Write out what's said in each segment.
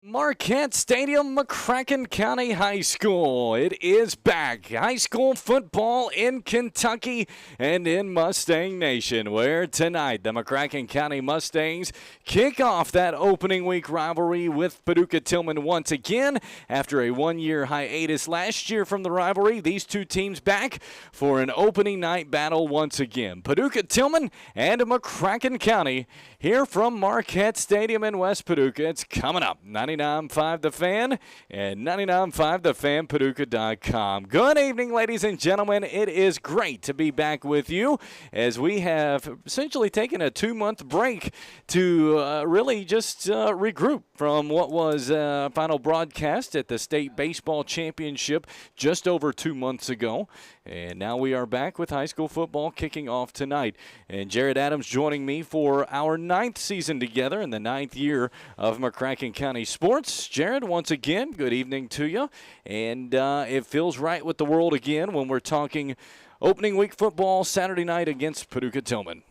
Marquette Stadium, McCracken County High School. It is back. High school football in Kentucky and in Mustang Nation, where tonight the McCracken County Mustangs kick off that opening week rivalry with Paducah Tilghman once again. After a one-year hiatus last year from the rivalry, these two teams back for an opening night battle once again. Paducah Tilghman and McCracken County here from Marquette Stadium in West Paducah. It's coming up. 99.5 The Fan and 99.5thefan.paducah.com. Good evening, ladies and gentlemen. It is great to be back with you as we have essentially taken a 2-month break to really just regroup from what was a final broadcast at the State Baseball Championship just over 2 months ago. And now we are back with high school football kicking off tonight. And Jared Adams joining me for our 9th season together in the 9th year of McCracken County Sports. Jared, once again, good evening to you. And it feels right with the world again when we're talking opening week football Saturday night against Paducah Tilghman.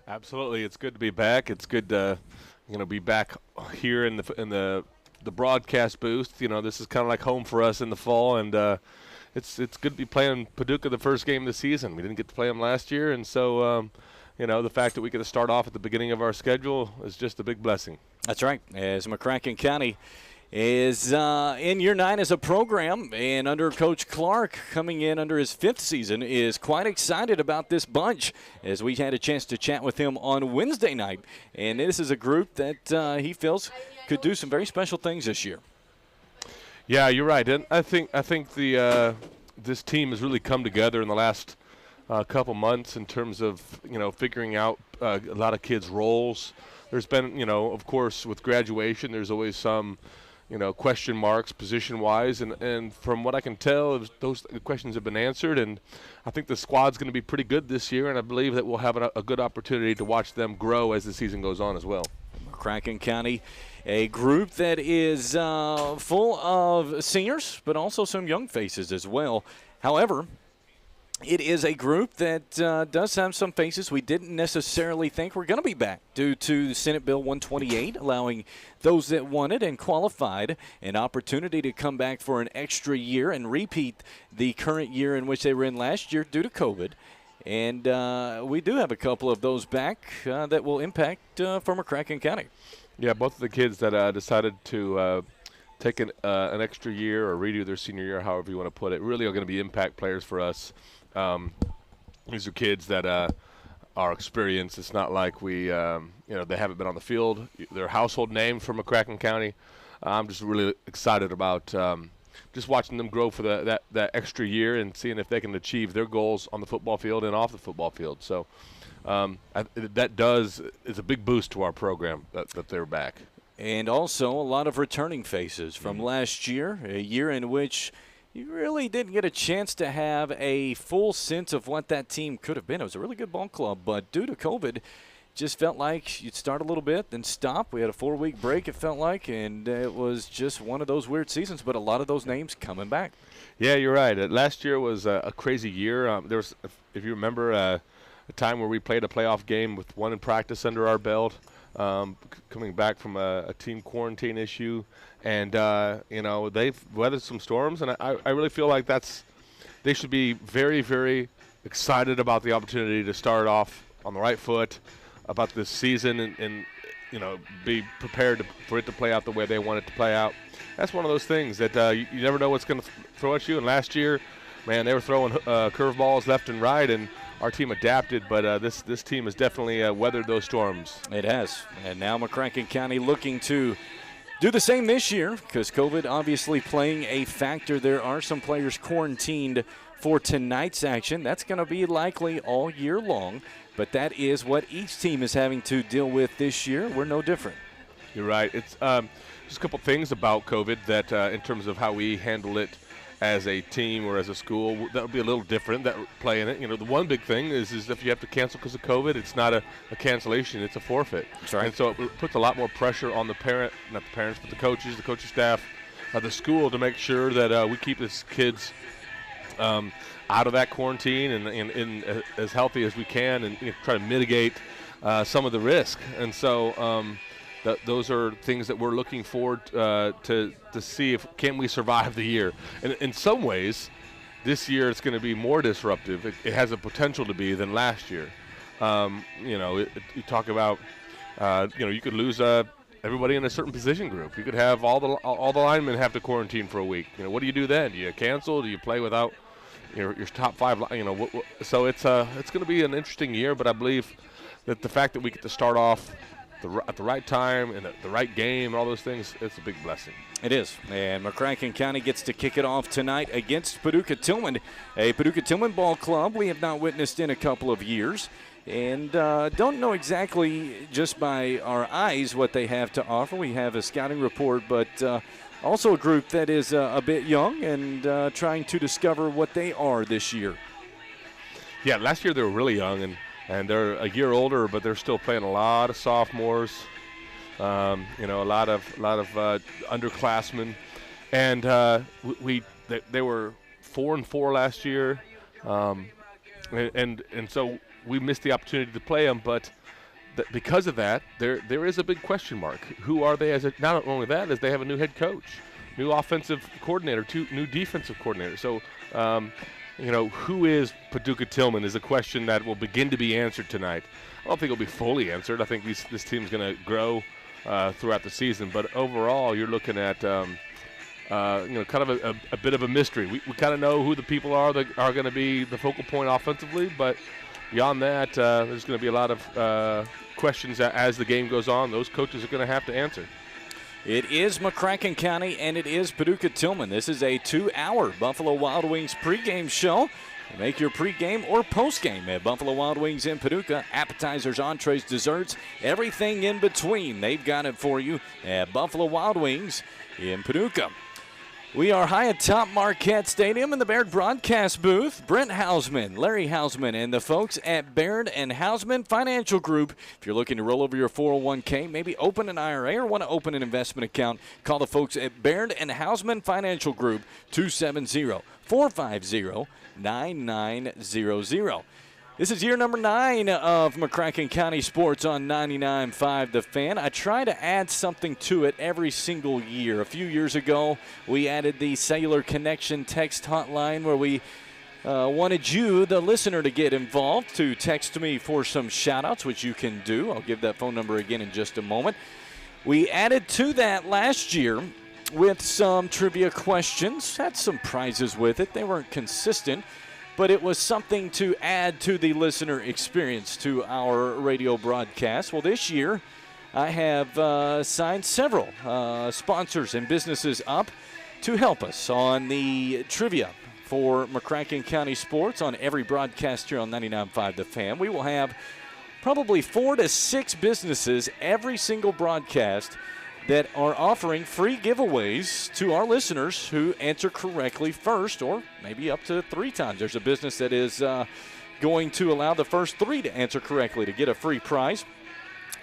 Absolutely. It's good to be back. It's good to be back here in the broadcast booth. You know, this is kind of like home for us in the fall, and it's good to be playing Paducah the first game of the season. We didn't get to play them last year, and so the fact that we get to start off at the beginning of our schedule is just a big blessing. That's right. As McCracken County is in year 9 as a program, and under Coach Clark, coming in under his 5th season, is quite excited about this bunch, as we had a chance to chat with him on Wednesday night. And this is a group that he feels could do some very special things this year. Yeah, you're right, and I think the this team has really come together in the last couple months in terms of figuring out a lot of kids' roles. There's been of course with graduation there's always some question marks position-wise, and from what I can tell, those questions have been answered, and I think the squad's going to be pretty good this year, and I believe that we'll have a good opportunity to watch them grow as the season goes on as well. McCracken County, a group that is full of seniors, but also some young faces as well. However, it is a group that does have some faces we didn't necessarily think were going to be back due to Senate Bill 128, allowing those that wanted and qualified an opportunity to come back for an extra year and repeat the current year in which they were in last year due to COVID. And we do have a couple of those back that will impact for McCracken County. Yeah, both of the kids that decided to take an extra year or redo their senior year, however you want to put it, really are going to be impact players for us. These are kids that are experienced. It's not like they haven't been on the field. They're household names for McCracken County. I'm just really excited about just watching them grow for that extra year and seeing if they can achieve their goals on the football field and off the football field. So is a big boost to our program that they're back. And also a lot of returning faces from last year, a year in which you really didn't get a chance to have a full sense of what that team could have been. It was a really good ball club, but due to COVID, just felt like you'd start a little bit, then stop. We had a 4-week break, it felt like, and it was just one of those weird seasons, but a lot of those names coming back. Yeah, you're right. Last year was a crazy year. There was, if you remember, a time where we played a playoff game with one in practice under our belt, coming back from a team quarantine issue. And, they've weathered some storms, and I really feel like they should be very, very excited about the opportunity to start off on the right foot about this season and be prepared for it to play out the way they want it to play out. That's one of those things that you never know what's going to throw at you. And last year, man, they were throwing curveballs left and right, and our team adapted, but this team has definitely weathered those storms. It has. And now McCracken County looking to do the same this year because COVID obviously playing a factor. There are some players quarantined for tonight's action. That's going to be likely all year long, but that is what each team is having to deal with this year. We're no different. You're right. It's just a couple things about COVID that in terms of how we handle it as a team or as a school, that would be a little different, that play in it. The one big thing is if you have to cancel because of COVID, it's not a cancellation, it's a forfeit. That's right. And so it puts a lot more pressure on not the parents, but the coaches, the coaching staff, the school to make sure that we keep these kids out of that quarantine and as healthy as we can and try to mitigate some of the risk. And so those are things that we're looking forward to see if can we survive the year. And in some ways, this year it's going to be more disruptive. It has a potential to be than last year. You talk about you could lose everybody in a certain position group. You could have all the linemen have to quarantine for a week. What do you do then? Do you cancel? Do you play without your top 5? So it's going to be an interesting year. But I believe that the fact that we get to start off at the right time and the right game and all those things, it's a big blessing. It is. And McCracken County gets to kick it off tonight against Paducah Tilghman, a Paducah Tilghman ball club we have not witnessed in a couple of years. And don't know exactly just by our eyes what they have to offer. We have a scouting report, but also a group that is a bit young and trying to discover what they are this year. Yeah, last year they were really young, and they're a year older, but they're still playing a lot of sophomores, a lot of underclassmen. And they were 4-4 last year, and so we missed the opportunity to play them, but because of that, there is a big question mark. Who are they? Not only that, as they have a new head coach, new offensive coordinator, 2 new defensive coordinators. So, who is Paducah Tilghman is a question that will begin to be answered tonight. I don't think it'll be fully answered. I think this team's going to grow throughout the season, but overall, you're looking at kind of a bit of a mystery. We kind of know who the people are that are going to be the focal point offensively, but beyond that, there's going to be a lot of questions as the game goes on. Those coaches are going to have to answer. It is McCracken County, and it is Paducah Tilghman. This is a 2-hour Buffalo Wild Wings pregame show. Make your pregame or postgame at Buffalo Wild Wings in Paducah. Appetizers, entrees, desserts, everything in between. They've got it for you at Buffalo Wild Wings in Paducah. We are high atop Marquette Stadium in the Baird broadcast booth. Brent Hausman, Larry Hausman, and the folks at Baird and Hausman Financial Group. If you're looking to roll over your 401k, maybe open an IRA or want to open an investment account, call the folks at Baird and Hausman Financial Group, 270-450-9900. This is year number 9 of McCracken County Sports on 99.5 The Fan. I try to add something to it every single year. A few years ago, we added the Cellular Connection text hotline where we wanted you, the listener, to get involved, to text me for some shout-outs, which you can do. I'll give that phone number again in just a moment. We added to that last year with some trivia questions. Had some prizes with it. They weren't consistent, but it was something to add to the listener experience to our radio broadcast. Well, this year I have signed several sponsors and businesses up to help us on the trivia for McCracken County Sports on every broadcast here on 99.5 The Fan. We will have probably 4 to 6 businesses every single broadcast that are offering free giveaways to our listeners who answer correctly first, or maybe up to 3 times. There's a business that is going to allow the first 3 to answer correctly to get a free prize.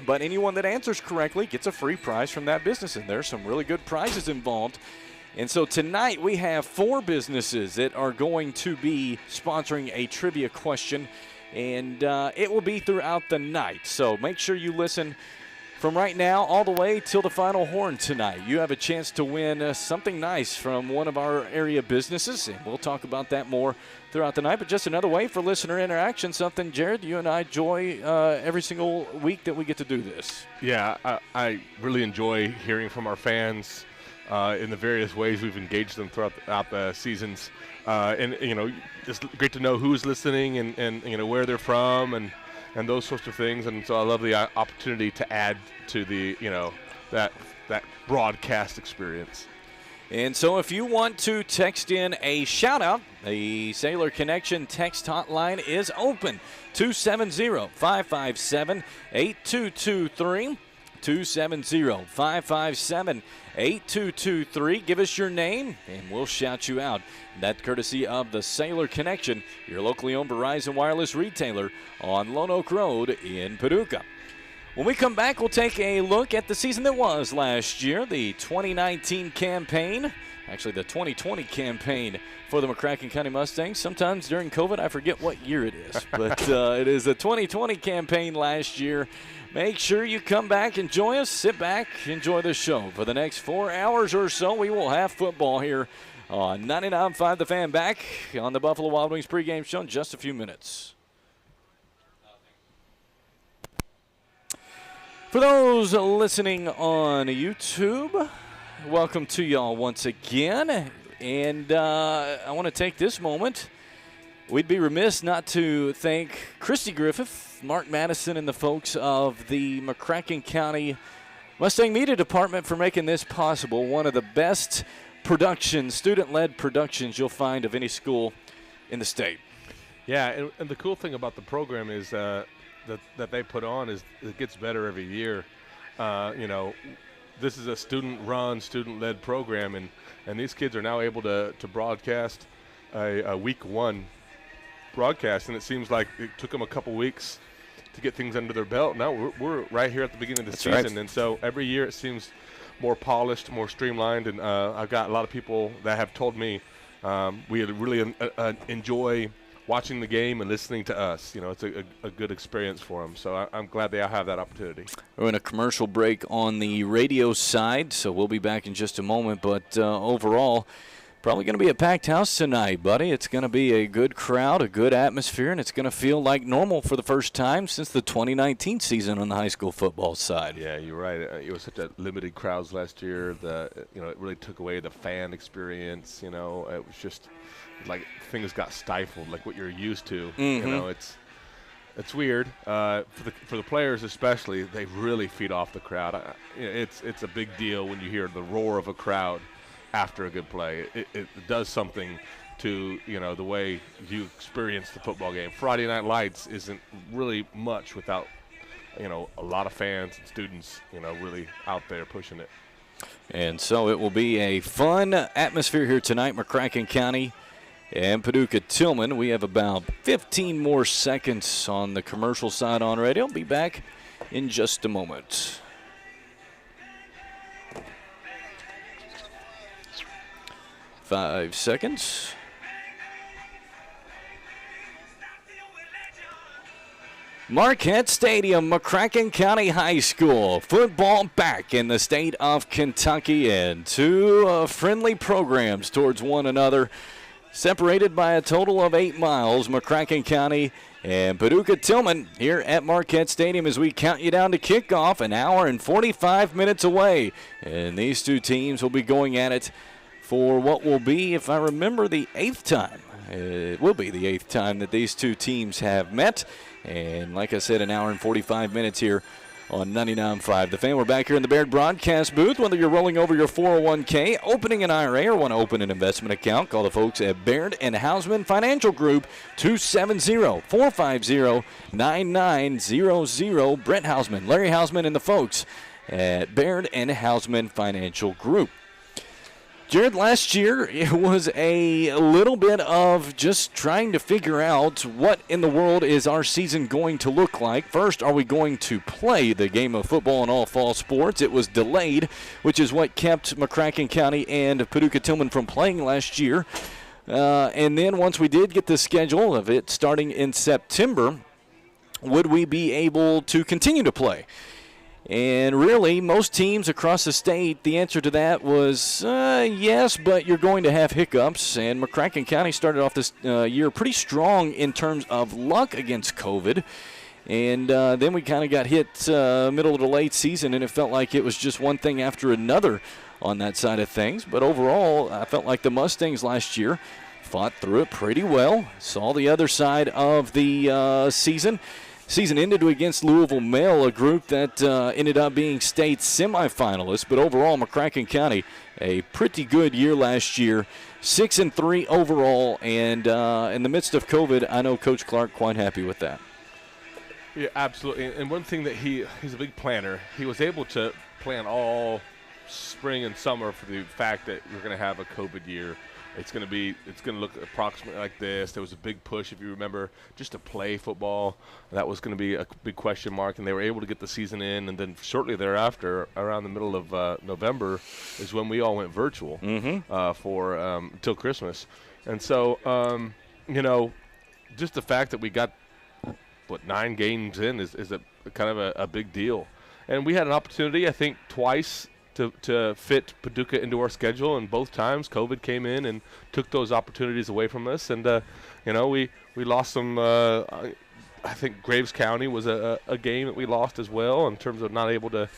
But anyone that answers correctly gets a free prize from that business, and there's some really good prizes involved. And so tonight we have 4 businesses that are going to be sponsoring a trivia question, and it will be throughout the night. So make sure you listen from right now all the way till the final horn tonight. You have a chance to win something nice from one of our area businesses, and we'll talk about that more throughout the night. But just another way for listener interaction, something, Jared, you and I enjoy every single week that we get to do this. Yeah, I really enjoy hearing from our fans in the various ways we've engaged them throughout the seasons. And it's great to know who's listening and where they're from and those sorts of things. And so I love the opportunity to add to the that broadcast experience. And so if you want to text in a shout-out, the Sailor Connection text hotline is open, 270-557-8223. 270-557-8223. Give us your name, and we'll shout you out. That courtesy of the Sailor Connection, your locally owned Verizon Wireless retailer on Lone Oak Road in Paducah. When we come back, we'll take a look at the season that was last year, the 2019 campaign. actually the 2020 campaign for the McCracken County Mustangs. Sometimes during COVID, I forget what year it is, but it is the 2020 campaign last year. Make sure you come back and join us. Sit back, enjoy the show. For the next 4 hours or so, we will have football here on 99.5 The Fan, back on the Buffalo Wild Wings pregame show in just a few minutes. For those listening on YouTube, welcome to y'all once again. And I want to take this moment. We'd be remiss not to thank Christy Griffith, Mark Madison, and the folks of the McCracken County Mustang Media Department for making this possible. One of the best productions, student-led productions you'll find of any school in the state. Yeah, and the cool thing about the program is that they put on is it gets better every year. This is a student-run, student-led program, and these kids are now able to broadcast a week one broadcast, and it seems like it took them a couple weeks to get things under their belt. Now we're right here at the beginning of the season, right. And so every year it seems more polished, more streamlined, and I've got a lot of people that have told me we really enjoy watching the game and listening to us. It's a good experience for them. So I'm glad they have that opportunity. We're in a commercial break on the radio side, so we'll be back in just a moment. But overall, probably going to be a packed house tonight, buddy. It's going to be a good crowd, a good atmosphere, and it's going to feel like normal for the first time since the 2019 season on the high school football side. Yeah, you're right. It was such a limited crowds last year. It really took away the fan experience. It was just like things got stifled, like what you're used to. Mm-hmm. It's weird for the players, especially. They really feed off the crowd. It's a big deal when you hear the roar of a crowd after a good play. It does something to the way you experience the football game. Friday Night Lights isn't really much without a lot of fans and students really out there pushing it. And so it will be a fun atmosphere here tonight, McCracken County and Paducah Tilghman. We have about 15 more seconds on the commercial side on radio. I'll be back in just a moment. Five seconds. Marquette Stadium, McCracken County High School. Football back in the state of Kentucky, and two friendly programs towards one another. Separated by a total of 8 miles, McCracken County and Paducah Tilghman here at Marquette Stadium as we count you down to kickoff, an hour and 45 minutes away. And these two teams will be going at it for what will be, if I remember, the 8th time. It will be the 8th time that these two teams have met. And like I said, an hour and 45 minutes here on 99.5 The Fan. We're back here in the Baird broadcast booth. Whether you're rolling over your 401k, opening an IRA, or want to open an investment account, call the folks at Baird and Hausman Financial Group, 270-450-9900. Brett Hausman, Larry Hausman, and the folks at Baird and Hausman Financial Group. Jared, last year it was a little bit of just trying to figure out what in the world is our season going to look like. First, are we going to play the game of football in all fall sports? It was delayed, which is what kept McCracken County and Paducah Tilghman from playing last year. And then once we did get the schedule of it starting in September, would we be able to continue to play? And really, most teams across the state, the answer to that was yes, but you're going to have hiccups. And McCracken County started off this year pretty strong in terms of luck against COVID. And then we kind of got hit middle of the late season, and it felt like it was just one thing after another on that side of things. But overall, I felt like the Mustangs last year fought through it pretty well, saw the other side of the season. Season ended against Louisville Male, a group that ended up being state semifinalists. But overall, McCracken County, a pretty good year last year, 6-3 overall. And in the midst of COVID, I know Coach Clark quite happy with that. Yeah, absolutely. And one thing that he's a big planner. He was able to plan all spring and summer for the fact that you're going to have a COVID year it's going to look approximately like this. There was a big push, if you remember, just to play football. That was going to be a big question mark, and they were able to get the season in. And then shortly thereafter, around the middle of November, is when we all went virtual for till Christmas. And so, just the fact that we got 9 games in is a kind of a big deal. And we had an opportunity, I think, twice to fit Paducah into our schedule, and both times COVID came in and took those opportunities away from us. And we lost some. I think Graves County was a game that we lost as well in terms of not able to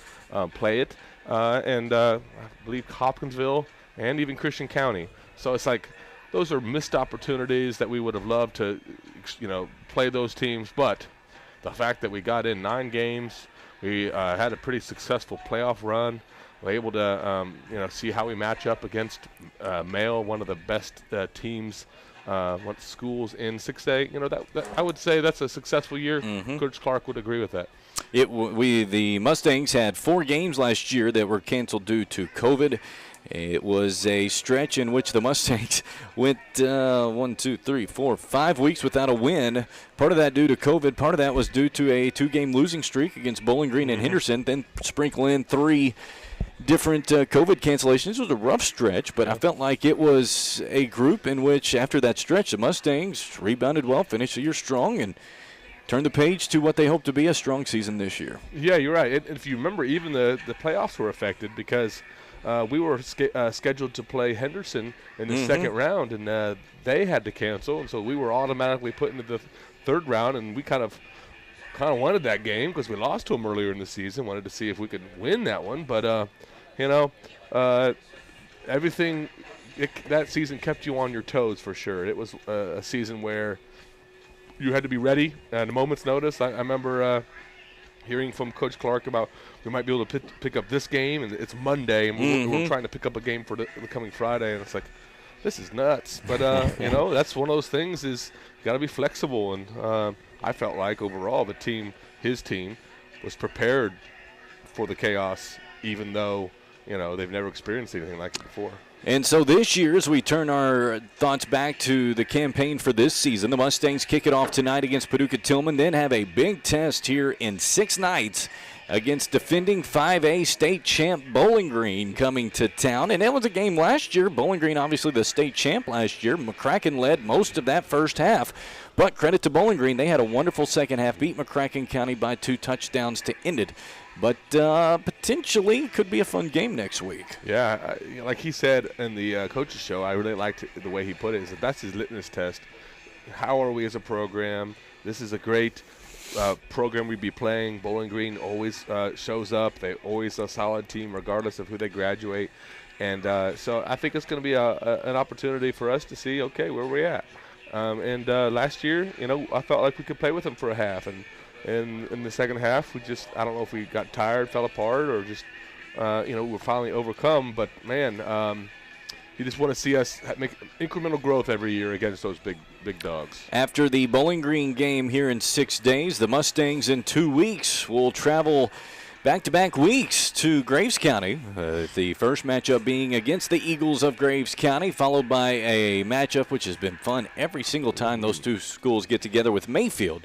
play it, and I believe Hopkinsville and even Christian County. So it's like those are missed opportunities that we would have loved to, play those teams. But the fact that we got in 9 games, we had a pretty successful playoff run. We're able to, see how we match up against Mail, one of the best teams, schools in 6A. That I would say that's a successful year. Coach Clark would agree with that. The Mustangs had 4 games last year that were canceled due to COVID. It was a stretch in which the Mustangs went 5 weeks without a win. Part of that due to COVID. Part of that was due to a 2-game losing streak against Bowling Green and Henderson. Then sprinkle in 3 different COVID cancellations. It was a rough stretch, but I felt like it was a group in which, after that stretch, the Mustangs rebounded well, finished the year strong, and turned the page to what they hope to be a strong season this year. Yeah, you're right. If you remember, even the playoffs were affected because we were scheduled to play Henderson in the second round, and they had to cancel, and so we were automatically put into the third round, and we kind of wanted that game because we lost to them earlier in the season, wanted to see if we could win that one, but everything that season kept you on your toes for sure. It was a season where you had to be ready at a moment's notice. I remember hearing from Coach Clark about we might be able to pick up this game, and it's Monday, and we're trying to pick up a game for the coming Friday, and it's like, this is nuts. But, that's one of those things is you got to be flexible, and I felt like overall his team was prepared for the chaos, even though, they've never experienced anything like it before. And so this year, as we turn our thoughts back to the campaign for this season, the Mustangs kick it off tonight against Paducah Tilghman, then have a big test here in 6 nights against defending 5A state champ Bowling Green coming to town. And that was a game last year. Bowling Green, obviously the state champ last year. McCracken led most of that first half. But credit to Bowling Green, they had a wonderful second half, beat McCracken County by 2 touchdowns to end it. But potentially could be a fun game next week. Yeah, like he said in the coaches show, I really liked the way he put it, is that's his litmus test. How are we as a program? This is a great program we'd be playing. Bowling Green always shows up. They're always a solid team regardless of who they graduate. And so I think it's going to be an opportunity for us to see, okay, where we're at. And last year, I felt like we could play with them for a half. And in the second half, I don't know if we got tired, fell apart, or just, we're finally overcome. But, man, you just want to see us make incremental growth every year against those big dogs. After the Bowling Green game here in 6 days, the Mustangs in 2 weeks will travel back-to-back weeks to Graves County. The first matchup being against the Eagles of Graves County, followed by a matchup which has been fun every single time those 2 schools get together with Mayfield.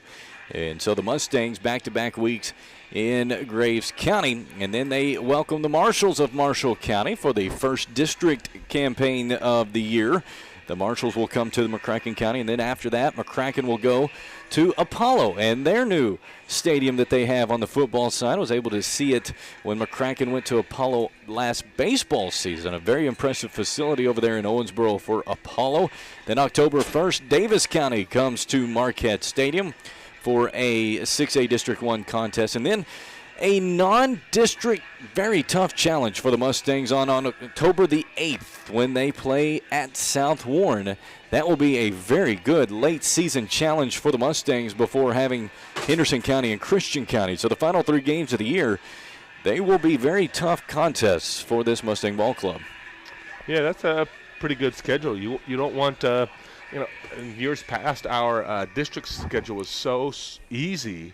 And so the Mustangs back-to-back weeks in Graves County. And then they welcome the Marshals of Marshall County for the first district campaign of the year. The Marshals will come to the McCracken County, and then after that, McCracken will go to Apollo and their new stadium that they have on the football side. I was able to see it when McCracken went to Apollo last baseball season. A very impressive facility over there in Owensboro for Apollo. Then October 1st, Davis County comes to Marquette Stadium for a 6A District 1 contest. And then a non-district, very tough challenge for the Mustangs on October the 8th when they play at South Warren. That will be a very good late-season challenge for the Mustangs before having Henderson County and Christian County. So the final 3 games of the year, they will be very tough contests for this Mustang ball club. Yeah, that's a pretty good schedule. You don't want in years past, our district schedule was so easy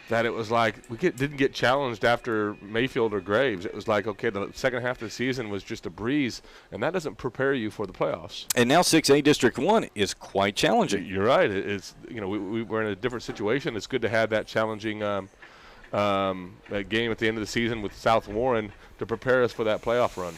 that it was like we didn't get challenged after Mayfield or Graves. It was like, okay, the second half of the season was just a breeze, and that doesn't prepare you for the playoffs. And now 6A District 1 is quite challenging. You're right. It's we're in a different situation. It's good to have that challenging that game at the end of the season with South Warren to prepare us for that playoff run.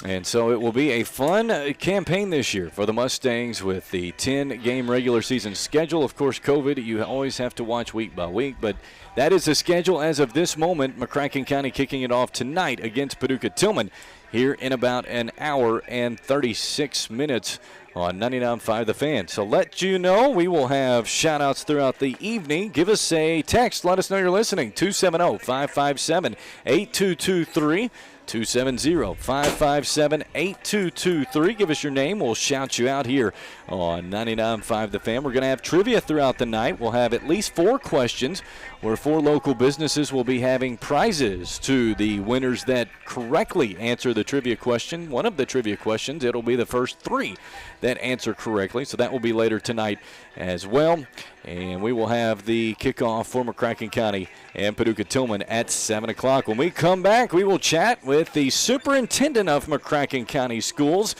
And so it will be a fun campaign this year for the Mustangs with the 10-game regular season schedule. Of course, COVID, you always have to watch week by week, but that is the schedule as of this moment. McCracken County kicking it off tonight against Paducah Tilghman here in about an hour and 36 minutes on 99.5 The Fan. So let you know, we will have shout-outs throughout the evening. Give us a text. Let us know you're listening. 270-557-8223. 270-557-8223. Give us your name. We'll shout you out here on 99.5 The Fan. We're going to have trivia throughout the night. We'll have at least 4 questions where 4 local businesses will be having prizes to the winners that correctly answer the trivia question. One of the trivia questions, it'll be the first 3 that answer correctly. So that will be later tonight as well. And we will have the kickoff for McCracken County and Paducah Tilghman at 7 o'clock. When we come back, we will chat with the superintendent of McCracken County Schools,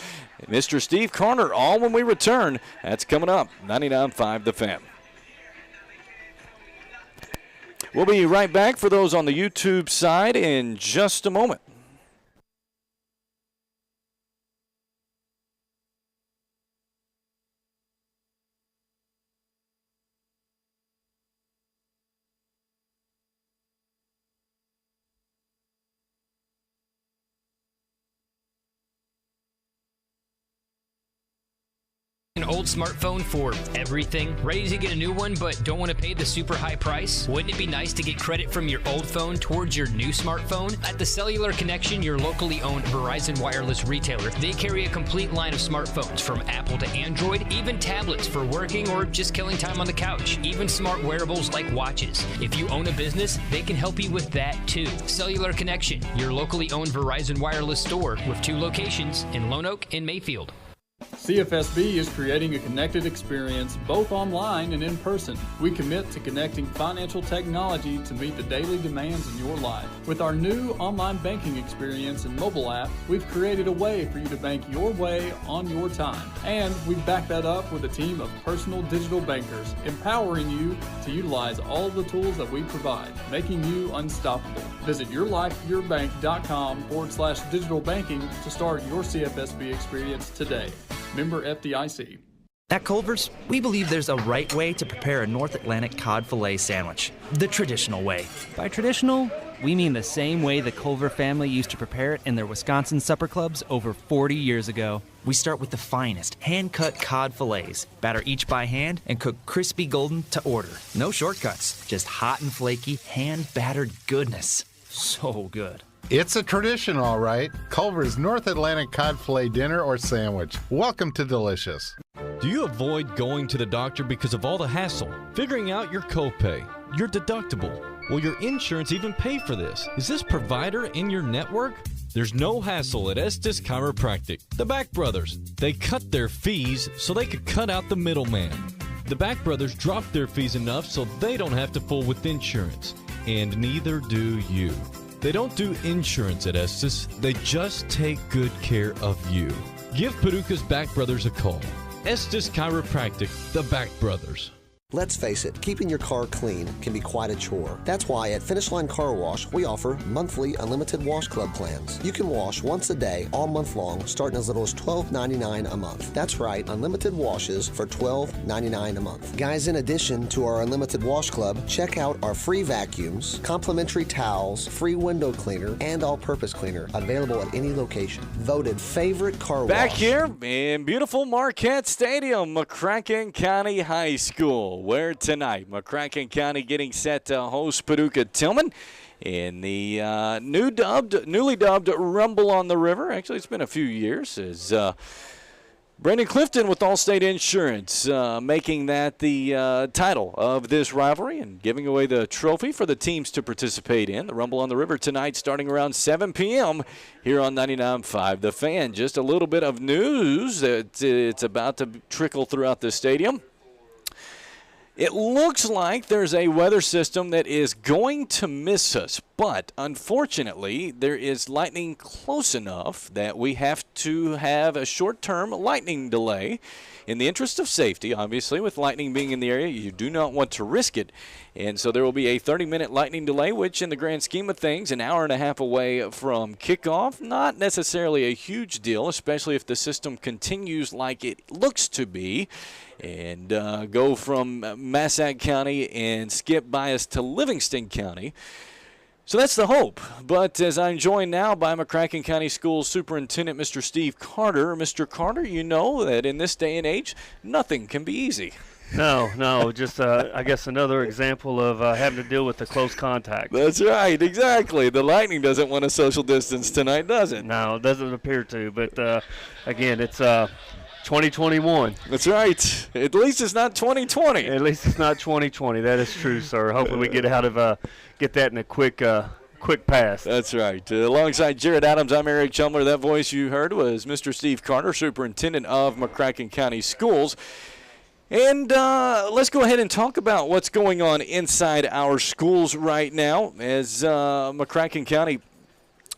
Mr. Steve Carter, all when we return. That's coming up, 99.5 The Fan. We'll be right back for those on the YouTube side in just a moment. An old smartphone for everything? Ready to get a new one but don't want to pay the super high price? Wouldn't it be nice to get credit from your old phone towards your new smartphone? At the Cellular Connection, your locally owned Verizon wireless retailer, they carry a complete line of smartphones from Apple to Android, even tablets for working or just killing time on the couch, even smart wearables like watches. If you own a business, they can help you with that too. Cellular Connection, your locally owned Verizon wireless store with 2 locations in Lone Oak and Mayfield. CFSB is creating a connected experience both online and in person. We commit to connecting financial technology to meet the daily demands in your life. With our new online banking experience and mobile app, we've created a way for you to bank your way on your time. And we've backed that up with a team of personal digital bankers, empowering you to utilize all the tools that we provide, making you unstoppable. Visit yourlifeyourbank.com/digital banking to start your CFSB experience today. Member FDIC. At Culver's, we believe there's a right way to prepare a North Atlantic cod fillet sandwich, the traditional way. By traditional, we mean the same way the Culver family used to prepare it in their Wisconsin supper clubs over 40 years ago. We start with the finest, hand-cut cod fillets, batter each by hand, and cook crispy golden to order. No shortcuts, just hot and flaky, hand-battered goodness. So good. It's a tradition, all right. Culver's North Atlantic cod fillet dinner or sandwich. Welcome to Delicious. Do you avoid going to the doctor because of all the hassle? Figuring out your copay, your deductible? Will your insurance even pay for this? Is this provider in your network? There's no hassle at Estes Chiropractic. The Back Brothers. They cut their fees so they could cut out the middleman. The Back Brothers dropped their fees enough so they don't have to fool with insurance. And neither do you. They don't do insurance at Estes. They just take good care of you. Give Paducah's Back Brothers a call. Estes Chiropractic, the Back Brothers. Let's face it, keeping your car clean can be quite a chore. That's why at Finish Line Car Wash, we offer monthly unlimited wash club plans. You can wash once a day all month long, starting as little as $12.99 a month. That's right, unlimited washes for $12.99 a month. Guys, in addition to our unlimited wash club, check out our free vacuums, complimentary towels, free window cleaner, and all-purpose cleaner, available at any location. Voted favorite car wash. Back here in beautiful Marquette Stadium, McCracken County High School, where tonight McCracken County getting set to host Paducah Tilghman in the newly dubbed Rumble on the River. Actually, it's been a few years as Brandon Clifton with Allstate Insurance making that the title of this rivalry and giving away the trophy for the teams to participate in. The Rumble on the River tonight starting around 7 p.m. here on 99.5 The Fan. Just a little bit of news that it's about to trickle throughout the stadium. It looks like there's a weather system that is going to miss us, but unfortunately, there is lightning close enough that we have to have a short-term lightning delay. In the interest of safety, obviously, with lightning being in the area, you do not want to risk it. And so there will be a 30-minute lightning delay, which in the grand scheme of things, an hour and a half away from kickoff, not necessarily a huge deal, especially if the system continues like it looks to be, and go from Massac County and skip by us to Livingston County. So that's the hope. But as I'm joined now by McCracken County Schools Superintendent Mr. Steve Carter. Mr. Carter, you know that in this day and age, nothing can be easy. No, just I guess another example of having to deal with the close contact. That's right, exactly. The Lightning doesn't want a social distance tonight, does it? No, it doesn't appear to. But, again, it's 2021. That's right. At least it's not 2020. At least it's not 2020. That is true, sir. Hopefully we get that in a quick pass. That's right. Alongside Jared Adams, I'm Eric Chumler. That voice you heard was Mr. Steve Carter, Superintendent of McCracken County Schools. And let's go ahead and talk about what's going on inside our schools right now as McCracken County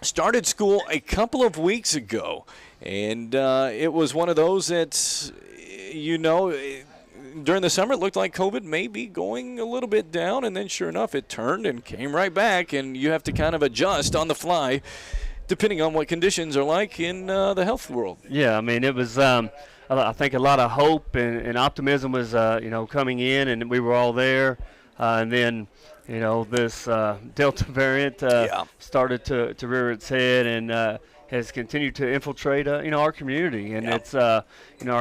started school a couple of weeks ago. And it was one of those that, during the summer it looked like COVID may be going a little bit down, and then sure enough it turned and came right back, and you have to kind of adjust on the fly depending on what conditions are like in the health world. Yeah, I mean, it was I think a lot of hope and optimism was, coming in, and we were all there. And then, this Delta variant started to rear its head and has continued to infiltrate, our community. And it's, our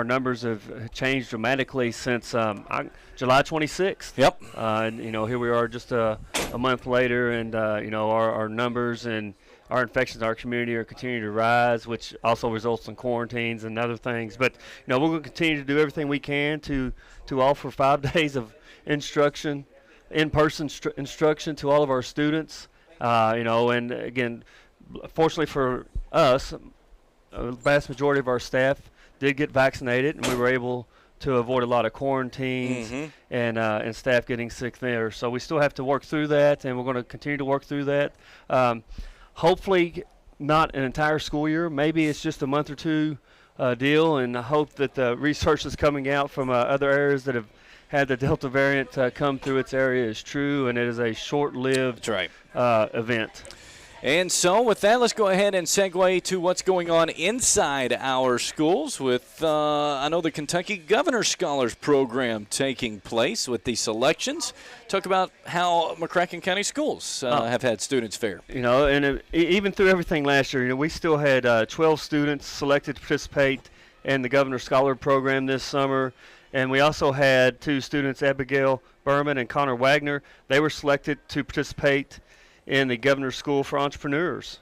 numbers have changed dramatically since July 26th. Yep. And, here we are just a month later, and, our numbers and our infections in our community are continuing to rise, which also results in quarantines and other things. But, we're going to continue to do everything we can to offer 5 days of instruction, in-person instruction to all of our students. And again, fortunately for us, a vast majority of our staff did get vaccinated, and we were able to avoid a lot of quarantines and staff getting sick there. So we still have to work through that, and we're going to continue to work through that. Hopefully not an entire school year. Maybe it's just a month or two deal, and I hope that the research that's coming out from other areas that have had the Delta variant come through its area is true, and it is a short-lived event. And so with that, let's go ahead and segue to what's going on inside our schools with, I know, the Kentucky Governor Scholars Program taking place with the selections. Talk about how McCracken County Schools have had students fare. And even through everything last year, we still had 12 students selected to participate in the Governor Scholar Program this summer. And we also had 2 students, Abigail Berman and Connor Wagner. They were selected to participate in the Governor's School for Entrepreneurs.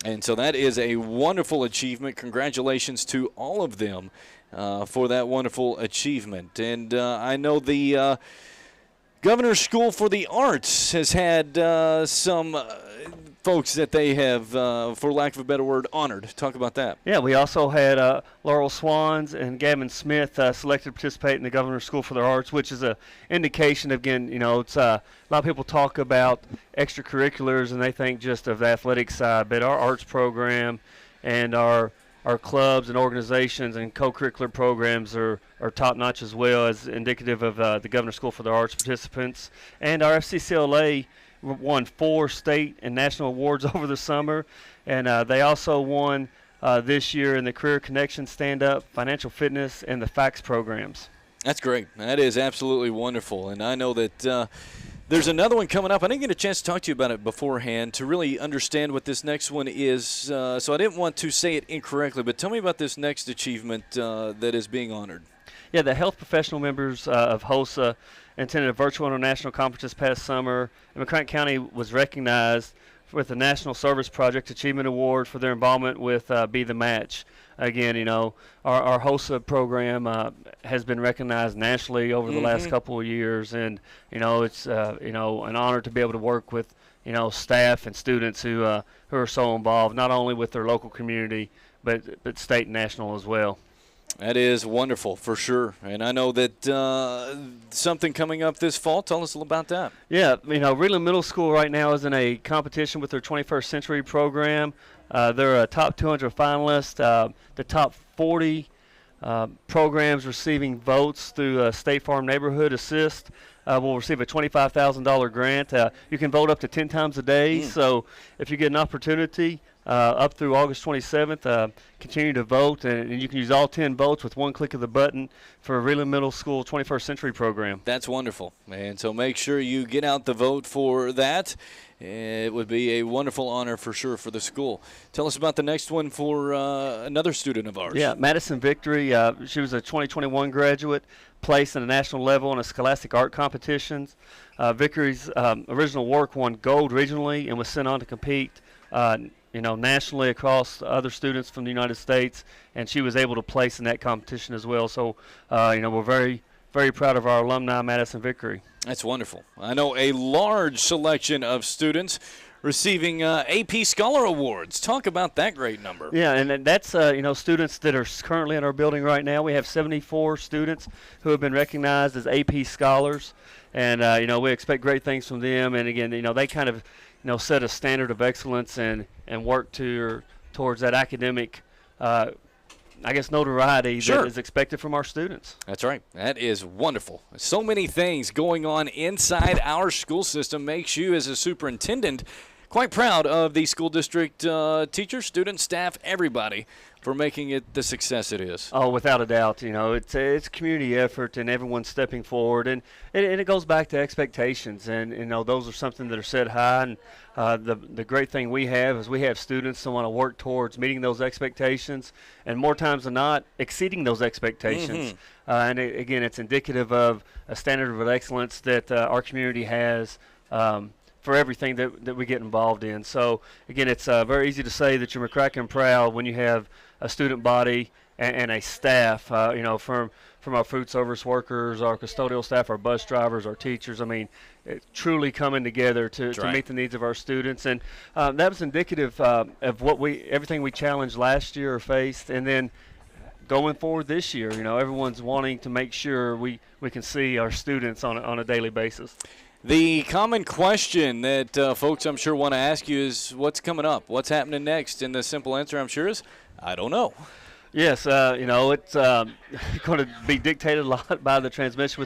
And so that is a wonderful achievement. Congratulations to all of them for that wonderful achievement. And I know the Governor's School for the Arts has had some folks that they have, for lack of a better word, honored. Talk about that. Yeah, we also had Laurel Swans and Gavin Smith selected to participate in the Governor's School for the Arts, which is an indication, again, it's a lot of people talk about extracurriculars and they think just of the athletic side, but our arts program and our clubs and organizations and co-curricular programs are top-notch as well, as indicative of the Governor's School for the Arts participants. And our FCCLA won 4 state and national awards over the summer, and they also won this year in the Career Connection Stand-Up, Financial Fitness, and the FACS programs. That's great. That is absolutely wonderful, and I know that there's another one coming up. I didn't get a chance to talk to you about it beforehand to really understand what this next one is, so I didn't want to say it incorrectly, but tell me about this next achievement that is being honored. Yeah, the health professional members of HOSA attended a virtual international conference this past summer, and McCracken County was recognized with the National Service Project Achievement Award for their involvement with Be the Match. Again, our HOSA program has been recognized nationally over the last couple of years, and it's an honor to be able to work with staff and students who are so involved, not only with their local community but state and national as well. That is wonderful for sure. And I know that something coming up this fall. Tell us a little about that. Yeah, Reland Middle School right now is in a competition with their 21st Century program. They're a top 200 finalist. The top 40 programs receiving votes through State Farm Neighborhood Assist will receive a $25,000 grant. You can vote up to 10 times a day. So if you get an opportunity, up through August 27th, continue to vote, and you can use all 10 votes with one click of the button for a Reland Middle School 21st Century program. That's wonderful, and so make sure you get out the vote for that. It would be a wonderful honor for sure for the school. Tell us about the next one for another student of ours. Yeah, Madison Victory. She was a 2021 graduate, placed in the national level in a scholastic art competitions. Victory's original work won gold regionally and was sent on to compete nationally across other students from the United States, and she was able to place in that competition as well. So, we're very, very proud of our alumni, Madison Victory. That's wonderful. I know a large selection of students receiving AP Scholar Awards. Talk about that great number. Yeah, and that's, students that are currently in our building right now. We have 74 students who have been recognized as AP Scholars, and, we expect great things from them. And, again, they kind of, set a standard of excellence and work towards that academic, notoriety that is expected from our students. That's right. That is wonderful. So many things going on inside our school system makes you, as a superintendent, quite proud of the school district teachers, students, staff, everybody for making it the success it is. Oh, without a doubt. It's community effort and everyone stepping forward, and it goes back to expectations, and those are something that are set high. And the great thing we have is we have students that want to work towards meeting those expectations, and more times than not, exceeding those expectations. And again, it's indicative of a standard of excellence that our community has. For everything that we get involved in. So, again, it's very easy to say that you're McCracken proud when you have a student body and a staff, from our food service workers, our custodial staff, our bus drivers, our teachers. I mean, truly coming together to meet the needs of our students. And that was indicative of everything we challenged last year or faced. And then going forward this year, everyone's wanting to make sure we can see our students on a daily basis. The common question that folks, I'm sure, want to ask you is what's coming up? What's happening next? And the simple answer, I'm sure, is I don't know. Yes, it's going to be dictated a lot by the transmission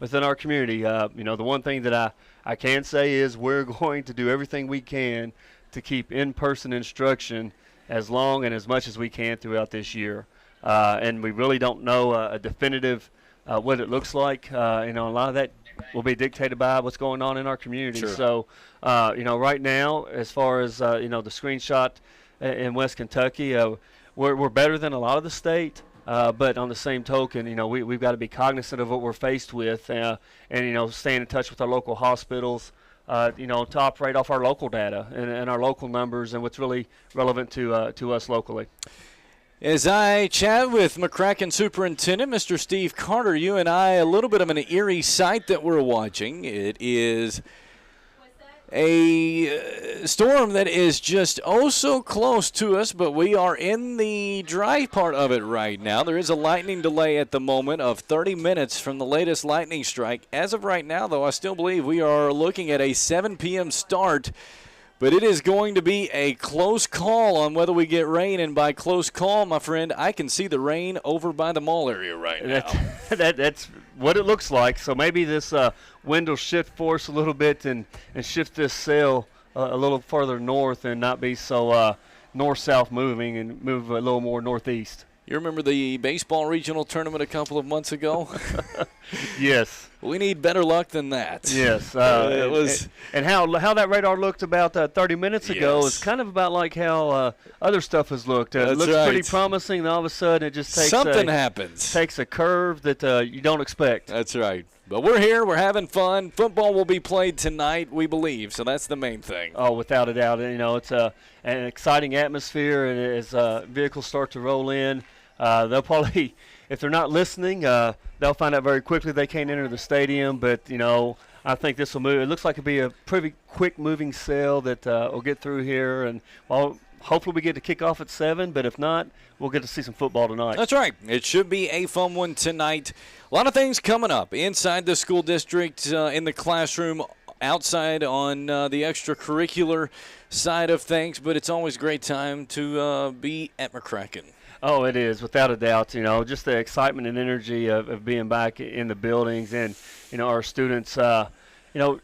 within our community. The one thing that I can say is we're going to do everything we can to keep in-person instruction as long and as much as we can throughout this year. And we really don't know a definitive what it looks like. A lot of that will be dictated by what's going on in our community. Sure. So, right now, as far as, the screenshot in West Kentucky, we're better than a lot of the state. But on the same token, we've got to be cognizant of what we're faced with and staying in touch with our local hospitals, to operate off our local data and our local numbers and what's really relevant to us locally. As I chat with McCracken Superintendent, Mr. Steve Carter, you and I, a little bit of an eerie sight that we're watching. It is a storm that is just so close to us, but we are in the dry part of it right now. There is a lightning delay at the moment of 30 minutes from the latest lightning strike. As of right now, though, I still believe we are looking at a 7 p.m. start. But it is going to be a close call on whether we get rain. And by close call, my friend, I can see the rain over by the mall area right now. That's what it looks like. So maybe this wind will shift force a little bit and shift this sail a little further north and not be so north-south moving and move a little more northeast. You remember the baseball regional tournament a couple of months ago? Yes. We need better luck than that. Yes. It was, and how that radar looked about 30 minutes ago is kind of about like how other stuff has looked. It looks pretty promising, and all of a sudden it just takes something happens. Takes a curve that you don't expect. That's right. But we're here. We're having fun. Football will be played tonight, we believe. So that's the main thing. Oh, without a doubt. It's an exciting atmosphere, and as vehicles start to roll in, they'll probably, if they're not listening, they'll find out very quickly they can't enter the stadium. But, I think this will move. It looks like it'll be a pretty quick moving sail that will get through here. And while hopefully we get to kick off at 7, but if not, we'll get to see some football tonight. That's right. It should be a fun one tonight. A lot of things coming up inside the school district, in the classroom, outside on the extracurricular side of things, but it's always a great time to be at McCracken. Oh, it is, without a doubt. Just the excitement and energy of being back in the buildings and, our students,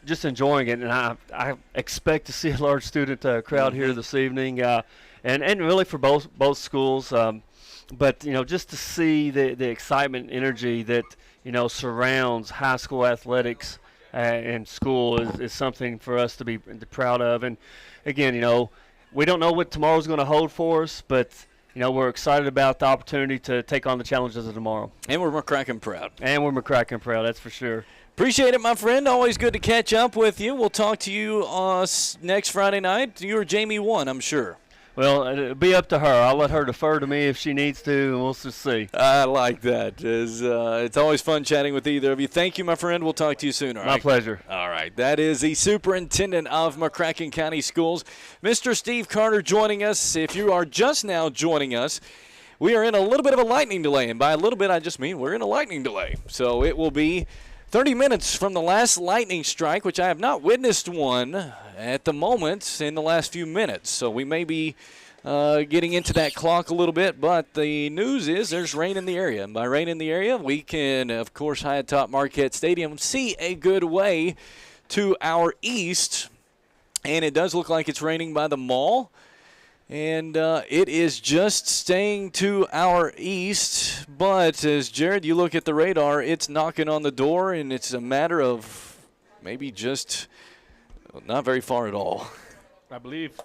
just enjoying it. And I expect to see a large student crowd here this evening, and really for both schools. But, just to see the excitement and energy that, surrounds high school athletics and school is something for us to be proud of. And, again, we don't know what tomorrow's going to hold for us, but – we're excited about the opportunity to take on the challenges of tomorrow. And we're McCracken proud. That's for sure. Appreciate it, my friend. Always good to catch up with you. We'll talk to you next Friday night. You or Jamie won, I'm sure. Well, it'll be up to her. I'll let her defer to me if she needs to, and we'll just see. I like that. It's always fun chatting with either of you. Thank you, my friend. We'll talk to you soon. All right? My pleasure. All right. That is the superintendent of McCracken County Schools, Mr. Steve Carter, joining us. If you are just now joining us, we are in a little bit of a lightning delay, and by a little bit I just mean we're in a lightning delay. So it will be 30 minutes from the last lightning strike, which I have not witnessed one at the moment in the last few minutes. So we may be getting into that clock a little bit, but the news is there's rain in the area. And by rain in the area, we can, of course, high atop Marquette Stadium, see a good way to our east. And it does look like it's raining by the mall. And it is just staying to our east. But as Jared, you look at the radar, it's knocking on the door, and it's a matter of maybe just not very far at all. I believe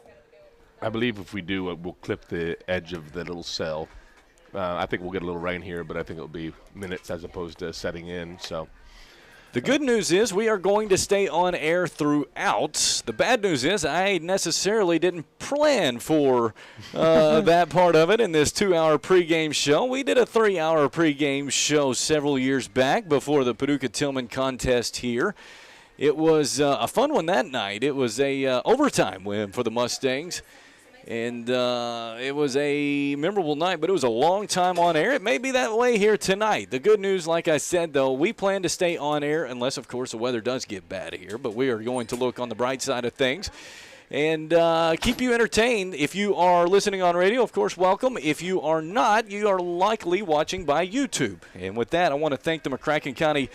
if we do, we'll clip the edge of the little cell. I think we'll get a little rain here, but I think it'll be minutes as opposed to setting in. So. The good news is we are going to stay on air throughout. The bad news is I necessarily didn't plan for that part of it in this 2-hour pregame show. We did a 3-hour pregame show several years back before the Paducah Tilghman contest here. It was a fun one that night. It was a overtime win for the Mustangs. And it was a memorable night, but it was a long time on air. It may be that way here tonight. The good news, like I said, though, we plan to stay on air unless, of course, the weather does get bad here. But we are going to look on the bright side of things and keep you entertained. If you are listening on radio, of course, welcome. If you are not, you are likely watching by YouTube. And with that, I want to thank the McCracken County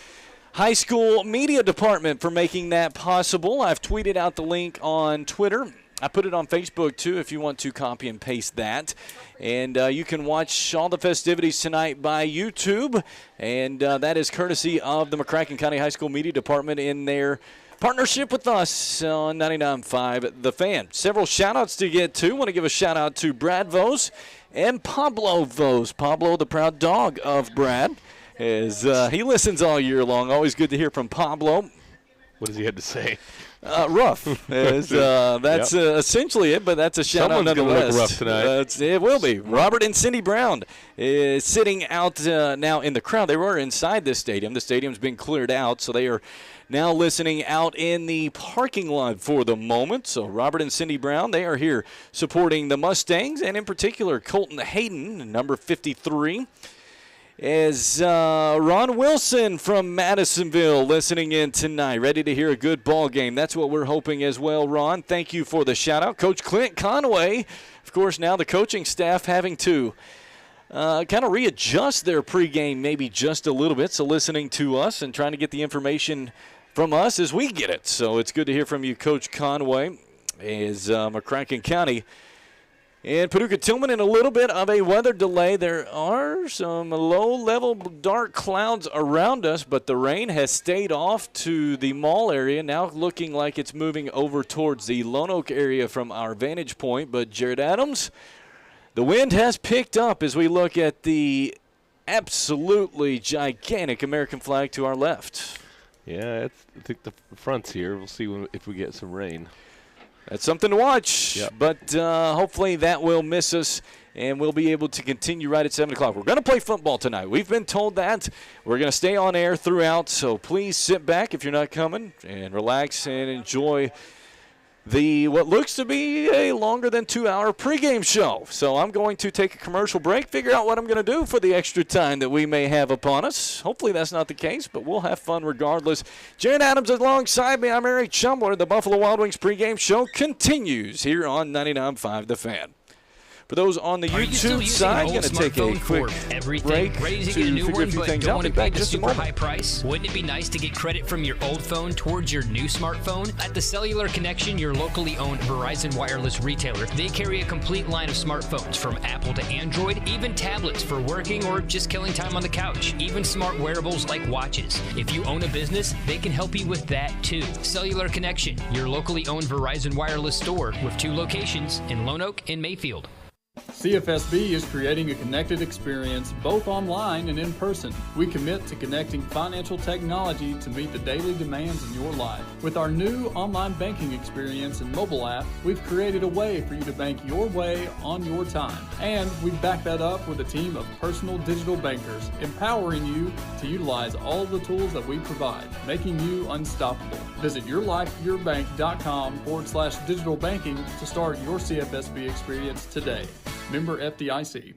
High School Media Department for making that possible. I've tweeted out the link on Twitter. I put it on Facebook, too, if you want to copy and paste that. And you can watch all the festivities tonight by YouTube. And that is courtesy of the McCracken County High School Media Department in their partnership with us on 99.5 The Fan. Several shout-outs to get to. Want to give a shout-out to Brad Vose and Pablo Vose. Pablo, the proud dog of Brad, is he listens all year long. Always good to hear from Pablo. What does he have to say? Rough. That's essentially it, but that's a shout-out nonetheless. Look rough tonight. It will be. Robert and Cindy Brown is sitting out now in the crowd. They were inside this stadium. The stadium's been cleared out, so they are now listening out in the parking lot for the moment. So Robert and Cindy Brown, they are here supporting the Mustangs, and in particular Colton Hayden, number 53. Is Ron Wilson from Madisonville listening in tonight, ready to hear a good ball game. That's what we're hoping as well, Ron. Thank you for the shout-out. Coach Clint Conway, of course, now the coaching staff having to kind of readjust their pregame maybe just a little bit, so listening to us and trying to get the information from us as we get it. So it's good to hear from you, Coach Conway, as McCracken County and Paducah Tilghman in a little bit of a weather delay. There are some low-level dark clouds around us, but the rain has stayed off to the mall area, now looking like it's moving over towards the Lone Oak area from our vantage point. But, Jared Adams, the wind has picked up as we look at the absolutely gigantic American flag to our left. Yeah, I think the front's here. We'll see if we get some rain. That's something to watch, yep. But hopefully that will miss us, and we'll be able to continue right at 7 o'clock. We're going to play football tonight. We've been told that. We're going to stay on air throughout, so please sit back if you're not coming and relax and enjoy what looks to be a longer than 2-hour pregame show. So I'm going to take a commercial break, figure out what I'm going to do for the extra time that we may have upon us. Hopefully that's not the case, but we'll have fun regardless. Jared Adams alongside me. I'm Eric Chumler. The Buffalo Wild Wings pregame show continues here on 99.5 The Fan. For those on the YouTube side, going to take a quick break ready to to get a new figure a one, few but things don't out. want Be to pay back the just a super moment. high price? Wouldn't it be nice to get credit from your old phone towards your new smartphone? At the Cellular Connection, your locally owned Verizon wireless retailer, they carry a complete line of smartphones from Apple to Android, even tablets for working or just killing time on the couch, even smart wearables like watches. If you own a business, they can help you with that too. Cellular Connection, your locally owned Verizon wireless store with 2 locations in Lone Oak and Mayfield. CFSB is creating a connected experience both online and in person. We commit to connecting financial technology to meet the daily demands in your life. With our new online banking experience and mobile app, we've created a way for you to bank your way on your time. And we've backed that up with a team of personal digital bankers, empowering you to utilize all the tools that we provide, making you unstoppable. Visit yourlifeyourbank.com/digital banking to start your CFSB experience today. Member FDIC.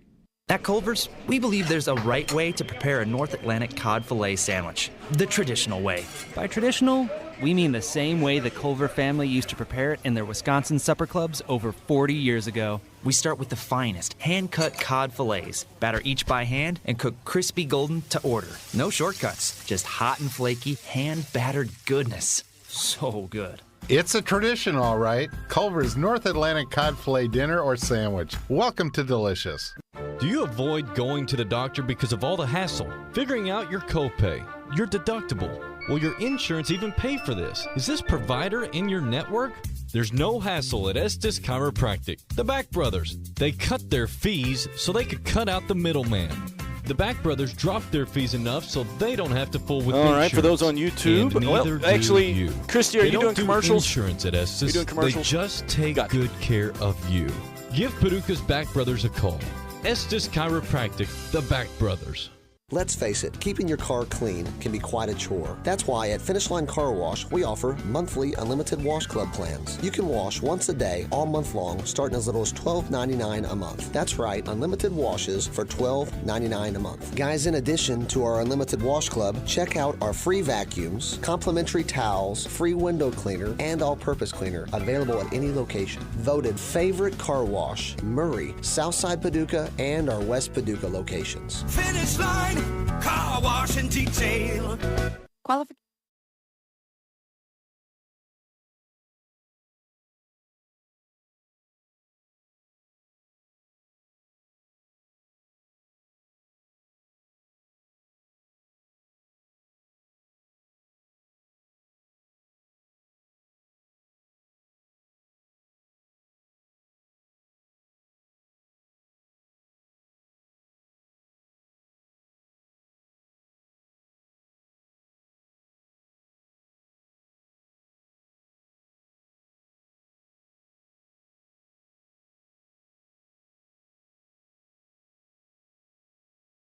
At Culver's, we believe there's a right way to prepare a North Atlantic cod fillet sandwich, the traditional way. By traditional, we mean the same way the Culver family used to prepare it in their Wisconsin supper clubs over 40 years ago. We start with the finest, hand-cut cod fillets, batter each by hand, and cook crispy golden to order. No shortcuts, just hot and flaky, hand-battered goodness. So good. It's a tradition, all right. Culver's North Atlantic cod fillet dinner or sandwich. Welcome to Delicious. Do you avoid going to the doctor because of all the hassle, figuring out your copay, your deductible? Will your insurance even pay for this? Is this provider in your network? There's no hassle at Estes Chiropractic. The Back Brothers. They cut their fees so they could cut out the middleman. The Back Brothers dropped their fees enough so they don't have to fool with All insurance. right, for those on YouTube, And neither well, actually, do you. Christy, are They you don't doing do commercials? Insurance at Estes. You doing commercials? They just take Gotcha. good care of you. Give Paducah's Back Brothers a call. Estes Chiropractic, the Back Brothers. Let's face it, keeping your car clean can be quite a chore. That's why at Finish Line Car Wash, we offer monthly unlimited wash club plans. You can wash once a day all month long, starting as little as $12.99 a month. That's right, unlimited washes for $12.99 a month. Guys, in addition to our unlimited wash club, check out our free vacuums, complimentary towels, free window cleaner, and all-purpose cleaner available at any location. Voted favorite car wash, Murray, Southside Paducah, and our West Paducah locations. Finish Line Car Wash and Detail.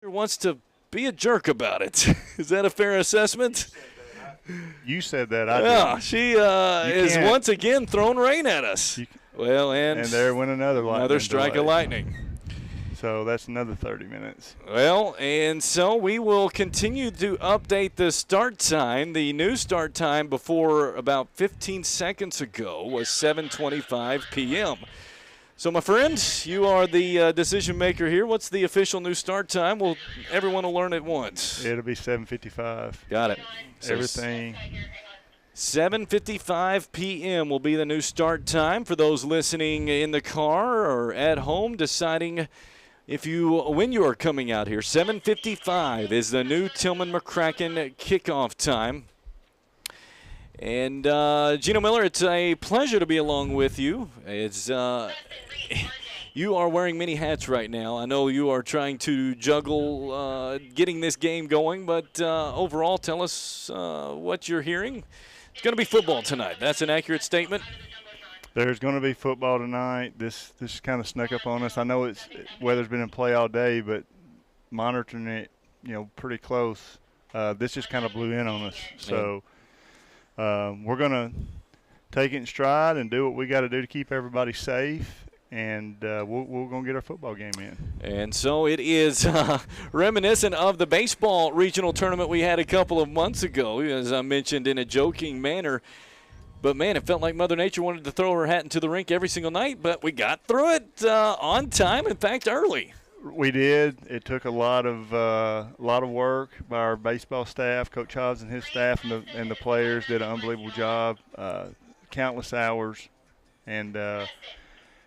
Wants to be a jerk about it. Is that a fair assessment? You said that. I Yeah, didn't. she is once again throwing rain at us. Well, and there went another strike of lightning. So that's another 30 minutes. Well, and so we will continue to update the start time. The new start time before about 15 seconds ago was 7:25 p.m. So, my friend, you are the decision maker here. What's the official new start time? Well, everyone will learn at once. It'll be 7:55. Got it. Everything. 7:55 p.m. will be the new start time for those listening in the car or at home deciding when you are coming out here. 7:55 is the new Tilghman McCracken kickoff time. And Gino Miller, it's a pleasure to be along with you. It's you are wearing many hats right now. I know you are trying to juggle getting this game going, but overall, tell us what you're hearing. It's going to be football tonight. That's an accurate statement. There's going to be football tonight. This kind of snuck up on us. I know weather's been in play all day, but monitoring it, pretty close. This just kind of blew in on us. So we're going to take it in stride and do what we got to do to keep everybody safe. And we're going to get our football game in. And so it is reminiscent of the baseball regional tournament we had a couple of months ago, as I mentioned in a joking manner. But, man, it felt like Mother Nature wanted to throw her hat into the rink every single night, but we got through it on time, in fact, early. We did. It took a lot of work by our baseball staff. Coach Hobbs and his staff and the players did an unbelievable job, countless hours, and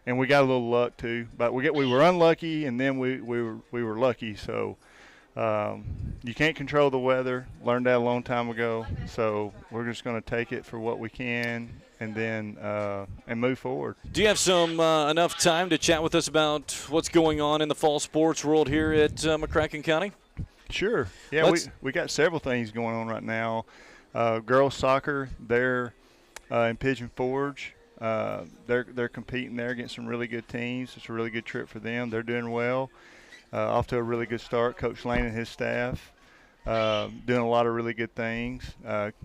we got a little luck too. But we were unlucky, and then we were lucky. So you can't control the weather. Learned that a long time ago. So we're just going to take it for what we can, and then and move forward. Do you have some enough time to chat with us about what's going on in the fall sports world here at McCracken County? Sure. Yeah, we got several things going on right now. Girls soccer, they're in Pigeon Forge. They're competing there against some really good teams. It's a really good trip for them. They're doing well. Off to a really good start. Coach Lane and his staff doing a lot of really good things.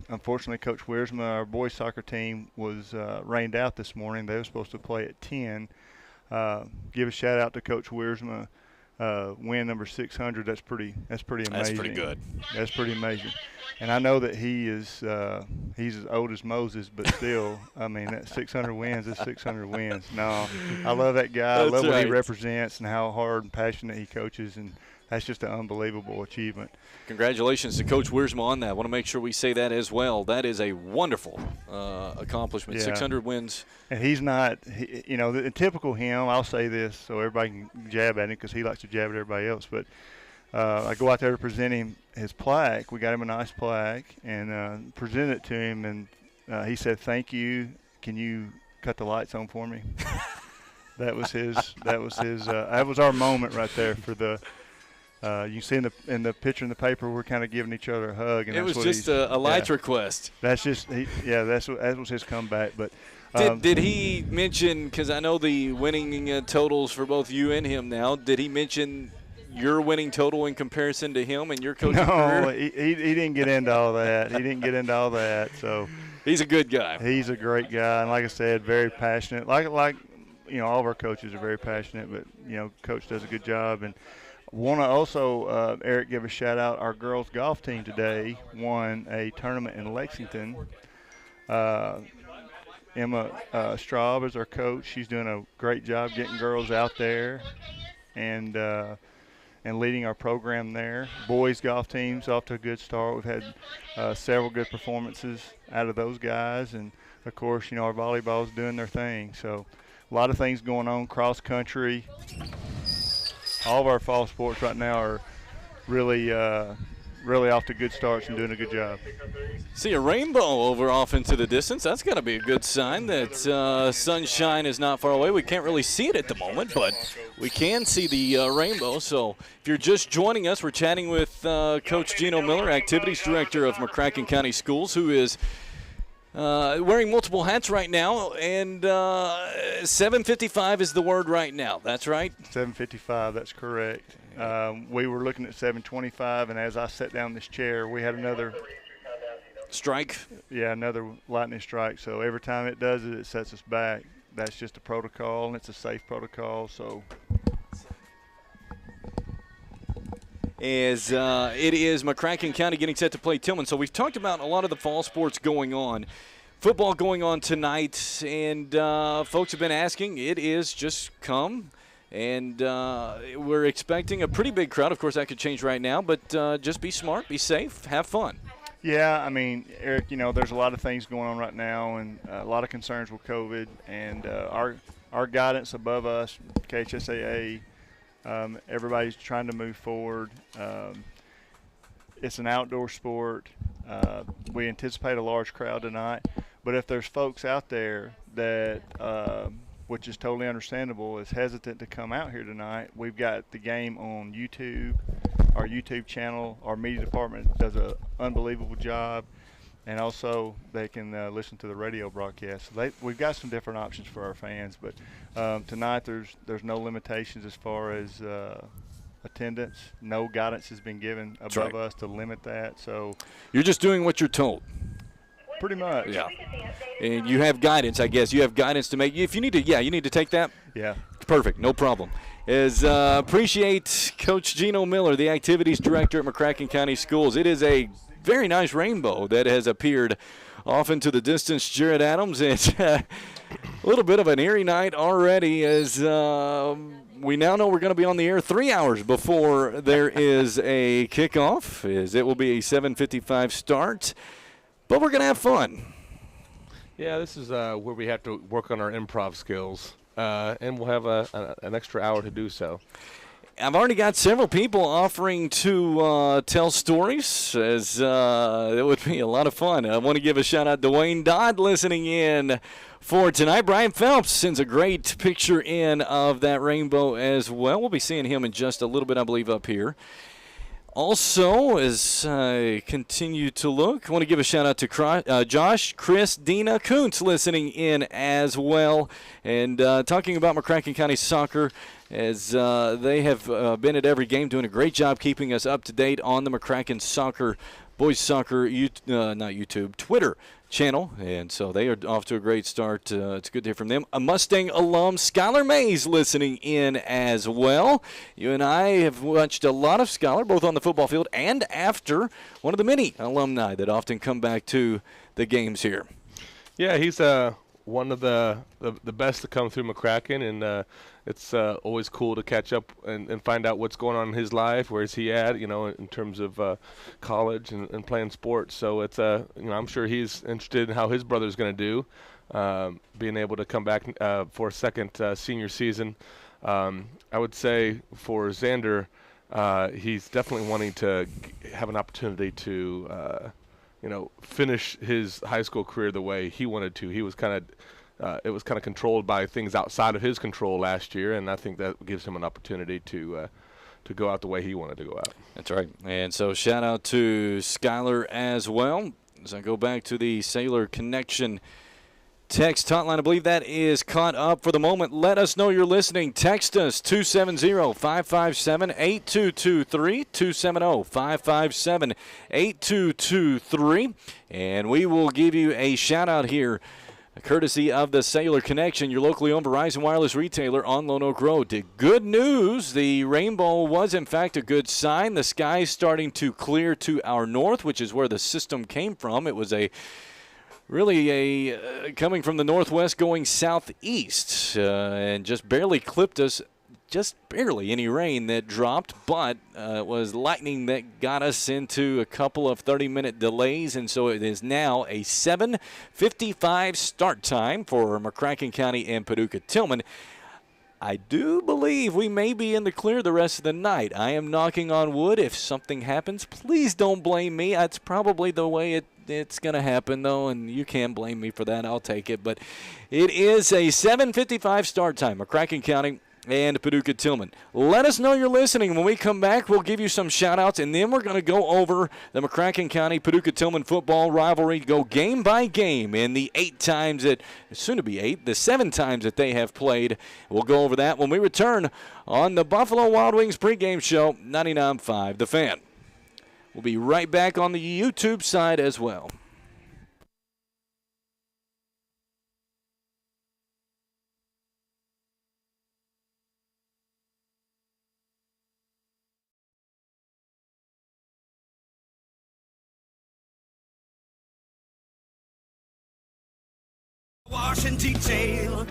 Unfortunately, Coach Wiersma, our boys soccer team, was rained out this morning. They were supposed to play at 10. Give a shout out to Coach Wiersma. Win number 600. That's pretty amazing. That's pretty good. That's pretty amazing. And I know that he's as old as Moses, but still, I mean, that 600 wins is 600 wins. No, I love that guy. I love what he represents and how hard and passionate he coaches, and that's just an unbelievable achievement. Congratulations to Coach Wiersma on that. I want to make sure we say that as well. That is a wonderful accomplishment. Yeah. 600 wins. And he's not, the typical him, I'll say this so everybody can jab at him because he likes to jab at everybody else, but I go out there to present him his plaque. We got him a nice plaque and presented it to him, and he said, "Thank you. Can you cut the lights on for me?" That was our moment right there for the. You can see in the picture in the paper, we're kind of giving each other a hug. And it was just a light request. That was his comeback. But did he mention? Because I know the winning totals for both you and him now. Did he mention your winning total in comparison to him and your coaching career? No, he didn't get into all that. So he's a good guy. He's a great guy, and like I said, very passionate. Like all of our coaches are very passionate, but Coach does a good job. And want to also, Eric, give a shout out. Our girls golf team today won a tournament in Lexington. Emma Straub is our coach. She's doing a great job getting girls out there and leading our program there. Boys golf team's off to a good start. We've had several good performances out of those guys, and of course, our volleyball's doing their thing. So a lot of things going on. Cross country. All of our fall sports right now are really off to good starts and doing a good job. See a rainbow over off into the distance. That's got to be a good sign that sunshine is not far away. We can't really see it at the moment, but we can see the rainbow. So if you're just joining us, we're chatting with Coach Gino Miller, Activities Director of McCracken County Schools, who is wearing multiple hats right now, and 7:55 is the word right now. That's right? 7:55, that's correct. We were looking at 7:25, and as I sat down in this chair, we had another strike. Yeah, another lightning strike. So every time it does it, it sets us back. That's just a protocol, and it's a safe protocol. So it is McCracken County getting set to play Tilghman. So we've talked about a lot of the fall sports going on. Football going on tonight, and folks have been asking. It is just come. And we're expecting a pretty big crowd. Of course, that could change right now, but just be smart, be safe, have fun. Yeah, I mean, Eric, there's a lot of things going on right now and a lot of concerns with COVID. And our guidance above us, KHSAA, everybody's trying to move forward. It's an outdoor sport. We anticipate a large crowd tonight. But if there's folks out there that which is totally understandable, is hesitant to come out here tonight, we've got the game on YouTube, our YouTube channel. Our media department does an unbelievable job, and also they can listen to the radio broadcast. We've got some different options for our fans, but tonight there's no limitations as far as attendance. No guidance has been given above us to limit that. So you're just doing what you're told. Pretty much. Yeah. And you have guidance, I guess. You have guidance to make. If you need to, you need to take that. Yeah. Perfect. No problem. Appreciate Coach Gino Miller, the activities director at McCracken County Schools. It is a very nice rainbow that has appeared off into the distance. Jared Adams, it's a little bit of an eerie night already as we now know we're going to be on the air 3 hours before there is a kickoff, as it will be a 7:55 start. But we're going to have fun. Yeah, this is where we have to work on our improv skills, and we'll have an extra hour to do so. I've already got several people offering to tell stories, as it would be a lot of fun. I want to give a shout-out to Dwayne Dodd listening in for tonight. Brian Phelps sends a great picture in of that rainbow as well. We'll be seeing him in just a little bit, I believe, up here. Also, as I continue to look, I want to give a shout-out to Josh, Chris, Dina, Kuntz listening in as well. And talking about McCracken County Soccer, as they have been at every game, doing a great job keeping us up to date on the McCracken Soccer, boys soccer, Twitter channel. And so they are off to a great start. It's good to hear from them. A Mustang alum, Skylar Mays, listening in as well. You and I have watched a lot of Skylar, both on the football field and after, one of the many alumni that often come back to the games here. Yeah, he's one of the best to come through McCracken, and it's always cool to catch up and find out what's going on in his life. Where's he at, in terms of college and playing sports. So it's I'm sure he's interested in how his brother's going to do, being able to come back for a second senior season. I would say for Xander, he's definitely wanting to have an opportunity to finish his high school career the way he wanted to. He was it was kind of controlled by things outside of his control last year, and I think that gives him an opportunity to go out the way he wanted to go out. That's right. And so shout out to Skylar as well. As I go back to the Sailor Connection text hotline, I believe that is caught up for the moment. Let us know you're listening. Text us 270-557-8223, 270-557-8223, and we will give you a shout out here, courtesy of the Sailor Connection, your locally owned Verizon Wireless retailer on Lone Oak Road. The good news, the rainbow was in fact a good sign. The sky is starting to clear to our north, which is where the system came from. It was really coming from the northwest going southeast, and just barely clipped us. Just barely any rain that dropped, but it was lightning that got us into a couple of 30-minute delays, and so it is now a 7:55 start time for McCracken County and Paducah Tilghman. I do believe we may be in the clear the rest of the night. I am knocking on wood. If something happens, please don't blame me. It's probably the way it's going to happen, though, and you can blame me for that. I'll take it. But it is a 7:55 start time, McCracken County and Paducah Tilghman. Let us know you're listening. When we come back, we'll give you some shout-outs, and then we're going to go over the McCracken County Paducah Tilghman football rivalry, go game by game in the 7 times that they have played. We'll go over that when we return on the Buffalo Wild Wings pregame show, 99.5 The Fan. We'll be right back on the YouTube side as well. Wash and detail.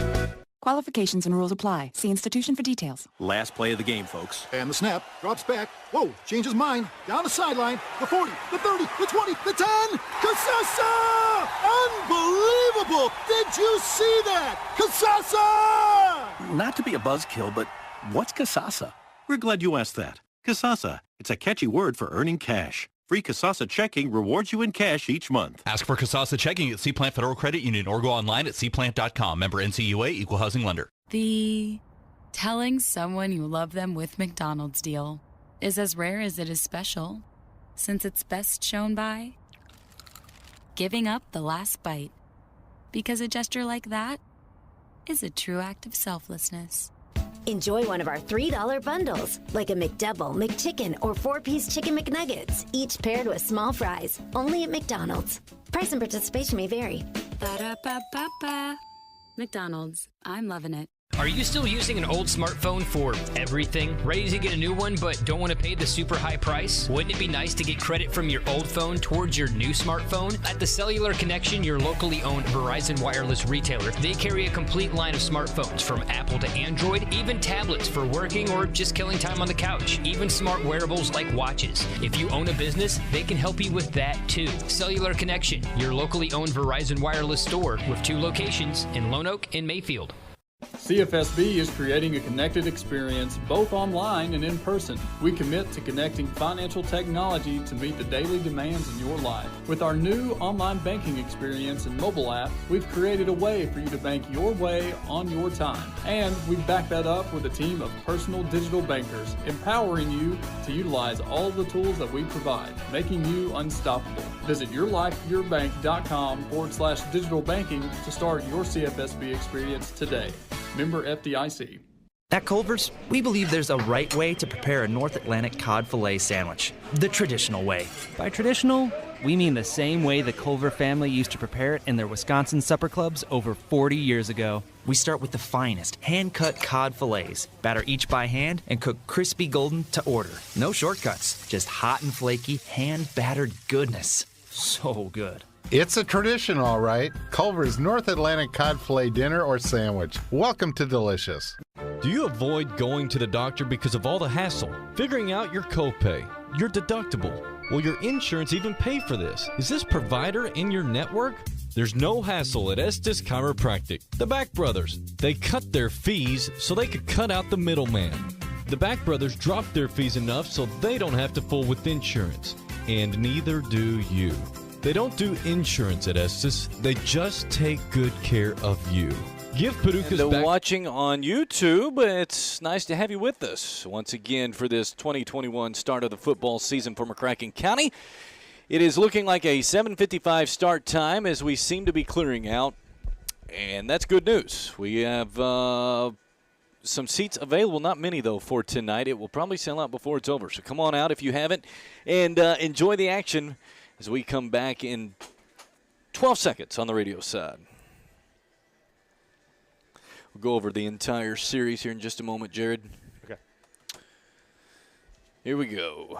Qualifications and rules apply. See institution for details. Last play of the game, folks. And the snap. Drops back. Whoa, changes mind. Down the sideline. The 40, the 30, the 20, the 10. Casasa! Unbelievable! Did you see that? Casasa! Not to be a buzzkill, but what's Casasa? We're glad you asked that. Casasa. It's a catchy word for earning cash. Free Casasa checking rewards you in cash each month. Ask for Casasa checking at Seaplant Federal Credit Union or go online at seaplant.com. Member NCUA, Equal Housing Lender. The telling someone you love them with McDonald's deal is as rare as it is special, since it's best shown by giving up the last bite. Because a gesture like that is a true act of selflessness. Enjoy one of our $3 bundles, like a McDouble, McChicken, or 4-piece Chicken McNuggets, each paired with small fries, only at McDonald's. Price and participation may vary. Ba-da-ba-ba-ba. McDonald's. I'm loving it. Are you still using an old smartphone for everything? Ready to get a new one but don't want to pay the super high price? Wouldn't it be nice to get credit from your old phone towards your new smartphone? At the Cellular Connection, your locally owned Verizon wireless retailer, they carry a complete line of smartphones from Apple to Android, even tablets for working or just killing time on the couch, even smart wearables like watches. If you own a business, they can help you with that too. Cellular Connection, your locally owned Verizon wireless store with 2 locations in Lone Oak and Mayfield. CFSB is creating a connected experience both online and in person. We commit to connecting financial technology to meet the daily demands in your life. With our new online banking experience and mobile app, we've created a way for you to bank your way on your time. And we've backed that up with a team of personal digital bankers, empowering you to utilize all the tools that we provide, making you unstoppable. Visit yourlifeyourbank.com/digital banking to start your CFSB experience today. Member FDIC. At Culver's, we believe there's a right way to prepare a North Atlantic cod fillet sandwich, the traditional way. By traditional, we mean the same way the Culver family used to prepare it in their Wisconsin supper clubs over 40 years ago. We start with the finest, hand-cut cod fillets, batter each by hand, and cook crispy golden to order. No shortcuts, just hot and flaky, hand-battered goodness. So good. It's a tradition, all right. Culver's North Atlantic cod fillet dinner or sandwich. Welcome to Delicious. Do you avoid going to the doctor because of all the hassle, figuring out your copay, your deductible? Will your insurance even pay for this? Is this provider in your network? There's no hassle at Estes Chiropractic. The Back Brothers, they cut their fees so they could cut out the middleman. The Back Brothers dropped their fees enough so they don't have to fool with insurance. And neither do you. They don't do insurance at Estes. They just take good care of you. Give Paducah's and watching on YouTube, it's nice to have you with us once again for this 2021 start of the football season for McCracken County. It is looking like a 7:55 start time as we seem to be clearing out, and that's good news. We have some seats available, not many, though, for tonight. It will probably sell out before it's over, so come on out if you haven't, and enjoy the action as we come back in 12 seconds on the radio side. We'll go over the entire series here in just a moment, Jared. Okay. Here we go.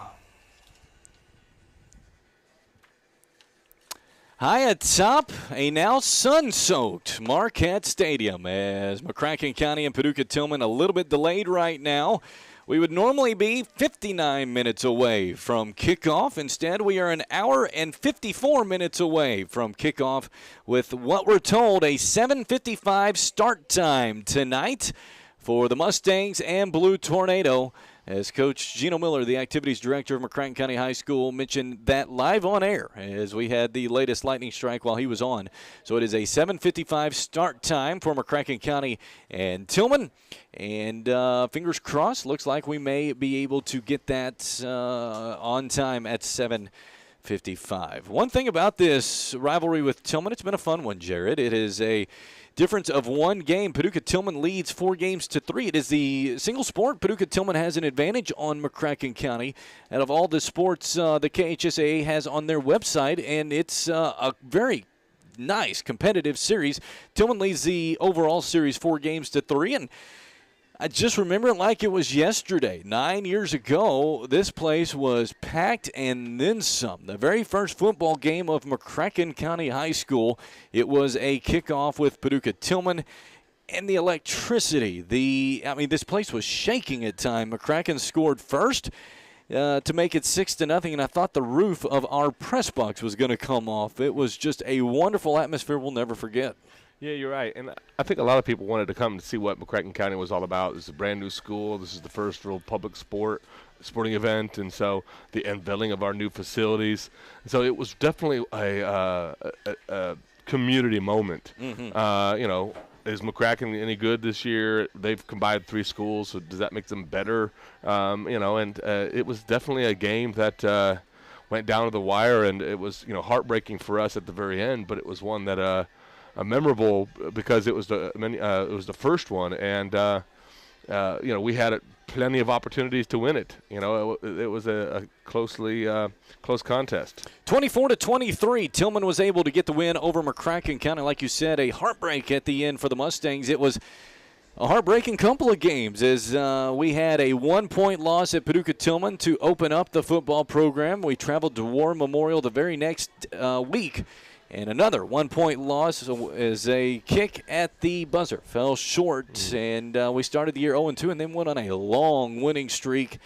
High atop a now sun-soaked Marquette Stadium as McCracken County and Paducah Tilghman a little bit delayed right now. We would normally be 59 minutes away from kickoff. Instead, we are an hour and 54 minutes away from kickoff with what we're told a 7:55 start time tonight for the Mustangs and Blue Tornado. As Coach Gino Miller, the activities director of McCracken County High School, mentioned that live on air as we had the latest lightning strike while he was on. So it is a 7:55 start time for McCracken County and Tilghman. And fingers crossed, looks like we may be able to get that on time at 7:55. One thing about this rivalry with Tilghman, it's been a fun one, Jared. It is a difference of one game. Paducah Tilghman leads 4-3. It is the single sport. Paducah Tilghman has an advantage on McCracken County out of all the sports the KHSAA has on their website, and it's a very nice competitive series. Tilghman leads the overall series 4-3, and I just remember it like it was yesterday. 9 years ago, this place was packed and then some. The very first football game of McCracken County High School, it was a kickoff with Paducah Tilghman. And the electricity, this place was shaking at time. McCracken scored first to make it 6-0, and I thought the roof of our press box was going to come off. It was just a wonderful atmosphere we'll never forget. Yeah, you're right. And I think a lot of people wanted to come to see what McCracken County was all about. This is a brand new school. This is the first real public sporting event, and so the unveiling of our new facilities. So it was definitely a community moment. Mm-hmm. Is McCracken any good this year? They've combined 3 schools, so does that make them better? It was definitely a game that went down to the wire, and it was heartbreaking for us at the very end, but it was one that memorable because it was the first one, and we had plenty of opportunities to win it. It was a close contest. 24-23, Tilghman was able to get the win over McCracken County. Like you said, a heartbreak at the end for the Mustangs. It was a heartbreaking couple of games as we had a 1-point loss at Paducah Tilghman to open up the football program. We traveled to War Memorial the very next week. And another 1-point loss as a kick at the buzzer. Fell short, and we started the year 0-2 and then went on a long winning streak.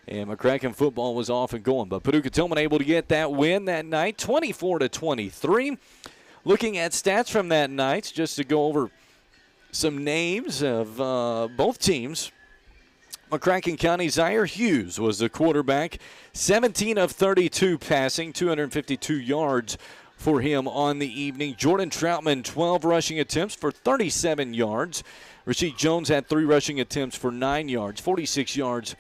And McCracken football was off and going. But Paducah Tilghman able to get that win that night, 24-23. Looking at stats from that night, just to go over some names of both teams. McCracken County, Zaire Hughes was the quarterback. 17 of 32 passing, 252 yards for him on the evening. Jordan Troutman, 12 rushing attempts for 37 yards. Rasheed Jones had 3 rushing attempts for 9 yards, 46 yards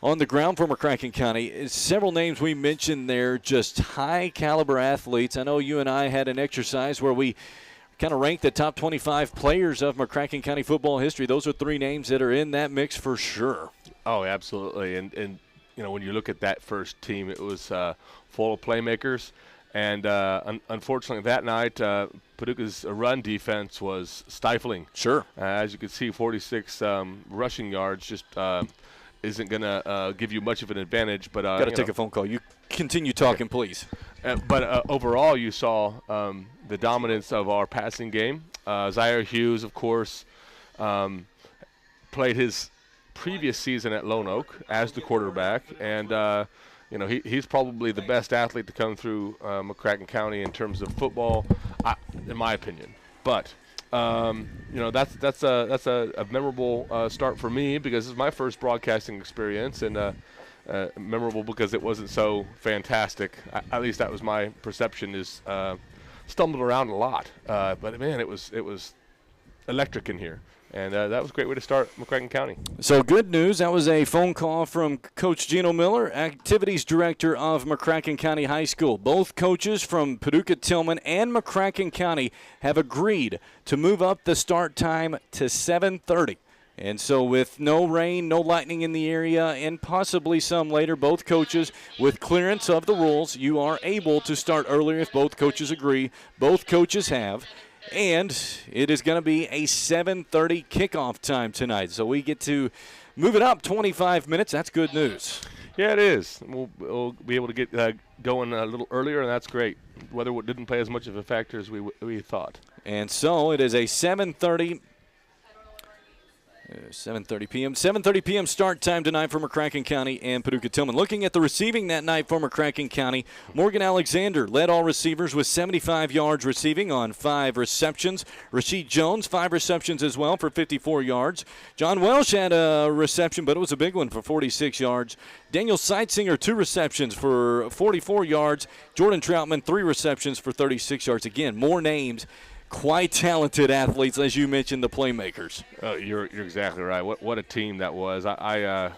on the ground for McCracken County. Several names we mentioned there, just high-caliber athletes. I know you and I had an exercise where we kind of ranked the top 25 players of McCracken County football history. Those are 3 names that are in that mix for sure. Oh, absolutely. And when you look at that first team, it was full of playmakers. And unfortunately, that night, Paducah's run defense was stifling. Sure. As you can see, 46 rushing yards just isn't going to give you much of an advantage. But got to take a phone call. You continue talking, please. But overall, you saw the dominance of our passing game. Zaire Hughes, of course, played his previous season at Lone Oak as the quarterback. And he's probably the best athlete to come through McCracken County in terms of football, in my opinion. But that's a memorable start for me because this is my first broadcasting experience, and memorable because it wasn't so fantastic. At least that was my perception. Is stumbled around a lot, but man, it was electric in here. And that was a great way to start McCracken County. So good news. That was a phone call from Coach Gino Miller, Activities Director of McCracken County High School. Both coaches from Paducah Tilghman and McCracken County have agreed to move up the start time to 7:30. And so with no rain, no lightning in the area, and possibly some later, both coaches, with clearance of the rules, you are able to start earlier if both coaches agree. Both coaches have. And it is going to be a 7:30 kickoff time tonight. So we get to move it up 25 minutes. That's good news. Yeah, it is. We'll be able to get going a little earlier, and that's great. Weather didn't play as much of a factor as we thought. And so it is a 7:30 p.m. 7:30 p.m. start time tonight for McCracken County and Paducah Tilghman. Looking at the receiving that night for McCracken County, Morgan Alexander led all receivers with 75 yards receiving on 5 receptions. Rasheed Jones, 5 receptions as well for 54 yards. John Welsh had a reception, but it was a big one for 46 yards. Daniel Seitsinger, 2 receptions for 44 yards. Jordan Troutman, 3 receptions for 36 yards. Again, more names. Quite talented athletes, as you mentioned, the playmakers. You're exactly right. What a team that was. I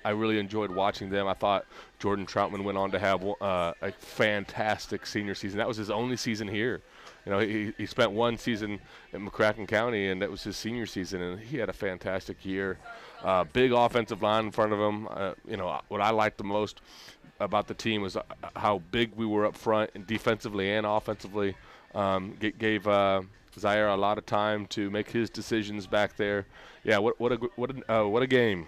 really enjoyed watching them. I thought Jordan Troutman went on to have a fantastic senior season. That was his only season here. He spent 1 season at McCracken County, and that was his senior season, and he had a fantastic year. Big offensive line in front of him. What I liked the most about the team was how big we were up front, and defensively and offensively. Gave Zaire a lot of time to make his decisions back there. Yeah, what a game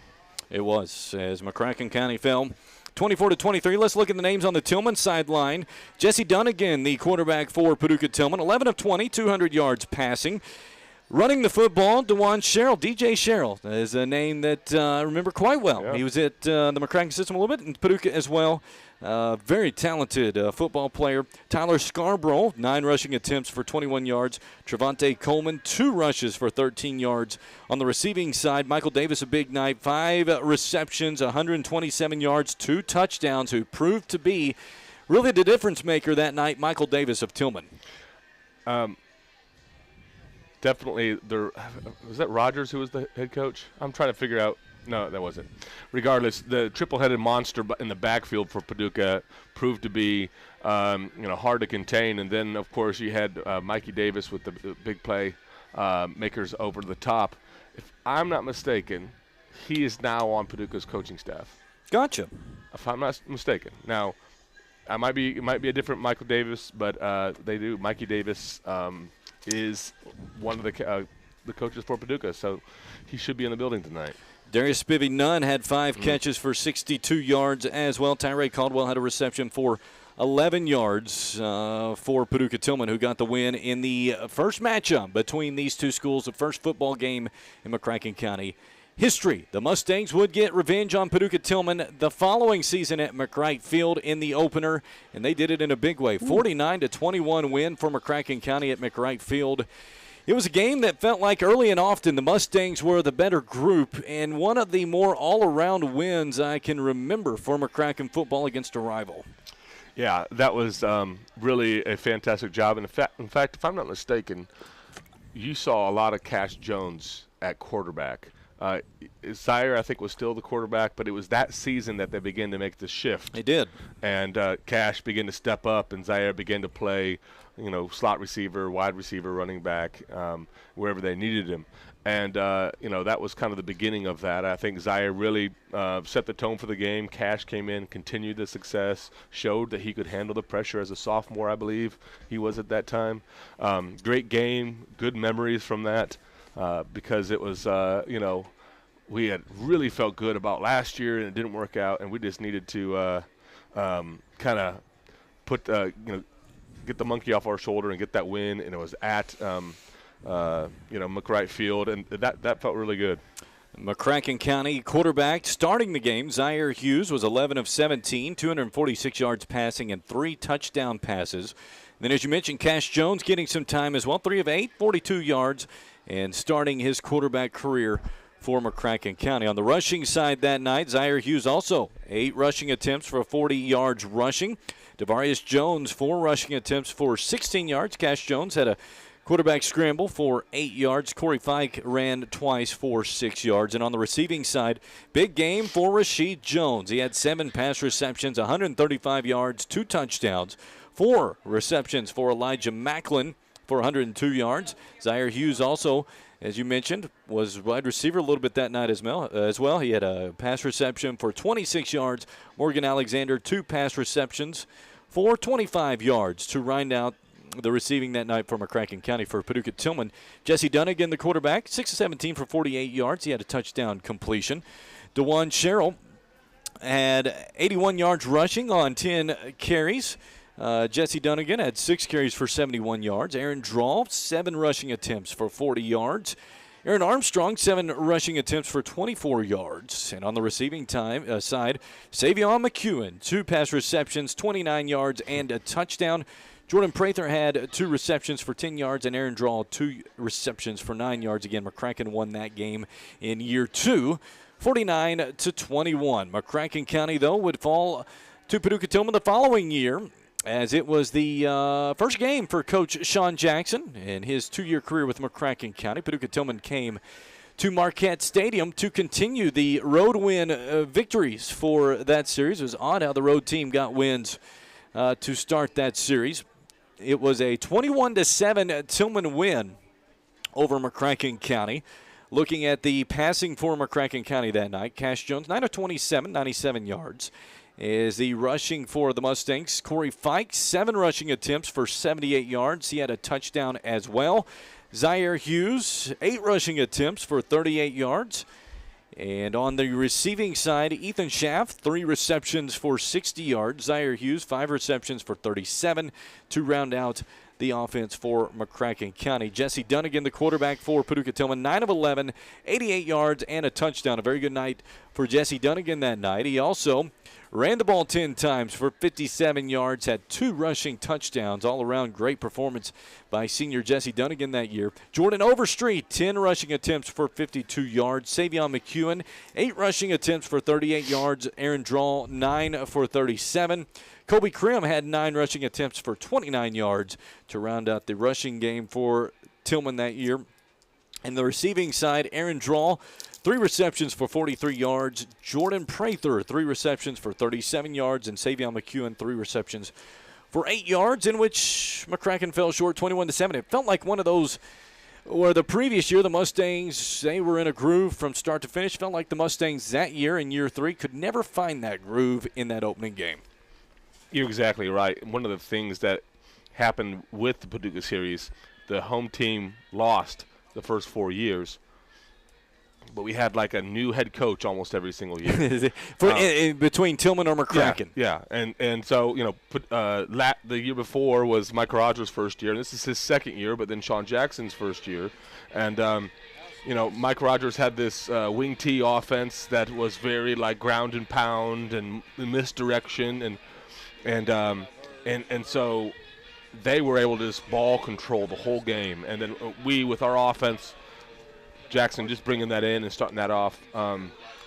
it was as McCracken County fell 24-23. Let's look at the names on the Tilghman sideline. Jesse Dunnigan, the quarterback for Paducah Tilghman, 11 of 20, 200 yards passing. Running the football, DeJuan Sherrill. DJ Sherrill is a name that I remember quite well. Yeah. He was at the McCracken system a little bit, and Paducah as well. Very talented football player. Tyler Scarborough, 9 rushing attempts for 21 yards. Trevante Coleman, 2 rushes for 13 yards. On the receiving side, Michael Davis, a big night. 5 receptions, 127 yards, 2 touchdowns, who proved to be really the difference maker that night, Michael Davis of Tilghman. Definitely, was that Rogers who was the head coach? I'm trying to figure out. No, that wasn't. Regardless, the triple-headed monster in the backfield for Paducah proved to be, hard to contain. And then, of course, you had Mikey Davis with the big play makers over the top. If I'm not mistaken, he is now on Paducah's coaching staff. Gotcha. If I'm not mistaken. Now, it might be a different Michael Davis, but Mikey Davis is one of the coaches for Paducah, so he should be in the building tonight. Darius Spivey-Nunn had 5 catches for 62 yards as well. Tyree Caldwell had a reception for 11 yards for Paducah Tilghman, who got the win in the first matchup between these two schools, the first football game in McCracken County history. The Mustangs would get revenge on Paducah Tilghman the following season at McCright Field in the opener, and they did it in a big way. 49-21 win for McCracken County at McCright Field. It was a game that felt like early and often the Mustangs were the better group, and one of the more all-around wins I can remember for McCracken football against a rival. Yeah, that was really a fantastic job. And in fact, if I'm not mistaken, you saw a lot of Cash Jones at quarterback. Zaire, I think, was still the quarterback, but it was that season that they began to make the shift. They did. And Cash began to step up, and Zaire began to play, slot receiver, wide receiver, running back, wherever they needed him. And, that was kind of the beginning of that. I think Zaire really set the tone for the game. Cash came in, continued the success, showed that he could handle the pressure as a sophomore, I believe he was at that time. Great game, good memories from that. Because it was, we had really felt good about last year and it didn't work out, and we just needed to kind of put, get the monkey off our shoulder and get that win. And it was at, McCright Field, and that felt really good. McCracken County quarterback starting the game, Zaire Hughes, was 11 of 17, 246 yards passing and 3 touchdown passes. Then, as you mentioned, Cash Jones getting some time as well, 3 of 8, 42 yards, and starting his quarterback career for McCracken County. On the rushing side that night, Zaire Hughes also 8 rushing attempts for 40 yards rushing. Devarius Jones 4 rushing attempts for 16 yards. Cash Jones had a quarterback scramble for 8 yards. Corey Fike ran twice for 6 yards. And on the receiving side, big game for Rasheed Jones. He had 7 pass receptions, 135 yards, 2 touchdowns, 4 receptions for Elijah Macklin for 102 yards. Zaire Hughes also, as you mentioned, was wide receiver a little bit that night as well. He had a pass reception for 26 yards. Morgan Alexander, 2 pass receptions for 25 yards to round out the receiving that night for McCracken County for Paducah Tilghman. Jesse Dunnigan, the quarterback, 6 of 17 for 48 yards. He had a touchdown completion. DeJuan Sherrill had 81 yards rushing on 10 carries. Jesse Dunnigan had 6 carries for 71 yards. Aaron Drawl, 7 rushing attempts for 40 yards. Aaron Armstrong, 7 rushing attempts for 24 yards. And on the receiving side, Savion McEwen, 2 pass receptions, 29 yards, and a touchdown. Jordan Prather had 2 receptions for 10 yards, and Aaron Drawl 2 receptions for 9 yards. Again, McCracken won that game in year 2, 49-21. McCracken County, though, would fall to Paducah Tilghman the following year, as it was the first game for Coach Sean Jackson in his 2-year career with McCracken County. Paducah Tilghman came to Marquette Stadium to continue the road win victories for that series. It was odd how the road team got wins to start that series. It was a 21-7 Tilghman win over McCracken County. Looking at the passing for McCracken County that night, Cash Jones, 9 of 27, 97 yards. Is the rushing for the Mustangs. Corey Fike, 7 rushing attempts for 78 yards. He had a touchdown as well. Zaire Hughes, 8 rushing attempts for 38 yards. And on the receiving side, Ethan Schaff, 3 receptions for 60 yards. Zaire Hughes, 5 receptions for 37 to round out the offense for McCracken County. Jesse Dunnigan, the quarterback for Paducah Tilghman, 9 of 11, 88 yards, and a touchdown. A very good night for Jesse Dunnigan that night. He also ran the ball 10 times for 57 yards, had 2 rushing touchdowns. All around great performance by senior Jesse Dunnigan that year. Jordan Overstreet, 10 rushing attempts for 52 yards. Savion McEwen, 8 rushing attempts for 38 yards. Aaron Drawl, 9 for 37. Kobe Krim had 9 rushing attempts for 29 yards to round out the rushing game for Tilghman that year. And the receiving side, Aaron Drawl, 3 receptions for 43 yards. Jordan Prather, 3 receptions for 37 yards. And Savion McEwen, 3 receptions for 8 yards, in which McCracken fell short 21-7. It felt like one of those Where the previous year, the Mustangs, they were in a groove from start to finish. Felt like the Mustangs that year in year 3 could never find that groove in that opening game. You're exactly right. One of the things that happened with the Paducah series, the home team lost the first 4 years, but we had like a new head coach almost every single year. Between Tilghman or McCracken. Yeah. And so, the year before was Mike Rogers' first year, and this is his second year, but then Sean Jackson's first year. And, Mike Rogers had this wing tee offense that was very like ground and pound and misdirection. And so they were able to just ball control the whole game. And then we, with our offense, Jackson just bringing that in and starting that off,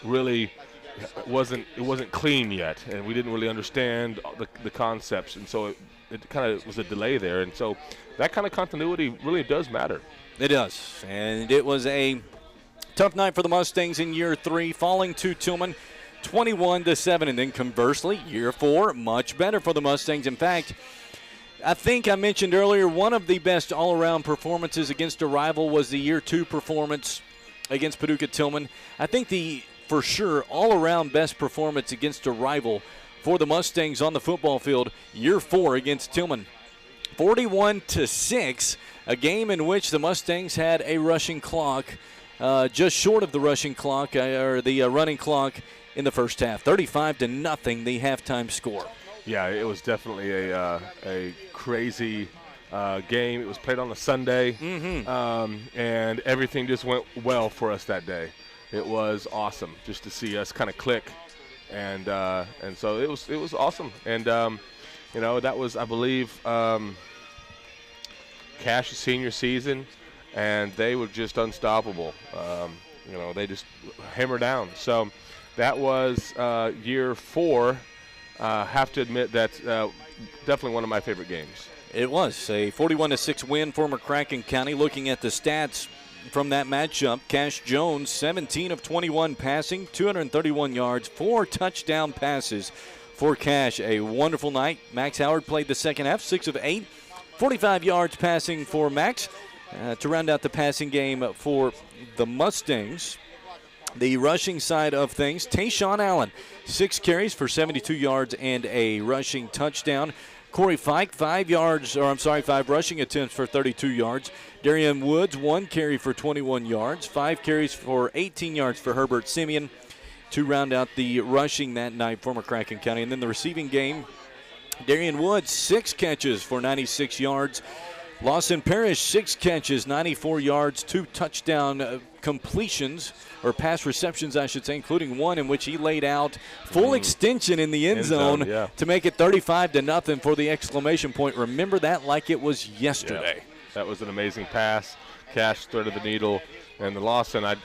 really it wasn't clean yet, and we didn't really understand the concepts, and so it kind of was a delay there, and so that kind of continuity really does matter. It does, and it was a tough night for the Mustangs in year 3, falling to Tilghman 21-7, and then conversely, year 4, much better for the Mustangs. In fact, I think I mentioned earlier one of the best all-around performances against a rival was the year 2 performance against Paducah Tilghman. I think the, for sure, all-around best performance against a rival for the Mustangs on the football field, year 4 against Tilghman. 41-6, a game in which the Mustangs had a rushing clock, just short of the rushing clock, or the running clock in the first half. 35-0, the halftime score. Yeah, it was definitely a crazy game. It was played on a Sunday, and everything just went well for us that day. It was awesome just to see us kind of click, and so it was awesome. And that was, I believe, Cash's senior season, and they were just unstoppable. They just hammered down. So that was year 4. Have to admit that's definitely one of my favorite games. It was a 41-6 win for McCracken County. Looking at the stats from that matchup, Cash Jones, 17 of 21 passing, 231 yards, 4 touchdown passes for Cash. A wonderful night. Max Howard played the second half, 6 of 8, 45 yards passing for Max. To round out the passing game for the Mustangs, the rushing side of things, Tayshawn Allen, 6 carries for 72 yards and a rushing touchdown. Corey Fike, 5 rushing attempts for 32 yards. Darian Woods, 1 carry for 21 yards. 5 carries for 18 yards for Herbert Simeon to round out the rushing that night for McCracken County. And then the receiving game, Darian Woods, 6 catches for 96 yards. Lawson Parrish, 6 catches, 94 yards, 2 touchdown completions, or pass receptions, I should say, including one in which he laid out full extension in the end zone to make it 35-0 for the exclamation point. Remember that like it was yesterday. Yeah. That was an amazing pass. Cash threaded the needle, and the Lawson, I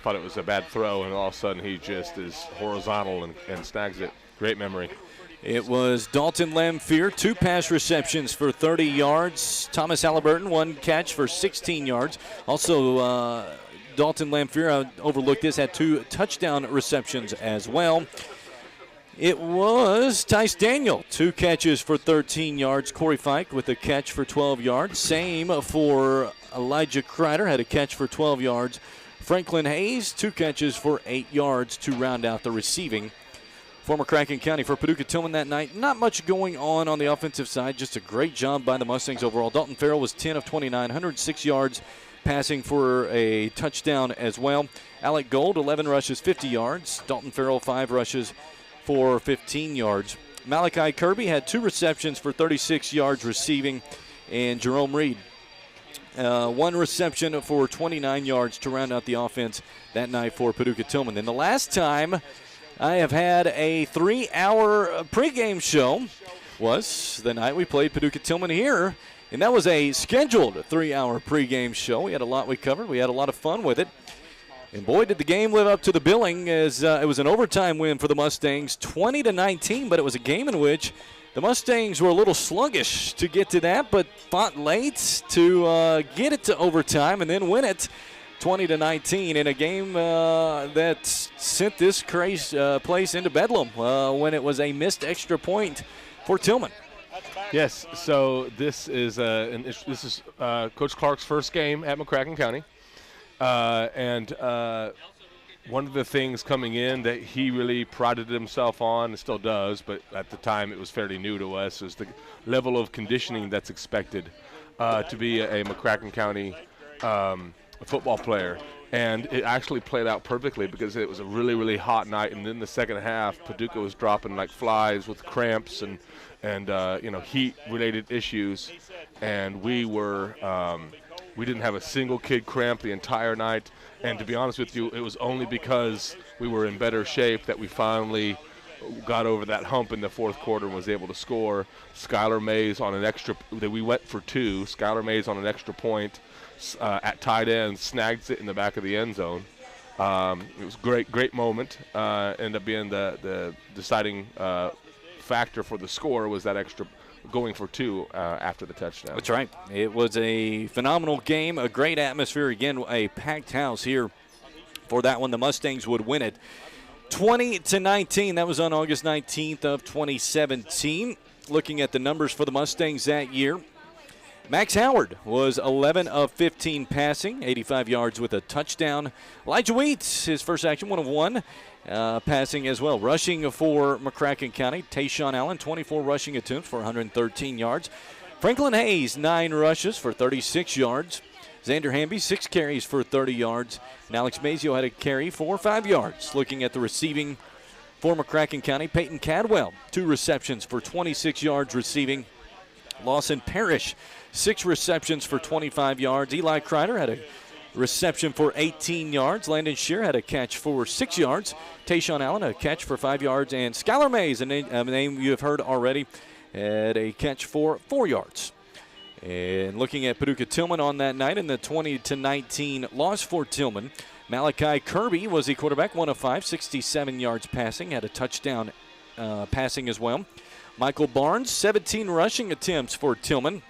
thought it was a bad throw, and all of a sudden he just is horizontal and snags it. Great memory. It was Dalton Lamphere, 2 pass receptions for 30 yards. Thomas Halliburton, 1 catch for 16 yards. Also, Dalton Lamphere, I overlooked this, had 2 touchdown receptions as well. It was Tice Daniel, 2 catches for 13 yards. Corey Fike with a catch for 12 yards. Same for Elijah Kreider, had a catch for 12 yards. Franklin Hayes, 2 catches for 8 yards to round out the receiving for McCracken County. For Paducah Tilghman that night, not much going on the offensive side, just a great job by the Mustangs overall. Dalton Farrell was 10 of 29, 106 yards, passing for a touchdown as well. Alec Gold, 11 rushes, 50 yards. Dalton Farrell, 5 rushes for 15 yards. Malachi Kirby had 2 receptions for 36 yards receiving, and Jerome Reed, 1 reception for 29 yards to round out the offense that night for Paducah Tilghman. Then the last time I have had a 3-hour pregame show was the night we played Paducah Tilghman here, and that was a scheduled 3-hour pregame show. We had a lot we covered. We had a lot of fun with it. And boy, did the game live up to the billing, as it was an overtime win for the Mustangs, 20-19, but it was a game in which the Mustangs were a little sluggish to get to that, but fought late to get it to overtime and then win it 20-19 in a game that sent this place into bedlam when it was a missed extra point for Tilghman. Yes. So this is Coach Clark's first game at McCracken County, and one of the things coming in that he really prided himself on, and still does, but at the time it was fairly new to us, is the level of conditioning that's expected to be a McCracken County football player. And it actually played out perfectly because it was a really, really hot night. And then the second half, Paducah was dropping like flies with cramps and heat-related issues. And we didn't have a single kid cramp the entire night. And to be honest with you, it was only because we were in better shape that we finally got over that hump in the fourth quarter and was able to score. Skylar Mays on an extra – we went for 2. Skylar Mays on an extra point. At tight end, snags it in the back of the end zone. It was a great moment. Ended up being the deciding factor for the score was that extra going for 2 after the touchdown. That's right. It was a phenomenal game, a great atmosphere. Again, a packed house here for that one. The Mustangs would win it 20-19. That was on August 19th of 2017. Looking at the numbers for the Mustangs that year, Max Howard was 11 of 15 passing, 85 yards with a touchdown. Elijah Wheat, his first action, 1 of 1, passing as well. Rushing for McCracken County, Tayshawn Allen, 24 rushing attempts for 113 yards. Franklin Hayes, 9 rushes for 36 yards. Xander Hamby, 6 carries for 30 yards. And Alex Mazio had a carry for 5 yards. Looking at the receiving for McCracken County, Peyton Cadwell, 2 receptions for 26 yards receiving. Lawson Parrish, 6 receptions for 25 yards. Eli Kreider had a reception for 18 yards. Landon Shear had a catch for 6 yards. Tayshawn Allen a catch for 5 yards. And Skylar Mays, a name you have heard already, had a catch for 4 yards. And looking at Paducah Tilghman on that night in the 20-19 loss for Tilghman, Malachi Kirby was the quarterback, 1 of 5, 67 yards passing, had a touchdown passing as well. Michael Barnes, 17 rushing attempts for Tilghman,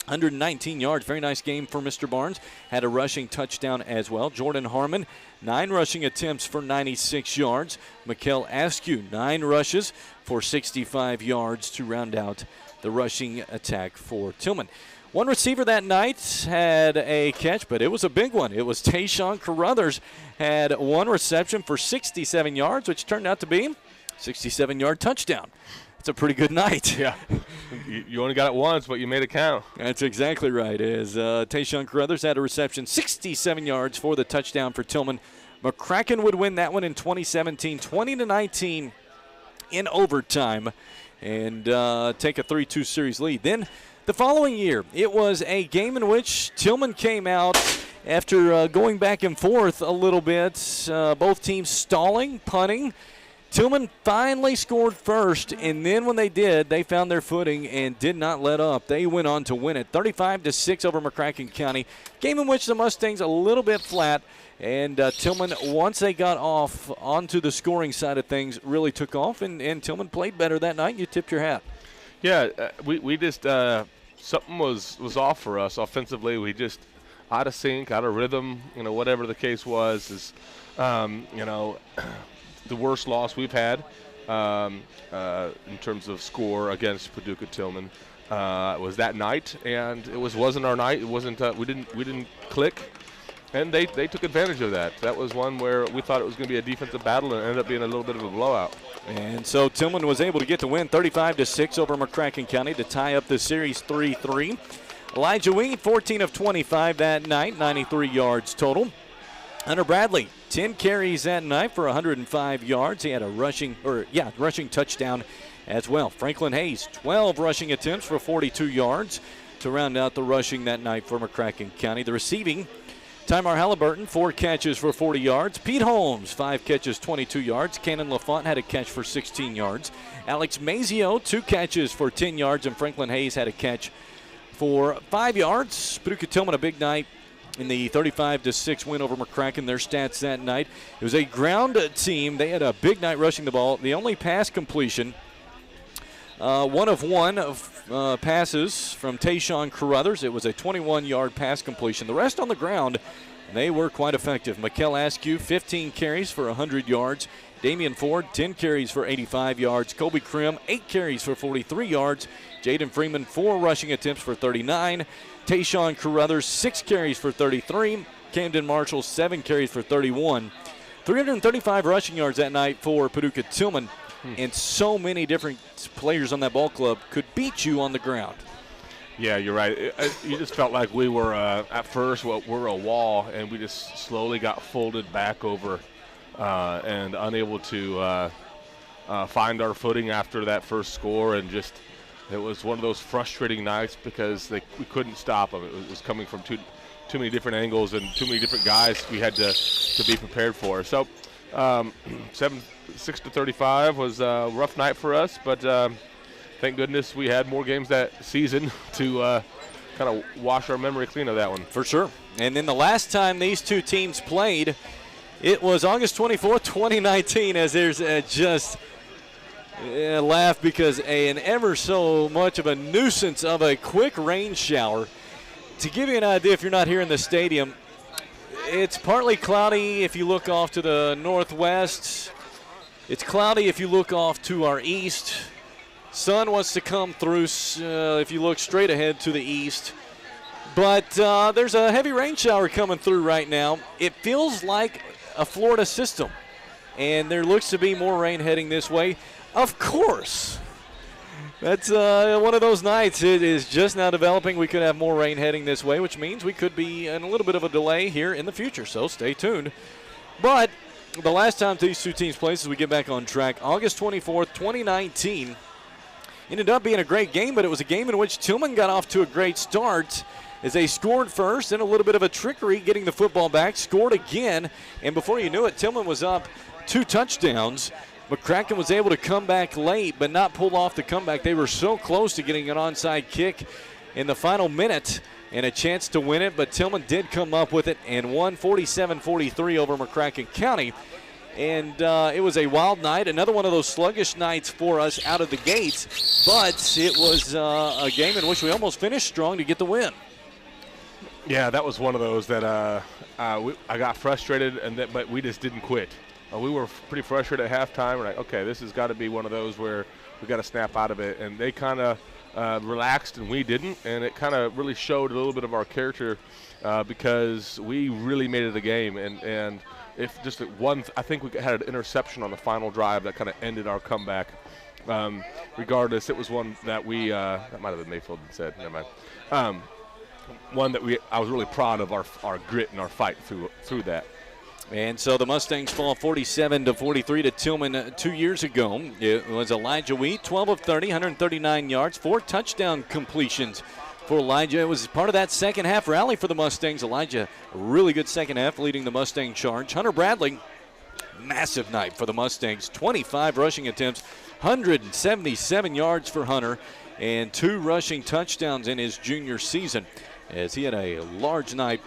119 yards. Very nice game for Mr. Barnes. Had a rushing touchdown as well. Jordan Harmon, 9 rushing attempts for 96 yards. Mikkel Askew, 9 rushes for 65 yards to round out the rushing attack for Tilghman. One receiver that night had a catch, but it was a big one. It was Tayshawn Carruthers, had 1 reception for 67 yards, which turned out to be a 67-yard touchdown. It's a pretty good night. Yeah. You only got it once, but you made it count. That's exactly right. As Tayshawn Carruthers had a reception, 67 yards for the touchdown for Tilghman. McCracken would win that one in 2017, 20-19 in overtime, and take a 3-2 series lead. Then the following year, it was a game in which Tilghman came out after going back and forth a little bit, both teams stalling, punting. Tilghman finally scored first, and then when they did, they found their footing and did not let up. They went on to win it 35-6 over McCracken County. Game in which the Mustangs a little bit flat, and Tilghman, once they got off onto the scoring side of things, really took off, and Tilghman played better that night. You tipped your hat. Yeah, we just something was off for us offensively. We just out of sync, out of rhythm, whatever the case was, is the worst loss we've had in terms of score against Paducah Tilghman was that night, and it wasn't our night. It wasn't we didn't click, and they took advantage of that. That was one where we thought it was going to be a defensive battle, and it ended up being a little bit of a blowout. And so Tilghman was able to get the win 35-6 over McCracken County to tie up the series 3-3. Elijah Weed, 14 of 25 that night, 93 yards total. Hunter Bradley, 10 carries that night for 105 yards. He had a rushing touchdown as well. Franklin Hayes, 12 rushing attempts for 42 yards to round out the rushing that night for McCracken County. The receiving, Tymar Halliburton, 4 catches for 40 yards. Pete Holmes, 5 catches, 22 yards. Cannon LaFont had a catch for 16 yards. Alex Mazio, 2 catches for 10 yards. And Franklin Hayes had a catch for 5 yards. Paducah Tilghman, a big night in the 35-6 win over McCracken. Their stats that night, it was a ground team. They had a big night rushing the ball. The only pass completion, 1 of 1 of passes from Tayshawn Carruthers. It was a 21-yard pass completion. The rest on the ground They were quite effective. Mikel Askew, 15 carries for 100 yards. Damian Ford, 10 carries for 85 yards. Colby Krim, 8 carries for 43 yards. Jaden Freeman, 4 rushing attempts for 39. Tayshawn Carruthers, 6 carries for 33. Camden Marshall, 7 carries for 31. 335 rushing yards that night for Paducah Tilghman. And so many different players on that ball club could beat you on the ground. Yeah, you're right. You just felt like we were, at first, we're a wall, and we just slowly got folded back over and unable to find our footing after that first score. And just, it was one of those frustrating nights because we couldn't stop them. It was coming from too many different angles and too many different guys we had to be prepared for. So 6-35 was a rough night for us, but thank goodness we had more games that season to kind of wash our memory clean of that one. For sure. And then the last time these two teams played, it was August 24th, 2019, as there's just a laugh because an ever so much of a nuisance of a quick rain shower. To give you an idea, if you're not here in the stadium, it's partly cloudy if you look off to the northwest. It's cloudy if you look off to our east. Sun wants to come through if you look straight ahead to the east. But there's a heavy rain shower coming through right now. It feels like a Florida system, and there looks to be more rain heading this way. Of course, that's one of those nights. It is just now developing. We could have more rain heading this way, which means we could be in a little bit of a delay here in the future, so stay tuned. But the last time these two teams played, as we get back on track, August 24th, 2019, ended up being a great game, but it was a game in which Tilghman got off to a great start as they scored first, and a little bit of a trickery getting the football back, scored again, and before you knew it, Tilghman was up 2 touchdowns. McCracken was able to come back late, but not pull off the comeback. They were so close to getting an onside kick in the final minute and a chance to win it, but Tilghman did come up with it and won 47-43 over McCracken County. And it was a wild night, another one of those sluggish nights for us out of the gates, but it was a game in which we almost finished strong to get the win. Yeah, that was one of those that I got frustrated, but we just didn't quit. We were pretty frustrated at halftime. We're like, okay, this has got to be one of those where we got to snap out of it. And they kind of relaxed, and we didn't. And it kind of really showed a little bit of our character because we really made it a game. And if just I think we had an interception on the final drive that kind of ended our comeback. Regardless, it was one that that might have been Mayfield that said, never mind. One that I was really proud of our grit and our fight through that. And so the Mustangs fall 47-43 to Tilghman 2 years ago. It was Elijah Wheat, 12 of 30, 139 yards, 4 touchdown completions for Elijah. It was part of that second half rally for the Mustangs. Elijah, a really good second half, leading the Mustang charge. Hunter Bradley, massive night for the Mustangs, 25 rushing attempts, 177 yards for Hunter, and 2 rushing touchdowns in his junior season, as he had a large night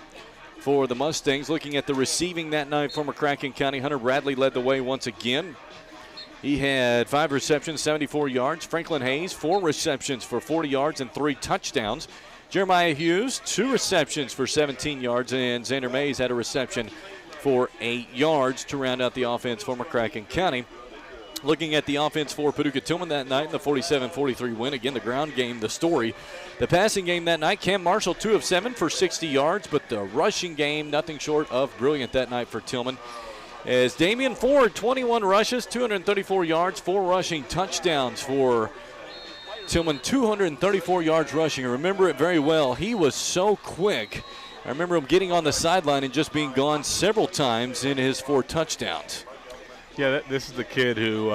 for the Mustangs. Looking at the receiving that night for McCracken County, Hunter Bradley led the way once again. He had 5 receptions, 74 yards. Franklin Hayes, 4 receptions for 40 yards and 3 touchdowns. Jeremiah Hughes, 2 receptions for 17 yards, and Xander Mays had a reception for 8 yards to round out the offense for McCracken County. Looking at the offense for Paducah Tilghman that night in the 47-43 win. Again, the ground game, the story. The passing game that night, Cam Marshall, 2 of 7 for 60 yards, but the rushing game, nothing short of brilliant that night for Tilghman. As Damian Ford, 21 rushes, 234 yards, 4 rushing touchdowns for Tilghman, 234 yards rushing. I remember it very well. He was so quick. I remember him getting on the sideline and just being gone several times in his 4 touchdowns. Yeah, this is the kid who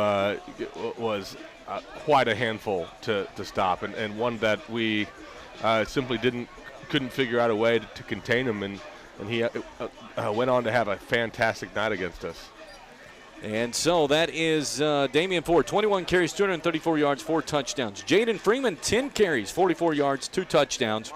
was quite a handful to stop, and one that we simply couldn't figure out a way to contain him, and he went on to have a fantastic night against us. And so that is Damian Ford, 21 carries, 234 yards, 4 touchdowns. Jaden Freeman, 10 carries, 44 yards, 2 touchdowns.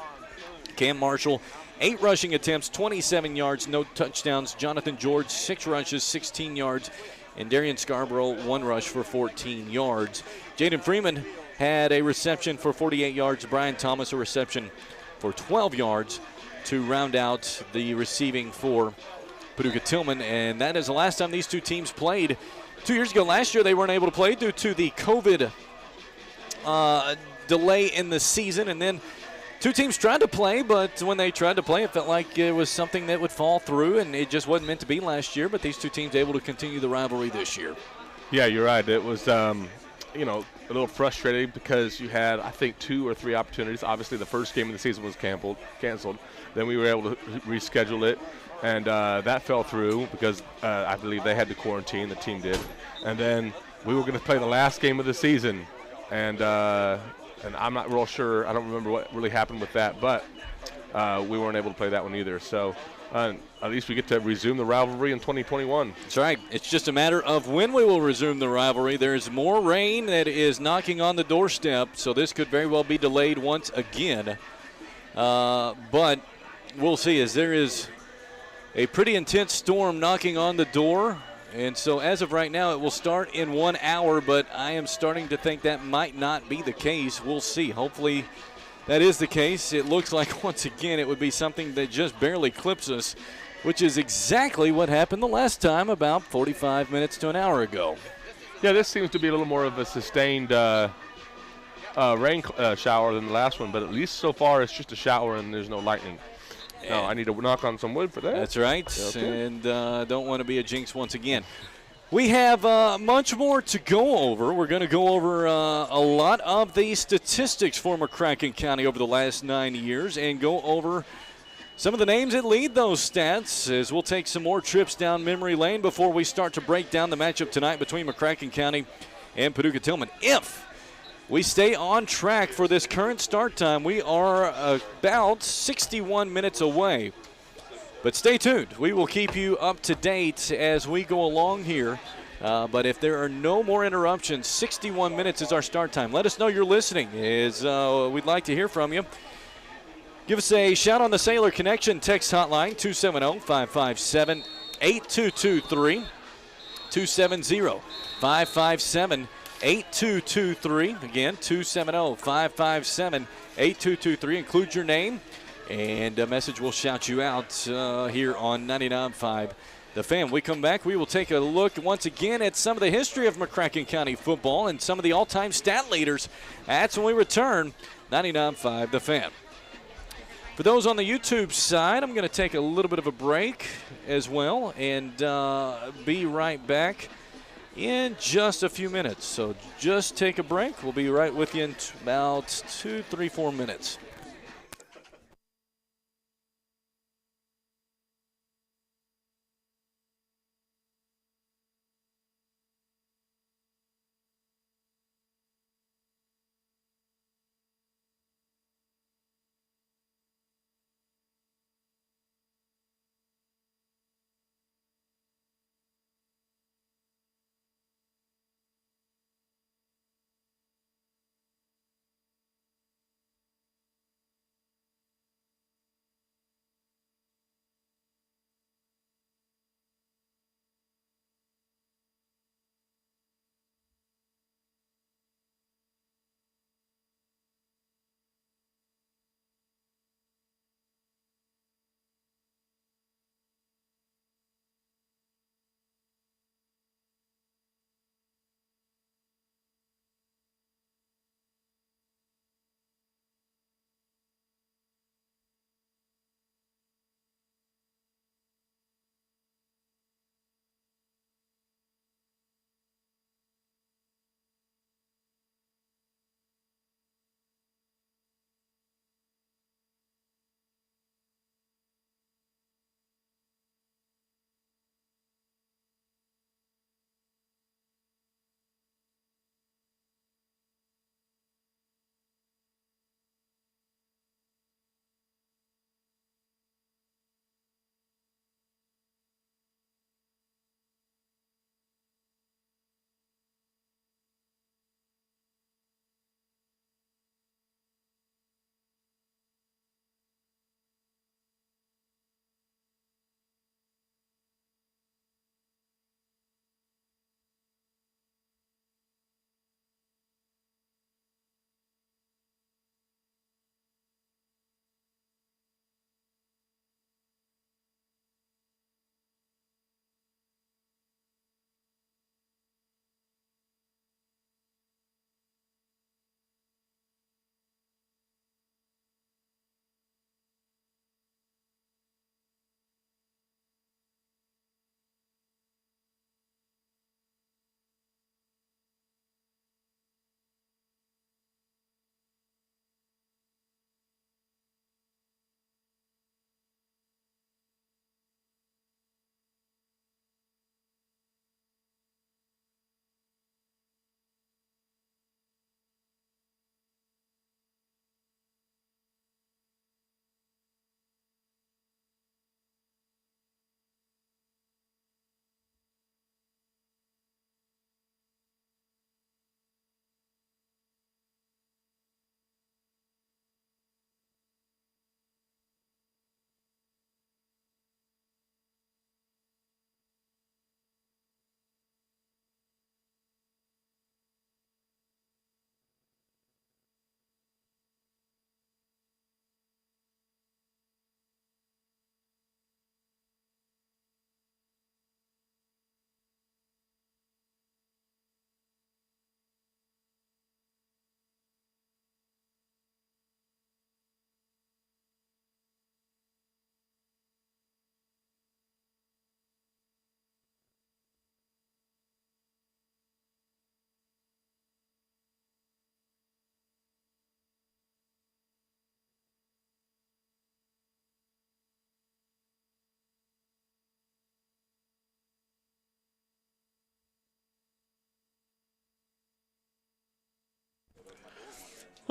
Cam Marshall, 8 rushing attempts, 27 yards, no touchdowns. Jonathan George, 6 rushes, 16 yards. And Darian Scarborough, 1 rush for 14 yards. Jaden Freeman had a reception for 48 yards. Brian Thomas, a reception for 12 yards. to round out the receiving for Paducah Tilghman, and that is the last time these two teams played 2 years ago. Last year they weren't able to play due to the COVID delay in the season, and then two teams tried to play, but when they tried to play, it felt like it was something that would fall through, and it just wasn't meant to be last year, but these two teams able to continue the rivalry this year. Yeah, you're right. It was, a little frustrating because you had, I think, 2 or 3 opportunities. Obviously, the first game of the season was canceled. Then we were able to reschedule it, and that fell through because I believe they had to quarantine, the team did. And then we were going to play the last game of the season, and I'm not real sure. I don't remember what really happened with that, but we weren't able to play that one either. So at least we get to resume the rivalry in 2021. That's right. It's just a matter of when we will resume the rivalry. There's more rain that is knocking on the doorstep, so this could very well be delayed once again. But we'll see, as there is a pretty intense storm knocking on the door. And so as of right now, it will start in 1 hour, but I am starting to think that might not be the case. We'll see. Hopefully that is the case. It looks like, once again, it would be something that just barely clips us, which is exactly what happened the last time about 45 minutes to an hour ago. Yeah, this seems to be a little more of a sustained rain shower than the last one, but at least so far it's just a shower and there's no lightning. No, I need to knock on some wood for that. That's right, okay. And don't want to be a jinx once again. We have much more to go over. We're going to go over a lot of the statistics for McCracken County over the last 9 years and go over some of the names that lead those stats, as we'll take some more trips down memory lane before we start to break down the matchup tonight between McCracken County and Paducah Tilghman. If we stay on track for this current start time, we are about 61 minutes away. But stay tuned. We will keep you up to date as we go along here. But if there are no more interruptions, 61 minutes is our start time. Let us know you're listening, as we'd like to hear from you. Give us a shout on the Sailor Connection text hotline, 270-557-8223, 270-557-8223. Again, 270-557-8223. Include your name, and a message will shout you out here on 99.5 The Fan. We come back, we will take a look once again at some of the history of McCracken County football and some of the all-time stat leaders. That's when we return. 99.5 The Fan. For those on the YouTube side, I'm going to take a little bit of a break as well and be right back in just a few minutes. So just take a break. We'll be right with you in about 2, 3, 4 minutes.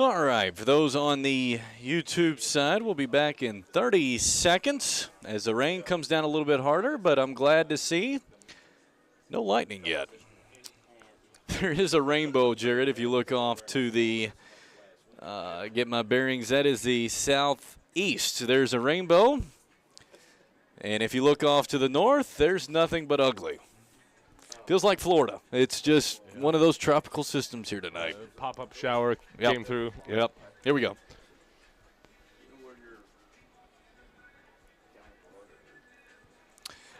All right, for those on the YouTube side, we'll be back in 30 seconds as the rain comes down a little bit harder, but I'm glad to see no lightning yet. There is a rainbow, Jared, if you look off to the, get my bearings, that is the southeast. There's a rainbow, and if you look off to the north, there's nothing but ugly. Feels like Florida. It's just one of those tropical systems here tonight. Pop-up shower came through. Yep. Here we go.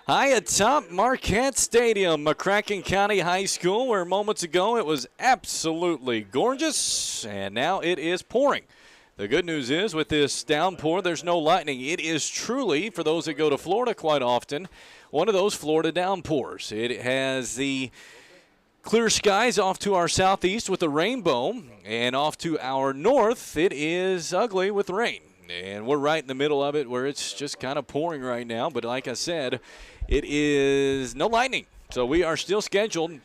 Hi atop Marquette Stadium, McCracken County High School, where moments ago it was absolutely gorgeous, and now it is pouring. The good news is with this downpour, there's no lightning. It is truly, for those that go to Florida quite often, one of those Florida downpours. It has the clear skies off to our southeast with a rainbow, and off to our north, it is ugly with rain. And we're right in the middle of it where it's just kind of pouring right now. But like I said, it is no lightning. So we are still scheduled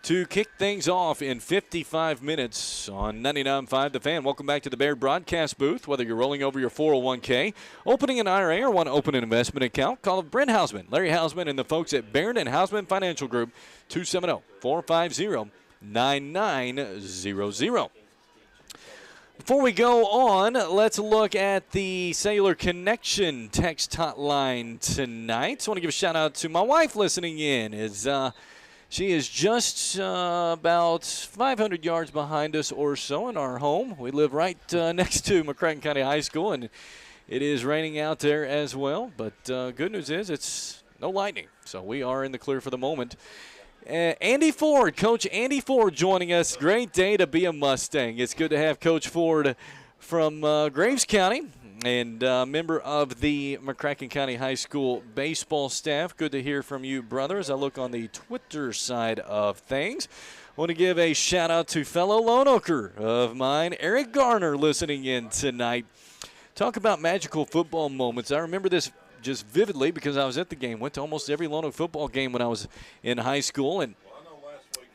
to kick things off in 55 minutes on 99.5 The Fan. Welcome back to the Baird broadcast booth. Whether you're rolling over your 401k, opening an IRA, or want to open an investment account, call Brent Hausman, Larry Hausman, and the folks at Baird and Hausman Financial Group, 270-450-9900. Before we go on, let's look at the Cellular Connection text hotline tonight. So I want to give a shout-out to my wife listening in. She is just about 500 yards behind us or so in our home. We live right next to McCracken County High School, and it is raining out there as well. But good news is it's no lightning, so we are in the clear for the moment. Andy Ford, Coach Andy Ford joining us. Great day to be a Mustang. It's good to have Coach Ford from Graves County and member of the McCracken County High School baseball staff. Good to hear from you, brother, as I look on the Twitter side of things. I want to give a shout-out to fellow Lone Oaker of mine, Eric Garner, listening in tonight. Talk about magical football moments. I remember this just vividly because I was at the game. Went to almost every Lone Oak football game when I was in high school, and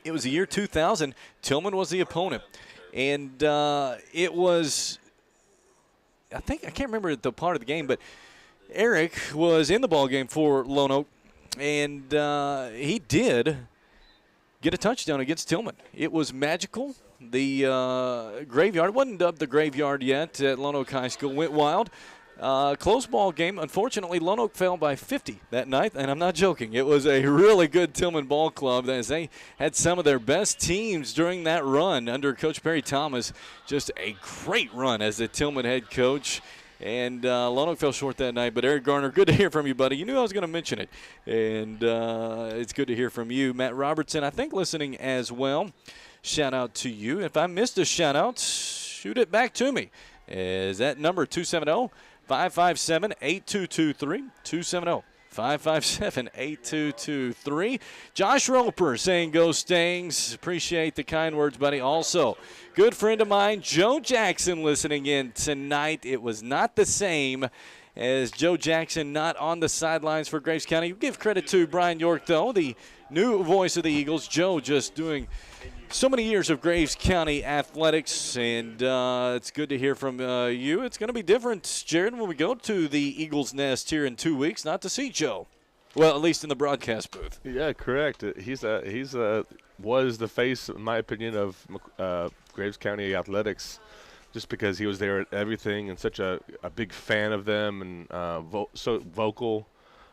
it was the year 2000. Tilghman was the opponent, and it was, I can't remember the part of the game, but Eric was in the ball game for Lone Oak, and he did get a touchdown against Tilghman. It was magical. The graveyard wasn't dubbed the graveyard yet at Lone Oak High School. Went wild. Close ball game. Unfortunately, Lone Oak fell by 50 that night, and I'm not joking. It was a really good Tilghman ball club as they had some of their best teams during that run under Coach Perry Thomas. Just a great run as the Tilghman head coach. And Lone Oak fell short that night. But Eric Garner, good to hear from you, buddy. You knew I was going to mention it. And it's good to hear from you. Matt Robertson, I think, listening as well. Shout out to you. If I missed a shout out, shoot it back to me. Is that number 270-557-8223? 270-557-8223. Josh Roper saying go Stangs. Appreciate the kind words, buddy. Also, good friend of mine, Joe Jackson, listening in tonight. It was not the same as Joe Jackson not on the sidelines for Graves County. Give credit to Brian York, though, the new voice of the Eagles. Joe just doing so many years of Graves County athletics, and it's good to hear from you. It's going to be different, Jared, when we go to the Eagles Nest here in 2 weeks, not to see Joe. Well, at least in the broadcast booth. Yeah, correct. He's was the face, in my opinion, of Graves County athletics, just because he was there at everything and such a big fan of them and so vocal.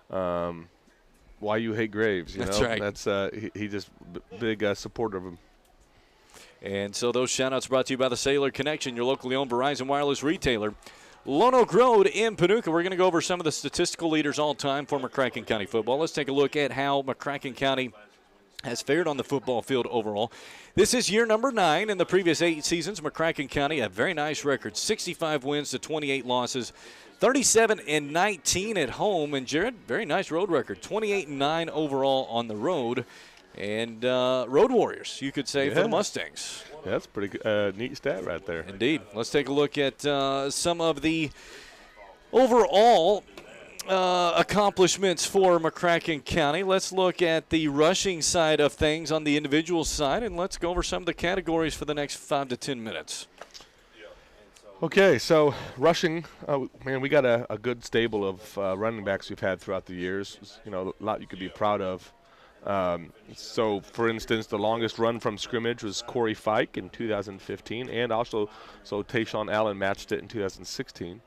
Why you hate Graves? You That's know? right. That's he just big supporter of him. And so those shout-outs brought to you by the Cellular Connection, your locally owned Verizon wireless retailer. Lone Oak Road in Paducah. We're going to go over some of the statistical leaders all time for McCracken County football. Let's take a look at how McCracken County has fared on the football field overall. This is year number 9. In the previous 8 seasons, McCracken County had a very nice record, 65 wins to 28 losses, 37-19 at home. And Jared, very nice road record, 28-9 overall on the road. And road warriors, you could say, for the Mustangs. Yeah, that's a pretty neat stat right there. Indeed. Let's take a look at some of the overall accomplishments for McCracken County. Let's look at the rushing side of things on the individual side, and let's go over some of the categories for the next 5 to 10 minutes. Okay, so rushing, man, we got a good stable of running backs we've had throughout the years. You know, a lot you could be proud of. So, for instance, the longest run from scrimmage was Corey Fike in 2015, and also Tayshawn Allen matched it in 2016.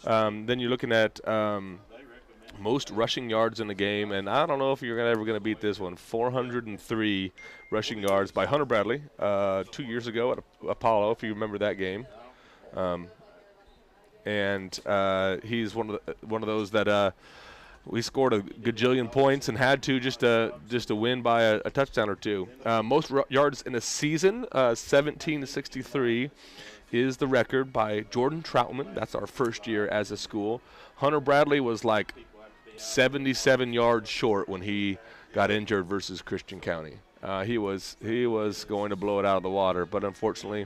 Then you're looking at most rushing yards in the game, and I don't know if you're ever going to beat this one. 403 rushing yards by Hunter Bradley 2 years ago at Apollo, if you remember that game. He's one of those that we scored a gajillion points and had to just to win by a touchdown or two. Most yards in a season, 1763, is the record by Jordan Troutman. That's our first year as a school. Hunter Bradley was like 77 yards short when he got injured versus Christian County. He was going to blow it out of the water, but unfortunately,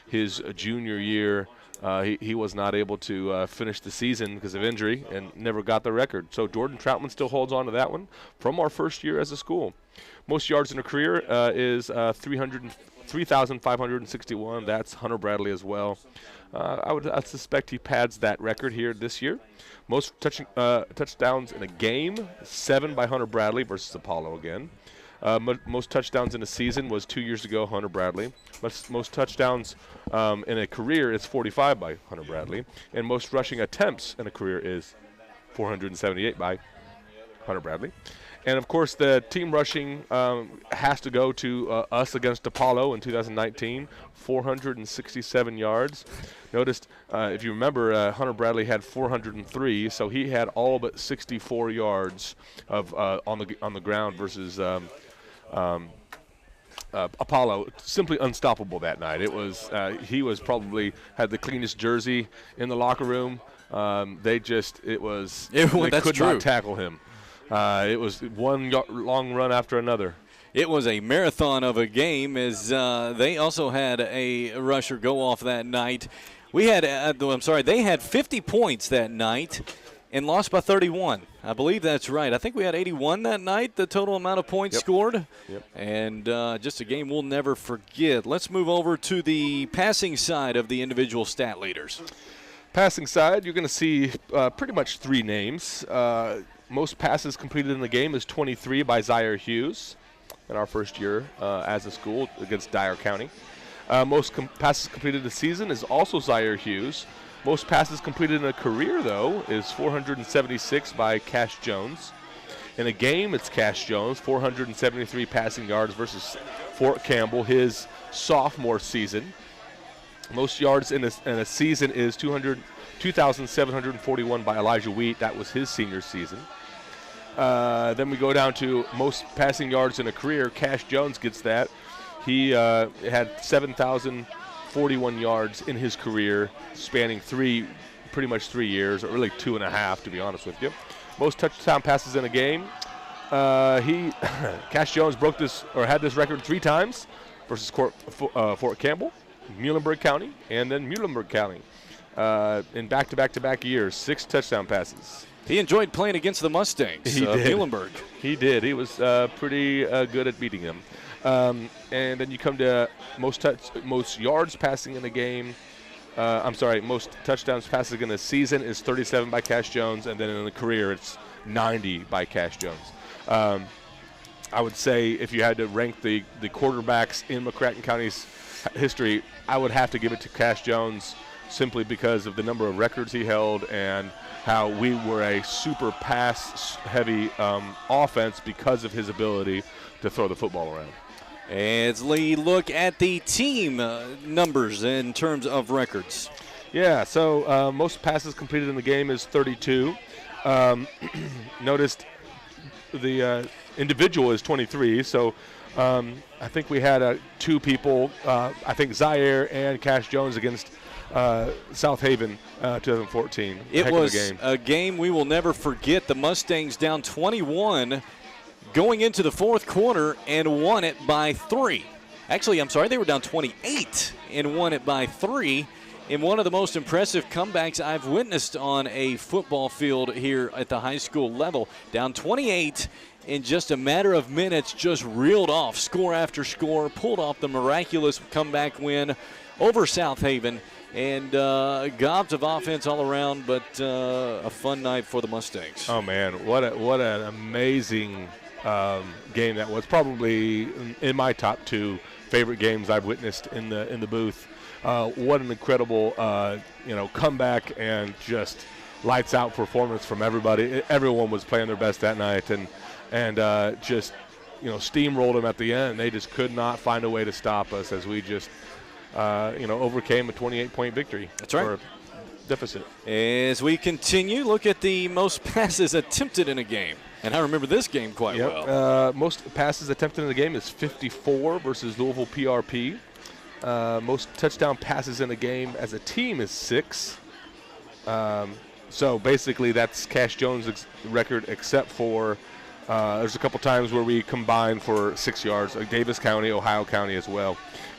his junior year, he was not able to finish the season because of injury and never got the record. So Jordan Troutman still holds on to that one from our first year as a school. Most yards in a career is 3,561. That's Hunter Bradley as well. I suspect he pads that record here this year. Most touchdowns in a game, 7 by Hunter Bradley versus Apollo again. Most touchdowns in a season was 2 years ago, Hunter Bradley. Most touchdowns in a career is 45 by Hunter Bradley. And most rushing attempts in a career is 478 by Hunter Bradley. And, of course, the team rushing has to go to us against Apollo in 2019, 467 yards. Noticed, if you remember, Hunter Bradley had 403, so he had all but 64 yards of on the ground versus Apollo. Simply unstoppable that night. It was he was probably had the cleanest jersey in the locker room. They could not tackle him. It was one long run after another. It was a marathon of a game as they also had a rusher go off that night. They had 50 points that night and lost by 31. I believe that's right. I think we had 81 that night, the total amount of points scored. Yep. And just a game we'll never forget. Let's move over to the passing side of the individual stat leaders. Passing side, you're going to see pretty much 3 names. Most passes completed in the game is 23 by Zaire Hughes in our first year as a school against Dyer County. Most passes completed this season is also Zaire Hughes. Most passes completed in a career, though, is 476 by Cash Jones. In a game, it's Cash Jones, 473 passing yards versus Fort Campbell, his sophomore season. Most yards in a season is 2,741 by Elijah Wheat. That was his senior season. Then we go down to most passing yards in a career. Cash Jones gets that. He had 7,041 yards in his career, spanning pretty much 3 years, or really 2.5, to be honest with you. Most touchdown passes in a game. Cash Jones had this record 3 times versus Fort Campbell, Muhlenberg County, and then Muhlenberg County in back-to-back years, 6 touchdown passes. He enjoyed playing against the Mustangs. He did. Muhlenberg. He did. He was pretty good at beating them. And then you come to most yards passing in a game. Most touchdowns passing in a season is 37 by Cash Jones, and then in the career it's 90 by Cash Jones. I would say if you had to rank the quarterbacks in McCracken County's history, I would have to give it to Cash Jones simply because of the number of records he held and how we were a super pass-heavy offense because of his ability to throw the football around. As we look at the team numbers in terms of records. Yeah, so most passes completed in the game is 32. Noticed the individual is 23, so I think we had 2 people, I think Zaire and Cash Jones against South Haven 2014. It was a game we will never forget. The Mustangs down 21 going into the fourth quarter and won it by 3. Actually, I'm sorry, they were down 28 and won it by 3 in one of the most impressive comebacks I've witnessed on a football field here at the high school level. Down 28 in just a matter of minutes, just reeled off score after score, pulled off the miraculous comeback win over South Haven and gobs of offense all around, but a fun night for the Mustangs. Oh, man, what an amazing game that was. Probably in my top 2 favorite games I've witnessed in the booth. What an incredible comeback and just lights out performance from everybody. Everyone was playing their best that night, and just steamrolled them at the end. They just could not find a way to stop us as we just overcame a 28-point victory. That's right. Or deficit. As we continue, look at the most passes attempted in a game. And I remember this game quite well. Most passes attempted in the game is 54 versus Louisville PRP. Most touchdown passes in a game as a team is 6. So basically that's Cash Jones' record, except for there's a couple times where we combined for 6 yards. Davis County, Ohio County as well.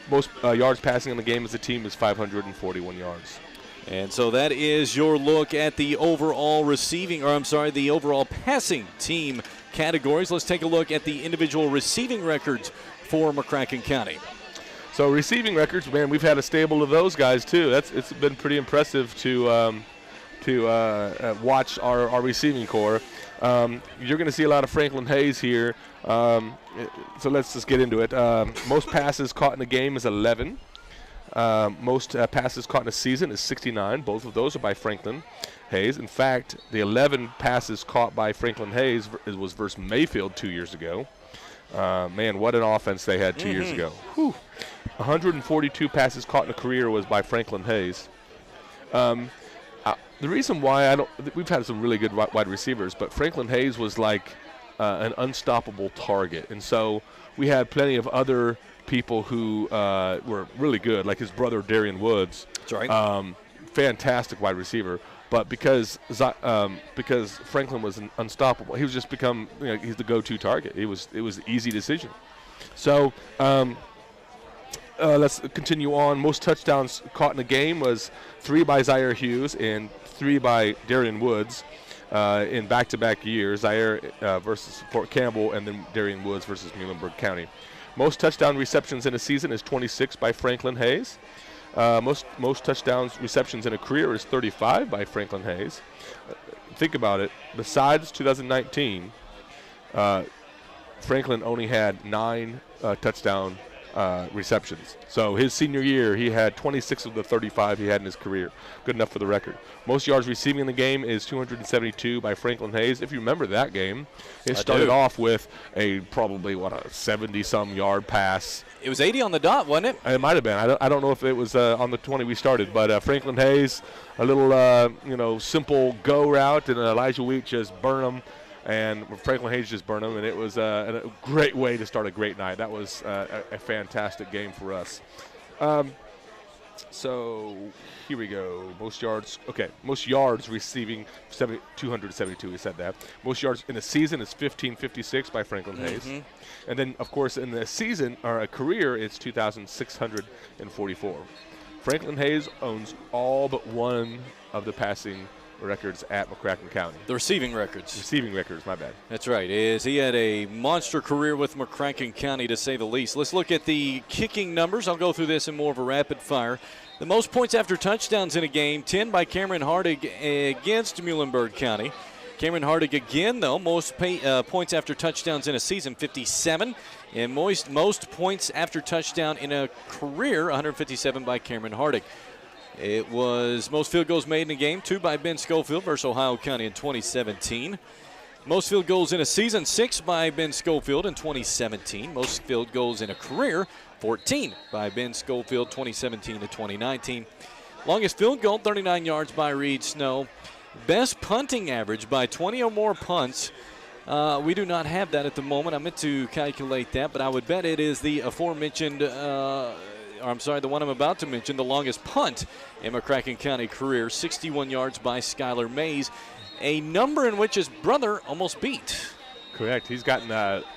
Most yards passing in the game as a team is 541 yards. And so that is your look at the overall the overall passing team categories. Let's take a look at the individual receiving records for McCracken County. So receiving records, man, we've had a stable of those guys too. It's been pretty impressive to watch our receiving core. You're going to see a lot of Franklin Hayes here. So let's just get into it. Most passes caught in a game is 11. Most passes caught in a season is 69. Both of those are by Franklin Hayes. In fact, the 11 passes caught by Franklin Hayes was versus Mayfield 2 years ago. Man, what an offense they had 2 years ago. Whew. 142 passes caught in a career was by Franklin Hayes. The reason why we've had some really good wide receivers, but Franklin Hayes was like an unstoppable target. And so we had plenty of other people who were really good, like his brother Darian Woods. That's right. Fantastic wide receiver. But because Franklin was unstoppable, he was just become he's the go-to target. It was an easy decision. So let's continue on. Most touchdowns caught in a game was 3 by Zaire Hughes and 3 by Darian Woods in back-to-back years. Zaire versus Fort Campbell, and then Darian Woods versus Muhlenberg County. Most touchdown receptions in a season is 26 by Franklin Hayes. Most touchdowns receptions in a career is 35 by Franklin Hayes. Think about it. Besides 2019, Franklin only had 9 touchdown receptions. So his senior year, he had 26 of the 35 he had in his career. Good enough for the record. Most yards receiving in the game is 272 by Franklin Hayes. If you remember that game, it started off with a 70-some yard pass. It was 80 on the dot, wasn't it? It might have been. I don't know if it was on the 20 we started, but Franklin Hayes, a little simple go route, and Elijah Wheat just burned him. And Franklin Hayes just burned him, and it was a great way to start a great night. That was a fantastic game for us. So here we go. Most yards. Okay, most yards receiving 272. We said that. Most yards in a season is 1556 by Franklin Hayes. And then, of course, in the season or a career, it's 2,644. Franklin Hayes owns all but one of the passing records at McCracken County. The receiving records. Receiving records, my bad. That's right. He had a monster career with McCracken County, to say the least. Let's look at the kicking numbers. I'll go through this in more of a rapid fire. The most points after touchdowns in a game, 10 by Cameron Hardig against Muhlenberg County. Cameron Hardig again, though, most points after touchdowns in a season, 57. And most points after touchdown in a career, 157 by Cameron Hardig. It was most field goals made in a game, 2 by Ben Schofield versus Ohio County in 2017. Most field goals in a season, 6 by Ben Schofield in 2017. Most field goals in a career, 14 by Ben Schofield, 2017 to 2019. Longest field goal, 39 yards by Reed Snow. Best punting average by 20 or more punts. We do not have that at the moment. I meant to calculate that, but I would bet it is the aforementioned the one I'm about to mention, the longest punt in McCracken County career, 61 yards by Skylar Mays, a number in which his brother almost beat. Correct. He's gotten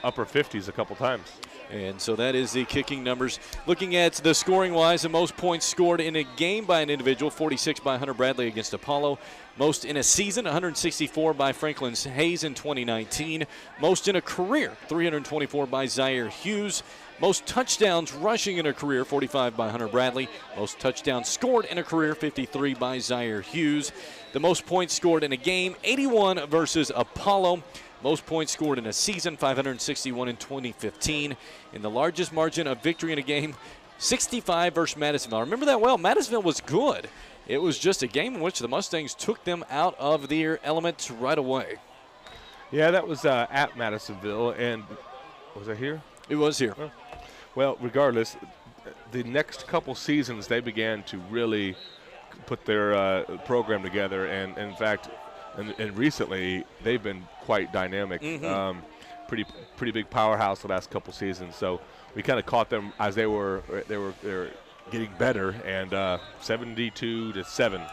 upper 50s a couple times. And so that is the kicking numbers. Looking at the scoring-wise, the most points scored in a game by an individual, 46 by Hunter Bradley against Apollo. Most in a season, 164 by Franklin Hayes in 2019. Most in a career, 324 by Zaire Hughes. Most touchdowns rushing in a career, 45 by Hunter Bradley. Most touchdowns scored in a career, 53 by Zaire Hughes. The most points scored in a game, 81 versus Apollo. Most points scored in a season, 561 in 2015. In the largest margin of victory in a game, 65 versus Madisonville. I remember that well. Madisonville was good. It was just a game in which the Mustangs took them out of their element right away. Yeah, that was at Madisonville. And was it here? It was here. Oh. Well, regardless, the next couple seasons they began to really put their program together. And in fact, and recently they've been quite dynamic. Mm-hmm. Pretty big powerhouse the last couple seasons. So we kind of caught them as they were getting better, and 72-7.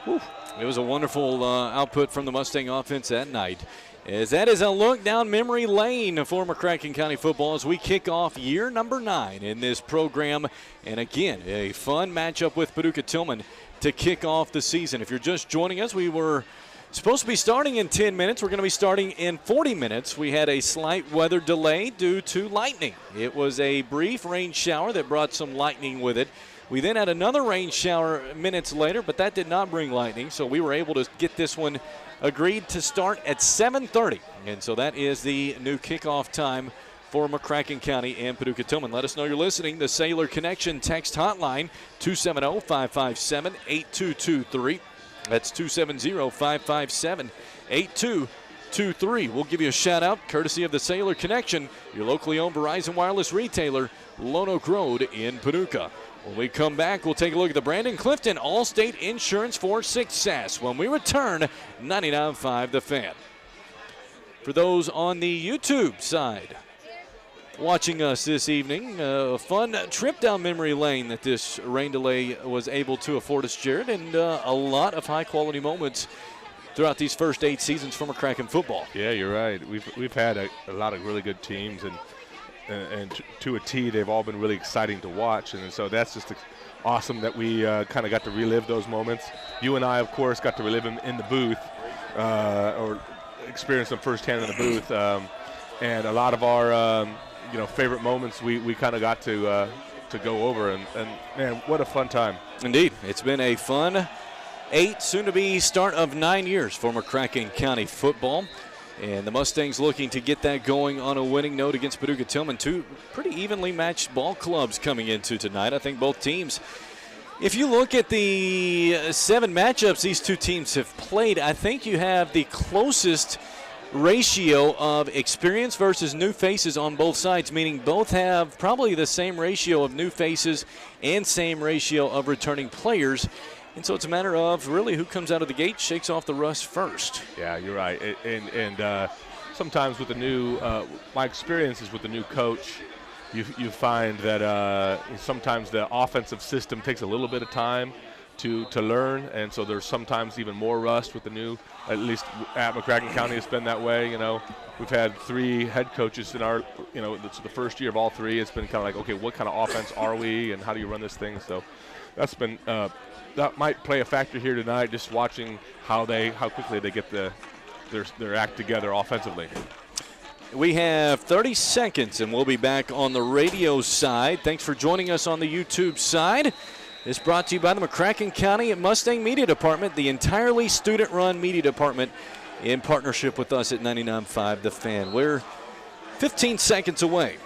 Whew. It was a wonderful output from the Mustang offense that night. As that is a look down memory lane for McCracken County football as we kick off year number 9 in this program. And again, a fun matchup with Paducah Tilghman to kick off the season. If you're just joining us, we were supposed to be starting in 10 minutes. We're going to be starting in 40 minutes. We had a slight weather delay due to lightning. It was a brief rain shower that brought some lightning with it. We then had another rain shower minutes later, but that did not bring lightning, so we were able to get this one agreed to start at 7:30. And so that is the new kickoff time for McCracken County and Paducah Tilghman. Let us know you're listening. The Sailor Connection text hotline, 270-557-8223. That's 270-557-8223. We'll give you a shout-out courtesy of the Sailor Connection, your locally owned Verizon Wireless retailer, Lone Oak Road in Paducah. When we come back, we'll take a look at the Brandon Clifton Allstate Insurance for Success when we return 99.5 The Fan. For those on the YouTube side watching us this evening, a fun trip down memory lane that this rain delay was able to afford us, Jared, and a lot of high-quality moments throughout these first 8 seasons for McCracken football. Yeah, you're right. We've had a lot of really good teams, and to a T, they've all been really exciting to watch, and so that's just awesome that we kind of got to relive those moments. You and I, of course, got to relive them in the booth, or experience them firsthand in the booth, and a lot of our favorite moments we kind of got to go over, and man, what a fun time. Indeed, it's been a fun 8, soon-to-be start of 9 years for McCracken County football. And the Mustangs looking to get that going on a winning note against Paducah Tilghman. 2 pretty evenly matched ball clubs coming into tonight. I think both teams, if you look at the 7 matchups these 2 teams have played, I think you have the closest ratio of experience versus new faces on both sides, meaning both have probably the same ratio of new faces and same ratio of returning players. And so it's a matter of really who comes out of the gate, shakes off the rust first. Yeah, you're right. And sometimes with the new, my experiences with the new coach, you find that sometimes the offensive system takes a little bit of time to learn, and so there's sometimes even more rust with the new. At least at McCracken County, it's been that way. We've had 3 head coaches in our, it's the first year of all 3. It's been kind of like, okay, what kind of offense are we, and how do you run this thing? So that's been. That might play a factor here tonight, just watching how quickly they get their act together offensively. We have 30 seconds, and we'll be back on the radio side. Thanks for joining us on the YouTube side. This brought to you by the McCracken County Mustang Media Department, the entirely student-run media department, in partnership with us at 99.5 The Fan. We're 15 seconds away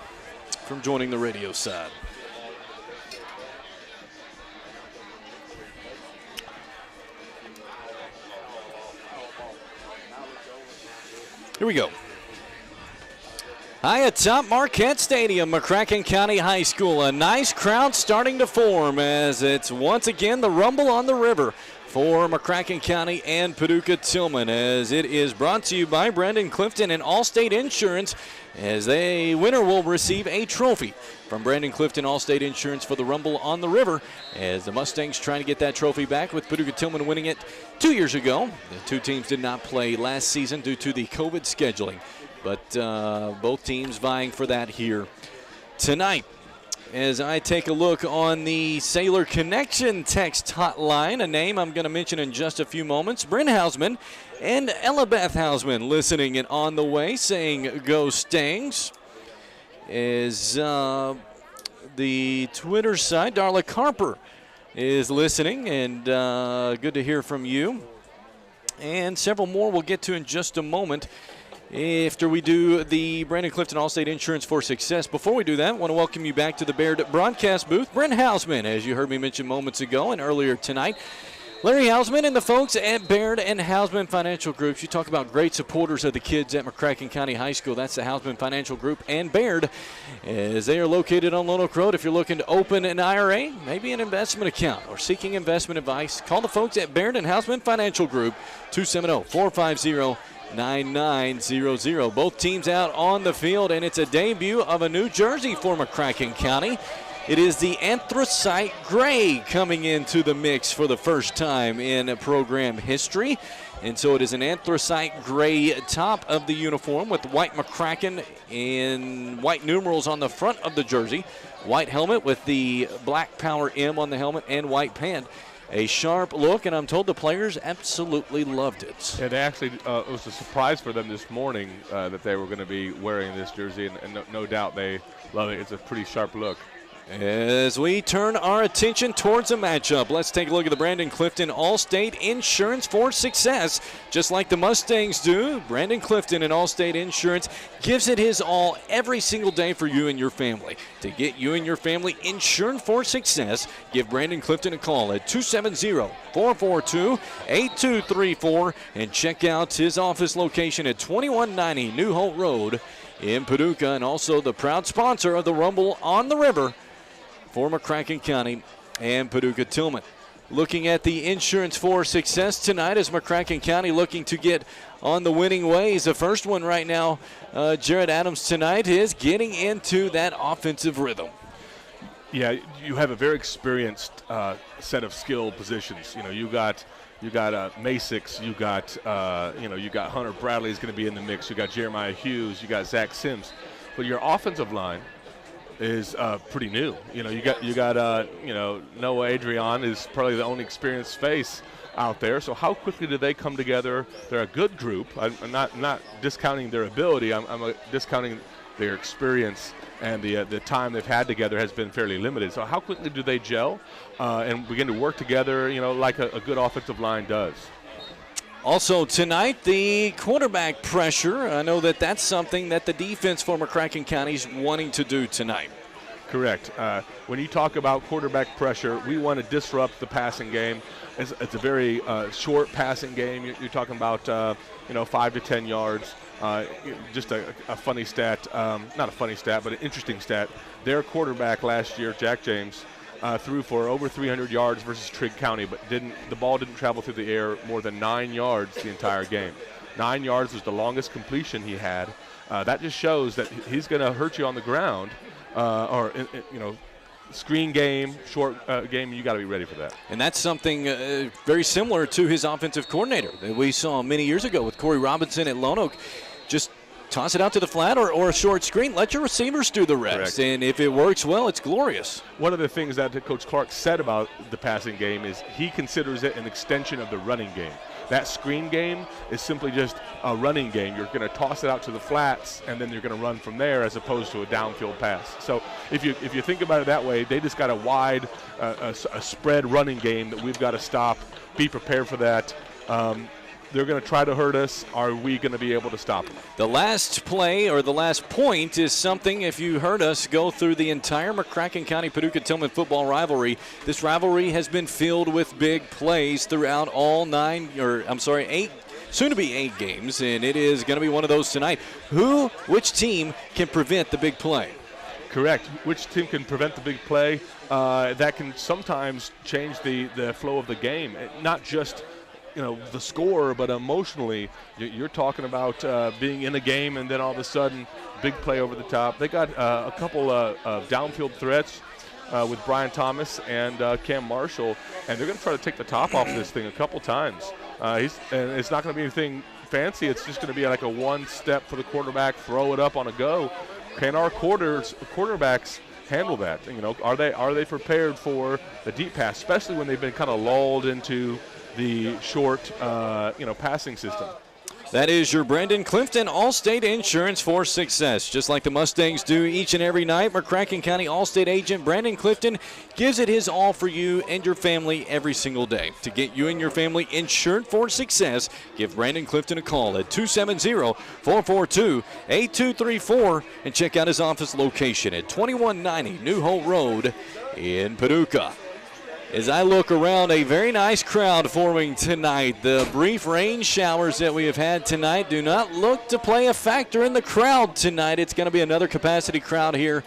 from joining the radio side. Here we go. High atop Marquette Stadium, McCracken County High School. A nice crowd starting to form as it's once again the rumble on the river for McCracken County and Paducah Tilghman, as it is brought to you by Brandon Clifton and Allstate Insurance, as the winner will receive a trophy from Brandon Clifton Allstate Insurance for the rumble on the river, as the Mustangs trying to get that trophy back with Paducah Tilghman winning it 2 years ago. The 2 teams did not play last season due to the COVID scheduling. But both teams vying for that here tonight. As I take a look on the Sailor Connection text hotline, a name I'm going to mention in just a few moments, Bryn Hausman and Ella Beth Hausman listening and on the way saying go Stangs. As the Twitter side, Darla Carper is listening, and good to hear from you. And several more we'll get to in just a moment after we do the Brandon Clifton Allstate Insurance for Success. Before we do that, I want to welcome you back to the Baird broadcast booth. Bryn Hausman, as you heard me mention moments ago and earlier tonight. Larry Hausman and the folks at Baird and Hausman Financial Groups. You talk about great supporters of the kids at McCracken County High School. That's the Hausman Financial Group and Baird, as they are located on Lone Oak Road. If you're looking to open an IRA, maybe an investment account, or seeking investment advice, call the folks at Baird and Hausman Financial Group, 270-450-9900. Both teams out on the field, and it's a debut of a new jersey for McCracken County. It is the anthracite gray coming into the mix for the first time in program history. And so it is an anthracite gray top of the uniform with white McCracken and white numerals on the front of the jersey. White helmet with the black Power M on the helmet and white pant. A sharp look, and I'm told the players absolutely loved it. Yeah, they actually, it was a surprise for them this morning that they were going to be wearing this jersey, and no doubt they love it. It's a pretty sharp look. As we turn our attention towards a matchup, let's take a look at the Brandon Clifton Allstate Insurance for Success. Just like the Mustangs do, Brandon Clifton and Allstate Insurance gives it his all every single day for you and your family. To get you and your family insured for success, give Brandon Clifton a call at 270-442-8234 and check out his office location at 2190 New Holt Road in Paducah, and also the proud sponsor of the Rumble on the River for McCracken County and Paducah Tilghman. Looking at the insurance for success tonight as McCracken County looking to get on the winning ways. The first one right now, Jared Adams tonight, is getting into that offensive rhythm. Yeah, you have a very experienced set of skill positions. You got Masix, you got Hunter Bradley is going to be in the mix. You got Jeremiah Hughes, you got Zach Sims, but your offensive line is pretty new. You got Noah Adrian is probably the only experienced face out there. So how quickly do they come together? They're a good group. I'm not discounting their ability. I'm discounting their experience, and the time they've had together has been fairly limited. So how quickly do they gel and begin to work together, like a good offensive line does? Also tonight, the quarterback pressure. I know that's something that the defense for McCracken County is wanting to do tonight. Correct. When you talk about quarterback pressure, we want to disrupt the passing game. It's a very short passing game. You're talking about 5 to 10 yards. Just a funny stat, not a funny stat, but an interesting stat. Their quarterback last year, Jack James, threw for over 300 yards versus Trigg County, but the ball didn't travel through the air more than 9 yards the entire game. 9 yards was the longest completion he had. That just shows that he's going to hurt you on the ground, screen game, short game. You got to be ready for that. And that's something very similar to his offensive coordinator that we saw many years ago with Corey Robinson at Lone Oak. Just toss it out to the flat or a short screen. Let your receivers do the rest. Correct. And if it works well, it's glorious. One of the things that Coach Clark said about the passing game is he considers it an extension of the running game. That screen game is simply just a running game. You're going to toss it out to the flats, and then you're going to run from there as opposed to a downfield pass. So if you think about it that way, they just got a wide, a spread running game that we've got to stop. Be prepared for that. They're going to try to hurt us. Are we going to be able to stop them? The last play or the last point is something, if you heard us go through the entire McCracken County Paducah Tilghman football rivalry, this rivalry has been filled with big plays throughout all 8, soon to be 8 games, and it is going to be one of those tonight. Which team can prevent the big play? Correct. Which team can prevent the big play? That can sometimes change the flow of the game. Not just the score, but emotionally, you're talking about being in a game and then all of a sudden, big play over the top. They got a couple of downfield threats with Brian Thomas and Cam Marshall, and they're going to try to take the top off of this thing a couple times. And it's not going to be anything fancy. It's just going to be like a one step for the quarterback, throw it up on a go. Can our quarterbacks handle that? You know, are they prepared for the deep pass, especially when they've been kind of lulled into the short, passing system? That is your Brandon Clifton Allstate Insurance for Success. Just like the Mustangs do each and every night, McCracken County Allstate agent Brandon Clifton gives it his all for you and your family every single day. To get you and your family insured for success, give Brandon Clifton a call at 270-442-8234 and check out his office location at 2190 New Holt Road in Paducah. As I look around, a very nice crowd forming tonight. The brief rain showers that we have had tonight do not look to play a factor in the crowd tonight. It's going to be another capacity crowd here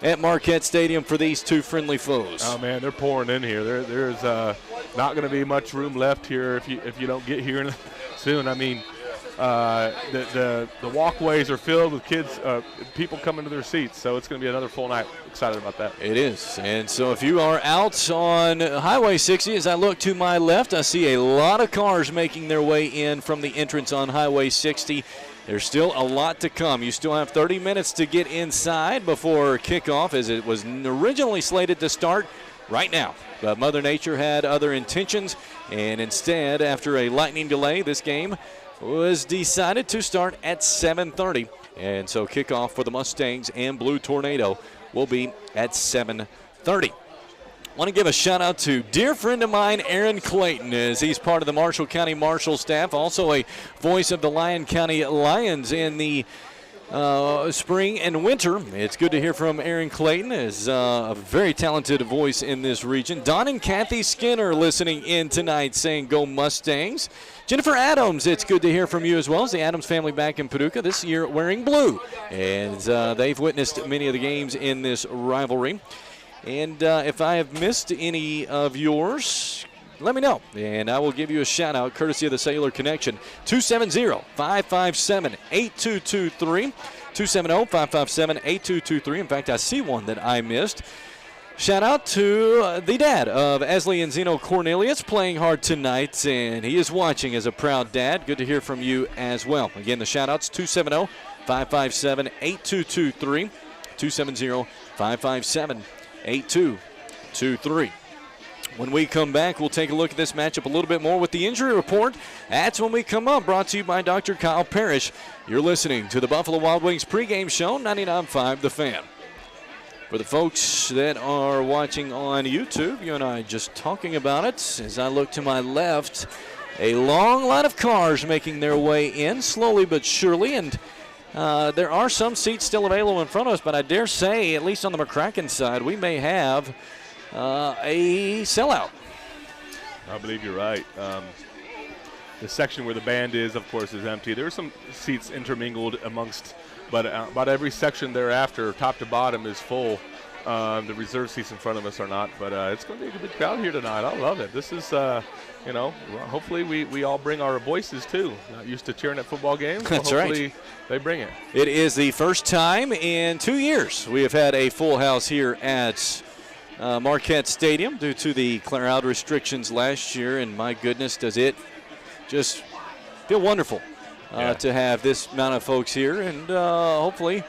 at Marquette Stadium for these two friendly foes. Oh man, they're pouring in here. There's not going to be much room left here if you don't get here soon. I mean, the walkways are filled with kids, people coming to their seats, so it's going to be another full night. Excited about that. It is. And so if you are out on Highway 60, as I look to my left, I see a lot of cars making their way in from the entrance on Highway 60. There's still a lot to come. You still have 30 minutes to get inside before kickoff, as it was originally slated to start right now. But Mother Nature had other intentions, and instead, after a lightning delay, this game was decided to start at 7:30. And so kickoff for the Mustangs and Blue Tornado will be at 7:30. Want to give a shout out to dear friend of mine, Aaron Clayton, as he's part of the Marshall County Marshal staff, also a voice of the Lyon County Lions in the spring and winter. It's good to hear from Aaron Clayton, as a very talented voice in this region. Don and Kathy Skinner listening in tonight saying go Mustangs. Jennifer Adams, it's good to hear from you as well, as the Adams family back in Paducah this year wearing blue. And they've witnessed many of the games in this rivalry. And if I have missed any of yours, let me know, and I will give you a shout-out courtesy of the Cellular Connection. 270-557-8223. 270-557-8223. In fact, I see one that I missed. Shout-out to the dad of Esley and Zeno Cornelius, playing hard tonight, and he is watching as a proud dad. Good to hear from you as well. Again, the shout-outs, 270-557-8223. 270-557-8223. When we come back, we'll take a look at this matchup a little bit more with the injury report. That's when we come up, brought to you by Dr. Kyle Parrish. You're listening to the Buffalo Wild Wings pregame show, 99.5 The Fan. For the folks that are watching on YouTube, you and I just talking about it. As I look to my left, a long line of cars making their way in, slowly but surely, and there are some seats still available in front of us, but I dare say, at least on the McCracken side, we may have a sellout. I believe you're right. The section where the band is, of course, is empty. There are some seats intermingled amongst, but about every section thereafter, top to bottom, is full. The reserve seats in front of us are not, but it's going to be a good crowd here tonight. I love it. This is, hopefully we all bring our voices too. Not used to cheering at football games. That's hopefully right. They bring it. It is the first time in 2 years we have had a full house here at Marquette Stadium due to the crowd restrictions last year, and my goodness, does it just feel wonderful to have this amount of folks here, and hopefully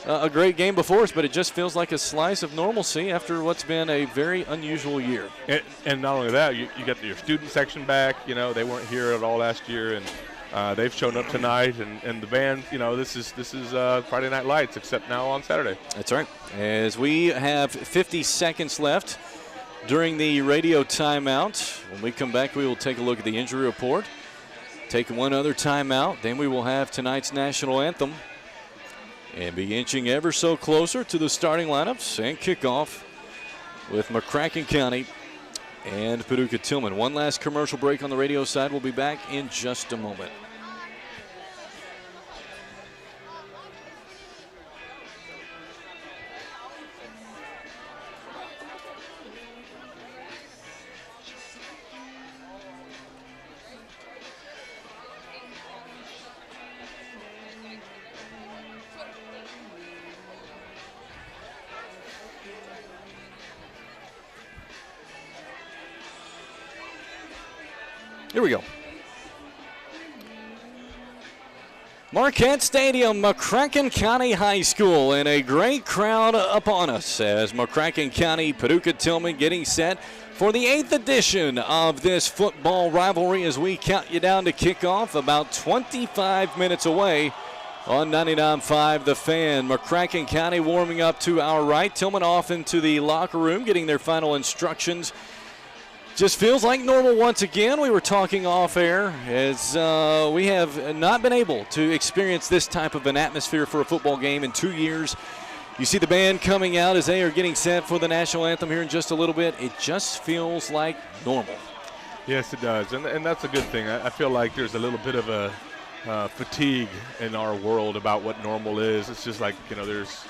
a great game before us, but it just feels like a slice of normalcy after what's been a very unusual year. And not only that, you got your student section back. You know, they weren't here at all last year, and they've shown up tonight, and the band, this is Friday Night Lights, except now on Saturday. That's right. As we have 50 seconds left during the radio timeout. When we come back, we will take a look at the injury report, take one other timeout, then we will have tonight's national anthem and be inching ever so closer to the starting lineups and kickoff with McCracken County and Paducah Tilghman. One last commercial break on the radio side. We'll be back in just a moment. Here we go. Marquette Stadium, McCracken County High School, and a great crowd upon us as McCracken County, Paducah Tilghman getting set for the 8th edition of this football rivalry as we count you down to kickoff, about 25 minutes away on 99.5 The Fan. McCracken County warming up to our right. Tilghman off into the locker room getting their final instructions. Just feels like normal once again. We were talking off air as we have not been able to experience this type of an atmosphere for a football game in 2 years. You see the band coming out as they are getting set for the national anthem here in just a little bit. It just feels like normal. Yes, it does, and that's a good thing. I feel like there's a little bit of a fatigue in our world about what normal is. It's just like, there's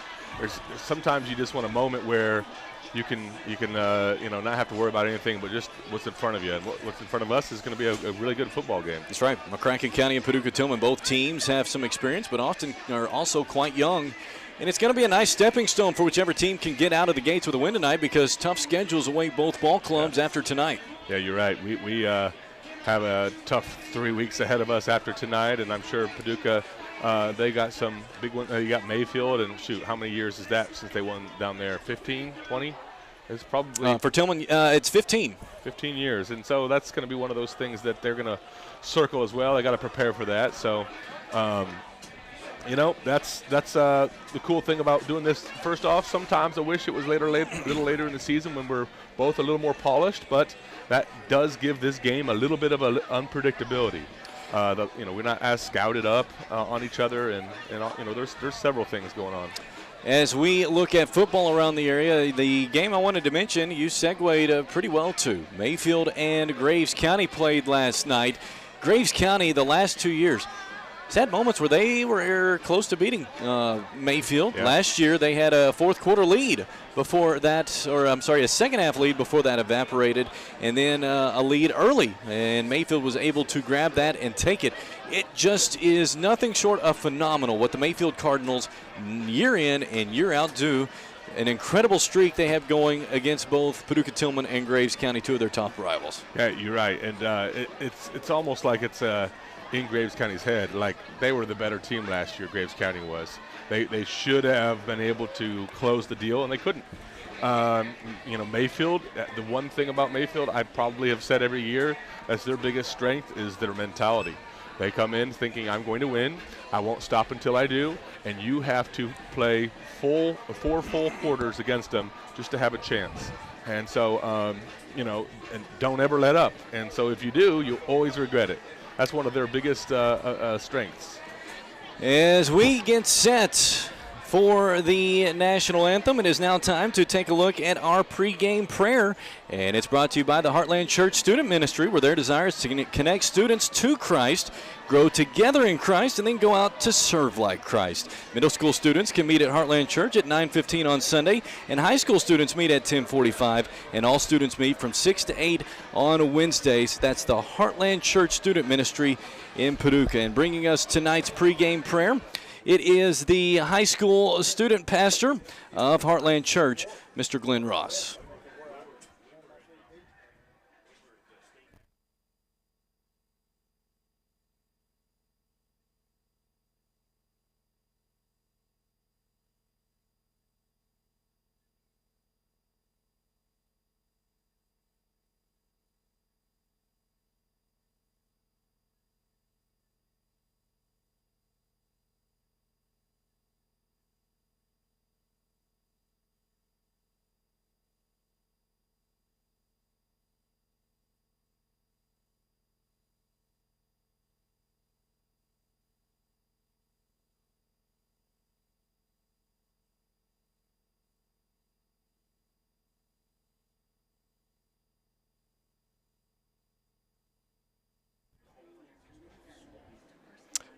sometimes you just want a moment where you can not have to worry about anything but just what's in front of you. And what's in front of us is going to be a really good football game. That's right. McCracken County and Paducah Tilghman, both teams have some experience, but often are also quite young. And it's going to be a nice stepping stone for whichever team can get out of the gates with a win tonight, because tough schedules await both ball clubs after tonight. Yeah, you're right. We have a tough 3 weeks ahead of us after tonight, and I'm sure Paducah, they got some big one. You got Mayfield, and shoot, how many years is that since they won down there? 15, 20? It's probably for Tilghman, it's 15. 15 years, and so that's going to be one of those things that they're going to circle as well. They got to prepare for that. So, that's the cool thing about doing this. First off, sometimes I wish it was a little later in the season when we're both a little more polished, but that does give this game a little bit of unpredictability. We're not as scouted up on each other, and there's several things going on. As we look at football around the area, the game I wanted to mention, you segued pretty well to. Mayfield and Graves County played last night. Graves County, the last 2 years, has had moments where they were close to beating Mayfield. Yeah. Last year they had a fourth quarter lead before that, a second half lead before that evaporated, and then a lead early, and Mayfield was able to grab that and take it. It just is nothing short of phenomenal what the Mayfield Cardinals year in and year out do. An incredible streak they have going against both Paducah Tilghman and Graves County, two of their top rivals. Yeah, you're right, and it's almost like it's in Graves County's head. Like, they were the better team last year, Graves County was. They should have been able to close the deal, and they couldn't. Mayfield, the one thing about Mayfield I probably have said every year, that's their biggest strength, is their mentality. They come in thinking, I'm going to win, I won't stop until I do, and you have to play 4 full quarters against them just to have a chance. And so, and don't ever let up. And so if you do, you'll always regret it. That's one of their biggest strengths. As we get set for the national anthem, it is now time to take a look at our pregame prayer. And it's brought to you by the Heartland Church Student Ministry, where their desire is to connect students to Christ, grow together in Christ, and then go out to serve like Christ. Middle school students can meet at Heartland Church at 9:15 on Sunday, and high school students meet at 10:45, and all students meet from 6 to 8 on Wednesdays. That's the Heartland Church Student Ministry in Paducah. And bringing us tonight's pregame prayer, it is the high school student pastor of Heartland Church, Mr. Glenn Ross.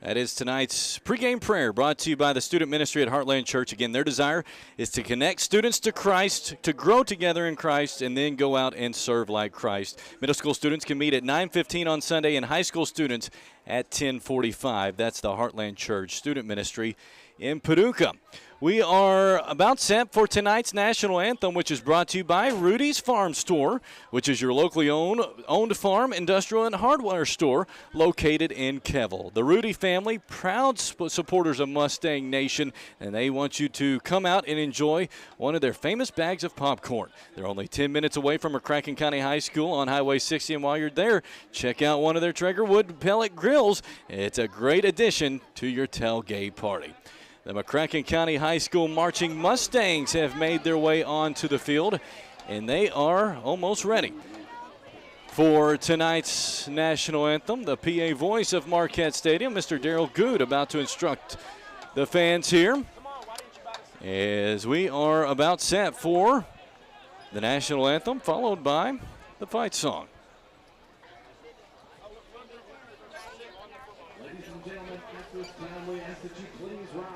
That is tonight's pregame prayer, brought to you by the student ministry at Heartland Church. Again, their desire is to connect students to Christ, to grow together in Christ, and then go out and serve like Christ. Middle school students can meet at 9:15 on Sunday, and high school students at 10:45. That's the Heartland Church Student Ministry in Paducah. We are about set for tonight's national anthem, which is brought to you by Rudy's Farm Store, which is your locally owned farm, industrial, and hardware store located in Kevel. The Rudy family, proud supporters of Mustang Nation, and they want you to come out and enjoy one of their famous bags of popcorn. They're only 10 minutes away from McCracken County High School on Highway 60, and while you're there, check out one of their Traeger wood pellet grills. It's a great addition to your tailgate party. The McCracken County High School marching Mustangs have made their way onto the field, and they are almost ready for tonight's national anthem. The PA voice of Marquette Stadium, Mr. Darrell Good, about to instruct the fans here as we are about set for the national anthem, followed by the fight song. Ladies and gentlemen, at this time we ask that you please rise.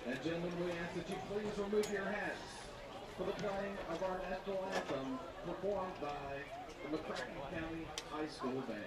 And gentlemen, we ask that you please remove your hats for the playing of our national anthem performed by the McCracken County High School Band.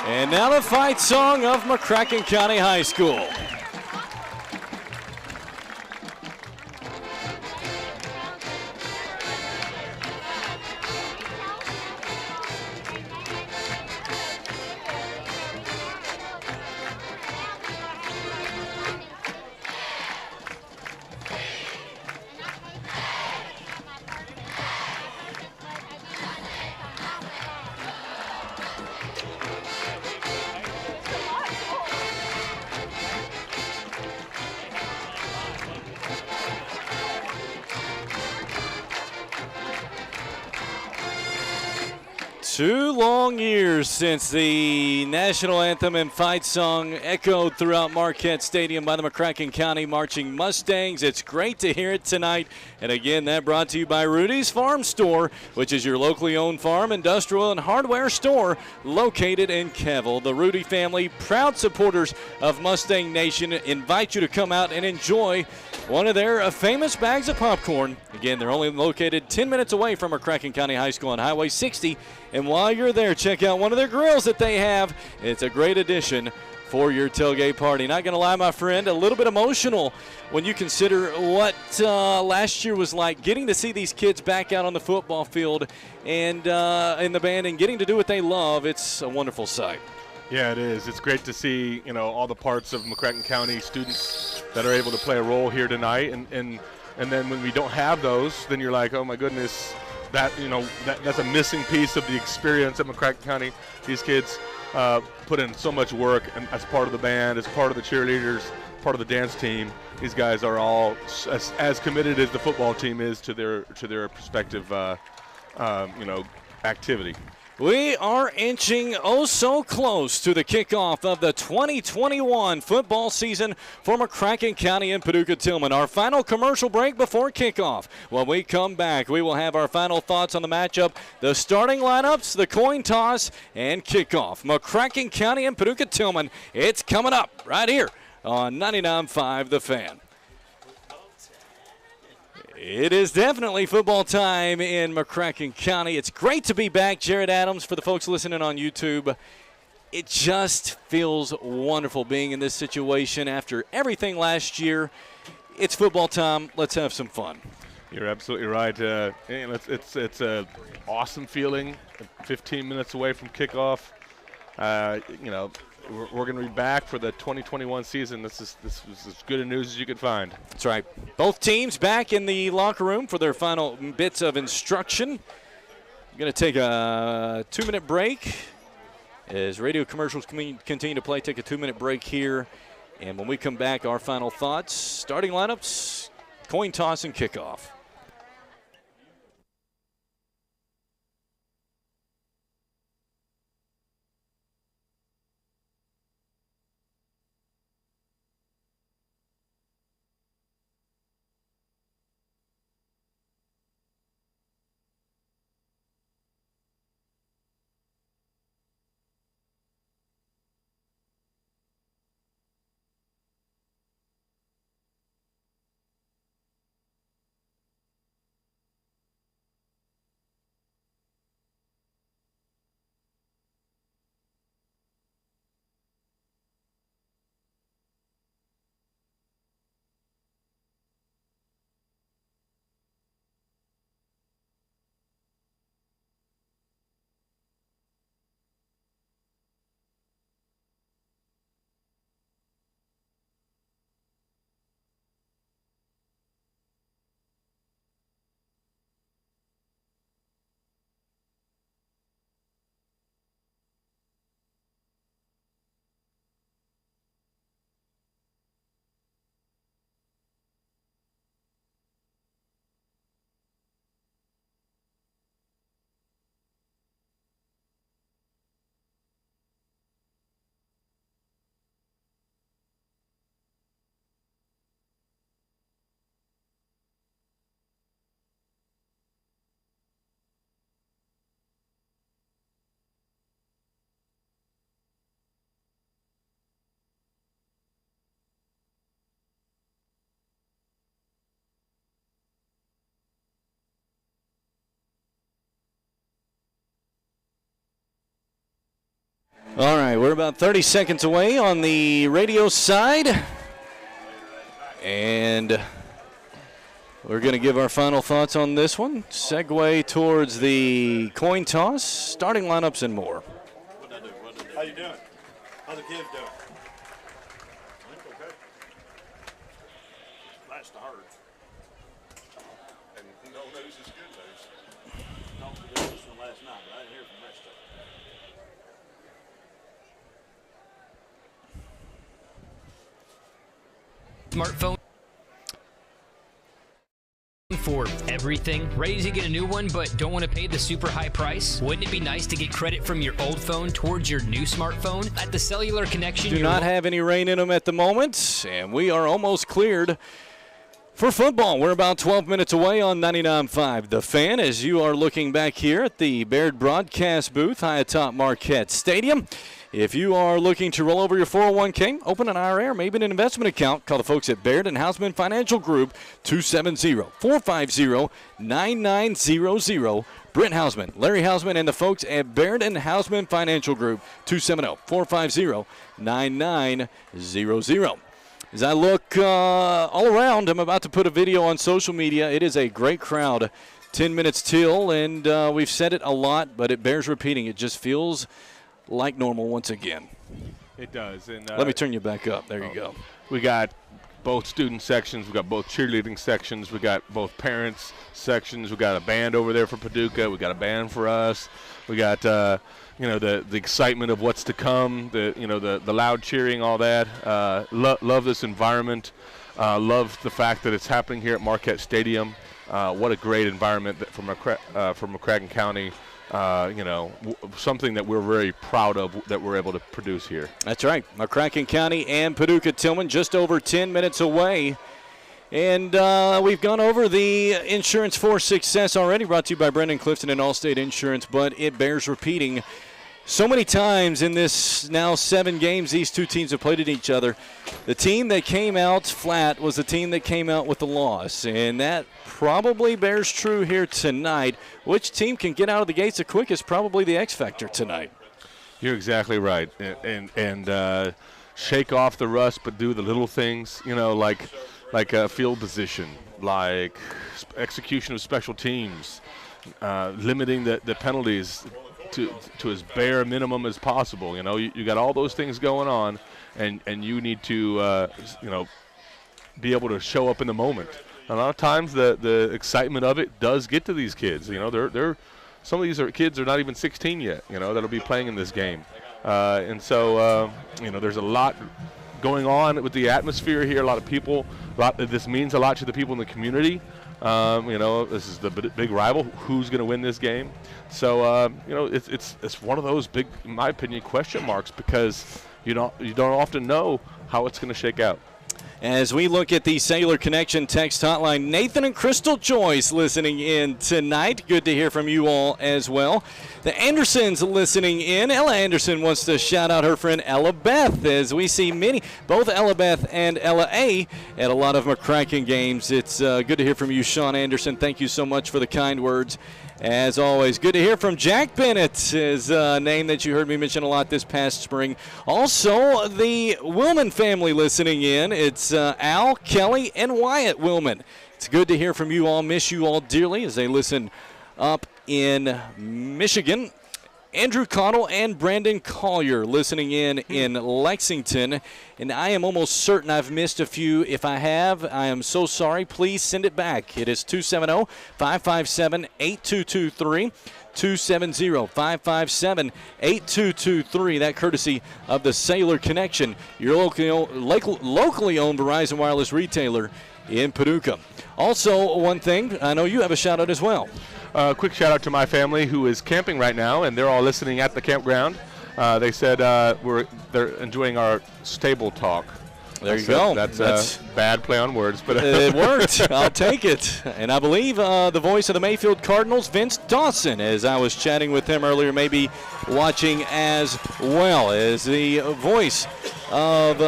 And now the fight song of McCracken County High School. Two long years since the national anthem and fight song echoed throughout Marquette Stadium by the McCracken County Marching Mustangs. It's great to hear it tonight. And again, that brought to you by Rudy's Farm Store, which is your locally owned farm, industrial, and hardware store located in Kevel. The Rudy family, proud supporters of Mustang Nation, invite you to come out and enjoy one of their famous bags of popcorn. Again, they're only located 10 minutes away from McCracken County High School on Highway 60. And while you're there, check out one of their grills that they have. It's a great addition for your tailgate party. Not going to lie, my friend, a little bit emotional when you consider what last year was like, getting to see these kids back out on the football field and in the band and getting to do what they love. It's a wonderful sight. Yeah, it is. It's great to see, all the parts of McCracken County students that are able to play a role here tonight. And then when we don't have those, then you're like, oh my goodness, that's a missing piece of the experience at McCracken County. These kids put in so much work and as part of the band, as part of the cheerleaders, part of the dance team, these guys are all as committed as the football team is to their respective activity. We are inching oh so close to the kickoff of the 2021 football season for McCracken County and Paducah Tilghman. Our final commercial break before kickoff. When we come back, we will have our final thoughts on the matchup, the starting lineups, the coin toss, and kickoff. McCracken County and Paducah Tilghman, it's coming up right here on 99.5 The Fan. It is definitely football time in McCracken County. It's great to be back. Jared Adams, for the folks listening on YouTube, it just feels wonderful being in this situation after everything last year. It's football time. Let's have some fun. You're absolutely right. It's an awesome feeling. 15 minutes away from kickoff. We're going to be back for the 2021 season. This is as good a news as you could find. That's right. Both teams back in the locker room for their final bits of instruction. I'm going to take a 2-minute break as radio commercials continue to play. Take a 2-minute break here. And when we come back, our final thoughts, starting lineups, coin toss, and kickoff. All right, we're about 30 seconds away on the radio side. And we're going to give our final thoughts on this one. Segue towards the coin toss, starting lineups, and more. How you doing? How's the kids doing? Okay. That's the hard. And no news is good news. Talked to this one last night, but I didn't hear from the rest of it. Smartphone for everything. Ready to get a new one but don't want to pay the super high price? Wouldn't it be nice to get credit from your old phone towards your new smartphone? At the Cellular Connection, do not have any rain in them at the moment, and we are almost cleared for football. We're about 12 minutes away on 99.5 The Fan as you are looking back here at the Baird broadcast booth high atop Marquette Stadium. If you are looking to roll over your 401k, open an IRA or maybe an investment account, call the folks at Baird and Hausman Financial Group, 270-450-9900. Brent Hausman, Larry Hausman, and the folks at Baird and Hausman Financial Group, 270-450-9900. As I look all around, I'm about to put a video on social media. It is a great crowd. 10 minutes till, and we've said it a lot, but it bears repeating. It just feels like normal once again. It does. And let me turn you back up. There you go. We got both student sections. We've got both cheerleading sections. We've got both parents sections. We've got a band over there for Paducah. We've got a band for us. We got the excitement of what's to come, the loud cheering, all that. Love this environment. Love the fact that it's happening here at Marquette Stadium. What a great environment for McCracken County. Something that we're very proud of that we're able to produce here. That's right. McCracken County and Paducah Tilghman just over 10 minutes away. And we've gone over the Insurance for Success already, brought to you by Brendan Clifton and Allstate Insurance, but it bears repeating. So many times in this now 7 games these two teams have played at each other, the team that came out flat was the team that came out with the loss. And that probably bears true here tonight. Which team can get out of the gates the quickest? Probably the X factor tonight. You're exactly right. And shake off the rust, but do the little things, like a field position, like execution of special teams, limiting the penalties to as bare minimum as possible. You got all those things going on, and you need to be able to show up in the moment. A lot of times the excitement of it does get to these kids. They're some of these kids are not even 16 yet, that'll be playing in this game. And so there's a lot going on with the atmosphere here. A lot of people. This means a lot to the people in the community. This is the big rival. Who's going to win this game? So it's one of those big, in my opinion, question marks, because you don't often know how it's going to shake out. As we look at the Cellular Connection text hotline, Nathan and Crystal Joyce listening in tonight. Good to hear from you all as well. The Andersons listening in. Ella Anderson wants to shout out her friend Ella Beth, as we see both Ella Beth and Ella A at a lot of McCracken games. It's good to hear from you, Sean Anderson. Thank you so much for the kind words. As always, good to hear from Jack Bennett, his name that you heard me mention a lot this past spring. Also, the Willman family listening in. It's Al, Kelly, and Wyatt Willman. It's good to hear from you all. Miss you all dearly as they listen up in Michigan. Andrew Connell and Brandon Collier listening in Lexington. And I am almost certain I've missed a few. If I have, I am so sorry. Please send it back. It is 270-557-8223. 270-557-8223. That courtesy of the Cellular Connection, your locally owned Verizon Wireless retailer in Paducah. Also, one thing, I know you have a shout-out as well. Quick shout-out to my family who is camping right now, and they're all listening at the campground. They said they're enjoying our stable talk. There you go. That's a bad play on words, but it worked. I'll take it. And I believe the voice of the Mayfield Cardinals, Vince Dawson, as I was chatting with him earlier, maybe watching as well, as the voice of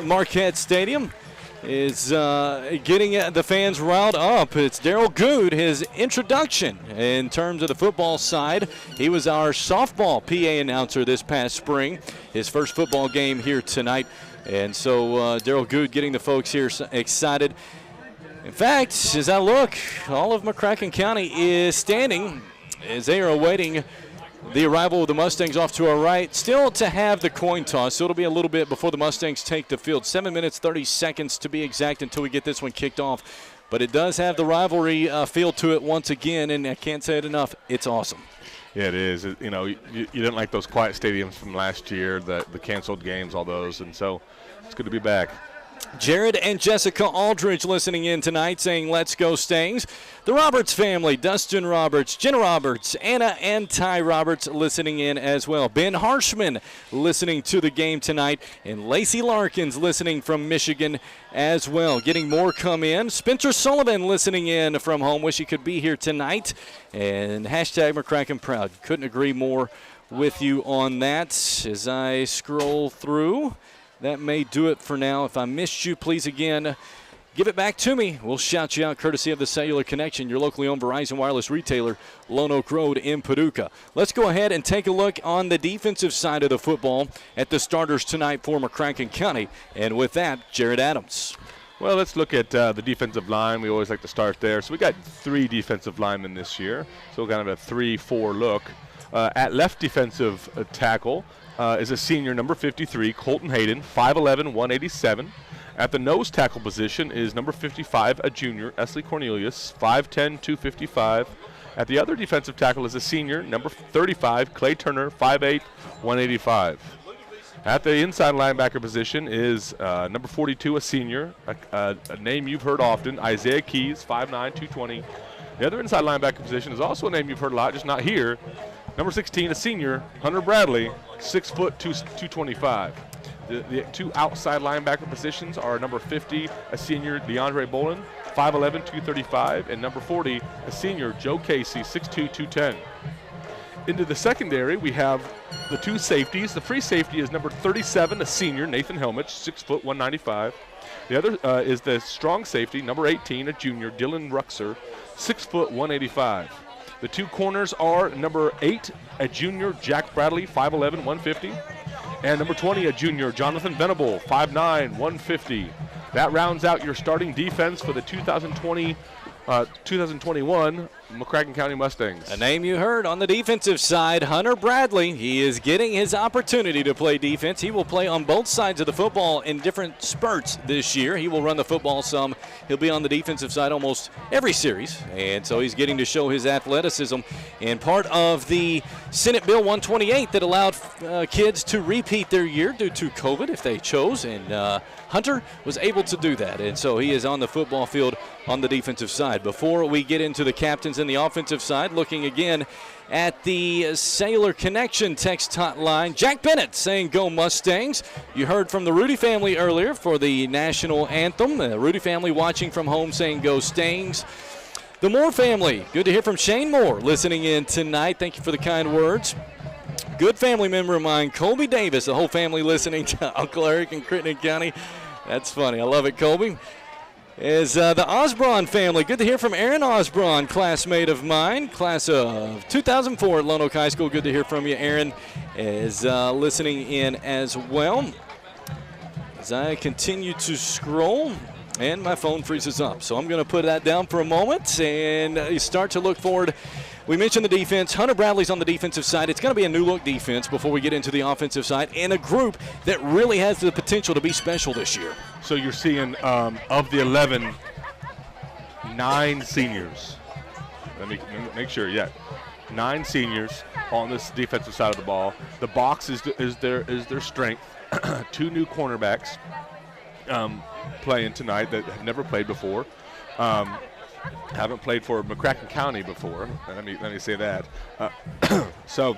Marquette Stadium is getting the fans riled up. It's Daryl Good, his introduction in terms of the football side. He was our softball PA announcer this past spring, his first football game here tonight. And so Daryl Good getting the folks here excited. In fact, as I look, all of McCracken County is standing as they are awaiting the arrival of the Mustangs off to our right. Still to have the coin toss, so it'll be a little bit before the Mustangs take the field. 7 minutes, 30 seconds to be exact until we get this one kicked off. But it does have the rivalry feel to it once again, and I can't say it enough. It's awesome. Yeah, it is. You didn't like those quiet stadiums from last year, the canceled games, all those, and so it's good to be back. Jared and Jessica Aldridge listening in tonight saying, let's go Stangs. The Roberts family, Dustin Roberts, Jenna Roberts, Anna and Ty Roberts listening in as well. Ben Harshman listening to the game tonight, and Lacey Larkins listening from Michigan as well. Getting more come in. Spencer Sullivan listening in from home. Wish he could be here tonight. And hashtag McCracken Proud. Couldn't agree more with you on that. As I scroll through, that may do it for now. If I missed you, please again, give it back to me. We'll shout you out courtesy of the Cellular Connection, your locally owned Verizon Wireless retailer, Lone Oak Road in Paducah. Let's go ahead and take a look on the defensive side of the football at the starters tonight for McCracken County. And with that, Jared Adams. Well, let's look at the defensive line. We always like to start there. So we got 3 defensive linemen this year, so kind of a 3-4 look. At left defensive tackle is a senior, number 53, Colton Hayden, 5'11", 187. At the nose tackle position is number 55, a junior, Esley Cornelius, 5'10", 255. At the other defensive tackle is a senior, number 35, Clay Turner, 5'8", 185. At the inside linebacker position is number 42, a senior, a name you've heard often, Isaiah Keys, 5'9", 220. The other inside linebacker position is also a name you've heard a lot, just not here. Number 16, a senior, Hunter Bradley, 6 foot 225. The two outside linebacker positions are number 50, a senior, DeAndre Bolin, 5'11", 235, and number 40, a senior, Joe Casey, 6'2", 210. Into the secondary, we have the two safeties. The free safety is number 37, a senior, Nathan Helmich, 6 foot 195. The other is the strong safety, number 18, a junior, Dylan Ruxer, 6 foot 185. The two corners are number 8, a junior, Jack Bradley, 5'11", 150. And number 20, a junior, Jonathan Venable, 5'9", 150. That rounds out your starting defense for the 2021 McCracken County Mustangs. A name you heard on the defensive side, Hunter Bradley. He is getting his opportunity to play defense. He will play on both sides of the football in different spurts this year. He will run the football some. He'll be on the defensive side almost every series, and so he's getting to show his athleticism. And part of the Senate Bill 128 that allowed kids to repeat their year due to COVID if they chose, and Hunter was able to do that, and so he is on the football field on the defensive side. Before we get into the captains in the offensive side, looking again at the Sailor Connection text hotline, Jack Bennett saying go Mustangs. You heard from the Rudy family earlier for the national anthem. The Rudy family watching from home saying go Stangs. The Moore family, good to hear from Shane Moore listening in tonight. Thank you for the kind words. Good family member of mine, Colby Davis, the whole family listening to Uncle Eric in Crittenden County. That's funny. I love it, Colby. Is the Osborne family. Good to hear from Aaron Osborne, classmate of mine, class of 2004 at Lone Oak High School. Good to hear from you, Aaron, is listening in as well. As I continue to scroll, and my phone freezes up. So I'm going to put that down for a moment and start to look forward. We mentioned the defense. Hunter Bradley's on the defensive side. It's going to be a new-look defense before we get into the offensive side, and a group that really has the potential to be special this year. So you're seeing, of the 11, 9 seniors. Let me make sure, 9 seniors on this defensive side of the ball. The box is their strength. 2 new cornerbacks playing tonight that have never played before. Haven't played for McCracken County before. Let me say that. So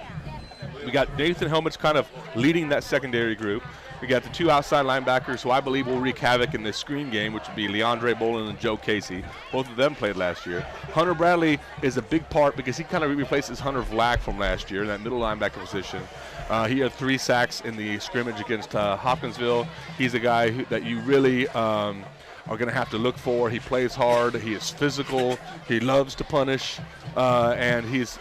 we got Nathan Helmich kind of leading that secondary group. We got the 2 outside linebackers who I believe will wreak havoc in this screen game, which would be Leandre Bolin and Joe Casey. Both of them played last year. Hunter Bradley is a big part because he kind of replaces Hunter Vlack from last year in that middle linebacker position. He had 3 sacks in the scrimmage against Hopkinsville. He's a guy that you really are going to have to look for. He plays hard. He is physical. He loves to punish, and he's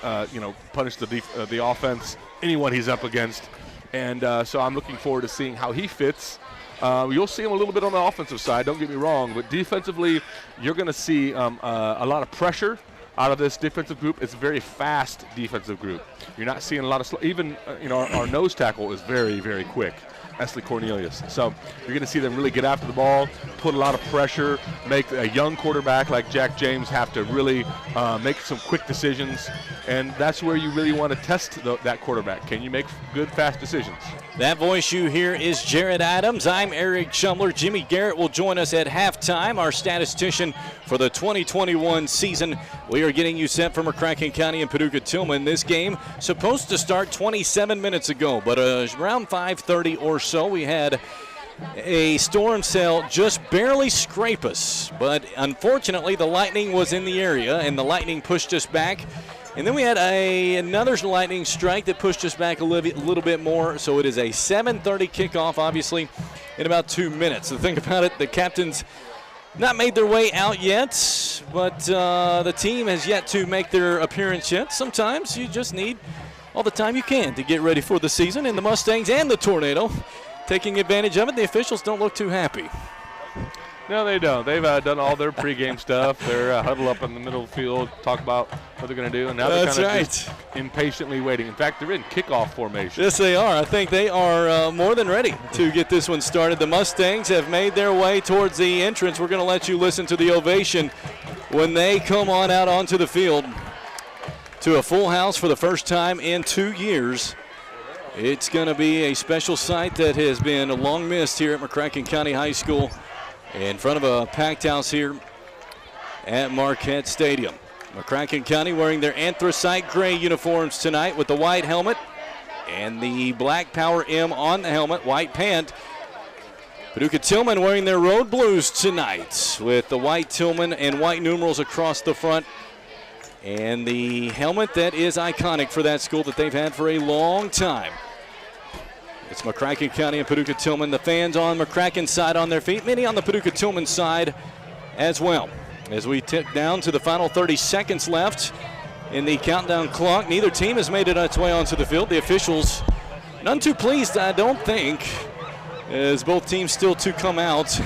punished the offense, anyone he's up against. And so I'm looking forward to seeing how he fits. You'll see him a little bit on the offensive side, don't get me wrong, but defensively you're going to see a lot of pressure out of this defensive group. It's a very fast defensive group. You're not seeing a lot of our nose tackle is very, very quick, Esley Cornelius. So you're going to see them really get after the ball, put a lot of pressure, make a young quarterback like Jack James have to really make some quick decisions, and that's where you really want to test that quarterback. Can you make good, fast decisions? That voice you hear is Jared Adams. I'm Eric Shumler. Jimmy Garrett will join us at halftime, our statistician for the 2021 season. We are getting you set for McCracken County and Paducah Tilghman. This game supposed to start 27 minutes ago, but around 5:30 or so, we had a storm cell just barely scrape us. But unfortunately, the lightning was in the area, and the lightning pushed us back. And then we had another lightning strike that pushed us back a little bit more. So it is a 7:30 kickoff, obviously, in about 2 minutes. The thing about it, the captains not made their way out yet, but the team has yet to make their appearance yet. Sometimes you just need all the time you can to get ready for the season, and the Mustangs and the Tornado taking advantage of it. The officials don't look too happy. No, they don't. They've done all their pregame stuff. They're huddled up in the middle of the field, talk about what they're going to do, and now they're kind of just impatiently waiting. In fact, they're in kickoff formation. Yes, they are. I think they are more than ready to get this one started. The Mustangs have made their way towards the entrance. We're going to let you listen to the ovation when they come on out onto the field to a full house for the first time in 2 years. It's going to be a special sight that has been long missed here at McCracken County High School in front of a packed house here at Marquette Stadium. McCracken County wearing their anthracite gray uniforms tonight with the white helmet and the black Power M on the helmet, white pant. Paducah Tilghman wearing their road blues tonight with the white Tilghman and white numerals across the front and the helmet that is iconic for that school that they've had for a long time. It's McCracken County and Paducah Tilghman. The fans on McCracken's side on their feet, many on the Paducah Tilghman side as well. As we tick down to the final 30 seconds left in the countdown clock, neither team has made it its way onto the field. The officials none too pleased, I don't think, as both teams still to come out.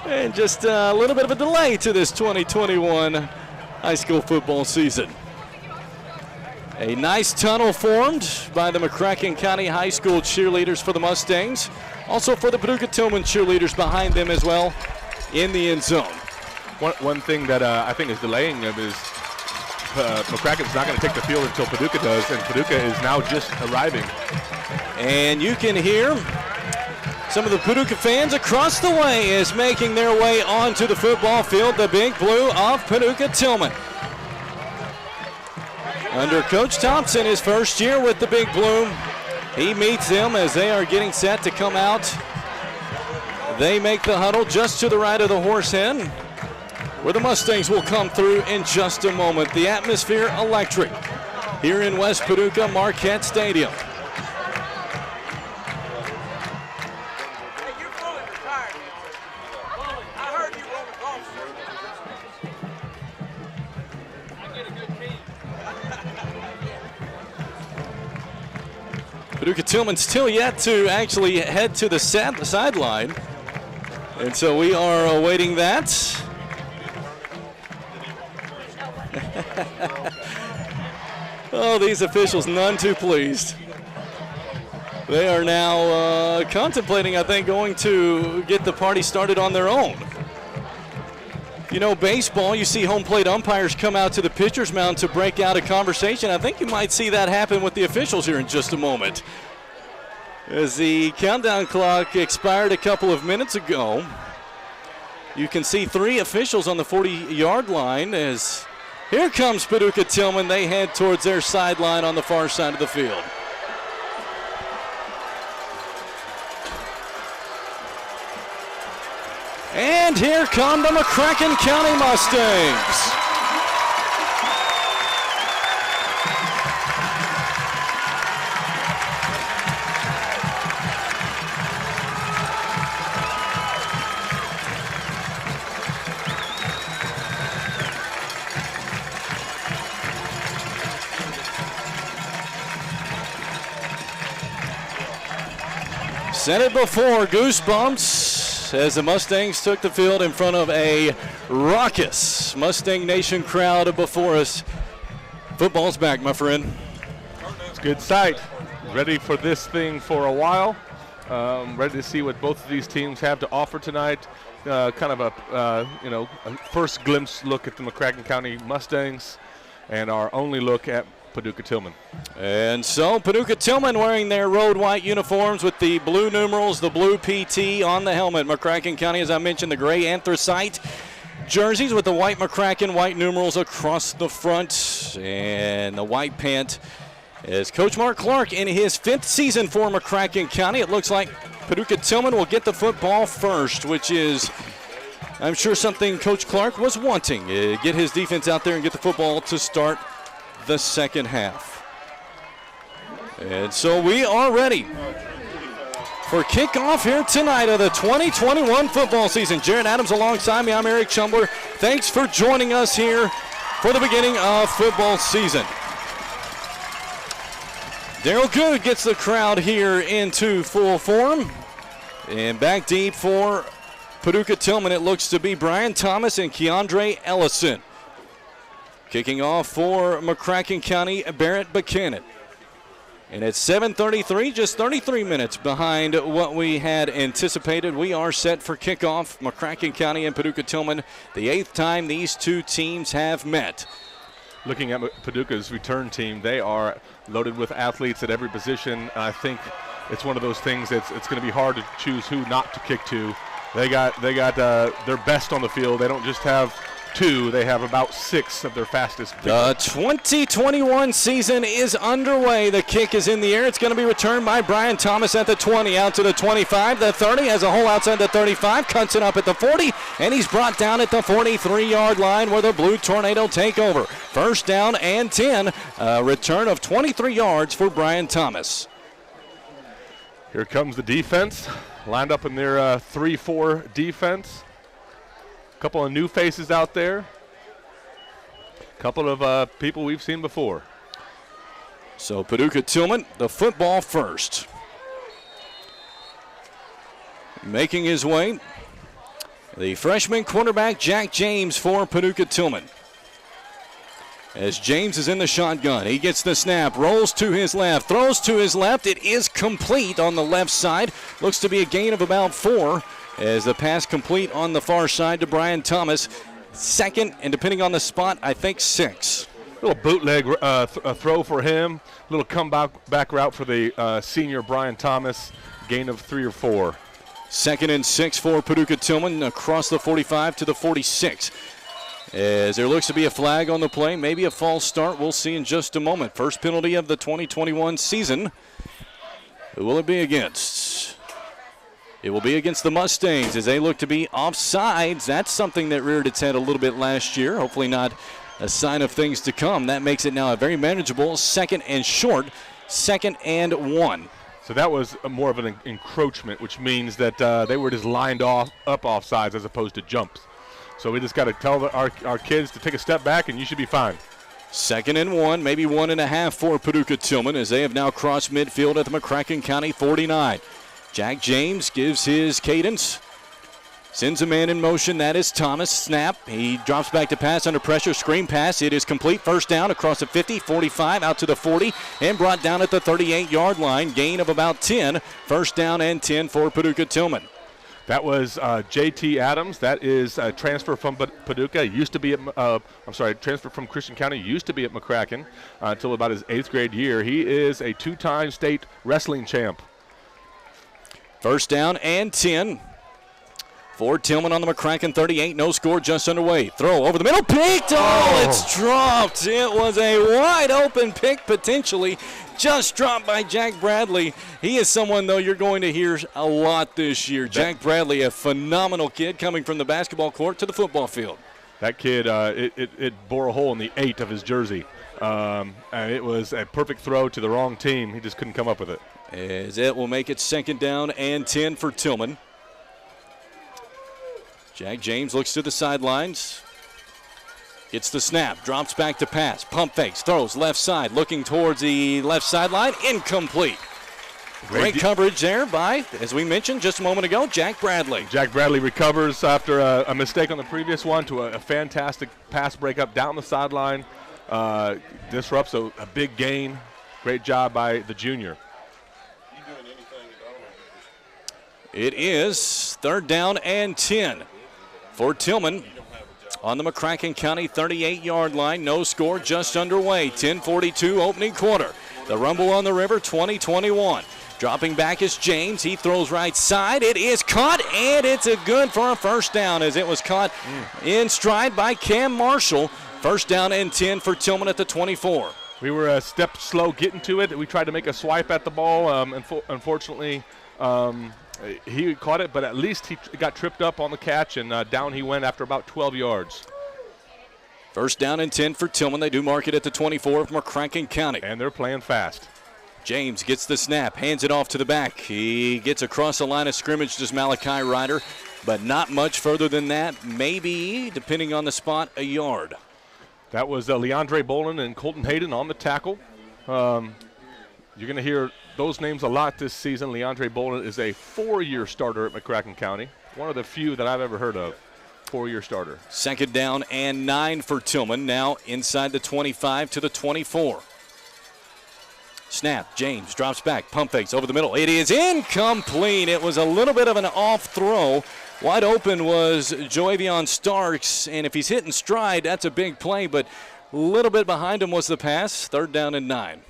And just a little bit of a delay to this 2021 high school football season. A nice tunnel formed by the McCracken County High School cheerleaders for the Mustangs. Also for the Paducah Tilghman cheerleaders behind them as well in the end zone. One thing that I think is delaying them is McCracken's not going to take the field until Paducah does, and Paducah is now just arriving. And you can hear some of the Paducah fans across the way is making their way onto the football field, the Big Blue of Paducah Tilghman. Under Coach Thompson, his first year with the Big Blue, he meets them as they are getting set to come out. They make the huddle just to the right of the horse hen, where the Mustangs will come through in just a moment. The atmosphere electric here in West Paducah, Marquette Stadium. Paducah Tilghman still yet to actually head to the sideline. And so we are awaiting that. Oh, these officials none too pleased. They are now contemplating, I think, going to get the party started on their own. You know, baseball, you see home plate umpires come out to the pitcher's mound to break out a conversation. I think you might see that happen with the officials here in just a moment. As the countdown clock expired a couple of minutes ago, you can see 3 officials on the 40-yard line as here comes Paducah Tilghman. They head towards their sideline on the far side of the field. And here come the McCracken County Mustangs. Said it before, goosebumps as the Mustangs took the field in front of a raucous Mustang Nation crowd before us. Football's back, my friend. It's a good sight. Ready for this thing for a while. Ready to see what both of these teams have to offer tonight. Kind of a first glimpse look at the McCracken County Mustangs and our only look at Paducah Tilghman. And so Paducah Tilghman wearing their road white uniforms with the blue numerals, the blue PT on the helmet. McCracken County, as I mentioned, the gray anthracite jerseys with the white McCracken white numerals across the front and the white pant. As Coach Mark Clark in his 5th season for McCracken County, it looks like Paducah Tilghman will get the football first, which is, I'm sure, something Coach Clark was wanting. Get his defense out there and get the football to start the second half. And so we are ready for kickoff here tonight of the 2021 football season. Jared Adams alongside me. I'm Eric Chumbler. Thanks for joining us here for the beginning of football season. Daryl Good gets the crowd here into full form. And back deep for Paducah Tilghman, it looks to be Brian Thomas and Keandre Ellison. Kicking off for McCracken County, Barrett Buchanan. And at 7:33, just 33 minutes behind what we had anticipated. We are set for kickoff. McCracken County and Paducah Tilghman, the 8th time these two teams have met. Looking at Paducah's return team, they are loaded with athletes at every position. I think it's one of those things that's it's going to be hard to choose who not to kick to. They got their best on the field. They don't just have 2, they have about 6 of their fastest. The 2021 season is underway. The kick is in the air. It's going to be returned by Brian Thomas at the 20, out to the 25, the 30, has a hole outside the 35, cuts it up at the 40, and he's brought down at the 43-yard line where the Blue Tornado take over. First down and 10, a return of 23 yards for Brian Thomas. Here comes the defense, lined up in their 3-4 defense. Couple of new faces out there. Couple of people we've seen before. So Paducah Tilghman, the football first. Making his way, the freshman quarterback Jack James for Paducah Tilghman. As James is in the shotgun, he gets the snap, rolls to his left, throws to his left. It is complete on the left side. Looks to be a gain of about 4. As the pass complete on the far side to Brian Thomas. Second, and depending on the spot, I think 6. Little bootleg throw for him. Little comeback route for the senior Brian Thomas. Gain of 3 or 4. Second and 6 for Paducah Tilghman across the 45 to the 46. As there looks to be a flag on the play, maybe a false start. We'll see in just a moment. First penalty of the 2021 season. Who will it be against? It will be against the Mustangs as they look to be offsides. That's something that reared its head a little bit last year. Hopefully not a sign of things to come. That makes it now a very manageable second and short, 2nd and 1. So that was more of an encroachment, which means that they were just lined up offsides as opposed to jumps. So we just got to tell our kids to take a step back and you should be fine. 2nd and 1, maybe 1.5 for Paducah Tilghman as they have now crossed midfield at the McCracken County 49. Jack James gives his cadence, sends a man in motion. That is Thomas. Snap. He drops back to pass under pressure. Screen pass. It is complete. First down across the 50, 45, out to the 40, and brought down at the 38-yard line. Gain of about 10. First down and 10 for Paducah Tilghman. That was J.T. Adams. That is a transfer from Paducah. Used to be at, transfer from Christian County. Used to be at McCracken until about his 8th grade year. He is a 2-time state wrestling champ. First down and 10 for Tilghman on the McCracken 38. No score, just underway. Throw over the middle, picked. Oh, it's dropped. It was a wide open pick potentially. Just dropped by Jack Bradley. He is someone, though, you're going to hear a lot this year. Jack Bradley, a phenomenal kid coming from the basketball court to the football field. That kid, it bore a hole in the 8 of his jersey. And it was a perfect throw to the wrong team. He just couldn't come up with it. As it will make it 2nd down and 10 for Tilghman. Jack James looks to the sidelines. Gets the snap, drops back to pass, pump fakes, throws left side, looking towards the left sideline, incomplete. Great coverage there by, as we mentioned just a moment ago, Jack Bradley. Jack Bradley recovers after a mistake on the previous one to a fantastic pass breakup down the sideline. Disrupts a big gain. Great job by the junior. It is 3rd down and 10 for Tilghman on the McCracken County 38-yard line. No score, just underway. 10:42 opening quarter. The Rumble on the River 2021. Dropping back is James. He throws right side. It is caught, and it's a good for a first down as it was caught in stride by Cam Marshall. First down and 10 for Tilghman at the 24. We were a step slow getting to it. We tried to make a swipe at the ball. Unfortunately, he caught it, but at least he got tripped up on the catch, and down he went after about 12 yards. First down and 10 for Tilghman. They do mark it at the 24 of McCracken County. And they're playing fast. James gets the snap, hands it off to the back. He gets across the line of scrimmage to Malachi Ryder, but not much further than that. Maybe, depending on the spot, a yard. That was Leandre Bolin and Colton Hayden on the tackle. You're going to hear those names a lot this season. Leandre Bolin is a 4-year starter at McCracken County. one of the few that I've ever heard of. 4-year starter. 2nd down and 9 for Tilghman. Now inside the 25 to the 24. Snap. James drops back. Pump fakes over the middle. It is incomplete. It was a little bit of an off throw. Wide open was Joavion Starks, and if he's hitting stride, that's a big play, but a little bit behind him was the pass. 3rd down and 9.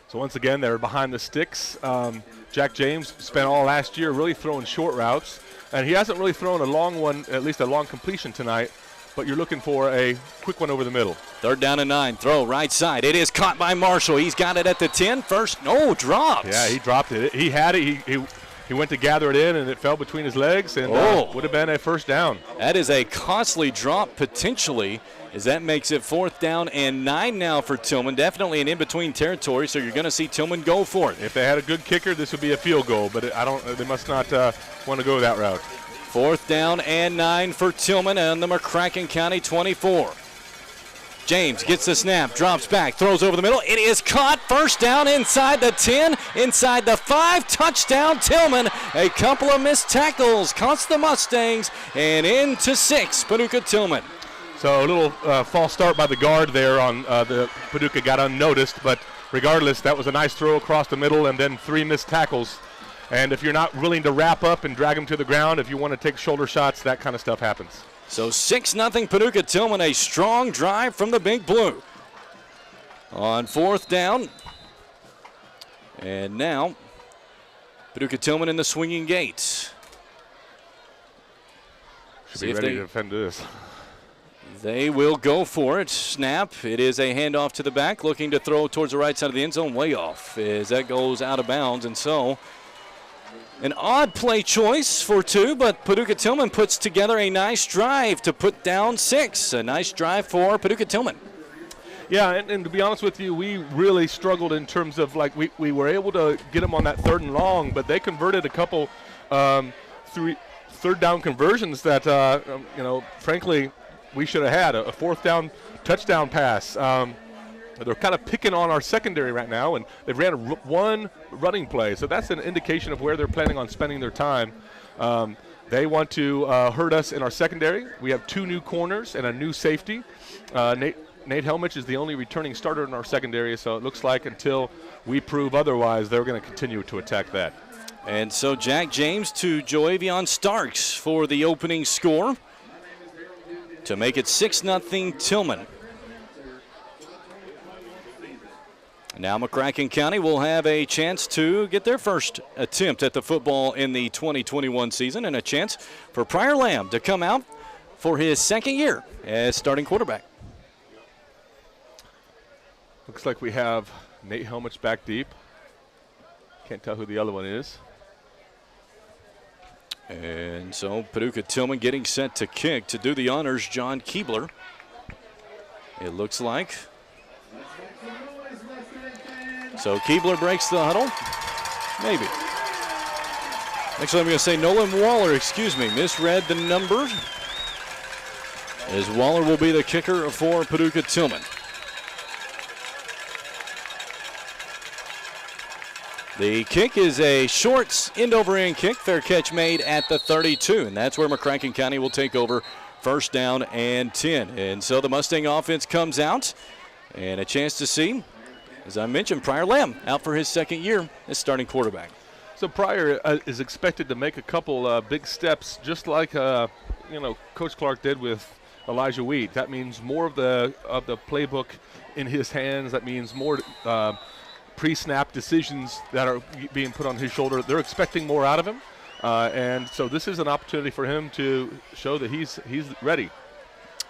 So once again, they're behind the sticks. Jack James spent all last year really throwing short routes, and he hasn't really thrown a long one, at least a long completion tonight, but you're looking for a quick one over the middle. 3rd down and 9. Throw right side. It is caught by Marshall. He's got it at the 10. First, no, drops. Yeah, he dropped it. He had it. He went to gather it in, and it fell between his legs, and would have been a 1st down. That is a costly drop potentially, as that makes it 4th down and 9 now for Tilghman. Definitely an in-between territory, so you're going to see Tilghman go for it. If they had a good kicker, this would be a field goal, but they must not want to go that route. 4th down and 9 for Tilghman on the McCracken County 24. James gets the snap, drops back, throws over the middle. It is caught. 1st down inside the 10, inside the 5. Touchdown Tilghman. A couple of missed tackles cost the Mustangs, and into 6, Paducah Tilghman. So a little false start by the guard there on the Paducah got unnoticed, but regardless, that was a nice throw across the middle and then 3 missed tackles. And if you're not willing to wrap up and drag them to the ground, if you want to take shoulder shots, that kind of stuff happens. So 6-0 Paducah Tilghman, a strong drive from the Big Blue. On 4th down. And now, Paducah Tilghman in the swinging gate. Should be ready to defend this. They will go for it. Snap. It is a handoff to the back, looking to throw towards the right side of the end zone, way off as that goes out of bounds. And so an odd play choice for 2, but Paducah Tilghman puts together a nice drive to put down 6. A nice drive for Paducah Tilghman. Yeah, and to be honest with you, we really struggled in terms of, like, we were able to get them on that 3rd and long, but they converted a couple 3rd down conversions that, frankly, we should have had. A 4th down touchdown pass. They're kind of picking on our secondary right now, and they've ran one running play. So that's an indication of where they're planning on spending their time. They want to hurt us in our secondary. We have 2 new corners and a new safety. Nate Helmich is the only returning starter in our secondary, so it looks like until we prove otherwise, they're going to continue to attack that. And so Jack James to Joavion Starks for the opening score to make it 6-0 Tilghman. Now McCracken County will have a chance to get their first attempt at the football in the 2021 season, and a chance for Pryor Lamb to come out for his 2nd year as starting quarterback. Looks like we have Nate Helmich back deep. Can't tell who the other one is. And so Paducah Tilghman getting set to kick. To do the honors, John Keebler, it looks like. So Keebler breaks the huddle. Maybe. Actually, I'm going to say Nolan Waller, misread the number, as Waller will be the kicker for Paducah Tilghman. The kick is a short end-over-end kick. Fair catch made at the 32, and that's where McCracken County will take over 1st down and 10. And so the Mustang offense comes out, and a chance to see, as I mentioned, Pryor Lamb out for his 2nd year as starting quarterback. So Pryor is expected to make a couple big steps, just like Coach Clark did with Elijah Weed. That means more of the playbook in his hands. That means more pre-snap decisions that are being put on his shoulder. They're expecting more out of him, and so this is an opportunity for him to show that he's ready.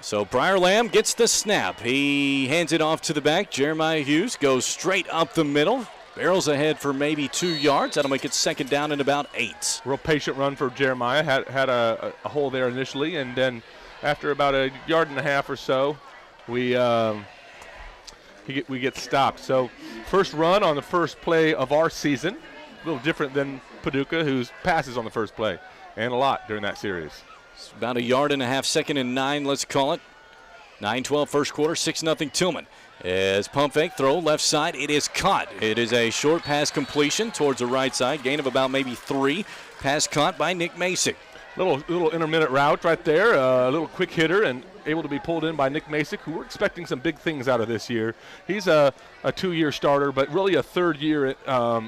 So Pryor Lamb gets the snap. He hands it off to the back. Jeremiah Hughes goes straight up the middle. Barrels ahead for maybe 2 yards. That'll make it 2nd down and about 8. Real patient run for Jeremiah. Had a hole there initially, and then after about 1.5 yards or so, we get stopped. So first run on the first play of our season. A little different than Paducah, whose passes on the first play, and a lot during that series. It's about 1.5 yards, 2nd and 9, let's call it. 9-12 first quarter, 6-0 Tilghman. As pump fake throw left side, it is caught. It is a short pass completion towards the right side, gain of about maybe 3. Pass caught by Nick Macy. little intermittent route right there, a little quick hitter, and able to be pulled in by Nick Masick, who we're expecting some big things out of this year. He's a 2-year starter, but really a third year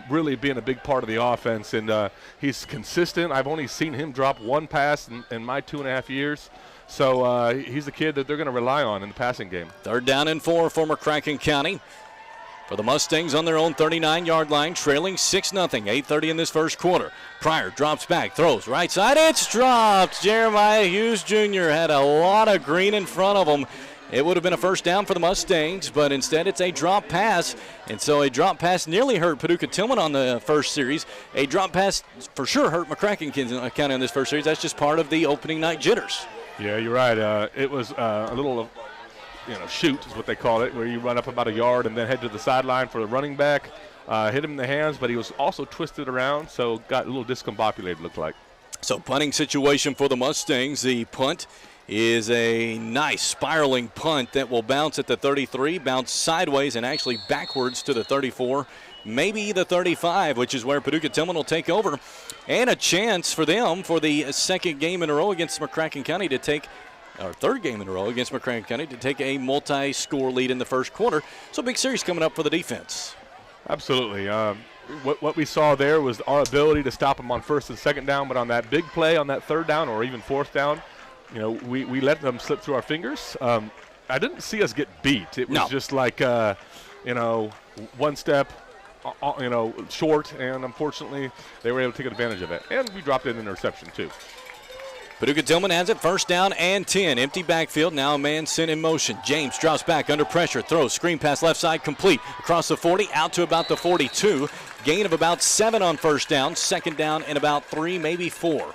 really being a big part of the offense, and he's consistent. I've only seen him drop one pass in my 2.5 years. So he's the kid that they're going to rely on in the passing game. 3rd down and 4 for McCracken County. For the Mustangs on their own 39-yard line, trailing 6-0, 8:30 in this first quarter. Pryor drops back, throws right side, it's dropped. Jeremiah Hughes Jr. had a lot of green in front of him. It would have been a first down for the Mustangs, but instead it's a drop pass. And so a drop pass nearly hurt Paducah Tilghman on the first series. A drop pass for sure hurt McCracken County on this first series. That's just part of the opening night jitters. Yeah, you're right. It was a little shoot is what they call it, where you run up about a yard and then head to the sideline for the running back. Hit him in the hands, but he was also twisted around, so got a little discombobulated, looked like. So punting situation for the Mustangs. The punt is a nice spiraling punt that will bounce at the 33, bounce sideways and actually backwards to the 34, maybe the 35, which is where Paducah Tilghman will take over. And a chance for them for the second game in a row against McCracken County to take our third game in a row against McCracken County to take a multi-score lead in the first quarter. So big series coming up for the defense. Absolutely. What we saw there was our ability to stop them on 1st and 2nd down, but on that big play on that 3rd down or even 4th down, we let them slip through our fingers. I didn't see us get beat. It was just like, one step, short, and unfortunately they were able to take advantage of it. And we dropped an interception too. Paducah Tilghman has it, 1st down and 10. Empty backfield, now a man sent in motion. James drops back under pressure, throws, screen pass left side, complete. Across the 40, out to about the 42. Gain of about 7 on 1st down, 2nd down and about 3, maybe 4.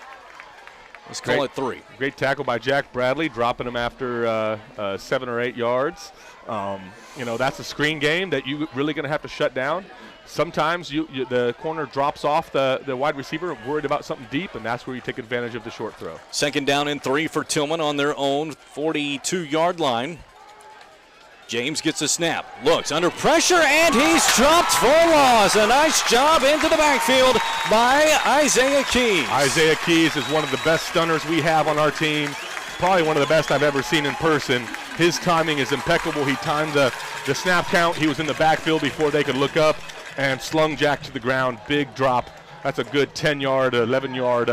Let's call it 3. Great tackle by Jack Bradley, dropping him after 7 or 8 yards. That's a screen game that you're really going to have to shut down. Sometimes the corner drops off the wide receiver, worried about something deep, and that's where you take advantage of the short throw. 2nd down and 3 for Tilghman on their own 42-yard line. James gets a snap, looks under pressure, and he's dropped for loss. A nice job into the backfield by Isaiah Keys. Isaiah Keys is one of the best stunners we have on our team. Probably one of the best I've ever seen in person. His timing is impeccable. He timed the snap count. He was in the backfield before they could look up and slung Jack to the ground. Big drop. That's a good 10-yard, 11-yard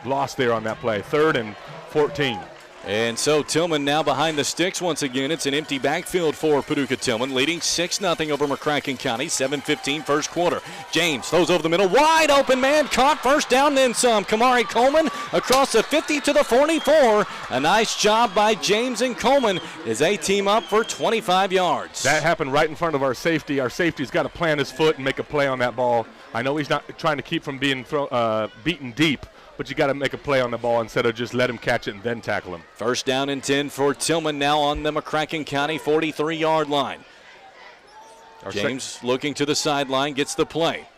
loss there on that play. 3rd and 14. And so Tilghman now behind the sticks once again. It's an empty backfield for Paducah Tilghman, leading 6-0 over McCracken County, 7:15 first quarter. James throws over the middle, wide open man, caught, 1st down, then some. Kamari Coleman across the 50 to the 44. A nice job by James and Coleman as they team up for 25 yards. That happened right in front of our safety. Our safety's got to plant his foot and make a play on that ball. I know he's not trying to keep from being beaten deep, but you got to make a play on the ball instead of just let him catch it and then tackle him. 1st down and 10 for Tilghman now on the McCracken County 43-yard line. James looking to the sideline, gets the play.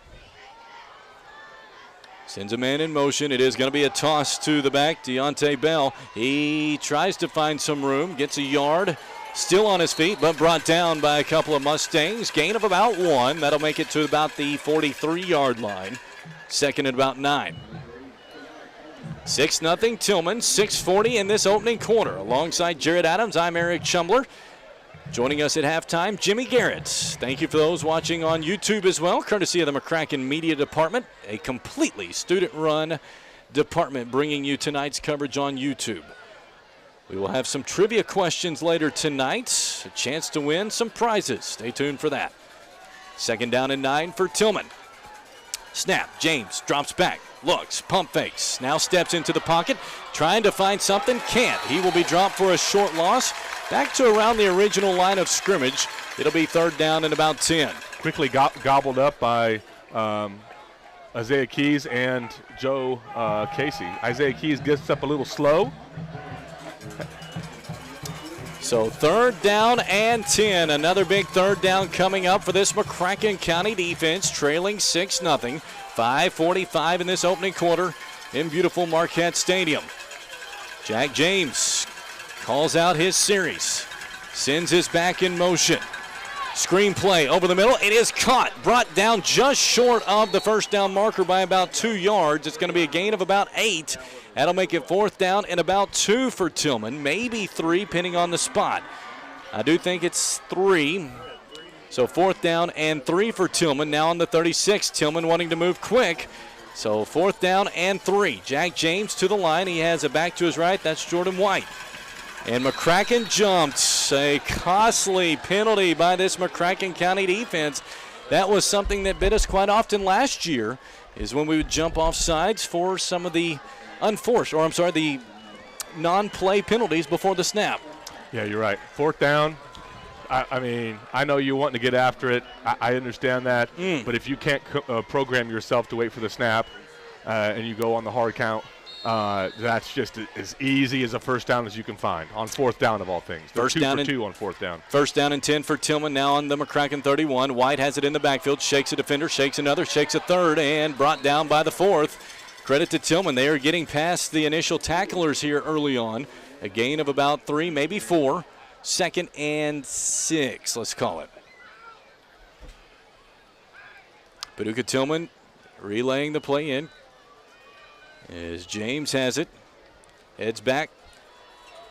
Sends a man in motion. It is going to be a toss to the back. Deontay Bell, he tries to find some room, gets a yard. Still on his feet, but brought down by a couple of Mustangs. Gain of about 1. That'll make it to about the 43-yard line. 2nd and about 9. 6-0 Tilghman, 6:40 in this opening quarter. Alongside Jared Adams, I'm Eric Shumler. Joining us at halftime, Jimmy Garrett. Thank you for those watching on YouTube as well, courtesy of the McCracken Media Department, a completely student-run department bringing you tonight's coverage on YouTube. We will have some trivia questions later tonight, a chance to win some prizes. Stay tuned for that. 2nd down and 9 for Tilghman. Snap, James drops back, looks, pump fakes, now steps into the pocket, trying to find something, can't. He will be dropped for a short loss. Back to around the original line of scrimmage. It'll be 3rd down and about 10. Quickly gobbled up by Isaiah Keys and Joe Casey. Isaiah Keys gets up a little slow. So 3rd down and 10. Another big 3rd down coming up for this McCracken County defense, trailing 6-0. 5:45 in this opening quarter in beautiful Marquette Stadium. Jack James calls out his series, sends his back in motion. Screen play over the middle. It is caught, brought down just short of the 1st down marker by about 2 yards. It's going to be a gain of about 8. That'll make it 4th down and about 2 for Tilghman, maybe 3, depending on the spot. I do think it's 3. So 4th down and 3 for Tilghman. Now on the 36. Tilghman wanting to move quick. So 4th down and 3. Jack James to the line. He has a back to his right. That's Jordan White. And McCracken jumped. A costly penalty by this McCracken County defense. That was something that bit us quite often last year, is when we would jump off sides for some of the the non-play penalties before the snap. Yeah, you're right. 4th down. I mean, I know you want to get after it. I understand that. But if you can't program yourself to wait for the snap and you go on the hard count, that's just as easy as a 1st down as you can find on 4th down of all things. First down and 2 on 4th down. 1st down and 10 for Tilghman now on the McCracken 31. White has it in the backfield, shakes a defender, shakes another, shakes a third, and brought down by the 4th. Credit to Tilghman. They are getting past the initial tacklers here early on. A gain of about 3, maybe 4. 2nd and 6, let's call it. Paducah Tilghman relaying the play in as James has it. Heads back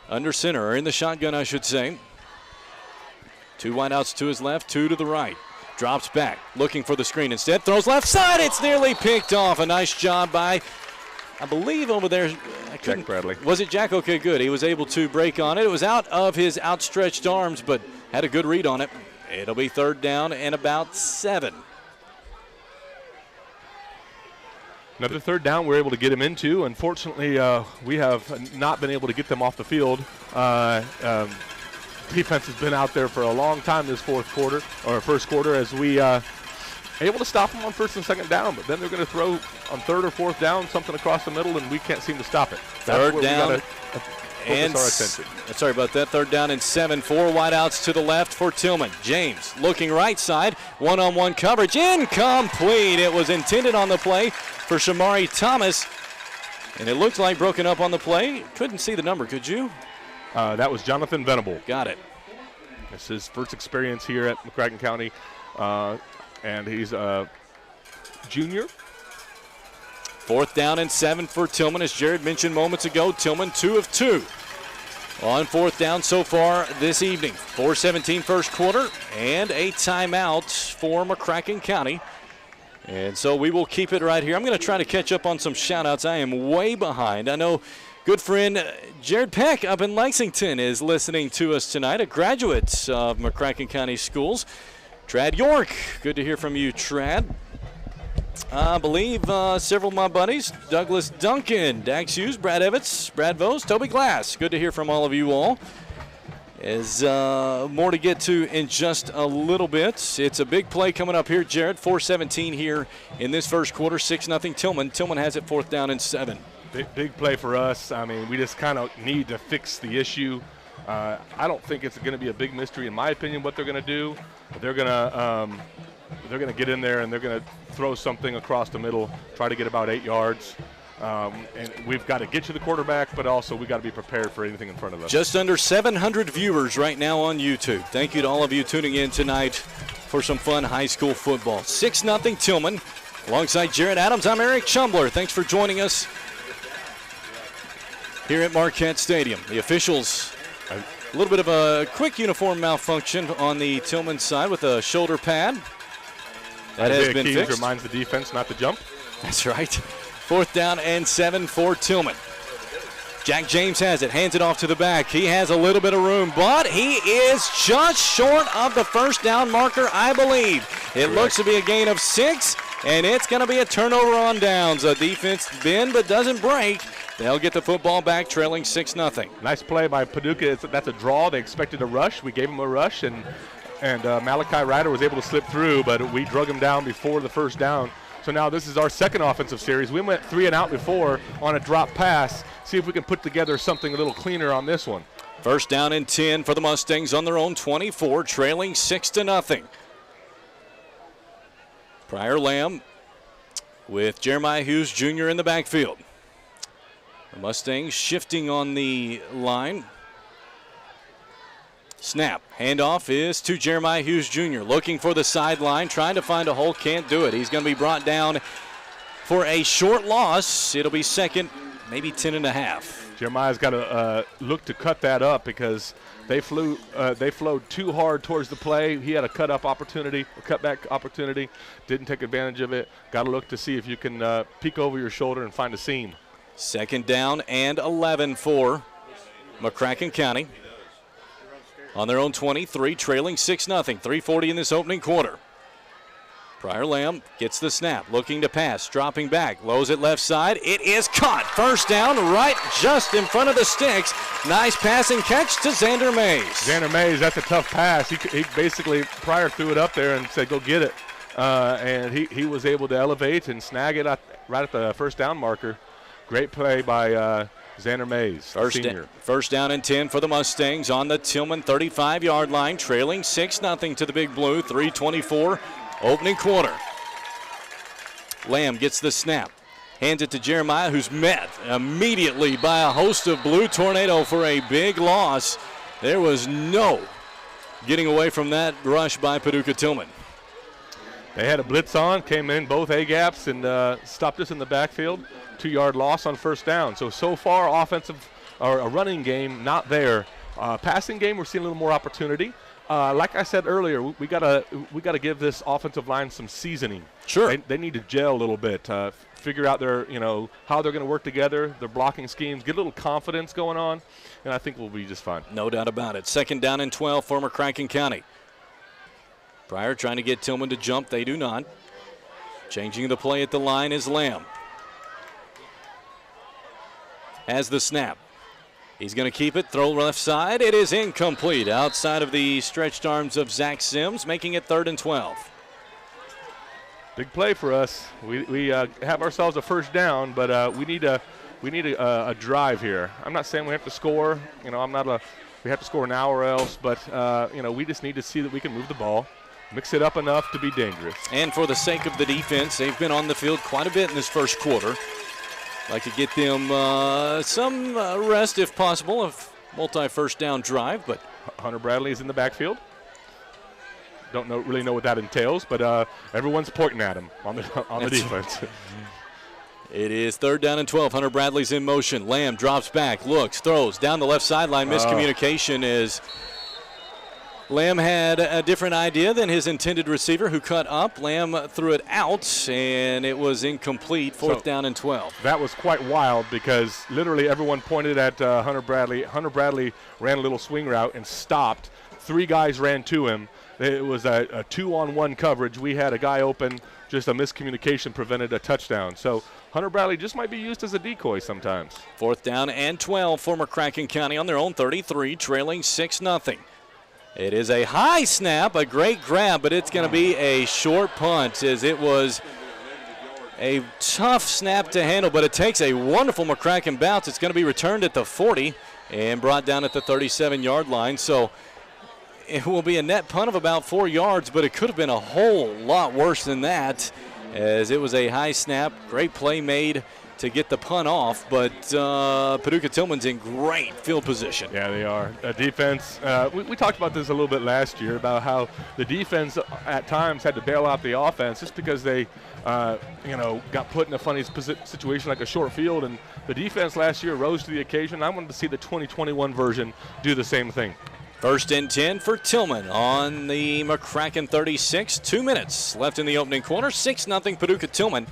under center, or in the shotgun, I should say. 2 wideouts to his left, 2 to the right. Drops back, looking for the screen. Instead, throws left side. It's nearly picked off. A nice job by, I believe, over there. Jack Bradley. Was it Jack? Okay, good. He was able to break on it. It was out of his outstretched arms, but had a good read on it. It'll be 3rd down and about 7. Another 3rd down we're able to get him into. Unfortunately, we have not been able to get them off the field. Defense has been out there for a long time this 1st quarter, as we able to stop them on 1st and 2nd down, but then they're going to throw on 3rd or 4th down something across the middle, and we can't seem to stop it. That's 3rd down and our attention. Sorry about that. 3rd down and 7. 4 wideouts to the left for Tilghman. James looking right side. One-on-one coverage. Incomplete. It was intended on the play for Shamari Thomas, and it looked like broken up on the play. Couldn't see the number, could you? That was Jonathan Venable. Got it. This is his first experience here at McCracken County, and he's a junior. 4th down and 7 for Tilghman. As Jared mentioned moments ago, Tilghman 2 of 2 on 4th down so far this evening. 4:17 1st quarter and a timeout for McCracken County. And so we will keep it right here. I'm going to try to catch up on some shout-outs. I am way behind. I know good friend Jared Peck up in Lexington is listening to us tonight, a graduate of McCracken County Schools. Trad York, good to hear from you, Trad. I believe several of my buddies, Douglas Duncan, Dax Hughes, Brad Evans, Brad Vose, Toby Glass. Good to hear from all of you all. There's more to get to in just a little bit. It's a big play coming up here, Jared. 4:17 here in this 1st quarter, 6-0 Tilghman. Tilghman has it 4th down and 7. Big play for us. I mean, we just kind of need to fix the issue. I don't think it's going to be a big mystery, in my opinion, what they're going to do. They're going to get in there and they're going to throw something across the middle, try to get about 8 yards. And we've got to get to the quarterback, but also we've got to be prepared for anything in front of us. Just under 700 viewers right now on YouTube. Thank you to all of you tuning in tonight for some fun high school football. 6-0 Tilghman. Alongside Jared Adams, I'm Eric Chumbler. Thanks for joining us here at Marquette Stadium. The officials, a little bit of a quick uniform malfunction on the Tilghman side with a shoulder pad. That has been fixed. Reminds the defense not to jump. That's right. 4th down and 7 for Tilghman. Jack James has it, hands it off to the back. He has a little bit of room, but he is just short of the 1st down marker, I believe. It looks to be a gain of 6, and it's going to be a turnover on downs. A defense bend but doesn't break. They'll get the football back, trailing 6-0. Nice play by Paducah. That's a draw. They expected a rush. We gave them a rush, and Malachi Ryder was able to slip through, but we drug him down before the 1st down. So now this is our 2nd offensive series. We went 3 and out before on a drop pass. See if we can put together something a little cleaner on this one. 1st down and 10 for the Mustangs on their own 24, trailing 6-0. Pryor Lamb with Jeremiah Hughes Jr. in the backfield. The Mustangs shifting on the line. Snap. Handoff is to Jeremiah Hughes Jr. Looking for the sideline, trying to find a hole, can't do it. He's going to be brought down for a short loss. It'll be 2nd maybe 10.5. Jeremiah's got to look to cut that up because they flowed too hard towards the play. He had a cutback opportunity, didn't take advantage of it. Got to look to see if you can peek over your shoulder and find a seam. 2nd down and 11 for McCracken County. On their own 23, trailing 6-0. 3:40 in this opening quarter. Pryor Lamb gets the snap, looking to pass, dropping back, lows it left side. It is caught. 1st down, right just in front of the sticks. Nice pass and catch to Xander Mays. Xander Mays, that's a tough pass. He basically, Pryor threw it up there and said, go get it. And he was able to elevate and snag it right at the 1st down marker. Great play by Xander Mays, senior. 1st down and 10 for the Mustangs on the Tilghman 35-yard line, trailing 6-0 to the Big Blue. 3:24 opening quarter. Lamb gets the snap, hands it to Jeremiah, who's met immediately by a host of Blue Tornado for a big loss. There was no getting away from that rush by Paducah Tilghman. They had a blitz on, came in both A-gaps and stopped us in the backfield. 2-yard loss on 1st down. So far, offensive or a running game not there. Passing game, we're seeing a little more opportunity. Like I said earlier, we gotta give this offensive line some seasoning. Sure. They need to gel a little bit, figure out their how they're going to work together, their blocking schemes, get a little confidence going on, and I think we'll be just fine. No doubt about it. 2nd down and 12 for McCracken County. Pryor trying to get Tilghman to jump. They do not. Changing the play at the line is Lamb. Has the snap. He's going to keep it, throw left side. It is incomplete. Outside of the stretched arms of Zach Sims, making it 3rd and 12. Big play for us. We have ourselves a 1st down, but we need a drive here. I'm not saying we have to score. We have to score now or else, but we just need to see that we can move the ball, mix it up enough to be dangerous. And for the sake of the defense, they've been on the field quite a bit in this 1st quarter. Like to get them some rest if possible, a multi-1st down drive. But Hunter Bradley is in the backfield. Don't really know what that entails, but everyone's pointing at him on the defense. It is 3rd down and 12. Hunter Bradley's in motion. Lamb drops back, looks, throws down the left sideline. Miscommunication is Lamb had a different idea than his intended receiver who cut up. Lamb threw it out, and it was incomplete. 4th down and 12. That was quite wild because literally everyone pointed at Hunter Bradley. Hunter Bradley ran a little swing route and stopped. 3 guys ran to him. It was a 2-on-1 coverage. We had a guy open. Just a miscommunication prevented a touchdown. So Hunter Bradley just might be used as a decoy sometimes. 4th down and 12 for McCracken County on their own 33, trailing 6-0. It is a high snap, a great grab, but it's going to be a short punt as it was a tough snap to handle, but it takes a wonderful McCracken bounce. It's going to be returned at the 40 and brought down at the 37-yard line. So it will be a net punt of about 4 yards, but it could have been a whole lot worse than that as it was a high snap. Great play made to get the punt off, but Paducah Tilghman's in great field position. Yeah, they are. Defense, we talked about this a little bit last year about how the defense at times had to bail out the offense just because they, got put in a funny situation like a short field, and the defense last year rose to the occasion. I wanted to see the 2021 version do the same thing. 1st and 10 for Tilghman on the McCracken 36. 2 minutes left in the opening quarter. 6-0 Paducah Tilghman.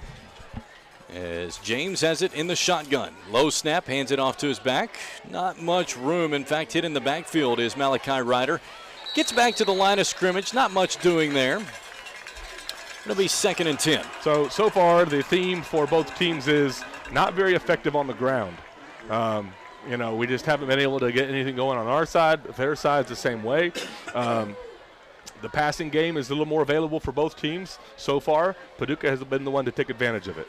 As James has it in the shotgun. Low snap, hands it off to his back. Not much room. In fact, hit in the backfield is Malachi Ryder. Gets back to the line of scrimmage. Not much doing there. It'll be 2nd and 10. So far, the theme for both teams is not very effective on the ground. We just haven't been able to get anything going on our side. Their side's the same way. The passing game is a little more available for both teams so far. Paducah has been the one to take advantage of it.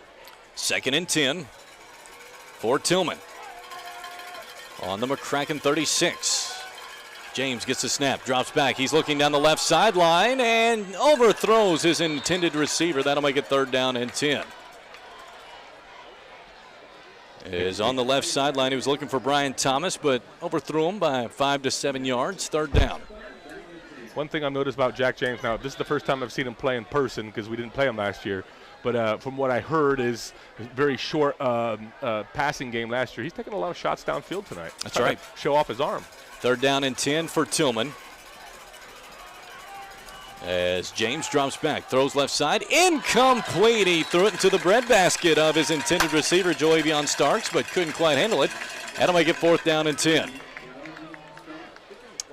2nd and 10 for Tilghman on the McCracken 36. James gets the snap, drops back. He's looking down the left sideline and overthrows his intended receiver. That'll make it 3rd down and 10. Is on the left sideline. He was looking for Brian Thomas, but overthrew him by 5 to 7 yards. 3rd down. One thing I've noticed about Jack James now, this is the first time I've seen him play in person because we didn't play him last year. But from what I heard is a very short passing game last year. He's taking a lot of shots downfield tonight. That's right. Show off his arm. 3rd down and 10 for Tilghman. As James drops back, throws left side, incomplete. He threw it into the breadbasket of his intended receiver, Joavion Starks, but couldn't quite handle it. That'll make it 4th down and 10.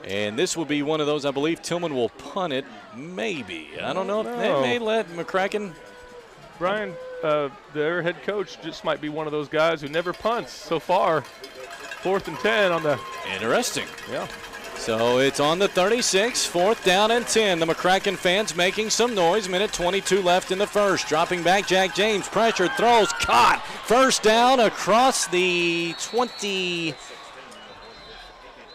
And this will be one of those, I believe Tilghman will punt it, maybe. I don't know. They may let McCracken. Brian, their head coach just might be one of those guys who never punts so far. 4th and 10 on the. Interesting. Yeah. So it's on the 36, 4th down and 10. The McCracken fans making some noise. Minute 22 left in the first. Dropping back, Jack James, pressured, throws, caught. 1st down across the 20.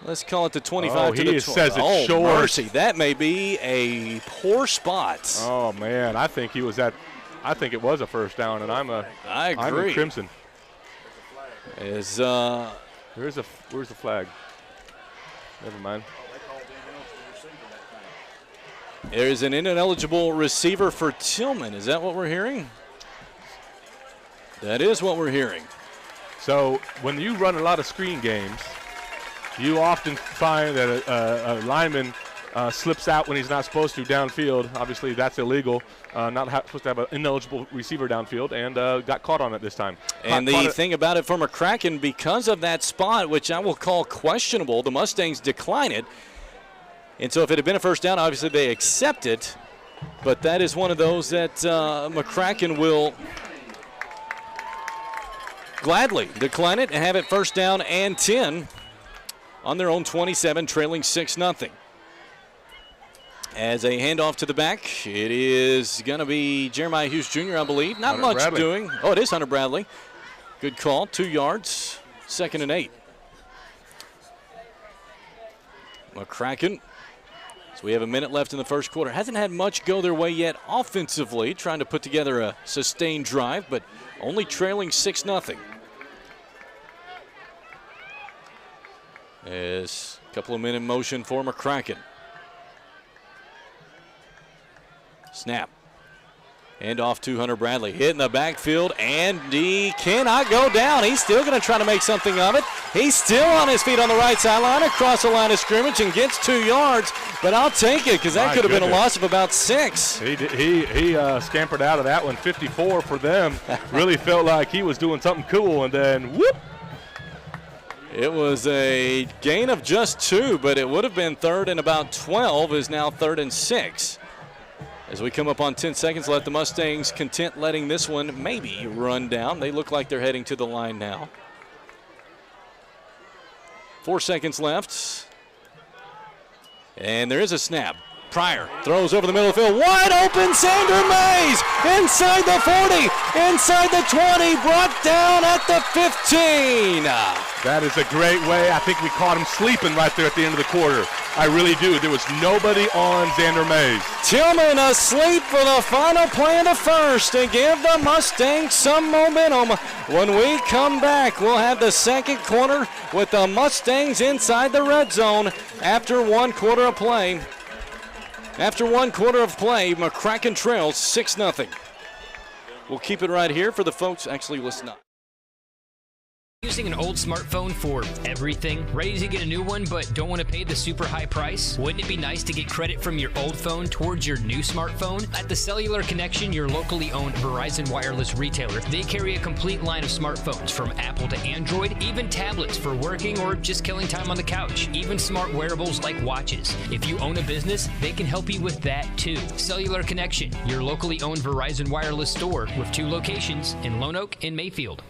Let's call it the 25 to the 20. Says it's short. Mercy. That may be a poor spot. Oh, man. I think it was a 1st down, and I agree. I'm in crimson. Where's the flag? Never mind. There is an ineligible receiver for Tilghman. Is that what we're hearing? That is what we're hearing. So when you run a lot of screen games, you often find that a lineman slips out when he's not supposed to downfield. Obviously, that's illegal. Not supposed to have an ineligible receiver downfield, and got caught on it this time. And the thing about it for McCracken, because of that spot, which I will call questionable, the Mustangs decline it. And so if it had been a 1st down, obviously they accept it. But that is one of those that McCracken will gladly decline it and have it 1st down and 10 on their own 27, trailing 6-0. As a handoff to the back, it is going to be Jeremiah Hughes Jr., I believe. Not much Bradley. doing. Oh, it is Hunter Bradley. Good call. 2 yards. 2nd and 8. McCracken. So we have a minute left in the first quarter. Hasn't had much go their way yet offensively, trying to put together a sustained drive, but only trailing 6-0. As a couple of men in motion for McCracken. Snap. And off to Hunter Bradley. Hit in the backfield, and he cannot go down. He's still going to try to make something of it. He's still on his feet on the right sideline across the line of scrimmage and gets 2 yards. But I'll take it because that could have been a loss of about 6. He scampered out of that one. 54 for them. Really felt like he was doing something cool, and then whoop. It was a gain of just 2, but it would have been 3rd and about 12, is now 3rd and 6. As we come up on 10 seconds left, the Mustangs content letting this one maybe run down. They look like they're heading to the line now. 4 seconds left. And there is a snap. Pryor throws over the middle of the field. Wide open, Sander Mays inside the 40, inside the 20, brought down at the 15. That is a great way. I think we caught him sleeping right there at the end of the quarter. I really do. There was nobody on Xander Mays. Tilghman asleep for the final play of the first to give the Mustangs some momentum. When we come back, we'll have the second quarter with the Mustangs inside the red zone after 1 quarter of play. After 1 quarter of play, McCracken trails 6-0. We'll keep it right here for the folks actually listening. Using an old smartphone for everything? Ready to get a new one but don't want to pay the super high price? Wouldn't it be nice to get credit from your old phone towards your new smartphone? At the Cellular Connection, your locally owned Verizon wireless retailer, they carry a complete line of smartphones from Apple to Android, even tablets for working or just killing time on the couch, even smart wearables like watches. If you own a business, they can help you with that too. Cellular Connection, your locally owned Verizon wireless store with 2 locations in Lone Oak and Mayfield.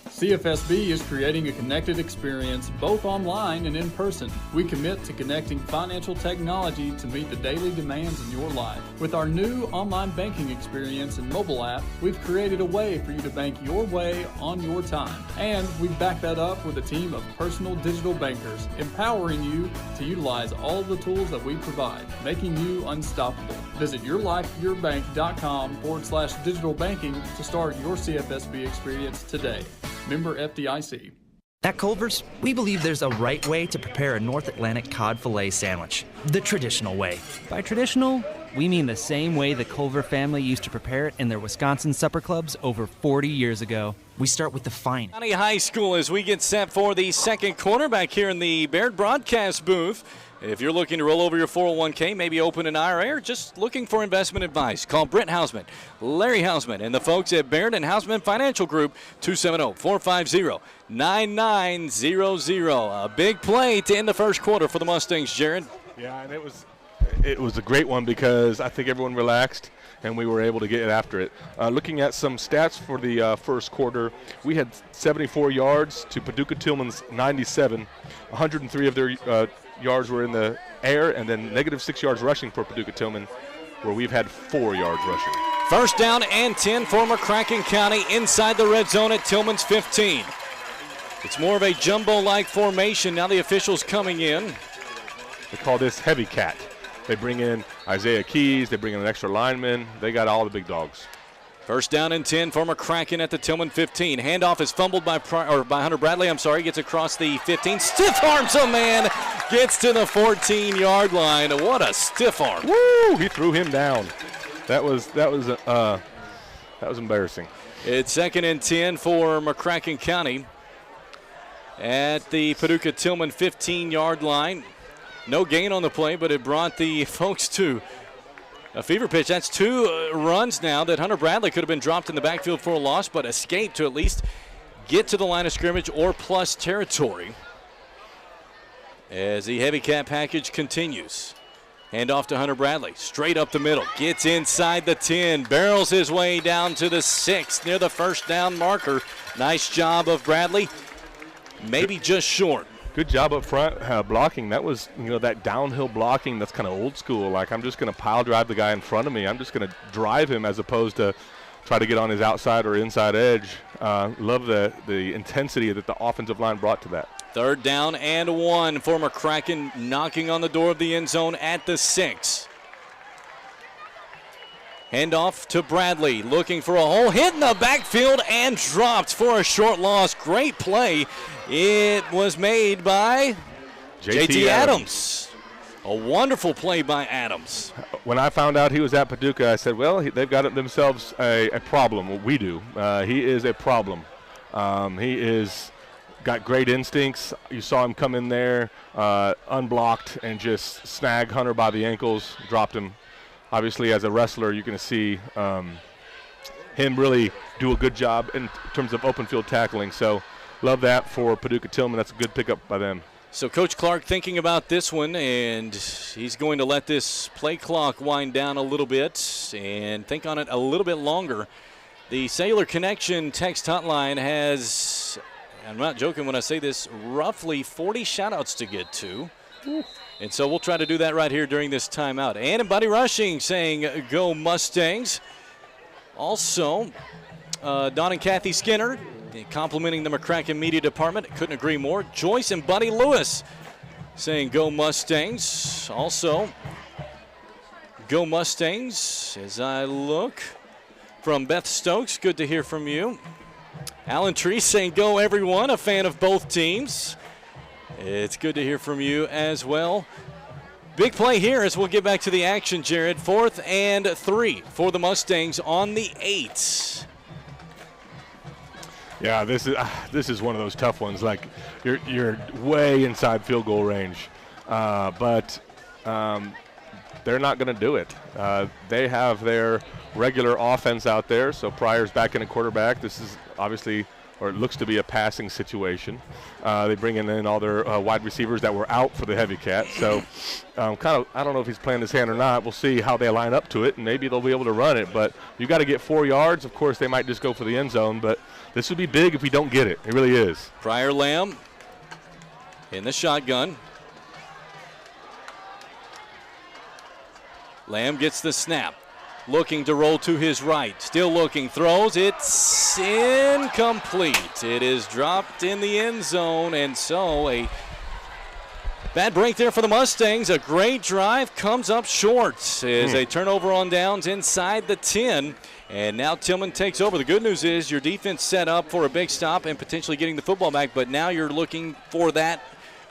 CFSB is creating a connected experience both online and in person. We commit to connecting financial technology to meet the daily demands in your life. With our new online banking experience and mobile app, we've created a way for you to bank your way on your time. And we back that up with a team of personal digital bankers, empowering you to utilize all of the tools that we provide, making you unstoppable. Visit yourlifeyourbank.com/digital banking to start your CFSB experience today. Member FDIC. At Culver's, we believe there's a right way to prepare a North Atlantic cod fillet sandwich. The traditional way. By traditional, we mean the same way the Culver family used to prepare it in their Wisconsin supper clubs over 40 years ago. We start with the finest. County High School as we get set for the second quarter back here in the Baird broadcast booth. If you're looking to roll over your 401k, maybe open an IRA, or just looking for investment advice, call Brent Hausman, Larry Hausman, and the folks at Baird and Hausman Financial Group, 270-450-9900. A big play to end the first quarter for the Mustangs, Jared. Yeah, and it was a great one because I think everyone relaxed and we were able to get after it. Looking at some stats for the first quarter, we had 74 yards to Paducah Tilghman's 97. 103 of their yards were in the air, and then -6 yards rushing for Paducah Tilghman, where we've had 4 yards rushing. First down and 10 for McCracken County inside the red zone at Tillman's 15. It's more of a jumbo-like formation. Now the officials coming in. They call this heavy cat. They bring in Isaiah Keys. They bring in an extra lineman. They got all the big dogs. First down and 10 for McCracken at the Tilghman 15. Handoff is fumbled by Hunter Bradley. Gets across the 15. Stiff arms a man. Gets to the 14-yard line. What a stiff arm. Woo! He threw him down. That was embarrassing. It's second and 10 for McCracken County at the Paducah Tilghman 15-yard line. No gain on the play, but it brought the folks to a fever pitch. That's 2 runs now that Hunter Bradley could have been dropped in the backfield for a loss, but escaped to at least get to the line of scrimmage or plus territory. As the heavy cat package continues. Hand off to Hunter Bradley. Straight up the middle. Gets inside the 10. Barrels his way down to the 6 near the first down marker. Nice job of Bradley. Maybe just short. Good job up front blocking. That was, that downhill blocking that's kind of old school. Like, I'm just going to pile drive the guy in front of me. I'm just going to drive him as opposed to try to get on his outside or inside edge. Love the intensity that the offensive line brought to that. Third down and 1 for McCracken, knocking on the door of the end zone at the 6. Handoff to Bradley, looking for a hole, hit in the backfield and dropped for a short loss. Great play. It was made by J.T. Adams. A wonderful play by Adams. When I found out he was at Paducah, I said, well, they've got themselves a problem. Well, we do. He is a problem. He is got great instincts. You saw him come in there unblocked and just snag Hunter by the ankles, dropped him. Obviously, as a wrestler, you're going to see him really do a good job in terms of open field tackling. So love that for Paducah Tilghman. That's a good pickup by them. So Coach Clark thinking about this one, and he's going to let this play clock wind down a little bit and think on it a little bit longer. The Cellular Connection text hotline has, I'm not joking when I say this, roughly 40 shout-outs to get to. And so we'll try to do that right here during this timeout. Anybody rushing saying, go Mustangs. Also, Don and Kathy Skinner complimenting the McCracken Media Department. Couldn't agree more. Joyce and Buddy Lewis saying, go Mustangs. Also, go Mustangs as I look. From Beth Stokes, good to hear from you. Alan Tree saying, go everyone, a fan of both teams. It's good to hear from you as well. Big play here as we'll get back to the action, Jared. 4th and 3 for the Mustangs on the 8. Yeah, this is one of those tough ones. Like, you're way inside field goal range, but they're not going to do it. They have their regular offense out there, so Pryor's back in a quarterback. This is obviously, or it looks to be, a passing situation. They bring in all their wide receivers that were out for the heavy cat. So I don't know if he's playing his hand or not. We'll see how they line up to it, and maybe they'll be able to run it. But you got to get 4 yards. Of course, they might just go for the end zone, but this would be big if we don't get it. It really is. Pryor Lamb in the shotgun. Lamb gets the snap. Looking to roll to his right. Still looking. Throws. It's incomplete. It is dropped in the end zone. And so a bad break there for the Mustangs. A great drive comes up short. As a turnover on downs inside the 10. And now Tilghman takes over. The good news is your defense set up for a big stop and potentially getting the football back. But now you're looking for that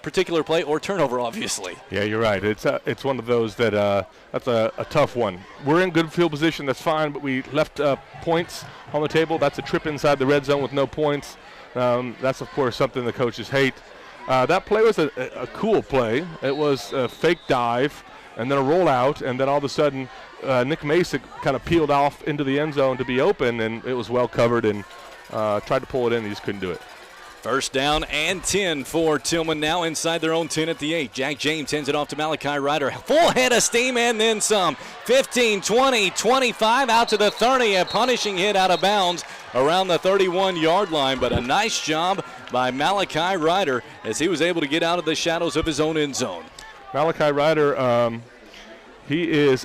particular play or turnover, obviously. Yeah, you're right. It's one of those that that's a tough one. We're in good field position, that's fine, but we left points on the table. That's a trip inside the red zone with no points. That's, of course, something the coaches hate. That play was a cool play. It was a fake dive and then a rollout, and then all of a sudden Nick Masick kind of peeled off into the end zone to be open, and it was well covered, and tried to pull it in. He just couldn't do it. First down and 10 for Tilghman, now inside their own 10 at the 8. Jack James hands it off to Malachi Ryder. Full head of steam and then some. 15, 20, 25, out to the 30. A punishing hit out of bounds around the 31-yard line, but a nice job by Malachi Ryder as he was able to get out of the shadows of his own end zone. Malachi Ryder, he is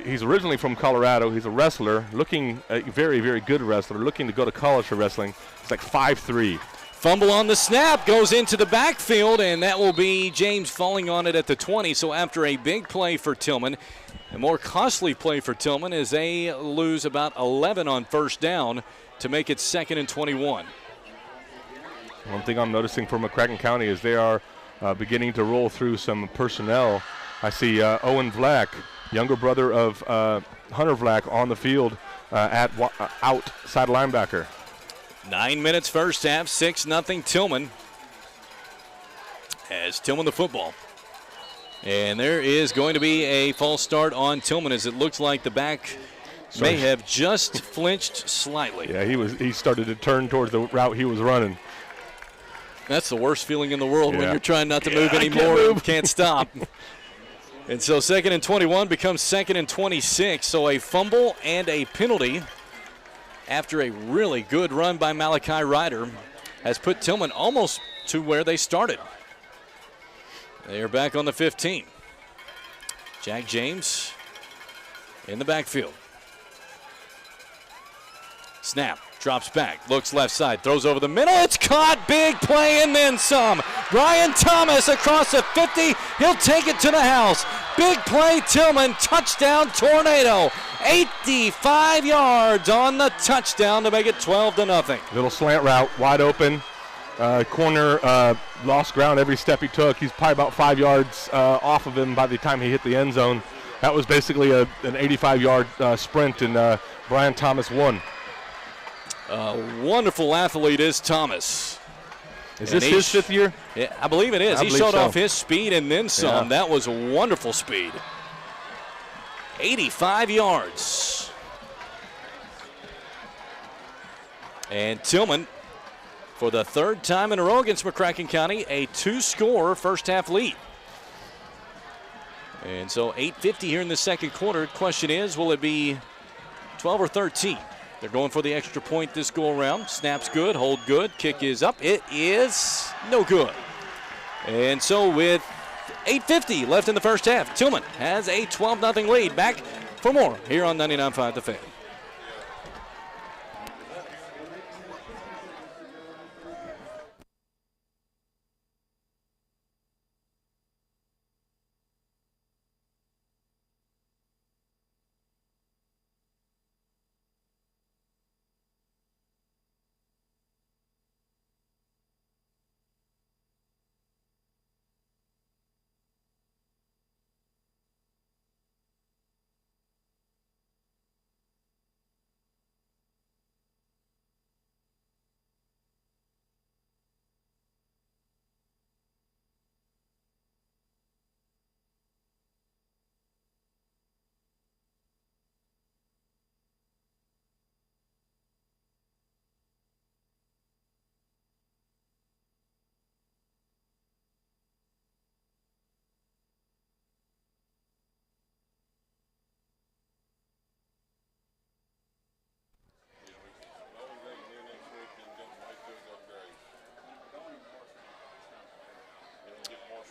he's originally from Colorado. He's a wrestler, a very, very good wrestler, looking to go to college for wrestling. He's like 5'3". Fumble on the snap, goes into the backfield, and that will be James falling on it at the 20. So after a big play for Tilghman, a more costly play for Tilghman as they lose about 11 on first down to make it 2nd and 21. One thing I'm noticing for McCracken County is they are beginning to roll through some personnel. I see Owen Vlack, younger brother of Hunter Vlack, on the field outside linebacker. 9 minutes first half, 6-0 Tilghman. As Tilghman the football. And there is going to be a false start on Tilghman as it looks like the back may have just flinched slightly. Yeah, he started to turn towards the route he was running. That's the worst feeling in the world when you're trying not to move I anymore and can't stop. And so 2nd and 21 becomes 2nd and 26. So a fumble and a penalty after a really good run by Malachi Ryder has put Tilghman almost to where they started. They are back on the 15. Jack James in the backfield. Snap, drops back, looks left side, throws over the middle. It's caught, big play, and then some. Brian Thomas across the 50. He'll take it to the house. Big play, Tilghman, touchdown, Tornado. 85 yards on the touchdown to make it 12-0. Little slant route, wide open. Corner lost ground every step he took. He's probably about 5 yards off of him by the time he hit the end zone. That was basically an 85-yard sprint, and Brian Thomas won. Wonderful athlete is Thomas. Is this his 5th year? Yeah, I believe it is. He showed off his speed and then some. Yeah. That was wonderful speed. 85 yards. And Tilghman, for the 3rd time in a row against McCracken County, a 2-score first half lead. And so 8:50 here in the second quarter. Question is, will it be 12 or 13? They're going for the extra point this go around. Snap's good, hold good, kick is up. It is no good. And so with 8:50 left in the first half, Tilghman has a 12-0 lead. Back for more here on 99.5 The Fan.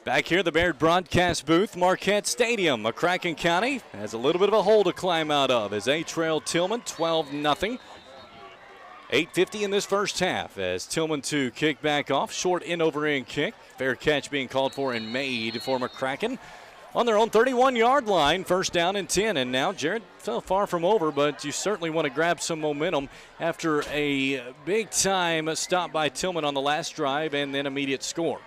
Back here, the Baird broadcast booth, Marquette Stadium. McCracken County has a little bit of a hole to climb out of as they trail Tilghman 12-0. 8:50 in this first half as Tilghman to kick back off. Short in over in kick. Fair catch being called for and made for McCracken. on their own 31-yard line, first down and 10. And now Jared fell far from over, but you certainly want to grab some momentum after a big-time stop by Tilghman on the last drive and then immediate score.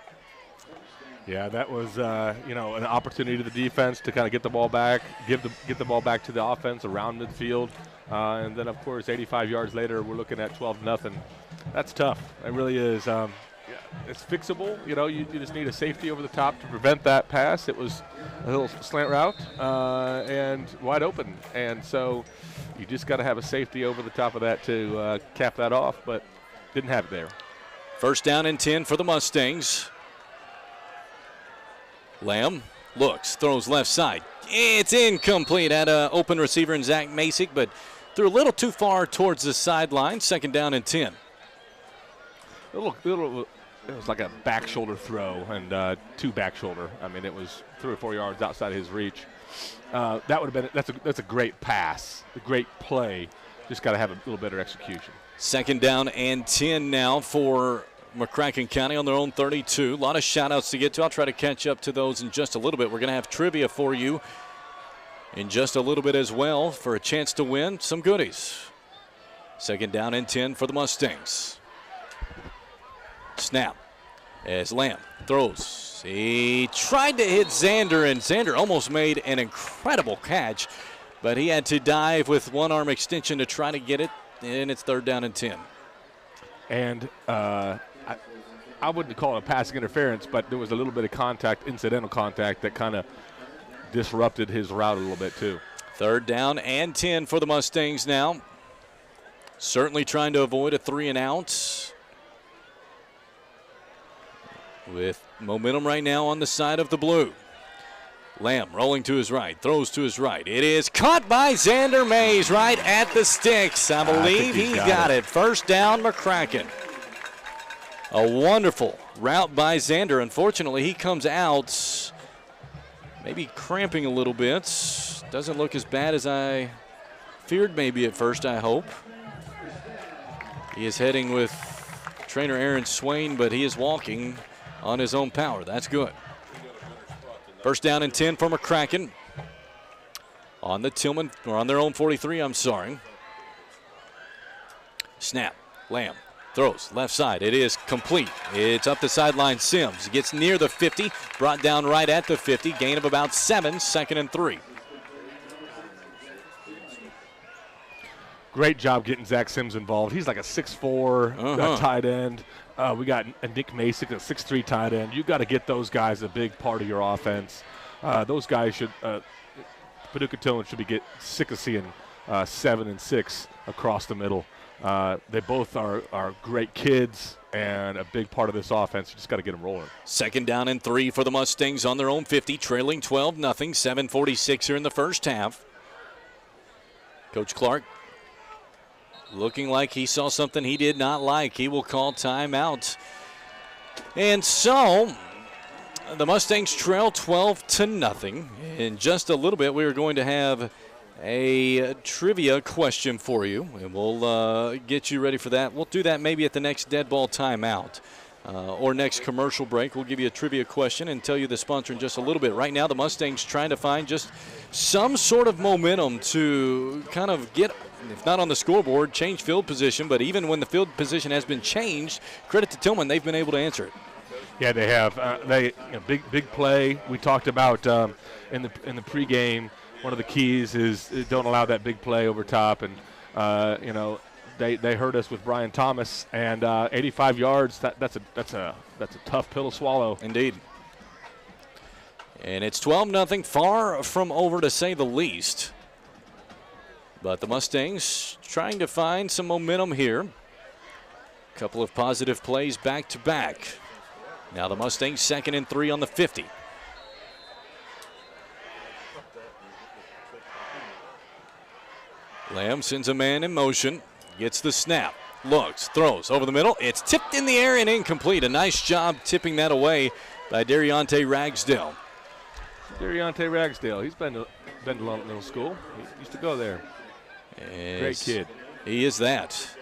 Yeah, that was an opportunity to the defense to kind of get the ball back, get the ball back to the offense around midfield, and then of course 85 yards later we're looking at 12-0. That's tough. It really is. It's fixable. You just need a safety over the top to prevent that pass. It was a little slant route and wide open, and so you just got to have a safety over the top of that to cap that off, but didn't have it there. First down and 10 for the Mustangs. Lamb looks, throws left side. It's incomplete. Had an open receiver in Zach Masick, but threw a little too far towards the sideline. Second down and 10. It was like a back shoulder throw and two back shoulder. I mean, it was 3 or 4 yards outside his reach. That would have been that's a great pass, a great play. Just got to have a little better execution. Second down and 10 now for McCracken County on their own 32. A lot of shout-outs to get to. I'll try to catch up to those in just a little bit. We're going to have trivia for you in just a little bit as well for a chance to win some goodies. Second down and 10 for the Mustangs. Snap as Lamb throws. He tried to hit Xander, and Xander almost made an incredible catch, but he had to dive with one arm extension to try to get it, and it's third down and 10. And I wouldn't call it a passing interference, but there was a little bit of contact, incidental contact, that kind of disrupted his route a little bit too. Third down and 10 for the Mustangs now. Certainly trying to avoid a 3 and out. With momentum right now on the side of the blue. Lamb rolling to his right, throws to his right. It is caught by Xander Mays right at the sticks. I believe he got it. First down, McCracken. A wonderful route by Xander. Unfortunately, he comes out maybe cramping a little bit. Doesn't look as bad as I feared maybe at first, I hope. He is heading with trainer Aaron Swain, but he is walking on his own power. That's good. First down and 10 for McCracken. On the Tilghman, or on their own 43, I'm sorry. Snap. Lamb throws left side. It is complete. It's up the sideline. Sims gets near the 50, brought down right at the 50. Gain of about 7, second and 3. Great job getting Zach Sims involved. He's like a 6'4" tight end. We got Nick Masick, a 6'3" tight end. You got to get those guys a big part of your offense. Those guys should, Paducah Tilghman should be sick of seeing 7 and 6 across the middle. They both are great kids and a big part of this offense. You just got to get them rolling. Second down and 3 for the Mustangs on their own 50, trailing 12-0. 7:46 here in the first half. Coach Clark looking like he saw something he did not like. He will call timeout. And so the Mustangs trail 12-0. In just a little bit, we are going to have a trivia question for you, and we'll get you ready for that. We'll do that maybe at the next dead ball timeout or next commercial break. We'll give you a trivia question and tell you the sponsor in just a little bit. Right now, the Mustangs trying to find just some sort of momentum to kind of get, if not on the scoreboard, change field position. But even when the field position has been changed, credit to Tilghman, they've been able to answer it. Yeah, they have. Big play. We talked about in the pregame. One of the keys is don't allow that big play over top, and they hurt us with Brian Thomas, and 85 yards. That's a tough pill to swallow. Indeed. And it's 12-0, far from over to say the least. But the Mustangs trying to find some momentum here. A couple of positive plays back to back. Now the Mustangs 2nd and 3 on the 50. Lamb sends a man in motion, gets the snap, looks, throws over the middle. It's tipped in the air and incomplete. A nice job tipping that away by Dariante Ragsdale. Dariante Ragsdale, he's been to middle school. He used to go there. Great kid. He is that.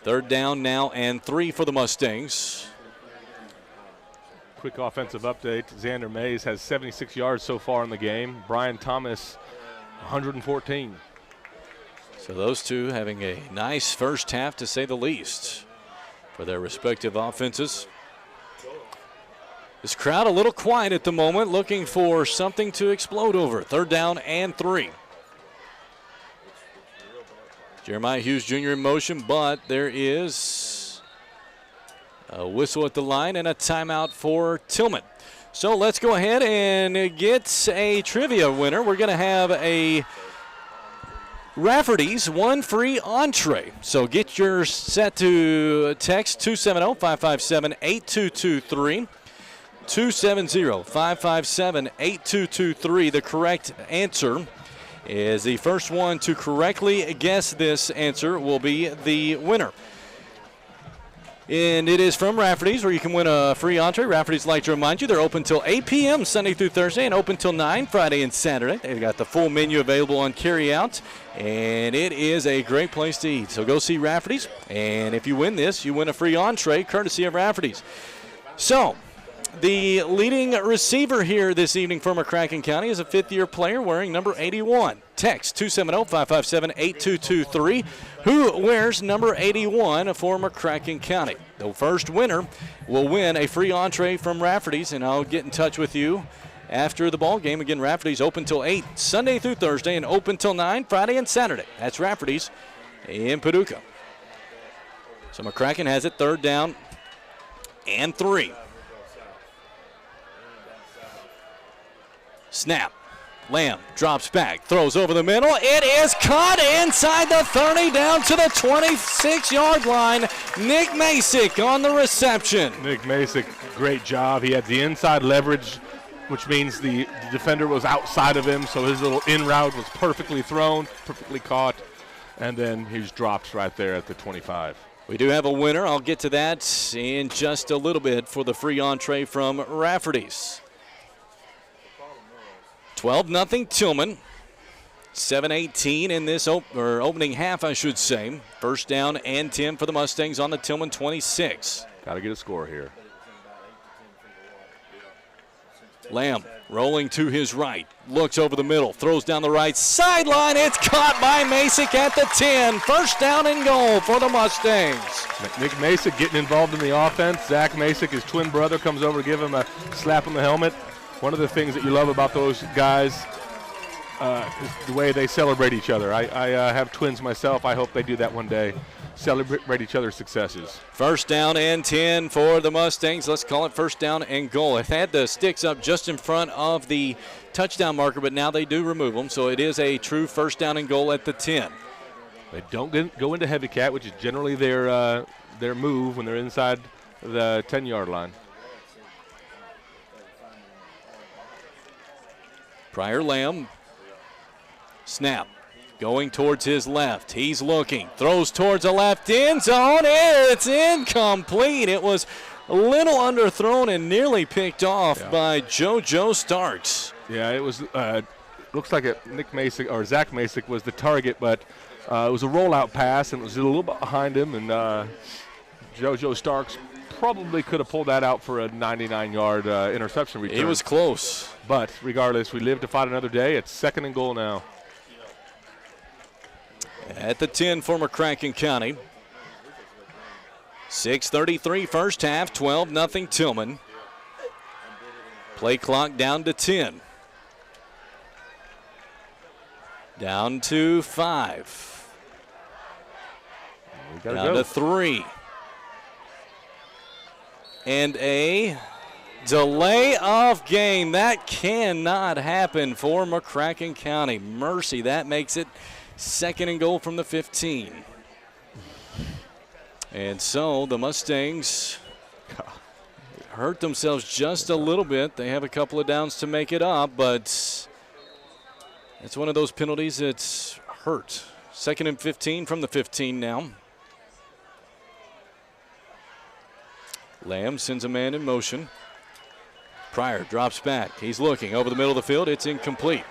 Third down now and 3 for the Mustangs. quick offensive update. Xander Mays has 76 yards so far in the game. Brian Thomas, 114. So those two having a nice first half, to say the least, for their respective offenses. This crowd a little quiet at the moment, looking for something to explode over. 3rd down and 3. Jeremiah Hughes Jr. in motion, but there is a whistle at the line and a timeout for Tilghman. So let's go ahead and get a trivia winner. We're going to have a Rafferty's one free entree. So get your set to text 270-557-8223. 270-557-8223. The correct answer is the first one to correctly guess this answer will be the winner. And it is from Rafferty's, where you can win a free entree. Rafferty's like to remind you they're open till 8 p.m. Sunday through Thursday and open till 9 Friday and Saturday. They've got the full menu available on carryout, and it is a great place to eat. So go see Rafferty's, and if you win this, you win a free entree courtesy of Rafferty's. So the leading receiver here this evening for McCracken County is a 5th-year player wearing number 81. Text 270-557-8223. Who wears number 81 for McCracken County? The first winner will win a free entree from Rafferty's, and I'll get in touch with you after the ball game. Again, Rafferty's open till 8 Sunday through Thursday and open till 9 Friday and Saturday. That's Rafferty's in Paducah. So McCracken has it 3rd down and 3. Snap. Lamb drops back, throws over the middle. It is caught inside the 30, down to the 26-yard line. Nick Masick on the reception. Nick Masick, great job. He had the inside leverage, which means the defender was outside of him, so his little in route was perfectly thrown, perfectly caught, and then he was dropped right there at the 25. We do have a winner. I'll get to that in just a little bit for the free entree from Rafferty's. 12-0 Tilghman. 7:18 in this opening half, I should say. 1st down and 10 for the Mustangs on the Tilghman 26. Got to get a score here. Lamb rolling to his right, looks over the middle, throws down the right sideline. It's caught by Masick at the 10. 1st down and goal for the Mustangs. Nick Masick getting involved in the offense. Zach Masick, his twin brother, comes over to give him a slap on the helmet. One of the things that you love about those guys is the way they celebrate each other. I have twins myself. I hope they do that one day. Celebrate each other's successes. 1st down and 10 for the Mustangs. Let's call it 1st down and goal. It had the sticks up just in front of the touchdown marker, but now they do remove them, so it is a true 1st down and goal at the 10. They don't go into heavy cat, which is generally their move when they're inside the 10-yard line. Pryor Lamb, snap, going towards his left. He's looking, throws towards the left end zone. It's incomplete. It was a little underthrown and nearly picked off by JoJo Starks. Yeah, it was. Looks like Nick Masick or Zach Masick was the target, but it was a rollout pass and it was a little bit behind him, and JoJo Starks probably could have pulled that out for a 99-yard interception return. It was close. But regardless, we live to fight another day. It's 2nd and goal now. At the 10 for McCracken County. 6:33 1st half, 12-0 Tilghman. Play clock down to 10. Down to 5. Down to 3. And a delay of game. That cannot happen for McCracken County. Mercy, that makes it 2nd and goal from the 15. And so the Mustangs hurt themselves just a little bit. They have a couple of downs to make it up, but it's one of those penalties that's hurt. 2nd and 15 from the 15 now. Lamb sends a man in motion. Pryor drops back. He's looking over the middle of the field. It's incomplete.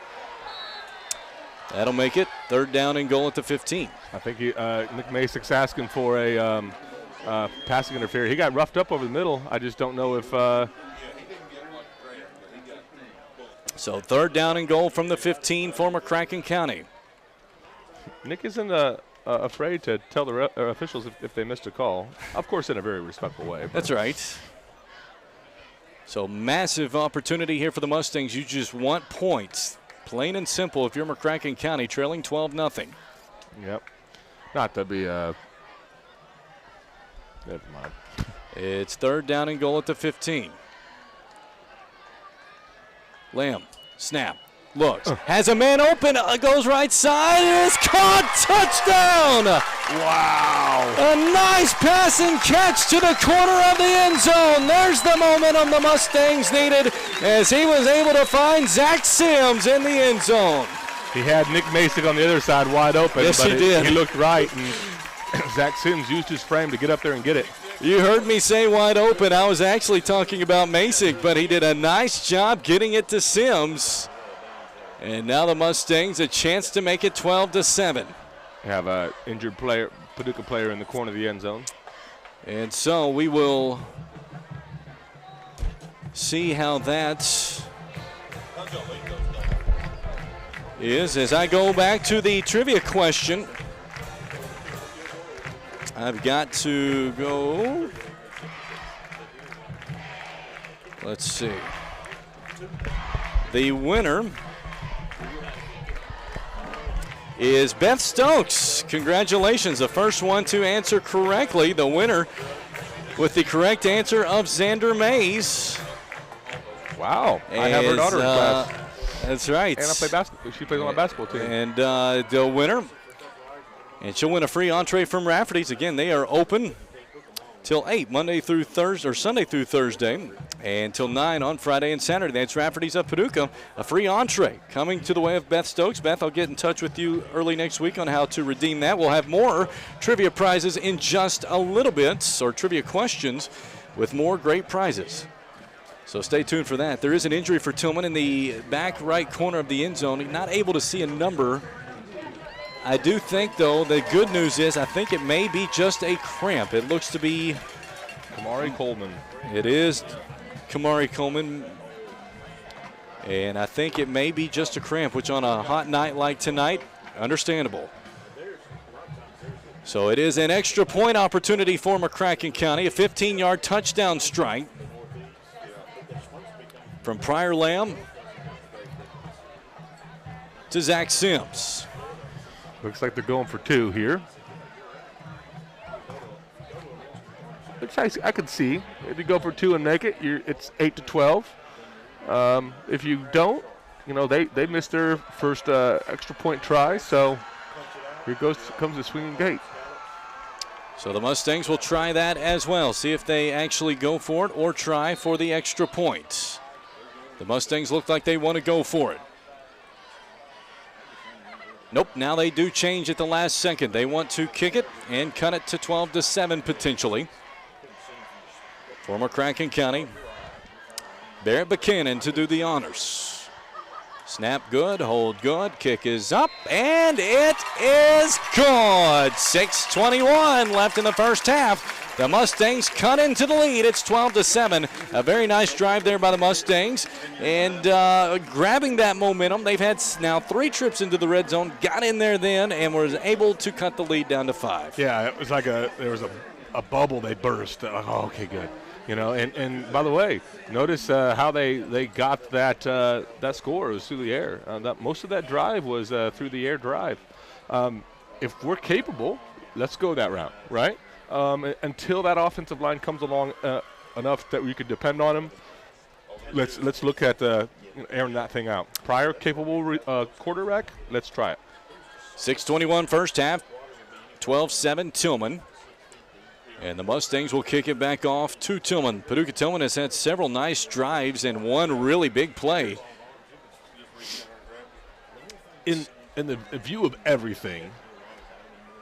That'll make it 3rd down and goal at the 15. I think Nick Masick's asking for a passing interference. He got roughed up over the middle. I just don't know if So 3rd down and goal from the 15 for McCracken County. Nick isn't afraid to tell the officials if they missed a call. Of course, in a very respectful way. That's right. So massive opportunity here for the Mustangs. You just want points. Plain and simple if you're McCracken County trailing 12-0. Yep. Not to be never mind. It's 3rd down and goal at the 15. Lamb, snap, looks, has a man open, goes right side, and is caught, touchdown! Wow! A nice pass and catch to the corner of the end zone. There's the momentum the Mustangs needed as he was able to find Zach Sims in the end zone. He had Nick Masick on the other side wide open. Yes, but he did. He looked right, and Zach Sims used his frame to get up there and get it. You heard me say wide open. I was actually talking about Masick, but he did a nice job getting it to Sims. And now the Mustangs a chance to make it 12-7. Have an injured player, Paducah player in the corner of the end zone. And so we will see how that is as I go back to the trivia question. I've got to go. Let's see. The winner is Beth Stokes. Congratulations, the first one to answer correctly. The winner with the correct answer of Xander Mays. Wow, I have her daughter in class. That's right. And I play basketball. She plays on my basketball team. And the winner, and she'll win a free entree from Rafferty's. Again, they are open till 8 Monday through Thursday, or Sunday through Thursday, and till 9 on Friday and Saturday. That's Rafferty's of Paducah. A free entree coming to the way of Beth Stokes. Beth, I'll get in touch with you early next week on how to redeem that. We'll have more trivia prizes in just a little bit, or trivia questions with more great prizes. So stay tuned for that. There is an injury for Tilghman in the back right corner of the end zone. Not able to see a number. I do think, though, the good news is I think it may be just a cramp. It looks to be Kamari Coleman. It is Kamari Coleman. And I think it may be just a cramp, which on a hot night like tonight, understandable. So it is an extra point opportunity for McCracken County, a 15-yard touchdown strike from Pryor Lamb to Zach Sims. Looks like they're going for 2 here. Which I could see. If you go for 2 and make it, it's 8-12. If you don't, they missed their first extra point try. So here comes the swinging gate. So the Mustangs will try that as well. See if they actually go for it or try for the extra point. The Mustangs look like they want to go for it. Nope, now they do change at the last second. They want to kick it and cut it to 12-7 potentially. For McCracken County, Barrett Buchanan to do the honors. Snap good, hold good, kick is up, and it is good. 6:21 left in the first half. The Mustangs cut into the lead. It's 12-7. A very nice drive there by the Mustangs. And grabbing that momentum, they've had now 3 trips into the red zone, got in there then, and was able to cut the lead down to 5. Yeah, it was like there was a bubble they burst. Oh, okay, good. And by the way, notice how they got that score. It was through the air. Most of that drive was through the air drive. If we're capable, let's go that route, right? Until that offensive line comes along enough that we could depend on them, let's look at airing that thing out. Prior capable quarterback, let's try it. 6:21 first half, 12-7 Tilghman. And the Mustangs will kick it back off to Tilghman. Paducah Tilghman has had several nice drives and one really big play. In the view of everything,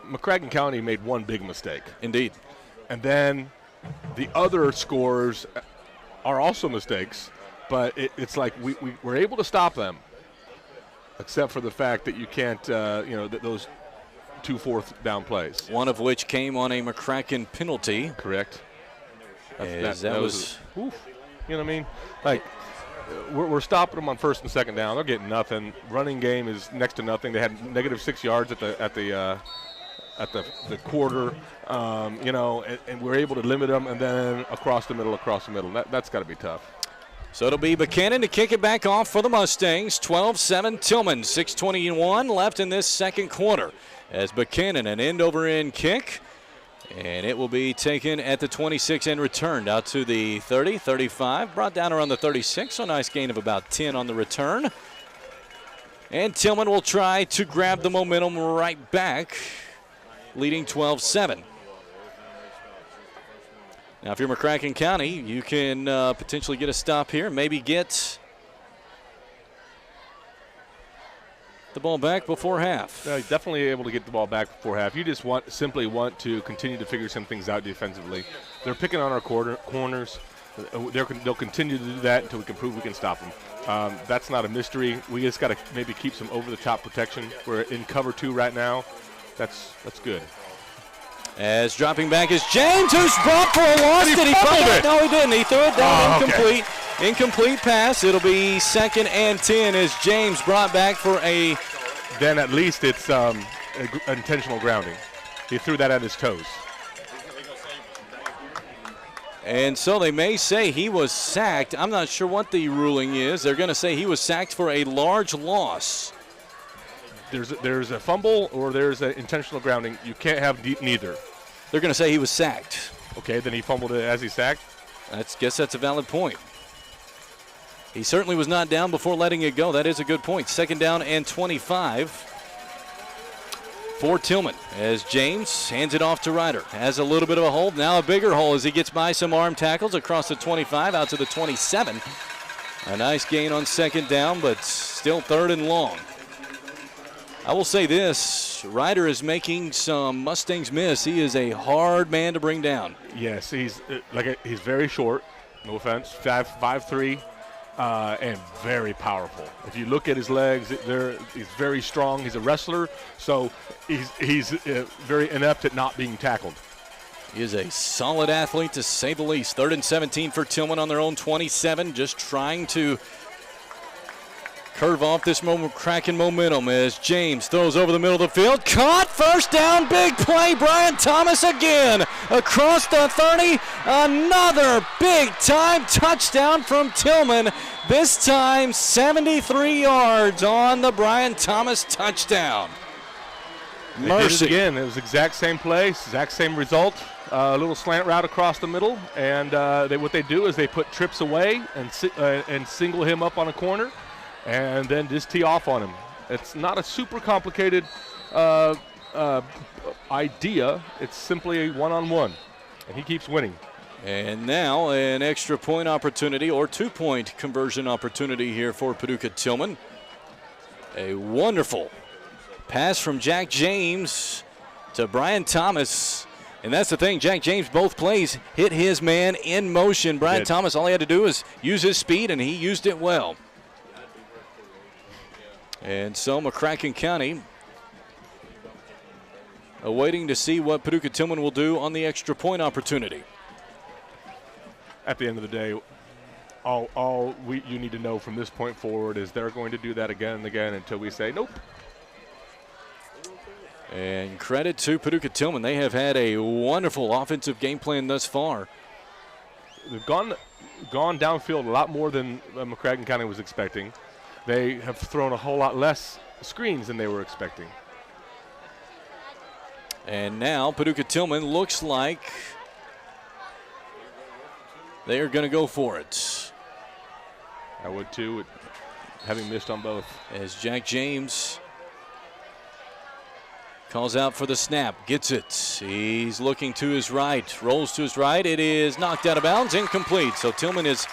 McCracken County made one big mistake. Indeed. And then the other scores are also mistakes, but it's like we're able to stop them, except for the fact that you can't, those 2 4th down plays. One of which came on a McCracken penalty. Correct. That was oof. You know what I mean? Like, we're stopping them on first and second down. They're getting nothing. Running game is next to nothing. They had -6 yards at the quarter, and we're able to limit them, and then across the middle. That's got to be tough. So it'll be Buchanan to kick it back off for the Mustangs. 12-7 Tilghman. 6:21 left in this second quarter. As Buchanan, an end-over-end kick, and it will be taken at the 26 and returned out to the 30, 35, brought down around the 36, so a nice gain of about 10 on the return. And Tilghman will try to grab the momentum right back, leading 12-7. Now, if you're McCracken County, you can potentially get a stop here, maybe get the ball back before half. Definitely able to get the ball back before half. You just simply want to continue to figure some things out defensively. They're picking on our corners. They'll continue to do that until we can prove we can stop them. That's not a mystery. We just got to maybe keep some over-the-top protection. We're in cover 2 right now. That's good. As dropping back is James, who's brought for a loss. Did he fumble it? No, he didn't. He threw it down incomplete. Okay. Incomplete pass. It'll be 2nd and 10 as James brought back for a. Then at least it's intentional grounding. He threw that at his toes. And so they may say he was sacked. I'm not sure what the ruling is. They're going to say he was sacked for a large loss. There's a fumble or there's an intentional grounding. You can't have neither. They're going to say he was sacked. Okay, then he fumbled it as he sacked. Guess that's a valid point. He certainly was not down before letting it go. That is a good point. 2nd down and 25 for Tilghman as James hands it off to Ryder. Has a little bit of a hole. Now a bigger hole as he gets by some arm tackles across the 25 out to the 27. A nice gain on 2nd down, but still 3rd and long. I will say this, Ryder is making some Mustangs miss. He is a hard man to bring down. Yes, he's very short, no offense, 5'3", and very powerful. If you look at his legs, he's very strong. He's a wrestler, so he's very inept at not being tackled. He is a solid athlete, to say the least. 3rd and 17 for Tilghman on their own 27, just trying to curve off this McCracken momentum as James throws over the middle of the field. Caught, 1st down, big play. Brian Thomas again across the 30. Another big-time touchdown from Tilghman. This time 73 yards on the Brian Thomas touchdown. Mercy. Again, it was exact same play, exact same result. A little slant route across the middle, and what they do is they put trips away and single him up on a corner, and then just tee off on him. It's not a super complicated idea. It's simply a one-on-one, and he keeps winning. And now an extra point opportunity or 2-point conversion opportunity here for Paducah Tilghman. A wonderful pass from Jack James to Brian Thomas. And that's the thing, Jack James, both plays hit his man in motion. Brian Thomas, all he had to do was use his speed, and he used it well. And so McCracken County awaiting to see what Paducah Tilghman will do on the extra point opportunity. At the end of the day, all you need to know from this point forward is they're going to do that again and again until we say nope. And credit to Paducah Tilghman. They have had a wonderful offensive game plan thus far. They've gone downfield a lot more than McCracken County was expecting. They have thrown a whole lot less screens than they were expecting. And now Paducah Tilghman looks like they are going to go for it. I would too, having missed on both. As Jack James calls out for the snap, gets it. He's looking to his right, rolls to his right. It is knocked out of bounds, incomplete. So Tilghman is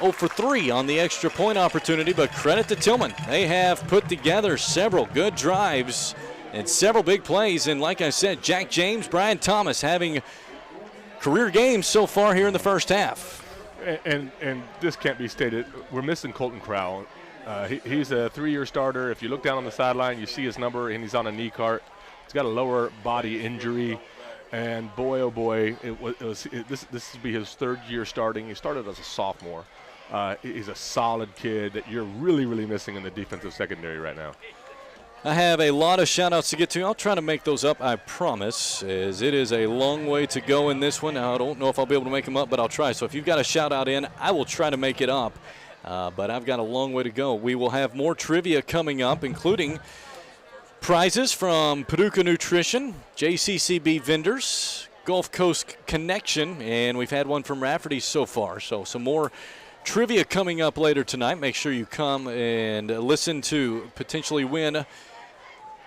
0 for 3 on the extra point opportunity, but credit to Tilghman. They have put together several good drives and several big plays. And like I said, Jack James, Brian Thomas having career games so far here in the first half. And this can't be stated. We're missing Colton Crowell. He's a 3-year starter. If you look down on the sideline, you see his number, and he's on a knee cart. He's got a lower body injury, and boy, oh boy, this will be his 3rd year starting. He started as a sophomore. He's a solid kid that you're really, really missing in the defensive secondary right now. I have a lot of shout-outs to get to. I'll try to make those up, I promise, as it is a long way to go in this one. Now, I don't know if I'll be able to make them up, but I'll try. So if you've got a shout-out in, I will try to make it up. But I've got a long way to go. We will have more trivia coming up, including prizes from Paducah Nutrition, JCCB Vendors, Gulf Coast Connection, and we've had one from Rafferty so far. So some more trivia coming up later tonight. Make sure you come and listen to potentially win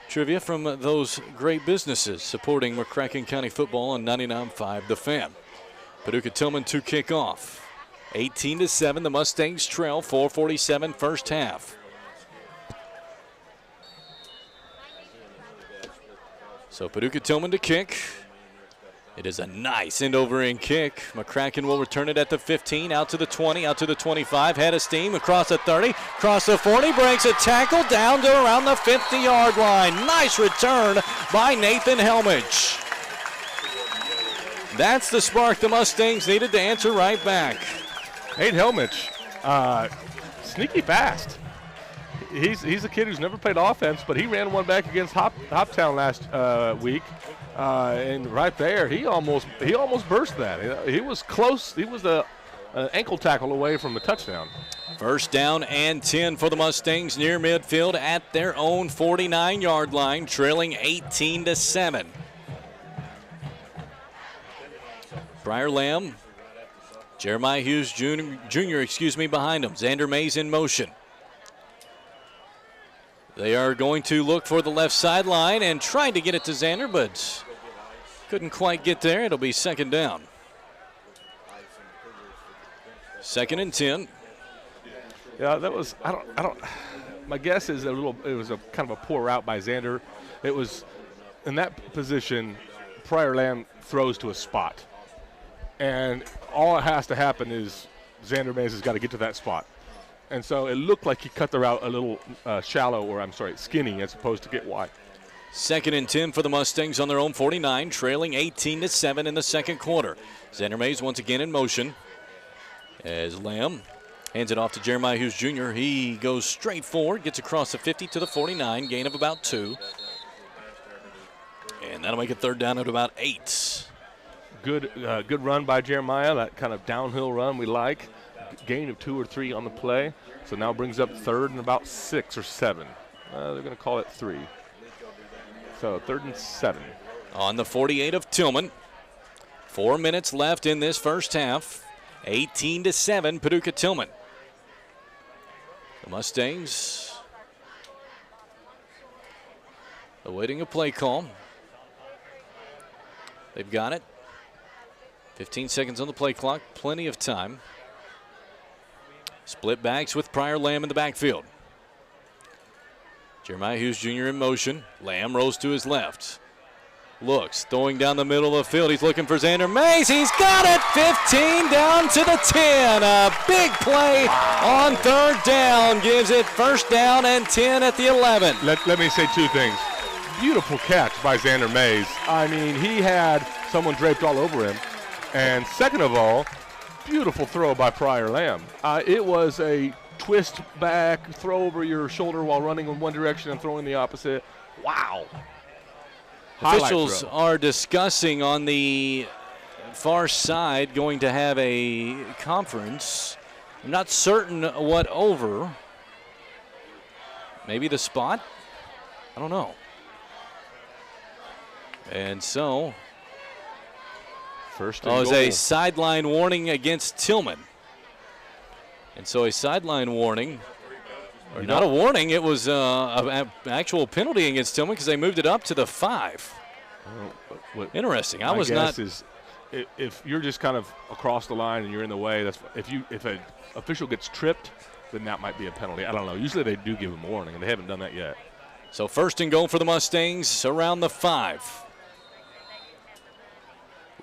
trivia from those great businesses supporting McCracken County football on 99.5 The Fan. Paducah Tilghman to kick off. 18-7, the Mustangs trail, 4:47 first half. So Paducah Tilghman to kick. It is a nice end-over-end kick. McCracken will return it at the 15, out to the 20, out to the 25, head of steam, across the 30, across the 40, breaks a tackle down to around the 50-yard line. Nice return by Nathan Helmich. That's the spark the Mustangs needed to answer right back. Nate Helmich, sneaky fast. He's a kid who's never played offense, but he ran one back against Hoptown last week. And right there, he almost burst that. He was close. He was an ankle tackle away from a touchdown. First down and 10 for the Mustangs near midfield at their own 49-yard line, trailing 18-7. Briar Lamb, Jeremiah Hughes Jr. behind him. Xander Mays in motion. They are going to look for the left sideline and trying to get it to Xander, but couldn't quite get there. It'll be second down. Second and 10. Yeah, that was, I don't, my guess is it was a kind of a poor route by Xander. It was, in that position, Briar Lamb throws to a spot. And all that has to happen is Xander Mays has got to get to that spot. And so it looked like he cut the route a little skinny as opposed to get wide. Second and 10 for the Mustangs on their own 49, trailing 18-7 in the second quarter. Xander Mays once again in motion as Lamb hands it off to Jeremiah Hughes Jr. He goes straight forward, gets across the 50 to the 49, gain of about 2. And that'll make it third down at about 8. Good run by Jeremiah, that kind of downhill run we like. Gain of 2 or 3 on the play. So now brings up third and about 6 or 7. They're going to call it 3. So 3rd and 7. On the 48 of Tilghman. 4 minutes left in this first half. 18-7, Paducah Tilghman. The Mustangs awaiting a play call. They've got it. 15 seconds on the play clock, plenty of time. Split backs with Briar Lamb in the backfield. Jeremiah Hughes Jr. in motion. Lamb rolls to his left. Looks, throwing down the middle of the field. He's looking for Xander Mays. He's got it. 15 down to the 10. A big play on third down. Gives it first down and 10 at the 11. Let me say 2 things. Beautiful catch by Xander Mays. I mean, he had someone draped all over him. And second of all, beautiful throw by Briar Lamb. It was a twist back, throw over your shoulder while running in one direction and throwing the opposite. Wow. Officials are discussing on the far side, going to have a conference. I'm not certain what over. Maybe the spot? I don't know. And so first and goal. It was a sideline warning against Tilghman. And so a sideline warning, or not a warning, it was an actual penalty against Tilghman because they moved it up to the 5. Interesting. I was not. Is if you're just kind of across the line and you're in the way, that's if an official gets tripped, then that might be a penalty. I don't know. Usually they do give them a warning, and they haven't done that yet. So first and goal for the Mustangs around the 5.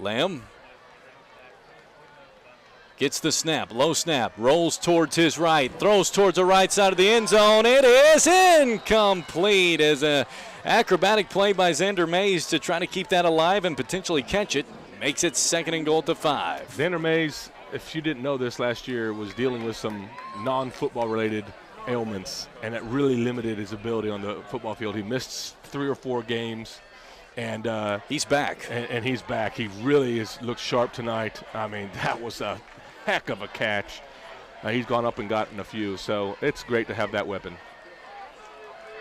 Lamb gets the snap, low snap, rolls towards his right, throws towards the right side of the end zone. It is incomplete as an acrobatic play by Xander Mays to try to keep that alive and potentially catch it. Makes it second and goal at the 5. Xander Mays if you didn't know this, last year was dealing with some non-football related ailments, and that really limited his ability on the football field. He missed 3 or 4 games, and he's back. And he's back. He really looks sharp tonight. I mean, that was a heck of a catch. He's gone up and gotten a few, so it's great to have that weapon.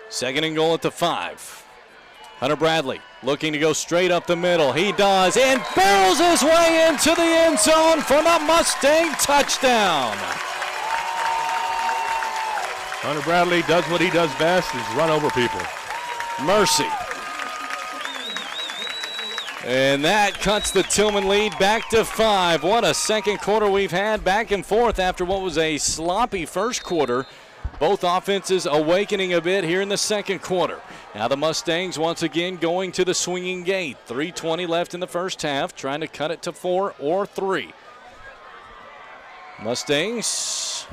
2nd and goal at the 5. Hunter Bradley looking to go straight up the middle. He does, and barrels his way into the end zone for the Mustang touchdown. Hunter Bradley does what he does best, is run over people. Mercy. And that cuts the Tilghman lead back to 5. What a second quarter we've had, back and forth after what was a sloppy first quarter. Both offenses awakening a bit here in the second quarter. Now the Mustangs once again going to the swinging gate. 3:20 left in the first half, trying to cut it to 4 or 3. Mustangs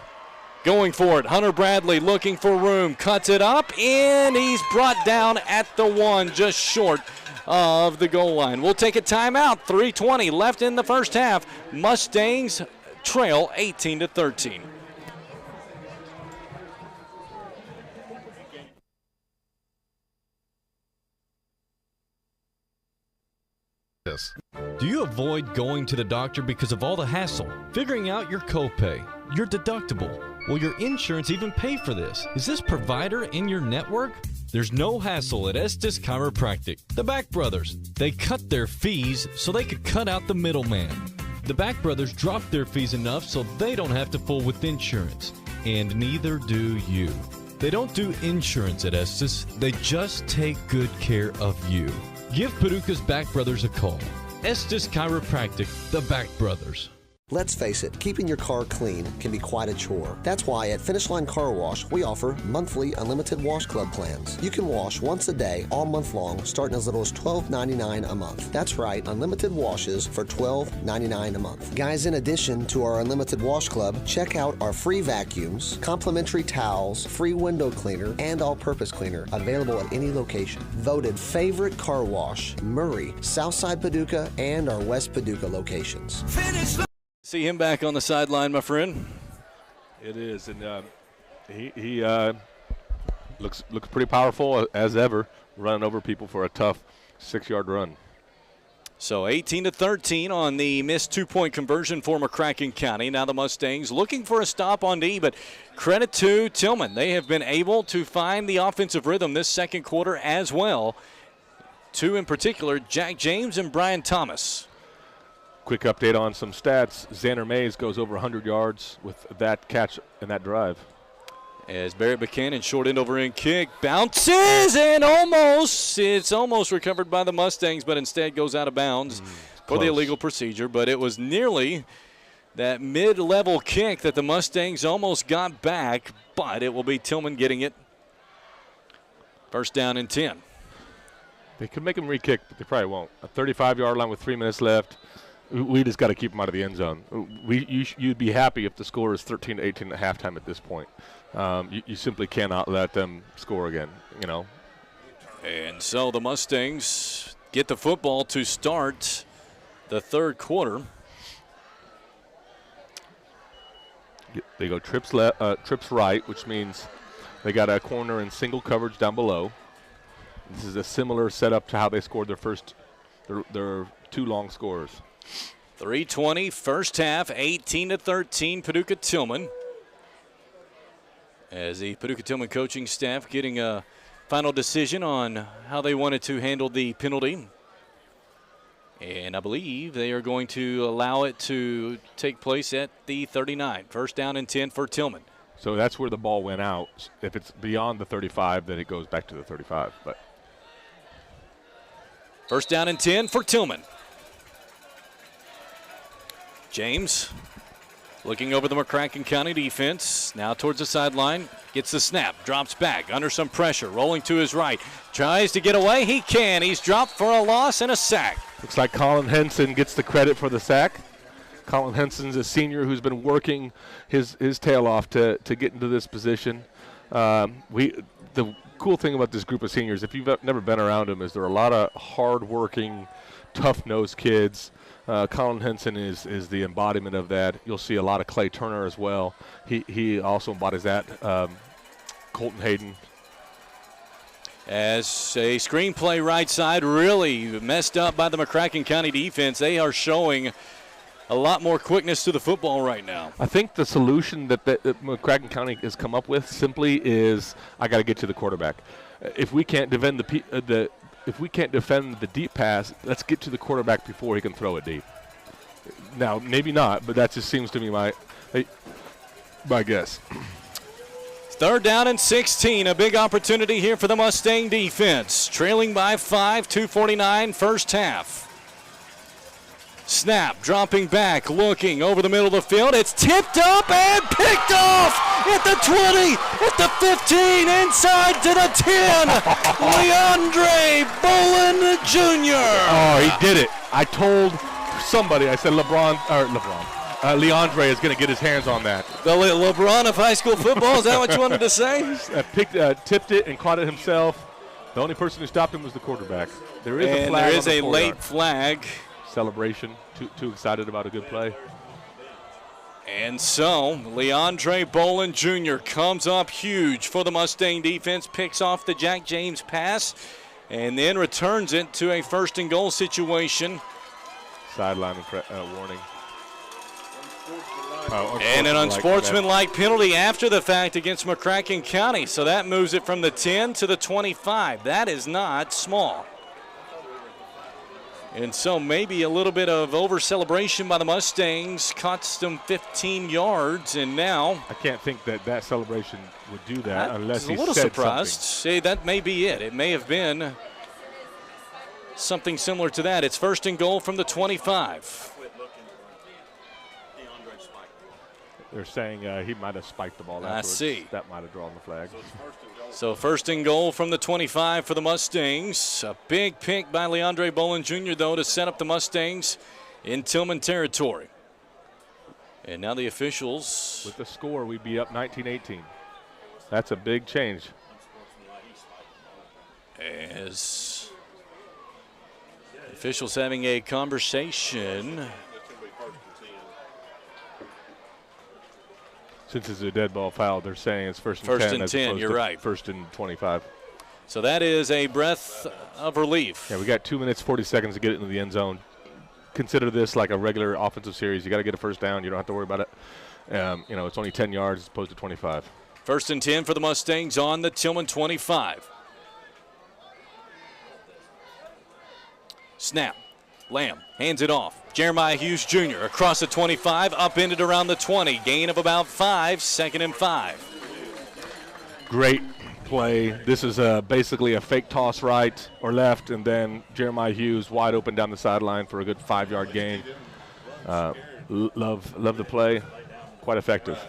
going for it. Hunter Bradley looking for room, cuts it up, and he's brought down at the 1, just short of the goal line. We'll take a timeout. 3:20 left in the first half. Mustangs trail 18-13. Do you avoid going to the doctor because of all the hassle, figuring out your copay, your deductible? Will your insurance even pay for this? Is this provider in your network? There's no hassle at Estes Chiropractic. The Back Brothers, they cut their fees so they could cut out the middleman. The Back Brothers dropped their fees enough so they don't have to fool with insurance. And neither do you. They don't do insurance at Estes. They just take good care of you. Give Paducah's Back Brothers a call. Estes Chiropractic, the Back Brothers. Let's face it, keeping your car clean can be quite a chore. That's why at Finish Line Car Wash, we offer monthly unlimited wash club plans. You can wash once a day all month long, starting as little as $12.99 a month. That's right, unlimited washes for $12.99 a month. Guys, in addition to our unlimited wash club, check out our free vacuums, complimentary towels, free window cleaner, and all-purpose cleaner available at any location. Voted favorite car wash, Murray, Southside Paducah, and our West Paducah locations. See him back on the sideline, my friend. It is, and he looks pretty powerful as ever, running over people for a tough 6-yard run. So 18-13 on the missed 2-point conversion for McCracken County. Now the Mustangs looking for a stop on D, but credit to Tilghman. They have been able to find the offensive rhythm this second quarter as well. 2 in particular, Jack James and Brian Thomas. Quick update on some stats. Xander Mays goes over 100 yards with that catch and that drive. As Barrett Buchanan, short end over end kick, bounces and it's almost recovered by the Mustangs, but instead goes out of bounds for the illegal procedure. But it was nearly that mid-level kick that the Mustangs almost got back, but it will be Tilghman getting it. 1st down and 10. They could make him re-kick, but they probably won't. A 35-yard line with 3 minutes left. We just got to keep them out of the end zone. You'd be happy if the score is 13-18 at halftime at this point. You simply cannot let them score again, you know. And so the Mustangs get the football to start the third quarter. They go trips right, which means they got a corner in single coverage down below. This is a similar setup to how they scored their 2 long scores. 3:20 first half, 18-13 Paducah Tilghman. As the Paducah Tilghman coaching staff getting a final decision on how they wanted to handle the penalty. And I believe they are going to allow it to take place at the 39. 1st down and 10 for Tilghman. So that's where the ball went out. If it's beyond the 35, then it goes back to the 35. But 1st down and 10 for Tilghman. James looking over the McCracken County defense. Now towards the sideline. Gets the snap. Drops back under some pressure. Rolling to his right. Tries to get away. He can. He's dropped for a loss and a sack. Looks like Colin Henson gets the credit for the sack. Colin Henson's a senior who's been working his tail off to get into this position. The cool thing about this group of seniors, if you've never been around them, is they're a lot of hard-working, tough-nosed kids. Colin Henson is the embodiment of that. You'll see a lot of Clay Turner as well. He also embodies that. Colton Hayden. As a screenplay right side, really messed up by the McCracken County defense. They are showing a lot more quickness to the football right now. I think the solution that McCracken County has come up with simply is I got to get to the quarterback. If we can't defend if we can't defend the deep pass, let's get to the quarterback before he can throw it deep. Now, maybe not, but that just seems to me my guess. 3rd down and 16, a big opportunity here for the Mustang defense. Trailing by 5, 2:49 first half. Snap, dropping back, looking over the middle of the field. It's tipped up and picked off at the 20, at the 15, inside to the 10. Leandre Bolin Jr. Oh, he did it. I told somebody, I said Leandre is going to get his hands on that. The LeBron of high school football, is that what you wanted to say? Tipped it and caught it himself. The only person who stopped him was the quarterback. There is a flag. There is a late flag. Celebration. Too excited about a good play. And so, Leandre Bolin Jr. comes up huge for the Mustang defense, picks off the Jack James pass, and then returns it to a 1st and goal situation. Sideline warning. And an unsportsmanlike penalty after the fact against McCracken County. So that moves it from the 10 to the 25. That is not small. And so maybe a little bit of over-celebration by the Mustangs cost them 15 yards, and now I can't think that celebration would do that unless he said something. a little surprised. See, that may be it. It may have been something similar to that. It's 1st and goal from the 25. They're saying he might have spiked the ball afterwards. I see. That might have drawn the flag. So 1st and goal from the 25 for the Mustangs. A big pick by Leandre Bolin Jr., though, to set up the Mustangs in Tilghman territory. And now the officials. With the score, we'd be up 19-18. That's a big change. As officials having a conversation. Since it's a dead ball foul, they're saying it's 1st and 10. 1st and 10, you're right. 1st and 25. So that is a breath of relief. Yeah, we got 2 minutes, 40 seconds to get it into the end zone. Consider this like a regular offensive series. You got to get a 1st down. You don't have to worry about it. It's only 10 yards as opposed to 25. 1st and 10 for the Mustangs on the Tilghman 25. Snap. Lamb hands it off. Jeremiah Hughes Jr. across the 25, upended around the 20. Gain of about 5, 2nd and 5. Great play. This is basically a fake toss right or left, and then Jeremiah Hughes wide open down the sideline for a good 5-yard gain. Love the play. Quite effective.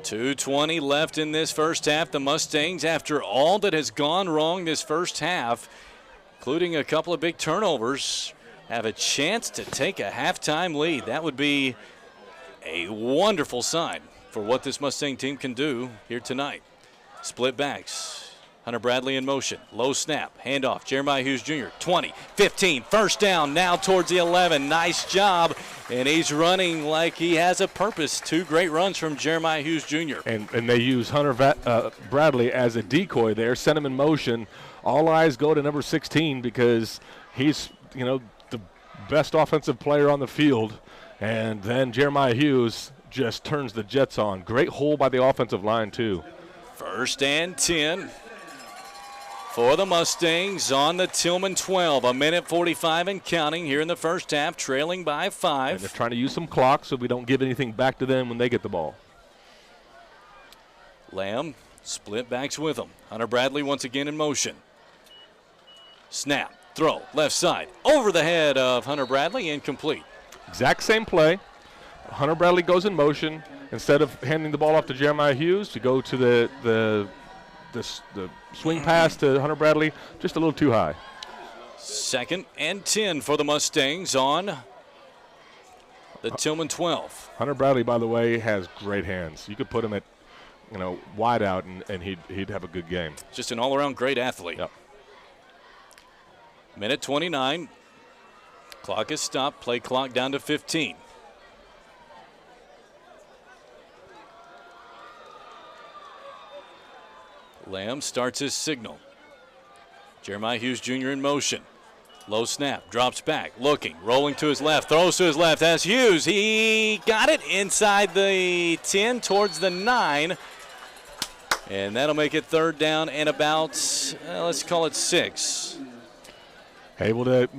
2:20 left in this first half. The Mustangs, after all that has gone wrong this first half, including a couple of big turnovers, have a chance to take a halftime lead. That would be a wonderful sign for what this Mustang team can do here tonight. Split backs. Hunter Bradley in motion. Low snap. Handoff. Jeremiah Hughes Jr. 20, 15. 1st down now towards the 11. Nice job. And he's running like he has a purpose. 2 great runs from Jeremiah Hughes Jr. And they use Hunter Bradley as a decoy there. Send him in motion. All eyes go to number 16 because he's, the best offensive player on the field. And then Jeremiah Hughes just turns the Jets on. Great hole by the offensive line, too. 1st and 10 for the Mustangs on the Tilghman 12. 1:45 and counting here in the first half, trailing by 5. And they're trying to use some clock so we don't give anything back to them when they get the ball. Lamb split backs with him. Hunter Bradley once again in motion. Snap. Throw, left side, over the head of Hunter Bradley, incomplete. Exact same play. Hunter Bradley goes in motion. Instead of handing the ball off to Jeremiah Hughes, to go to the swing pass to Hunter Bradley, just a little too high. 2nd and 10 for the Mustangs on the Tilghman 12. Hunter Bradley, by the way, has great hands. You could put him at, wide out, and he'd have a good game. Just an all-around great athlete. Yep. Minute 29. Clock is stopped. Play clock down to 15. Lamb starts his signal. Jeremiah Hughes Jr. in motion. Low snap, drops back, looking, rolling to his left, throws to his left. That's Hughes. He got it inside the 10 towards the 9. And that'll make it third down and about, let's call it 6. Able to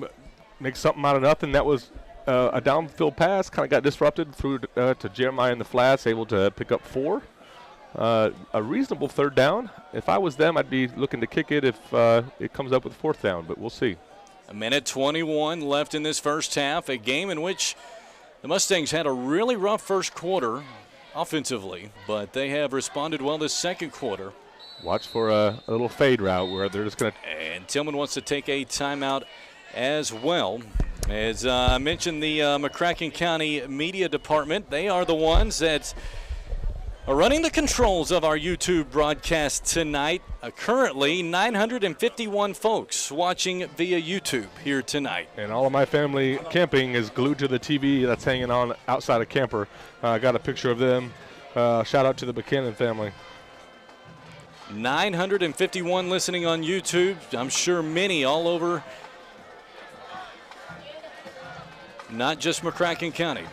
make something out of nothing. That was a downfield pass, kind of got disrupted through to Jeremiah in the flats, able to pick up 4. A reasonable third down. If I was them, I'd be looking to kick it if it comes up with fourth down, but we'll see. A minute 21 left in this first half, a game in which the Mustangs had a really rough first quarter offensively, but they have responded well this second quarter. Watch for a little fade route where they're just going to. And Tilghman wants to take a timeout as well. As I mentioned, the McCracken County Media Department, they are the ones that are running the controls of our YouTube broadcast tonight. Currently, 951 folks watching via YouTube here tonight. And all of my family camping is glued to the TV that's hanging on outside a camper. I got a picture of them. Shout out to the Buchanan family. 951 listening on YouTube. I'm sure many all over, not just McCracken County.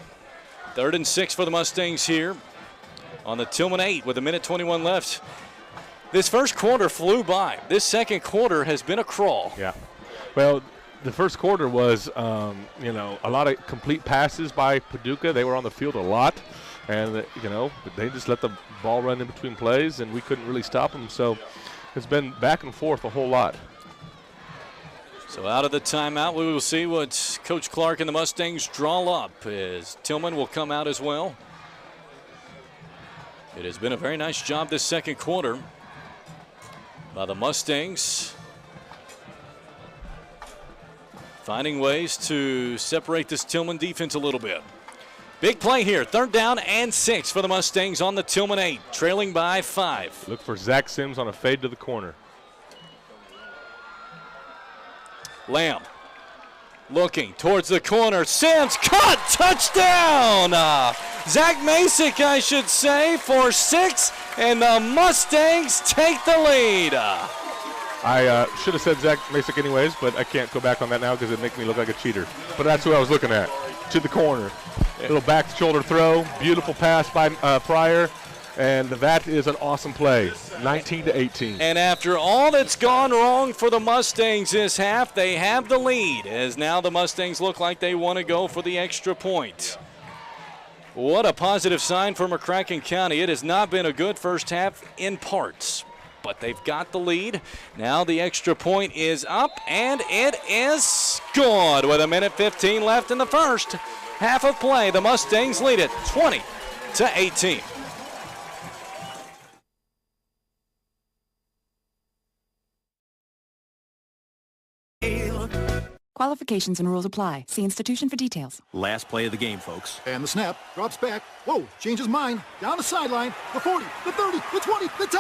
3rd and 6 for the Mustangs here on the Tilghman 8 with a minute 21 left. This first quarter flew by. This second quarter has been a crawl. Yeah. Well, the first quarter was, a lot of complete passes by Paducah. They were on the field a lot, and, they just let the ball run in between plays, and we couldn't really stop them. So it's been back and forth a whole lot. So out of the timeout, we will see what Coach Clark and the Mustangs draw up, as Tilghman will come out as well. It has been a very nice job this second quarter by the Mustangs, finding ways to separate this Tilghman defense a little bit. Big play here, 3rd down and 6 for the Mustangs on the Tilghman 8, trailing by 5. Look for Zach Sims on a fade to the corner. Lamb looking towards the corner. Sims caught, touchdown! Zach Masick, I should say, for 6, and the Mustangs take the lead. I should have said Zach Masick anyways, but I can't go back on that now because it'd make me look like a cheater. But that's who I was looking at, to the corner. Little back shoulder throw, beautiful pass by Pryor, and that is an awesome play, 19-18. And after all that's gone wrong for the Mustangs this half, they have the lead, as now the Mustangs look like they want to go for the extra point. What a positive sign for McCracken County. It has not been a good first half in parts, but they've got the lead. Now the extra point is up, and it is good with a minute 15 left in the first half of play. The Mustangs lead it 20-18. Qualifications and rules apply. See institution for details. Last play of the game, folks. And the snap, drops back. Whoa, changes mind. Down the sideline. The 40, the 30, the 20, the 10.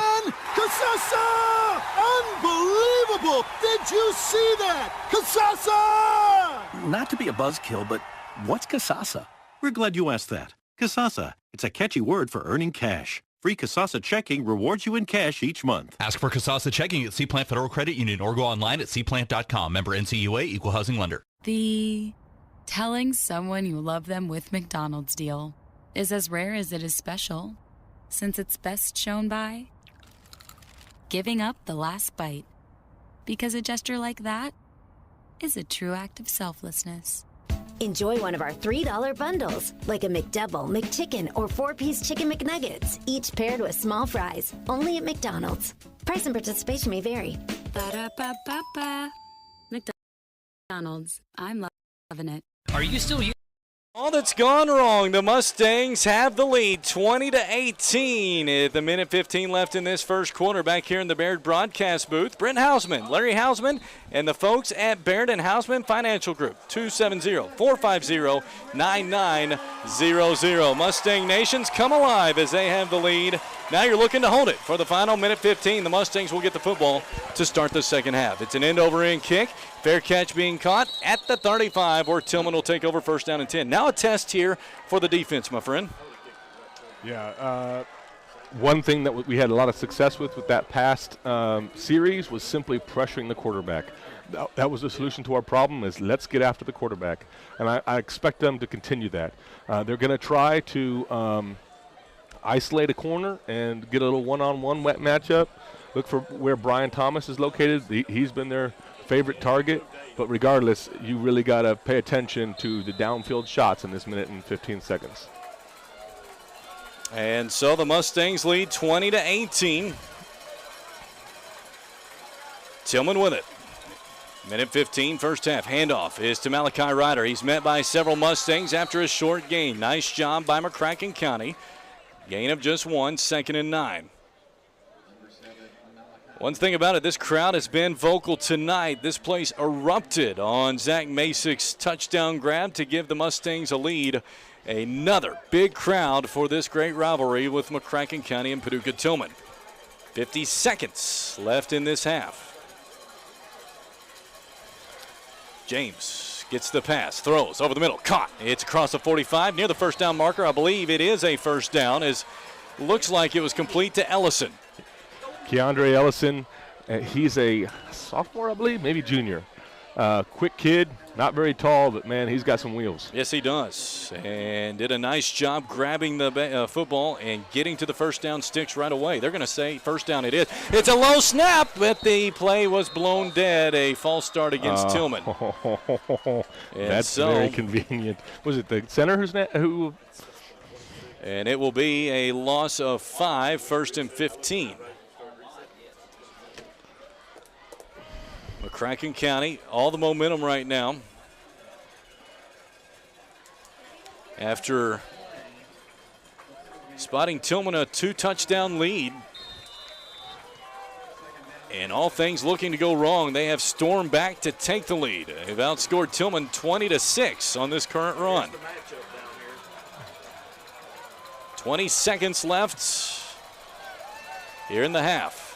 Casasa! Unbelievable! Did you see that? Casasa! Not to be a buzzkill, but what's Casasa? We're glad you asked that. Casasa, it's a catchy word for earning cash. Free Casasa checking rewards you in cash each month. Ask for Casasa checking at C-Plant Federal Credit Union or go online at cplant.com. Member NCUA, Equal Housing Lender. The telling someone you love them with McDonald's deal is as rare as it is special, since it's best shown by giving up the last bite. Because a gesture like that is a true act of selflessness. Enjoy one of our $3 bundles, like a McDouble, McChicken, or 4-piece Chicken McNuggets, each paired with small fries, only at McDonald's. Price and participation may vary. Ba-da-ba-ba-ba. McDonald's. I'm loving it. Are you still using? All that's gone wrong. The Mustangs have the lead, 20-18. At the minute 15 left in this first quarter, back here in the Baird broadcast booth, Brent Hausman, Larry Hausman, and the folks at Baird and Hausman Financial Group, 270-450-9900. Mustang Nations come alive as they have the lead Now you're looking to hold it for the final minute 15. The Mustangs will get the football to start the second half. It's an end-over-end kick. Fair catch being caught at the 35, where Tilghman will take over first down and 10. Now a test here for the defense, my friend. Yeah, one thing that we had a lot of success with that past series was simply pressuring the quarterback. That was the solution to our problem, is let's get after the quarterback. And I expect them to continue that. They're going to try to isolate a corner and get a little one-on-one wet matchup. Look for where Brian Thomas is located. He's been their favorite target. But regardless, you really got to pay attention to the downfield shots in this minute and 15 seconds. And so the Mustangs lead 20-18. Tilghman with it. Minute 15, first half. Handoff is to Malachi Ryder. He's met by several Mustangs after a short gain. Nice job by McCracken County. Gain of just 1, 2nd and 9. One thing about it, this crowd has been vocal tonight. This place erupted on Zach Masick's touchdown grab to give the Mustangs a lead. Another big crowd for this great rivalry with McCracken County and Paducah Tilghman. 50 seconds left in this half. James gets the pass, throws over the middle, caught. It's across the 45 near the first down marker. I believe it is a first down, as looks like it was complete to Ellison. Keandre Ellison, he's a sophomore, I believe, maybe junior. Quick kid, not very tall, but, man, he's got some wheels. Yes, he does, and did a nice job grabbing the football and getting to the first down sticks right away. They're going to say first down it is. It's a low snap, but the play was blown dead. A false start against Tilghman. That's very convenient. Was it the center who? And it will be a loss of 5, 1st and 15. McCracken County, all the momentum right now. After spotting Tilghman a 2-touchdown lead. And all things looking to go wrong, they have stormed back to take the lead. They've outscored Tilghman 20-6 on this current run. 20 seconds left here in the half.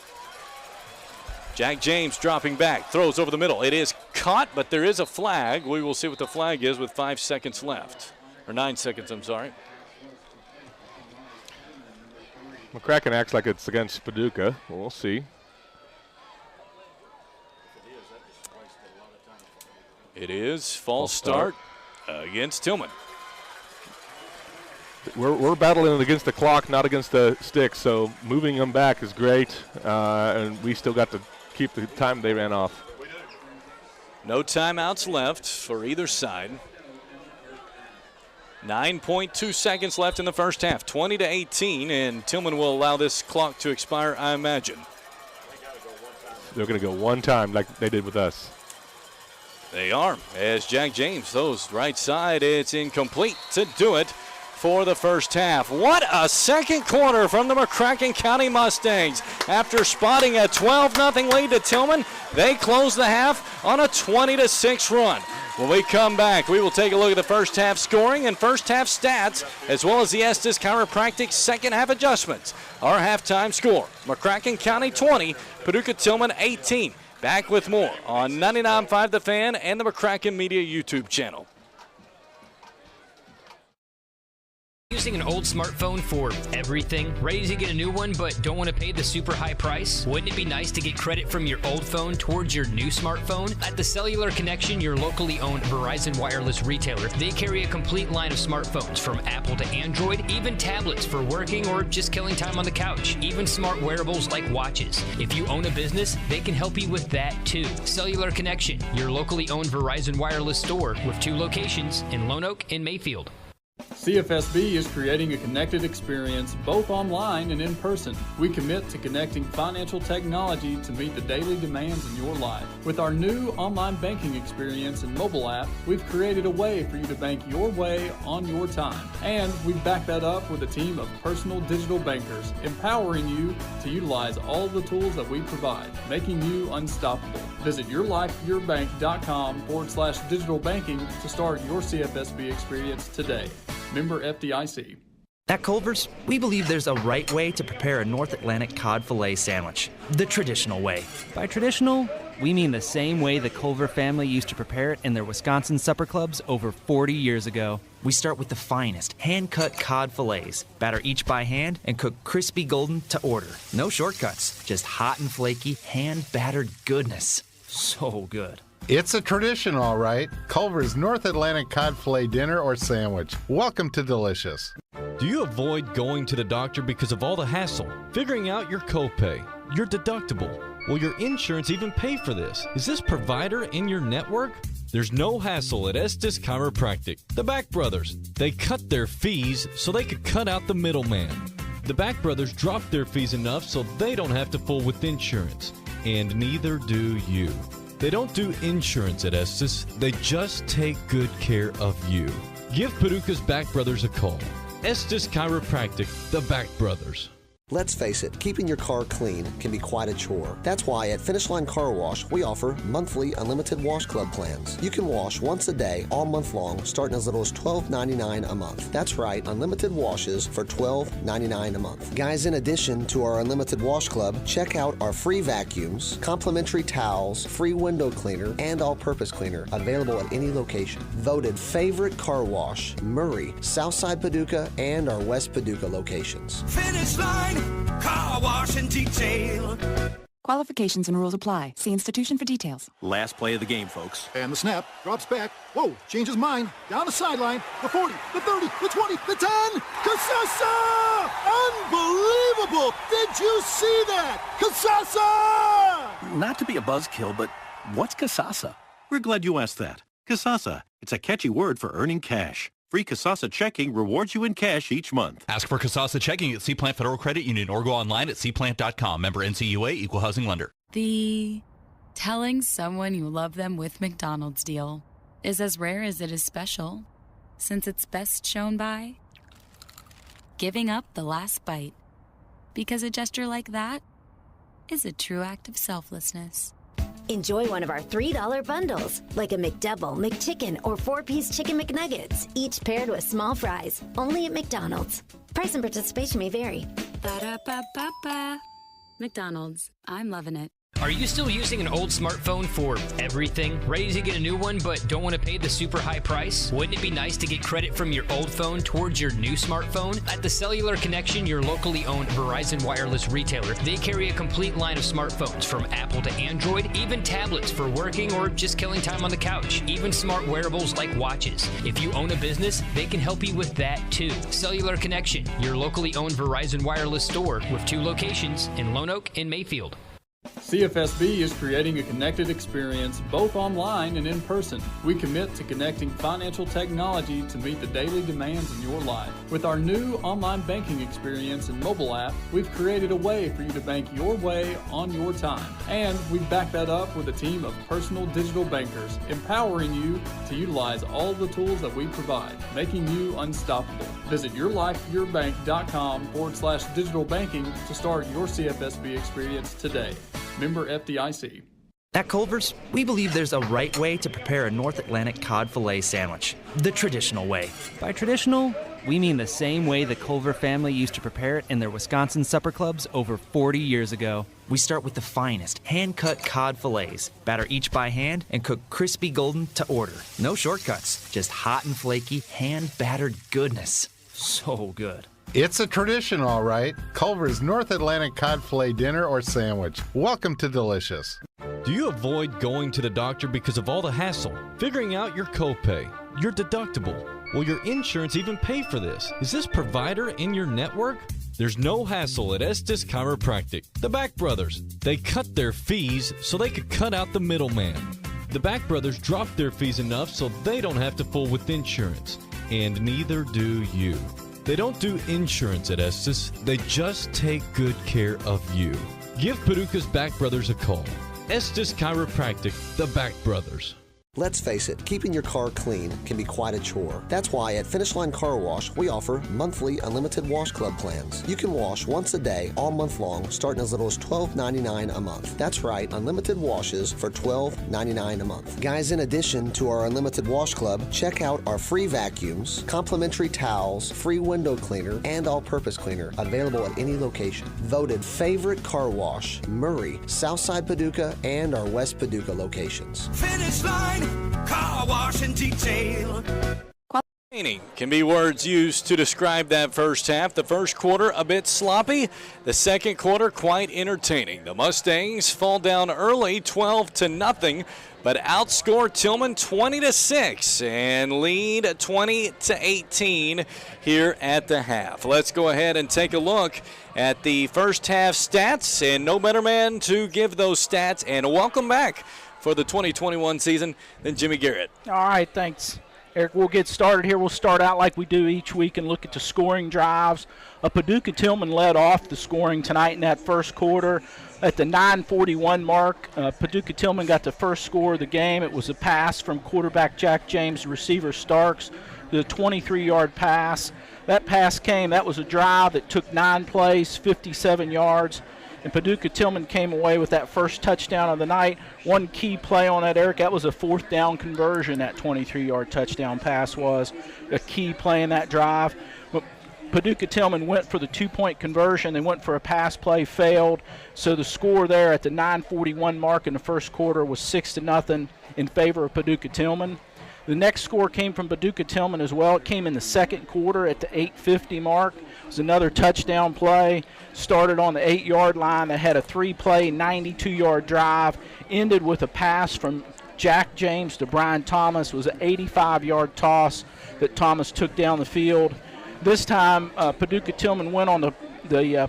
Jack James dropping back, throws over the middle. It is caught, but there is a flag. We will see what the flag is with 5 seconds left. Or 9 seconds, I'm sorry. McCracken acts like it's against Paducah. We'll see. It is false start against Tilghman. We're battling against the clock, not against the sticks, so moving them back is great, and we still got to keep the time they ran off. No timeouts left for either side. 9.2 seconds left in the first half, 20-18, and Tilghman will allow this clock to expire, I imagine. They're going to go one time like they did with us. They are, as Jack James throws right side. It's incomplete to do it for the first half. What a second quarter from the McCracken County Mustangs. After spotting a 12-0 lead to Tilghman, they close the half on a 20-6 run. When we come back, we will take a look at the first half scoring and first half stats, as well as the Estes Chiropractic second half adjustments. Our halftime score, McCracken County 20, Paducah Tilghman 18. Back with more on 99.5 The Fan and the McCracken Media YouTube channel. Using an old smartphone for everything? Ready to get a new one but don't want to pay the super high price? Wouldn't it be nice to get credit from your old phone towards your new smartphone? At the Cellular Connection, your locally owned Verizon wireless retailer, they carry a complete line of smartphones from Apple to Android, even tablets for working or just killing time on the couch, even smart wearables like watches. If you own a business, they can help you with that too. Cellular Connection, your locally owned Verizon wireless store with 2 locations in Lone Oak and Mayfield. CFSB is creating a connected experience both online and in person. We commit to connecting financial technology to meet the daily demands in your life. With our new online banking experience and mobile app, we've created a way for you to bank your way on your time. And we back that up with a team of personal digital bankers, empowering you to utilize all the tools that we provide, making you unstoppable. Visit yourlifeyourbank.com/digital banking to start your CFSB experience today. Member FDIC. At Culver's, we believe there's a right way to prepare a North Atlantic cod fillet sandwich, the traditional way. By traditional, we mean the same way the Culver family used to prepare it in their Wisconsin supper clubs over 40 years ago. We start with the finest, hand-cut cod fillets, batter each by hand, and cook crispy golden to order. No shortcuts, just hot and flaky, hand-battered goodness. So good. It's a tradition, all right. Culver's North Atlantic cod fillet dinner or sandwich. Welcome to Delicious. Do you avoid going to the doctor because of all the hassle? Figuring out your copay, your deductible. Will your insurance even pay for this? Is this provider in your network? There's no hassle at Estes Chiropractic. The Back Brothers. They cut their fees so they could cut out the middleman. The Back Brothers dropped their fees enough so they don't have to fool with insurance. And neither do you. They don't do insurance at Estes. They just take good care of you. Give Paducah's Back Brothers a call. Estes Chiropractic, the Back Brothers. Let's face it, keeping your car clean can be quite a chore. That's why at Finish Line Car Wash, we offer monthly unlimited wash club plans. You can wash once a day, all month long, starting as little as $12.99 a month. That's right, unlimited washes for $12.99 a month. Guys, in addition to our unlimited wash club, check out our free vacuums, complimentary towels, free window cleaner, and all-purpose cleaner, available at any location. Voted favorite car wash, Murray, Southside Paducah, and our West Paducah locations. Finish Line Car Wash and Detail. Qualifications and rules apply. See institution for details. Last play of the game, folks. And the snap, drops back. Whoa, changes mind. Down the sideline. The 40, the 30, the 20, the 10. Casasa! Unbelievable! Did you see that? Casasa! Not to be a buzzkill, but what's Casasa? We're glad you asked that. Casasa, it's a catchy word for earning cash. Free Casasa checking rewards you in cash each month. Ask for Casasa checking at C Plant Federal Credit Union or go online at cplant.com. Member NCUA, Equal Housing Lender. The telling someone you love them with McDonald's deal is as rare as it is special, since it's best shown by giving up the last bite. Because a gesture like that is a true act of selflessness. Enjoy one of our $3 bundles, like a McDouble, McChicken, or 4-piece Chicken McNuggets, each paired with small fries, only at McDonald's. Price and participation may vary. Ba-da-ba-ba-ba. McDonald's. I'm loving it. Are you still using an old smartphone for everything? Ready to get a new one but don't want to pay the super high price? Wouldn't it be nice to get credit from your old phone towards your new smartphone? At the Cellular Connection, your locally owned Verizon wireless retailer, they carry a complete line of smartphones from Apple to Android, even tablets for working or just killing time on the couch, even smart wearables like watches. If you own a business, they can help you with that too. Cellular Connection, your locally owned Verizon wireless store with 2 locations in Lone Oak and Mayfield. CFSB is creating a connected experience both online and in person. We commit to connecting financial technology to meet the daily demands in your life. With our new online banking experience and mobile app, we've created a way for you to bank your way on your time. And we back that up with a team of personal digital bankers, empowering you to utilize all the tools that we provide, making you unstoppable. Visit yourlifeyourbank.com/digital banking to start your CFSB experience today. Member FDIC. At Culver's, we believe there's a right way to prepare a North Atlantic cod fillet sandwich, the traditional way. By traditional, we mean the same way the Culver family used to prepare it in their Wisconsin supper clubs over 40 years ago. We start with the finest, hand-cut cod fillets, batter each by hand, and cook crispy golden to order. No shortcuts, just hot and flaky, hand-battered goodness. So good. It's a tradition, all right. Culver's North Atlantic cod fillet dinner or sandwich. Welcome to Delicious. Do you avoid going to the doctor because of all the hassle? Figuring out your copay, your deductible. Will your insurance even pay for this? Is this provider in your network? There's no hassle at Estes Chiropractic. The Back Brothers. They cut their fees so they could cut out the middleman. The Back Brothers dropped their fees enough so they don't have to fool with insurance. And neither do you. They don't do insurance at Estes. They just take good care of you. Give Paducah's Back Brothers a call. Estes Chiropractic, the Back Brothers. Let's face it, keeping your car clean can be quite a chore. That's why at Finish Line Car Wash, we offer monthly unlimited wash club plans. You can wash once a day all month long, starting as little as $12.99 a month. That's right, unlimited washes for $12.99 a month. Guys, in addition to our unlimited wash club, check out our free vacuums, complimentary towels, free window cleaner, and all-purpose cleaner available at any location. Voted favorite car wash, Murray, Southside Paducah, and our West Paducah locations. Finish Line Car Wash and Detail. Can be words used to describe that first half. The first quarter a bit sloppy. The second quarter quite entertaining. The Mustangs fall down early 12-0, but outscore Tilghman 20-6 and lead 20-18 here at the half. Let's go ahead and take a look at the first half stats, and no better man to give those stats. And welcome back for the 2021 season than Jimmy Garrett. All right, thanks, Eric. We'll get started here. We'll start out like we do each week and look at the scoring drives. Paducah Tilghman led off the scoring tonight in that first quarter. At the 9:41 mark, Paducah Tilghman got the first score of the game. It was a pass from quarterback Jack James, receiver Starks, the 23-yard pass. That pass that was a drive that took 9 plays, 57 yards. And Paducah Tilghman came away with that first touchdown of the night. One key play on that, Eric, that was a 4th down conversion. That 23-yard touchdown pass was a key play in that drive. Paducah Tilghman went for the 2-point conversion. They went for a pass play, failed. So the score there at the 9:41 mark in the first quarter was 6-0 in favor of Paducah Tilghman. The next score came from Paducah Tilghman as well. It came in the second quarter at the 8:50 mark. It was another touchdown play. Started on the 8-yard line. They had a 3-play, 92-yard drive. Ended with a pass from Jack James to Brian Thomas. It was an 85-yard toss that Thomas took down the field. This time, Paducah Tilghman went on the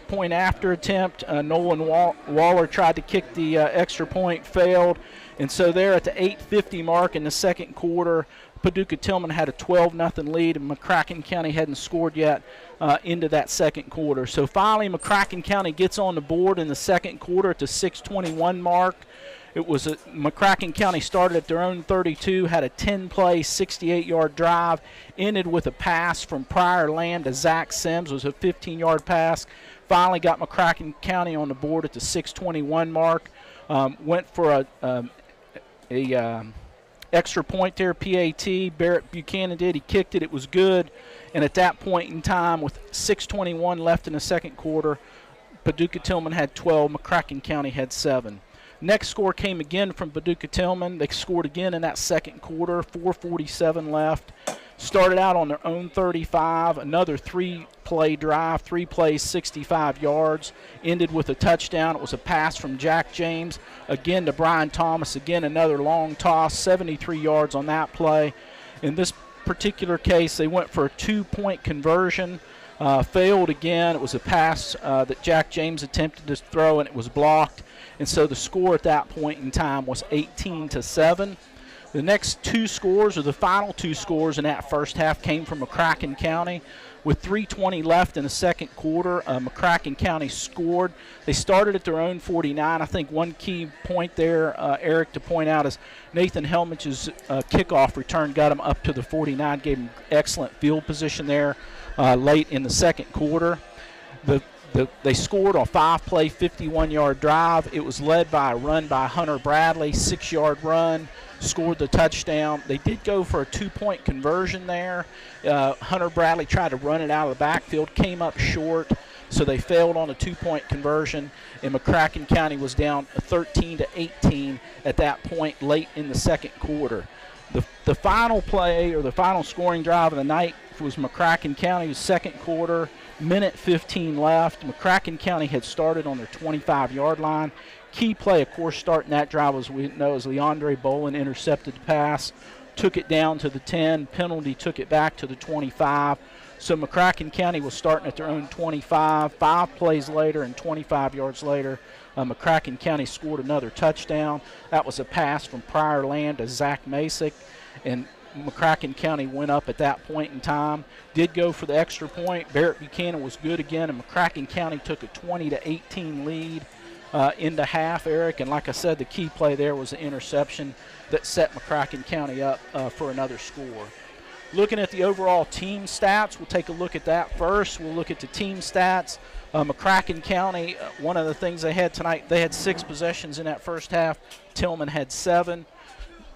point after attempt. Nolan Waller tried to kick the extra point, failed. And so there at the 8:50 mark in the second quarter, Paducah Tilghman had a 12-0 lead, and McCracken County hadn't scored yet into that second quarter. So finally, McCracken County gets on the board in the second quarter at the 6:21 mark. It was McCracken County started at their own 32, had a 10-play, 68-yard drive, ended with a pass from Prior Land to Zach Sims. It was a 15-yard pass. Finally got McCracken County on the board at the 6:21 mark. Went for a extra point there, PAT. Barrett Buchanan did. He kicked it. It was good. And at that point in time, with 6:21 left in the second quarter, Paducah Tilghman had 12. McCracken County had 7. Next score came again from Paducah Tilghman. They scored again in that second quarter, 4:47 left. Started out on their own 35, another 3-play drive, 3 plays, 65 yards. Ended with a touchdown. It was a pass from Jack James, again to Brian Thomas, again another long toss, 73 yards on that play. In this particular case, they went for a 2-point conversion, failed again. It was a pass that Jack James attempted to throw, and it was blocked. And so the score at that point in time was 18-7. The next 2 scores, or the final 2 scores in that first half, came from McCracken County. With 3:20 left in the second quarter, McCracken County scored. They started at their own 49. I think one key point there, Eric, to point out is Nathan Helmich's kickoff return got him up to the 49, gave him excellent field position there late in the second quarter. They scored on a 5-play, 51-yard drive. It was led by a run by Hunter Bradley, 6-yard run, scored the touchdown. They did go for a 2-point conversion there. Hunter Bradley tried to run it out of the backfield, came up short, so they failed on a 2-point conversion, and McCracken County was down 13-18 at that point late in the second quarter. The final play, or the final scoring drive of the night, was McCracken County's second quarter, minute 15 left. McCracken County had started on their 25-yard line. Key play, of course, starting that drive, as we know, is Leandre Bolin intercepted the pass, took it down to the 10, penalty took it back to the 25. So McCracken County was starting at their own 25. 5 plays later and 25 yards later, McCracken County scored another touchdown. That was a pass from Prior Land to Zach Masick, and McCracken County went up at that point in time. Did go for the extra point. Barrett Buchanan was good again, and McCracken County took a 20-18 lead into half, Eric. And like I said, the key play there was the interception that set McCracken County up for another score. Looking at the overall team stats, we'll take a look at that first. We'll look at the team stats. McCracken County, one of the things they had tonight, they had 6 possessions in that first half. Tilghman had 7.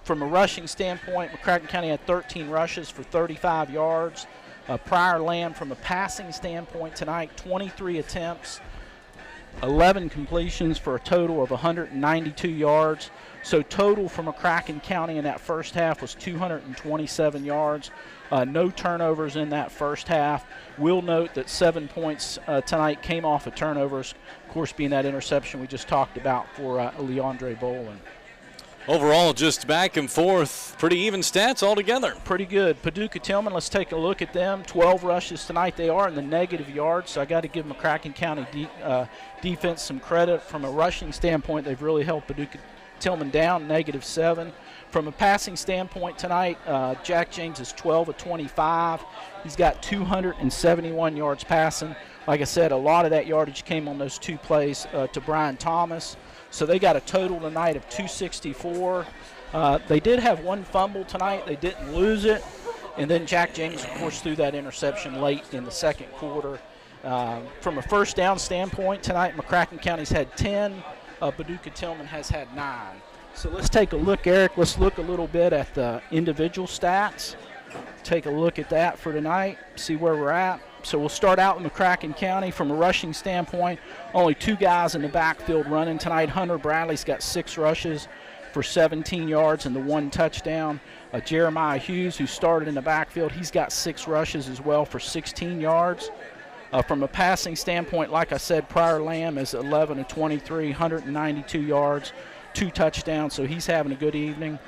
From a rushing standpoint, McCracken County had 13 rushes for 35 yards. Prior Lamb, from a passing standpoint tonight, 23 attempts, 11 completions for a total of 192 yards. So total for McCracken County in that first half was 227 yards. No turnovers in that first half. We'll note that 7 points tonight came off of turnovers, of course being that interception we just talked about for Leandre Bolin. Overall, just back and forth, pretty even stats altogether. Pretty good. Paducah Tilghman, let's take a look at them. 12 rushes tonight. They are in the negative yards, so I got to give McCracken County defense some credit. From a rushing standpoint, they've really helped Paducah Tilghman down, -7. From a passing standpoint tonight, Jack James is 12 of 25. He's got 271 yards passing. Like I said, a lot of that yardage came on those 2 plays to Brian Thomas. So they got a total tonight of 264. They did have 1 fumble tonight. They didn't lose it. And then Jack James, of course, threw that interception late in the second quarter. From a first down standpoint tonight, McCracken County's had 10. Paducah Tilghman has had 9. So let's take a look, Eric. Let's look a little bit at the individual stats. Take a look at that for tonight, see where we're at. So we'll start out with McCracken County. From a rushing standpoint, only 2 guys in the backfield running tonight. Hunter Bradley's got 6 rushes for 17 yards and the 1 touchdown. Jeremiah Hughes, who started in the backfield, he's got 6 rushes as well for 16 yards. From a passing standpoint, like I said, Prior Lamb is 11 of 23, 192 yards, 2 touchdowns, so he's having a good evening.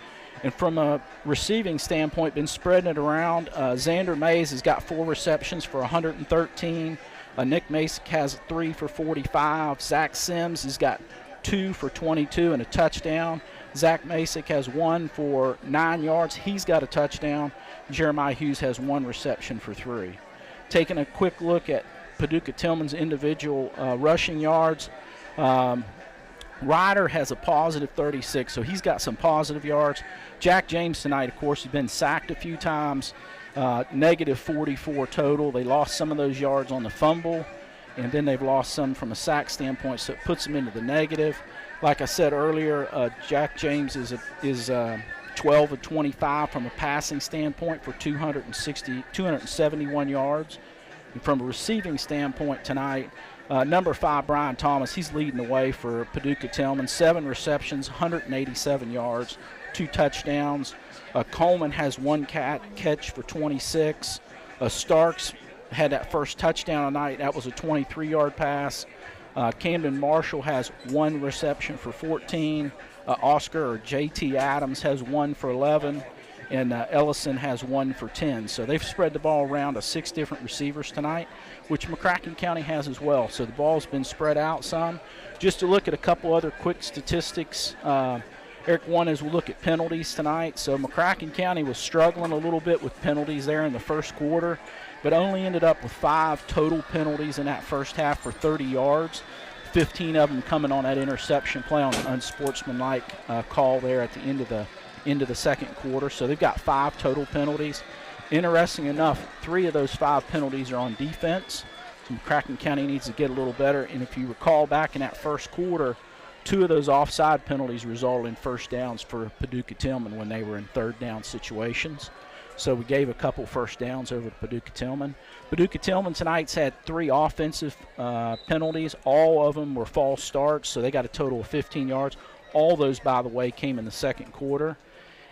And from a receiving standpoint, been spreading it around. Xander Mays has got 4 receptions for 113. Nick Masick has 3 for 45. Zach Sims has got 2 for 22 and a touchdown. Zach Masick has 1 for 9 yards. He's got a touchdown. Jeremiah Hughes has 1 reception for 3. Taking a quick look at Paducah Tilghman's individual rushing yards. Ryder has a positive 36, so he's got some positive yards. Jack James tonight, of course, has been sacked a few times, -44 total. They lost some of those yards on the fumble, and then they've lost some from a sack standpoint, so it puts them into the negative. Like I said earlier, Jack James is 12 of 25 from a passing standpoint for 271 yards. And from a receiving standpoint tonight, number 5, Brian Thomas, he's leading the way for Paducah Tilghman. 7 receptions, 187 yards, 2 touchdowns. Coleman has 1 catch for 26. Starks had that first touchdown tonight. That was a 23-yard pass. Camden Marshall has 1 reception for 14. Oscar or J.T. Adams has 1 for 11. And Ellison has 1 for 10. So they've spread the ball around to 6 different receivers tonight, which McCracken County has as well. So the ball's been spread out some. Just to look at a couple other quick statistics, Eric, one is we'll look at penalties tonight. So McCracken County was struggling a little bit with penalties there in the first quarter, but only ended up with 5 total penalties in that first half for 30 yards. 15 of them coming on that interception play on an unsportsmanlike call there at the end of the second quarter. So they've got 5 total penalties. Interesting enough, 3 of those 5 penalties are on defense. So McCracken County needs to get a little better. And if you recall back in that first quarter, 2 of those offside penalties resulted in first downs for Paducah Tilghman when they were in third down situations. So we gave a couple first downs over to Paducah Tilghman. Paducah Tilghman tonight's had 3 offensive penalties. All of them were false starts, so they got a total of 15 yards. All those, by the way, came in the second quarter.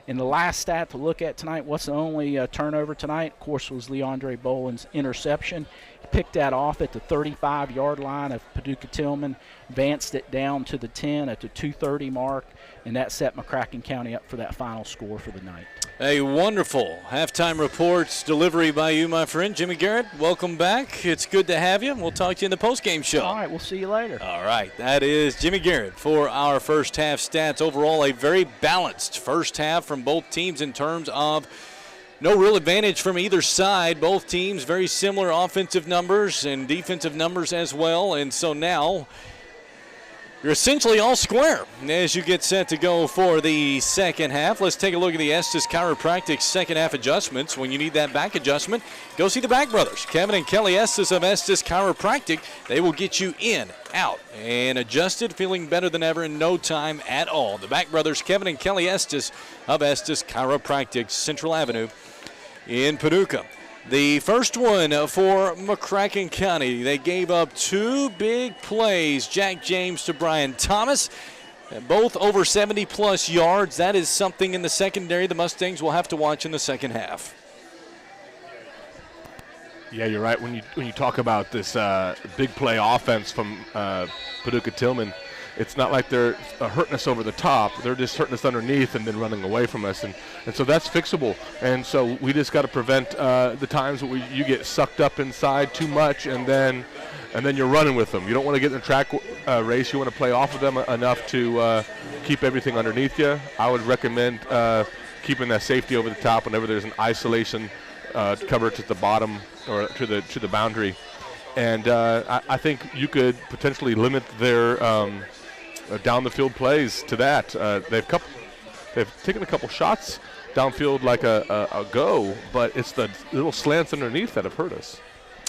And the last stat to look at tonight, what's the only turnover tonight, of course, was Leandre Bolin's interception. He picked that off at the 35-yard line of Paducah Tilghman, advanced it down to the 10 at the 2:30 mark, and that set McCracken County up for that final score for the night. A wonderful halftime reports delivery by you, my friend. Jimmy Garrett, welcome back. It's good to have you. We'll talk to you in the postgame show. All right, we'll see you later. All right, that is Jimmy Garrett for our first half stats. Overall, a very balanced first half from both teams in terms of no real advantage from either side. Both teams very similar offensive numbers and defensive numbers as well. And so now you're essentially all square as you get set to go for the second half. Let's take a look at the Estes Chiropractic second half adjustments. When you need that back adjustment, go see the Back Brothers. Kevin and Kelly Estes of Estes Chiropractic. They will get you in, out, and adjusted, feeling better than ever in no time at all. The Back Brothers, Kevin and Kelly Estes of Estes Chiropractic, Central Avenue in Paducah. The first one for McCracken County. They gave up 2 big plays, Jack James to Brian Thomas, both over 70-plus yards. That is something in the secondary the Mustangs will have to watch in the second half. Yeah, you're right. When you talk about this big play offense from Paducah Tilghman, it's not like they're hurting us over the top. They're just hurting us underneath and then running away from us. And so that's fixable. And so we just got to prevent the times where you get sucked up inside too much and then you're running with them. You don't want to get in the track race. You want to play off of them enough to keep everything underneath you. I would recommend keeping that safety over the top whenever there's an isolation coverage at the bottom or to the boundary. And I think you could potentially limit their down the field plays to that. They've taken a couple shots downfield like a go, but it's the little slants underneath that have hurt us.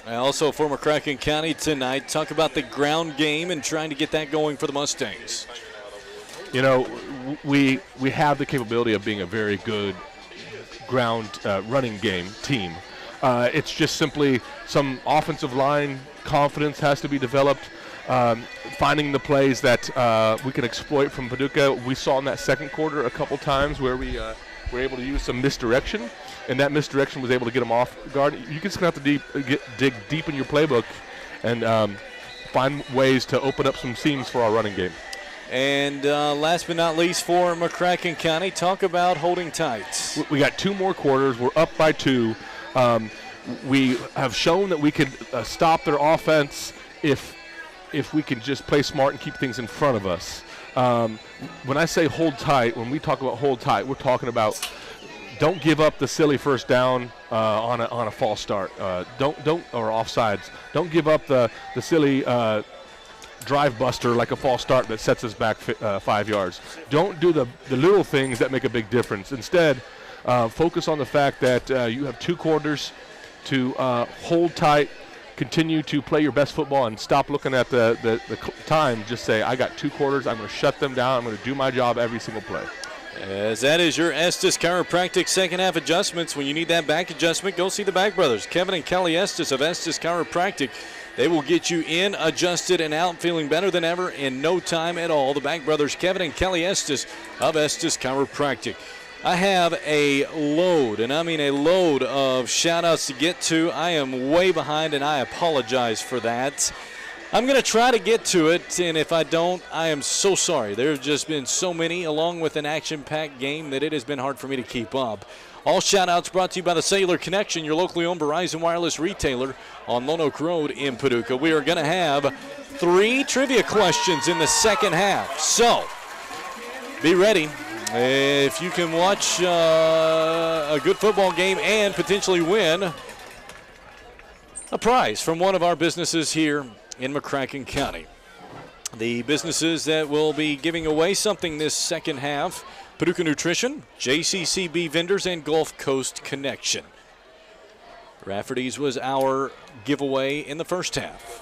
Also for McCracken County tonight, talk about the ground game and trying to get that going for the Mustangs. You know, we have the capability of being a very good ground running game team. It's just simply some offensive line confidence has to be developed. Finding the plays that we can exploit from Paducah. We saw in that second quarter a couple times where we were able to use some misdirection, and that misdirection was able to get them off guard. You just have to dig deep in your playbook and find ways to open up some seams for our running game. And last but not least for McCracken County, talk about holding tight. We got 2 more quarters. We're up by 2. We have shown that we can stop their offense if we can just play smart and keep things in front of us. When I say hold tight, when we talk about hold tight, we're talking about don't give up the silly first down on a false start. Don't or offsides. Don't give up the silly drive buster like a false start that sets us back 5 yards. Don't do the little things that make a big difference. Instead, focus on the fact that you have 2 quarters to hold tight, continue to play your best football, and stop looking at the time. Just say, I got 2 quarters. I'm going to shut them down. I'm going to do my job every single play. As that is your Estes Chiropractic second half adjustments. When you need that back adjustment, go see the Back Brothers. Kevin and Kelly Estes of Estes Chiropractic. They will get you in, adjusted, and out, feeling better than ever in no time at all. The Back Brothers, Kevin and Kelly Estes of Estes Chiropractic. I have a load, and I mean a load of shout-outs to get to. I am way behind, and I apologize for that. I'm going to try to get to it, and if I don't, I am so sorry. There have just been so many, along with an action-packed game, that it has been hard for me to keep up. All shout-outs brought to you by the Cellular Connection, your locally owned Verizon Wireless retailer on Lone Oak Road in Paducah. We are going to have 3 trivia questions in the second half, so be ready. If you can watch a good football game and potentially win a prize from one of our businesses here in McCracken County. The businesses that will be giving away something this second half: Paducah Nutrition, JCCB Vendors, and Gulf Coast Connection. Rafferty's was our giveaway in the first half.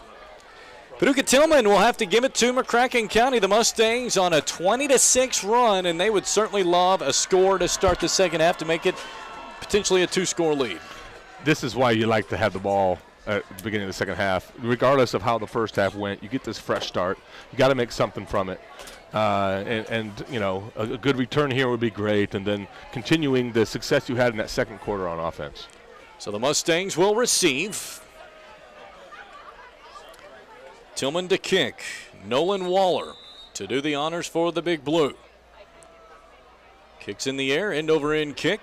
Paducah Tilghman will have to give it to McCracken County. The Mustangs on a 20-6 run, and they would certainly love a score to start the second half to make it potentially a 2-score lead. This is why you like to have the ball at the beginning of the second half. Regardless of how the first half went, you get this fresh start. You got to make something from it. And you know, a good return here would be great, and then continuing the success you had in that second quarter on offense. So the Mustangs will receive. Tilghman to kick. Nolan Waller to do the honors for the Big Blue. Kicks in the air, end over end kick,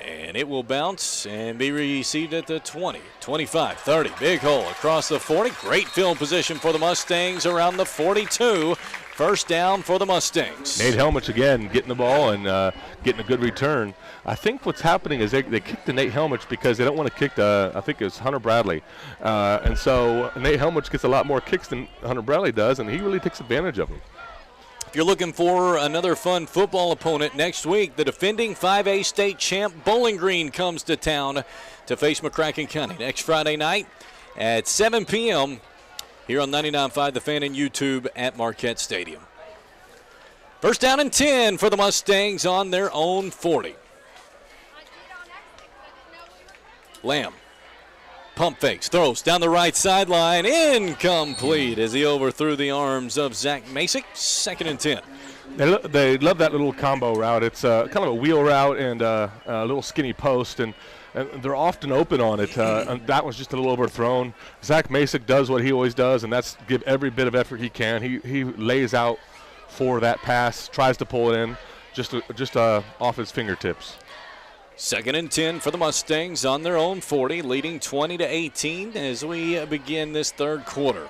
and it will bounce and be received at the 20, 25, 30. Big hole across the 40. Great field position for the Mustangs around the 42. First down for the Mustangs. Nate Helmich again getting the ball and getting a good return. I think what's happening is they kicked to Nate Helmich because they don't want to kick to, I think it's Hunter Bradley. And so Nate Helmich gets a lot more kicks than Hunter Bradley does, and he really takes advantage of them. If you're looking for another fun football opponent next week, the defending 5A state champ Bowling Green comes to town to face McCracken County next Friday night at 7 p.m. here on 99.5 The Fan and YouTube at Marquette Stadium. First down and 10 for the Mustangs on their own 40. Lamb. Pump fakes, throws down the right sideline, incomplete as he overthrew the arms of Zach Masick. 2nd and 10. They love that little combo route. It's kind of a wheel route and a little skinny post, and they're often open on it. And that was just a little overthrown. Zach Masick does what he always does, and that's give every bit of effort he can. He lays out for that pass, tries to pull it in, just off his fingertips. 2nd and 10 for the Mustangs on their own 40, leading 20-18 as we begin this third quarter.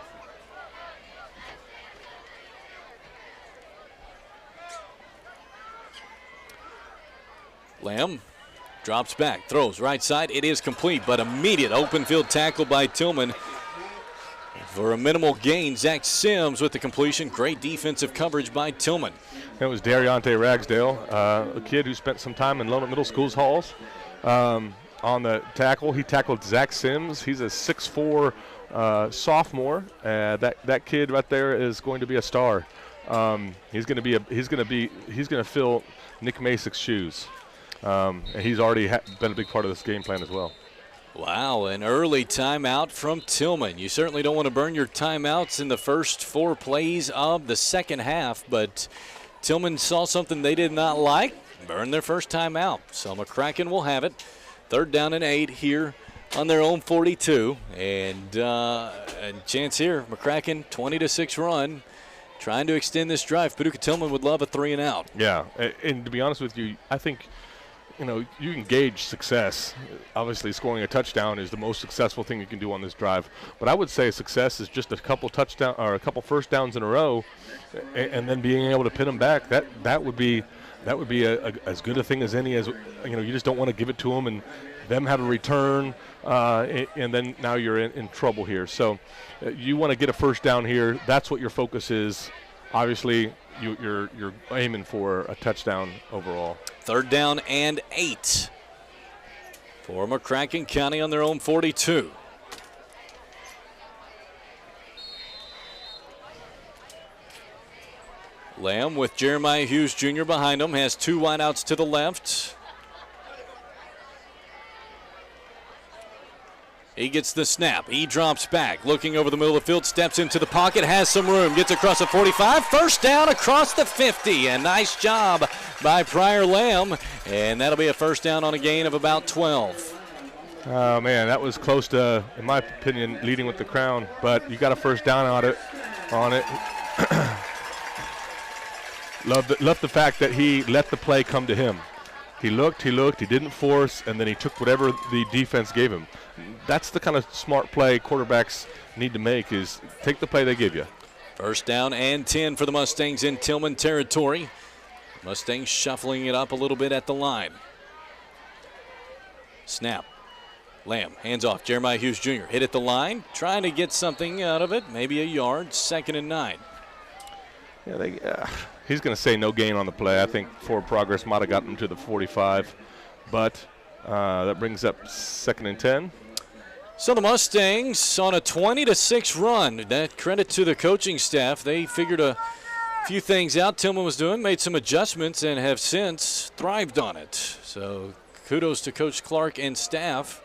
Lamb drops back, throws right side. It is complete, but immediate open field tackle by Tilghman. For a minimal gain, Zach Sims with the completion. Great defensive coverage by Tilghman. It was Dariante Ragsdale, a kid who spent some time in Lone Middle School's halls. On the tackle, he tackled Zach Sims. He's a 6'4" sophomore. That kid right there is going to be a star. He's going to fill Nick Masick's shoes. And he's already been a big part of this game plan as well. Wow, an early timeout from Tilghman. You certainly don't want to burn your timeouts in the first 4 plays of the second half, but Tilghman saw something they did not like, burned their first timeout. So McCracken will have it. 3rd down and 8 here on their own 42. And chance here, McCracken 20-6 run, trying to extend this drive. Paducah Tilghman would love a 3 and out. Yeah, and to be honest with you, I think you can gauge success. Obviously, scoring a touchdown is the most successful thing you can do on this drive. But I would say success is just a couple touchdown or a couple first downs in a row, and then being able to pin them back. That would be as good a thing as any. As you just don't want to give it to them and them have a return, and then now you're in trouble here. So you want to get a first down here. That's what your focus is. Obviously, you're aiming for a touchdown overall. 3rd down and 8 for McCracken County on their own 42. Lamb with Jeremiah Hughes Jr. behind him, has 2 wideouts to the left. He gets the snap. He drops back, looking over the middle of the field, steps into the pocket, has some room, gets across the 45. First down across the 50. A nice job by Pryor Lamb, and that'll be a first down on a gain of about 12. Oh, man, that was close to, in my opinion, leading with the crown, but you got a first down on it. Love the fact that he let the play come to him. He looked, he didn't force, and then he took whatever the defense gave him. That's the kind of smart play quarterbacks need to make, is take the play they give you. First down and 10 for the Mustangs in Tilghman territory. Mustangs shuffling it up a little bit at the line. Snap. Lamb, hands off. Jeremiah Hughes Jr. hit at the line, trying to get something out of it, maybe a yard. 2nd and 9. Yeah, he's going to say no gain on the play. I think forward progress might have gotten him to the 45, but that brings up 2nd and 10. So the Mustangs on a 20-6 run. That credit to the coaching staff. They figured a few things out Tilghman was doing, made some adjustments, and have since thrived on it. So kudos to Coach Clark and staff.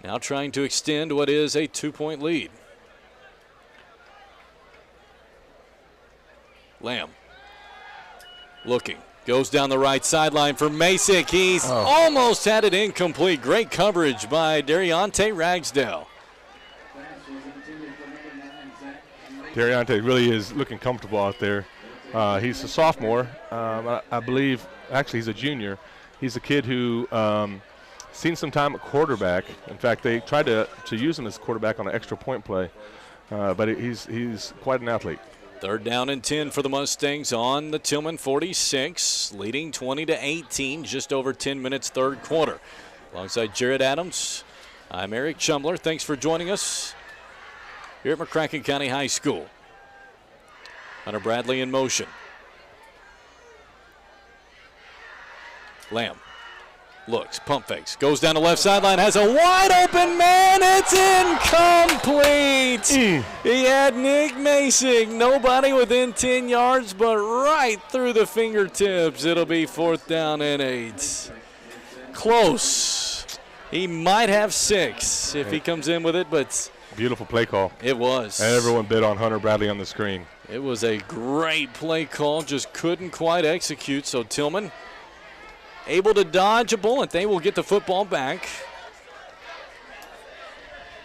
Now trying to extend what is a 2-point lead. Lamb looking. Goes down the right sideline for Masick. He's almost had it incomplete. Great coverage by Dariante Ragsdale. Dariante really is looking comfortable out there. He's a sophomore. I believe, actually, he's a junior. He's a kid who seen some time at quarterback. In fact, they tried to use him as quarterback on an extra point play. But he's quite an athlete. 3rd down and 10 for the Mustangs on the Tilghman 46, leading 20-18, just over 10 minutes, 3rd quarter. Alongside Jared Adams, I'm Eric Chumler. Thanks for joining us here at McCracken County High School. Hunter Bradley in motion. Lamb looks, pump fakes, goes down the left sideline, has a wide open man. It's incomplete. He had Nick Masing, nobody within 10 yards, but right through the fingertips. It'll be 4th down and 8. Close. He might have 6 if he comes in with it, but beautiful play call. It was. And everyone bid on Hunter Bradley on the screen. It was a great play call, just couldn't quite execute. So Tilghman able to dodge a bullet. They will get the football back,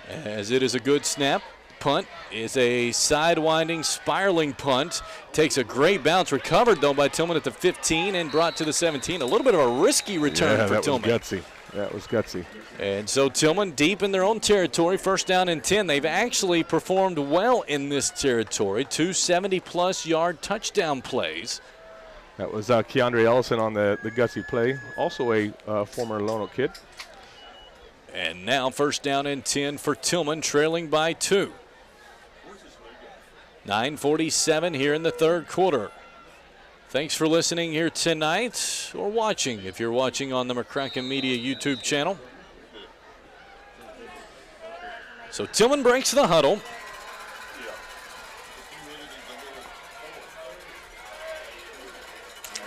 as it is a good snap. Punt is a sidewinding, spiraling punt. Takes a great bounce, recovered though by Tilghman at the 15 and brought to the 17. A little bit of a risky return for Tilghman. That was gutsy. And so Tilghman deep in their own territory, 1st down and 10. They've actually performed well in this territory. 2 70-plus yard touchdown plays. That was Keandre Ellison on the gutsy play, also a former Lono kid. And now 1st down and 10 for Tilghman, trailing by 2. 9:47 here in the 3rd quarter. Thanks for listening here tonight, or watching if you're watching on the McCracken Media YouTube channel. So Tilghman breaks the huddle.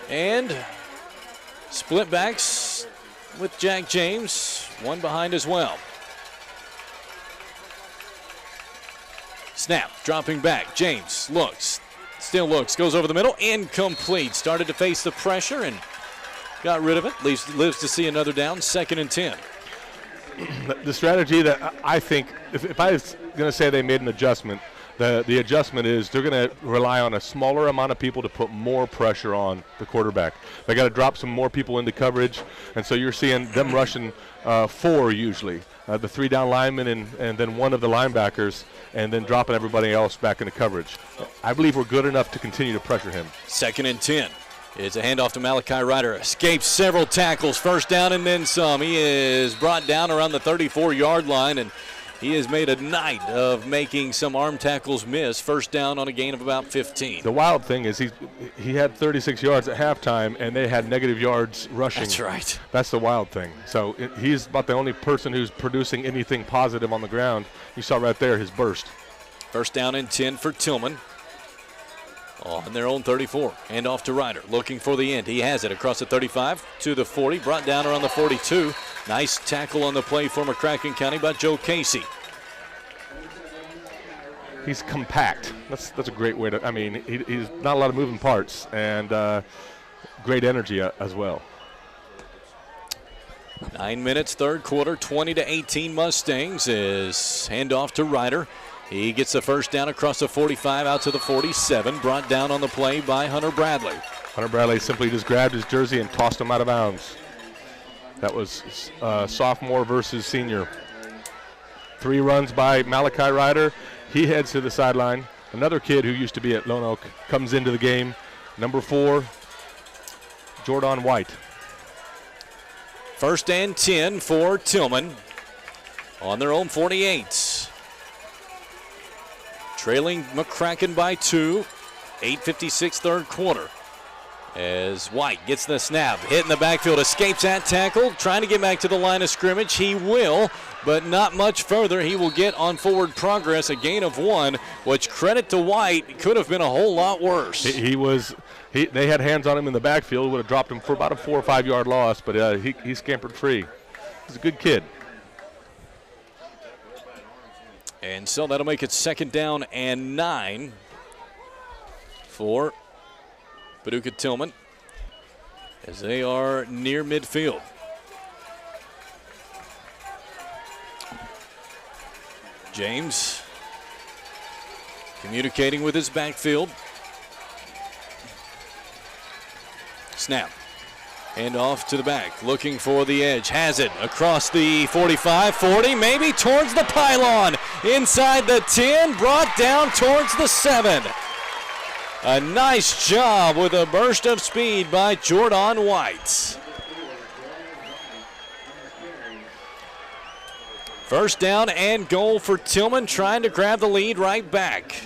And split backs with Jack James, one behind as well. Snap, dropping back. James looks, still looks, goes over the middle, incomplete. Started to face the pressure and got rid of it. Lives to see another down, 2nd and 10. The strategy that I think, if I was going to say they made an adjustment, the adjustment is they're going to rely on a smaller amount of people to put more pressure on the quarterback. They got to drop some more people into coverage, and so you're seeing them rushing 4 usually. The 3 down linemen and then one of the linebackers, and then dropping everybody else back into coverage. I believe we're good enough to continue to pressure him. 2nd and 10. It's a handoff to Malachi Ryder. Escapes several tackles. 1st down and then some. He is brought down around the 34-yard line, and he has made a night of making some arm tackles miss. 1st down on a gain of about 15. The wild thing is he had 36 yards at halftime, and they had negative yards rushing. That's right. That's the wild thing. So he's about the only person who's producing anything positive on the ground. You saw right there his burst. 1st down and 10 for Tilghman. On their own 34. Hand off to Ryder. Looking for the end. He has it across the 35 to the 40. Brought down around the 42. Nice tackle on the play for McCracken County by Joe Casey. He's compact. That's a great way to, I mean, he's not a lot of moving parts, and great energy as well. 9 minutes, 3rd quarter, 20-18 Mustangs is handoff to Ryder. He gets the 1st down across the 45 out to the 47. Brought down on the play by Hunter Bradley. Hunter Bradley simply just grabbed his jersey and tossed him out of bounds. That was sophomore versus senior. 3 runs by Malachi Ryder. He heads to the sideline. Another kid who used to be at Lone Oak comes into the game. Number 4, Jordan White. 1st and 10 for Tilghman on their own 48. Trailing McCracken by 2. 8:56 3rd quarter. As White gets the snap, hit in the backfield, escapes that tackle, trying to get back to the line of scrimmage. He will, but not much further. He will get on forward progress, a gain of 1, which, credit to White, could have been a whole lot worse. They had hands on him in the backfield, would have dropped him for about a 4 or 5 yard loss, but he scampered free. He's a good kid. And so that'll make it 2nd down and 9 for Paducah Tilghman as they are near midfield. James communicating with his backfield. Snap. Hand off to the back, looking for the edge. Has it across the 45, 40, maybe towards the pylon. Inside the 10, brought down towards the 7. A nice job with a burst of speed by Jordan White. 1st down and goal for Tilghman, trying to grab the lead right back.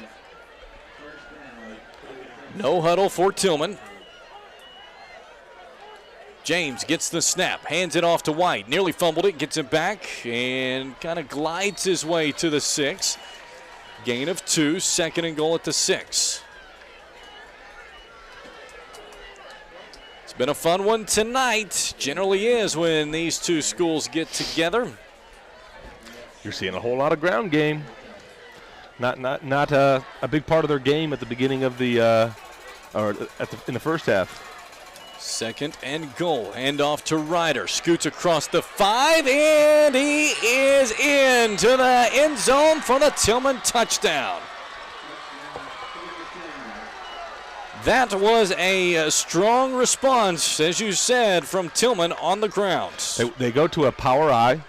No huddle for Tilghman. James gets the snap, hands it off to White. Nearly fumbled it, gets it back, and kind of glides his way to the 6. Gain of 2, 2nd and goal at the 6. It's been a fun one tonight. Generally is when these two schools get together. You're seeing a whole lot of ground game. Not a big part of their game at the beginning of the in the first half. 2nd and goal. Hand off to Ryder. Scoots across the 5, and he is into the end zone for the Tilghman touchdown. That was a strong response, as you said, from Tilghman on the ground. They go to a power I,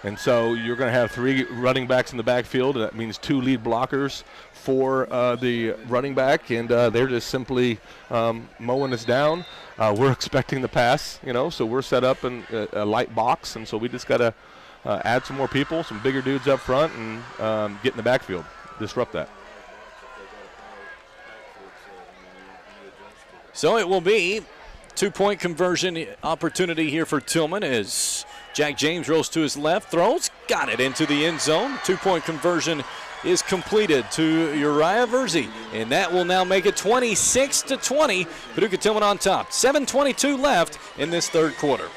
and so you're going to have 3 running backs in the backfield. That means 2 lead blockers for the running back, and they're just simply mowing us down. We're expecting the pass, so we're set up in a light box, and so we just got to add some more people, some bigger dudes up front, and get in the backfield, disrupt that. So it will be 2-point conversion opportunity here for Tilghman as Jack James rolls to his left, throws, got it into the end zone. 2-point conversion is completed to Uriah Verzi, and that will now make it 26-20. Paducah Tilghman on top. 7:22 left in this third quarter.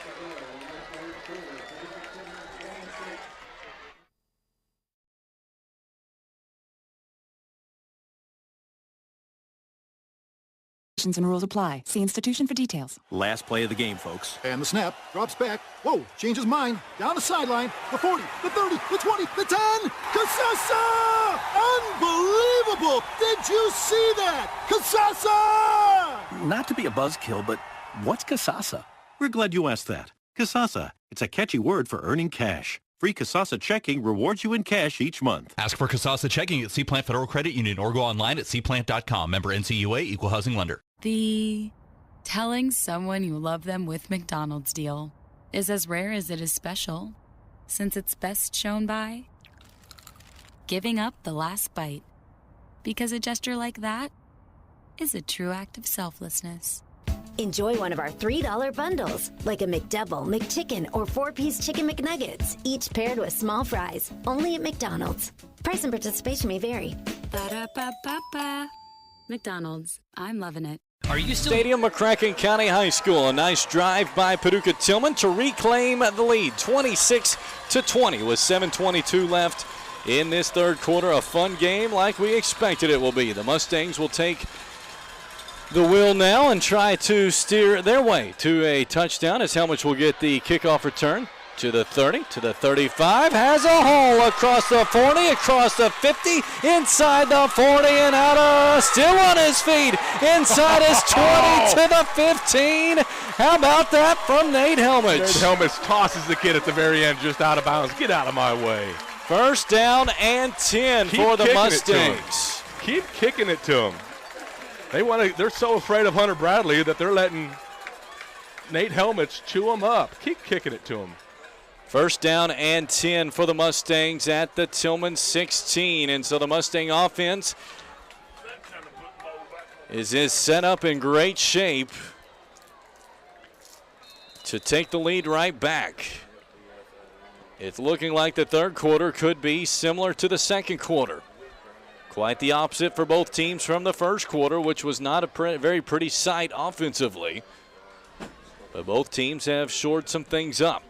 And rules apply. See institution for details. Last play of the game, folks. And the snap, drops back. Whoa, changes mind. Down the sideline. The 40, the 30, the 20, the 10. Casasa! Unbelievable! Did you see that? Casasa! Not to be a buzzkill, but what's Casasa? We're glad you asked that. Casasa, it's a catchy word for earning cash. Free Casasa checking rewards you in cash each month. Ask for Casasa checking at Seaplant Federal Credit Union or go online at seaplant.com. Member NCUA, Equal Housing Lender. The telling someone you love them with McDonald's deal is as rare as it is special, since it's best shown by giving up the last bite. Because a gesture like that is a true act of selflessness. Enjoy one of our $3 bundles, like a McDouble, McChicken, or 4-piece Chicken McNuggets, each paired with small fries, only at McDonald's. Price and participation may vary. Ba-da-ba-ba-ba. McDonald's, I'm loving it. Are you still... Stadium, McCracken County High School. A nice drive by Paducah Tilghman to reclaim the lead. 26-20 with 7:22 left in this third quarter. A fun game like we expected it will be. The Mustangs will take the wheel now and try to steer their way to a touchdown as Helmich will get the kickoff return to the 30, to the 35, has a hole across the 40, across the 50, inside the 40, and out still on his feet, inside his 20 to the 15. How about that from Nate Helmich? Nate Helmich tosses the kid at the very end just out of bounds. Get out of my way. First down and 10 for the Mustangs. Keep kicking it to him. They're so afraid of Hunter Bradley that they're letting Nate Helmich chew him up. Keep kicking it to him. First down and 10 for the Mustangs at the Tilghman 16. And so the Mustang offense is set up in great shape to take the lead right back. It's looking like the third quarter could be similar to the second quarter. Quite the opposite for both teams from the first quarter, which was not a very pretty sight offensively. But both teams have shored some things up.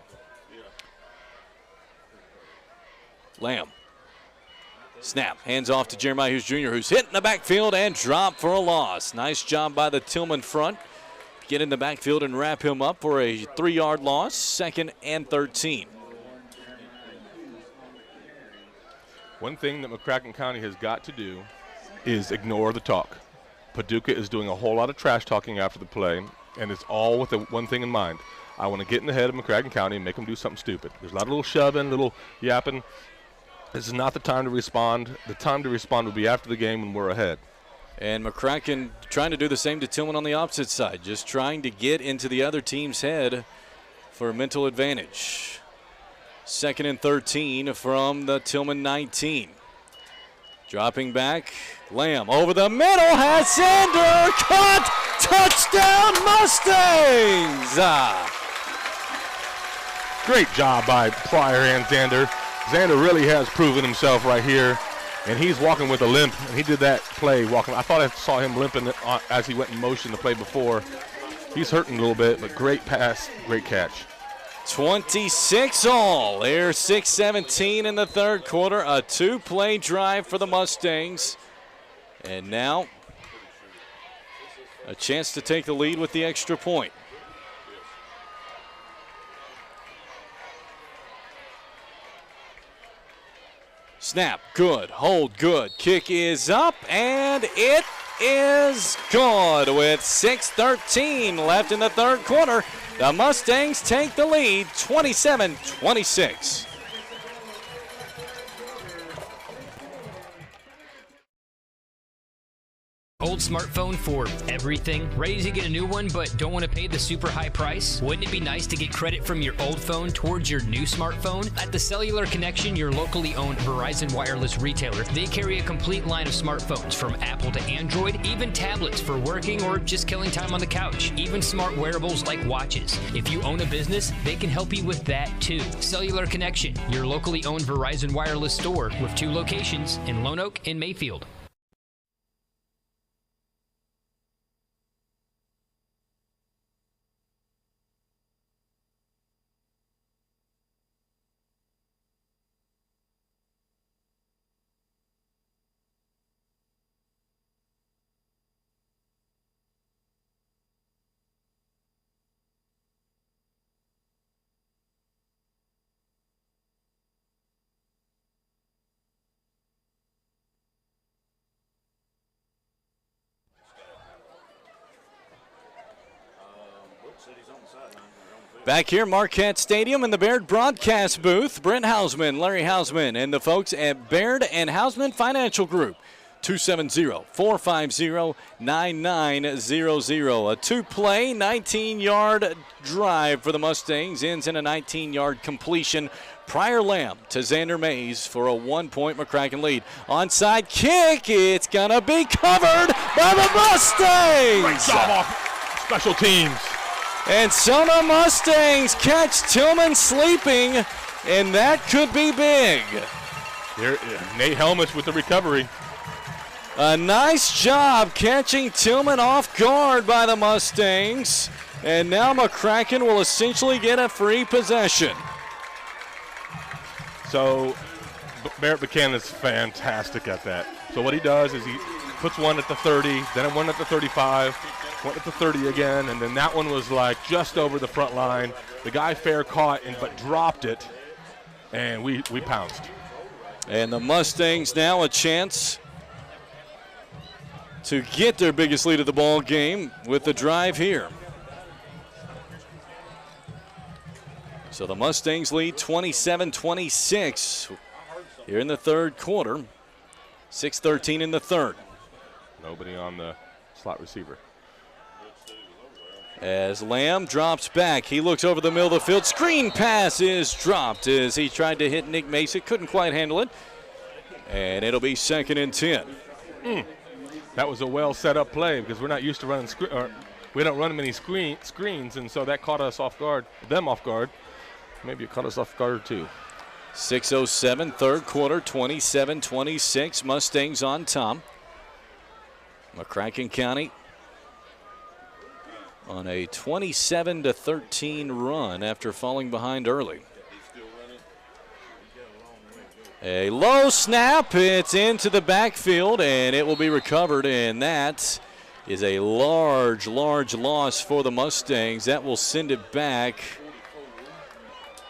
Lamb. Snap. Hands off to Jeremiah Hughes Jr., who's hit in the backfield and dropped for a loss. Nice job by the Tilghman front. Get in the backfield and wrap him up for a 3-yard loss. 2nd and 13. One thing that McCracken County has got to do is ignore the talk. Paducah is doing a whole lot of trash talking after the play, and it's all with the one thing in mind. I want to get in the head of McCracken County and make them do something stupid. There's a lot of little shoving, little yapping. This is not the time to respond. The time to respond will be after the game when we're ahead. And McCracken trying to do the same to Tilghman on the opposite side, just trying to get into the other team's head for a mental advantage. 2nd and 13 from the Tilghman 19. Dropping back, Lamb over the middle, has Sander caught, touchdown Mustangs! Great job by Pryor and Xander. Xander really has proven himself right here, and he's walking with a limp, and he did that play walking. I thought I saw him limping as he went in motion to play before. He's hurting a little bit, but great pass, great catch. 26 all. There's 6:17 in the third quarter. A two-play drive for the Mustangs. And now a chance to take the lead with the extra point. Snap, good. Hold, good. Kick is up, and it is good with 6:13 left in the third quarter. The Mustangs take the lead, 27-26. Old smartphone for everything? Ready to get a new one but don't want to pay the super high price? Wouldn't it be nice to get credit from your old phone towards your new smartphone? At the Cellular Connection, your locally owned Verizon wireless retailer, they carry a complete line of smartphones from Apple to Android, even tablets for working or just killing time on the couch, even smart wearables like watches. If you own a business, they can help you with that too. Cellular Connection, your locally owned Verizon wireless store with 2 locations in Lone Oak and Mayfield. Back here, Marquette Stadium in the Baird broadcast booth, Brent Hausman, Larry Hausman, and the folks at Baird and Hausman Financial Group. 270-450-9900. A two-play, 19-yard drive for the Mustangs. Ends in a 19-yard completion. Pryor Lamb to Xander Mays for a 1-point McCracken lead. Onside kick. It's going to be covered by the Mustangs. Great job off special teams. And so the Mustangs catch Tilghman sleeping, and that could be big. Here, Nate Helmuth with the recovery. A nice job catching Tilghman off guard by the Mustangs. And now McCracken will essentially get a free possession. So Barrett Buchanan's fantastic at that. So what he does is he puts one at the 30, then one at the 35, one at the 30 again, and then that one was like just over the front line. The guy fair caught but dropped it, and we pounced. And the Mustangs now a chance to get their biggest lead of the ball game with the drive here. So the Mustangs lead 27-26 here in the third quarter. 6:13 in the third. Nobody on the slot receiver. As Lamb drops back, he looks over the middle of the field. Screen pass is dropped as he tried to hit Nick Mason. Couldn't quite handle it. And it'll be 2nd and 10. That was a well set up play because we're not used to running we don't run many screens, and so that caught us off guard, them off guard. Maybe it caught us off guard too. 6:07, third quarter, 27-26. Mustangs on top. McCracken County on a 27-13 run after falling behind early. A low snap. It's into the backfield, and it will be recovered, and that is a large, large loss for the Mustangs. That will send it back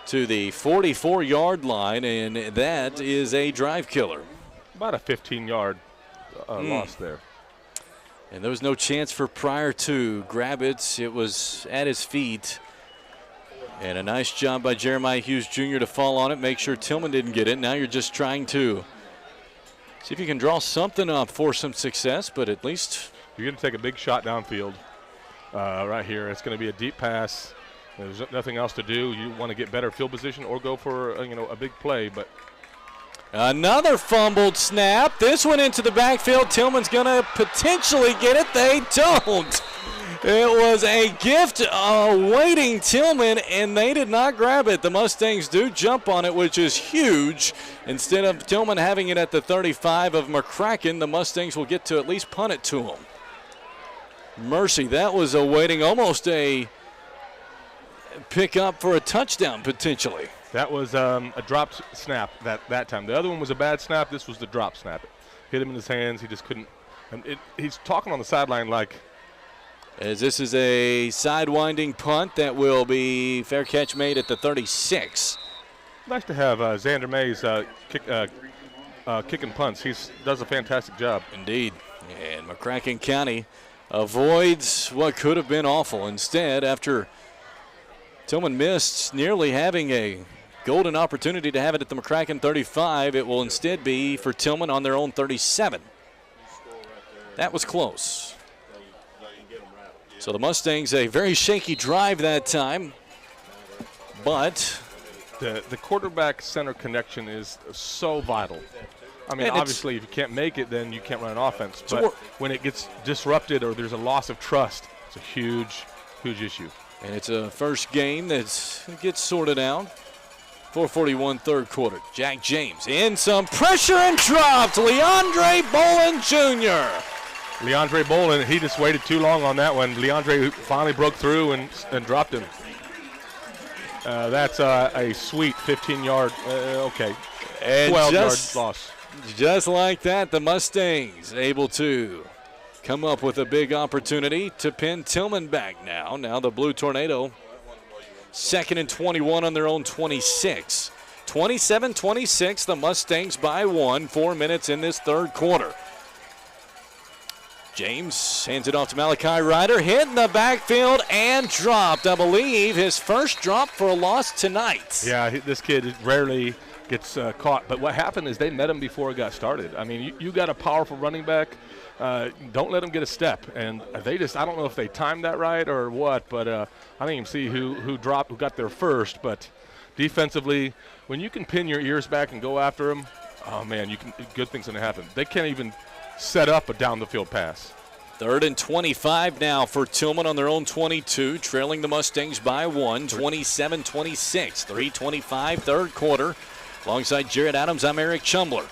to the 44-yard line, and that is a drive killer. About a 15-yard loss there. And there was no chance for Pryor to grab it. It was at his feet. And a nice job by Jeremiah Hughes Jr. to fall on it, make sure Tilghman didn't get it. Now you're just trying to see if you can draw something up for some success, but at least you're going to take a big shot downfield right here. It's going to be a deep pass. There's nothing else to do. You want to get better field position or go for a big play, but another fumbled snap. This one into the backfield. Tillman's going to potentially get it. They don't. It was a gift awaiting Tilghman, and they did not grab it. The Mustangs do jump on it, which is huge. Instead of Tilghman having it at the 35 of McCracken, the Mustangs will get to at least punt it to him. Mercy, that was awaiting almost a pickup for a touchdown potentially. That was a dropped snap that time. The other one was a bad snap. This was the drop snap. It hit him in his hands. He just couldn't. He's talking on the sideline like. As this is a sidewinding punt that will be fair catch made at the 36. Nice to have Xander Mays kicking punts. He does a fantastic job. Indeed. And McCracken County avoids what could have been awful. Instead, after Tilghman missed nearly having a golden opportunity to have it at the McCracken 35, it will instead be for Tilghman on their own 37. That was close. So the Mustangs, a very shaky drive that time, but the quarterback-center connection is so vital. I mean, obviously, if you can't make it, then you can't run an offense. But when it gets disrupted or there's a loss of trust, it's a huge, huge issue. And it's a first game that gets sorted out. 4:41 third quarter. Jack James in some pressure and dropped. Leandre Bolin Jr. Leandre Bolin, he just waited too long on that one. Leandre finally broke through and dropped him. That's a sweet 15-yard, okay, 12-yard loss. Just like that, the Mustangs able to come up with a big opportunity to pin Tilghman back now. Now the Blue Tornado, 2nd and 21 on their own 26. 27-26, the Mustangs by 1, 4 minutes in this third quarter. James hands it off to Malachi Ryder, hit in the backfield and dropped. I believe his first drop for a loss tonight. Yeah, this kid rarely gets caught. But what happened is they met him before it got started. I mean, you got a powerful running back. Don't let him get a step. And they just, I don't know if they timed that right or what, but I didn't even see who got there first. But defensively, when you can pin your ears back and go after him, oh, man, good things going to happen. They can't even set up a down-the-field pass. 3rd and 25 now for Tilghman on their own 22, trailing the Mustangs by 1, 27-26, 3:25 third quarter. Alongside Jared Adams, I'm Eric Chumbler.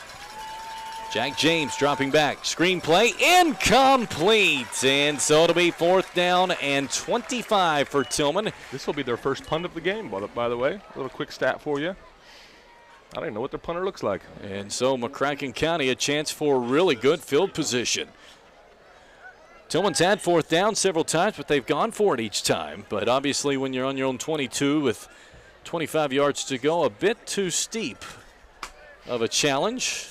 Jack James dropping back, screen play, incomplete. And so it'll be 4th down and 25 for Tilghman. This will be their first punt of the game, by the way. A little quick stat for you. I don't even know what their punter looks like. And so McCracken County a chance for really good field position. Tilghman's had 4th down several times, but they've gone for it each time. But obviously when you're on your own 22 with 25 yards to go, a bit too steep of a challenge.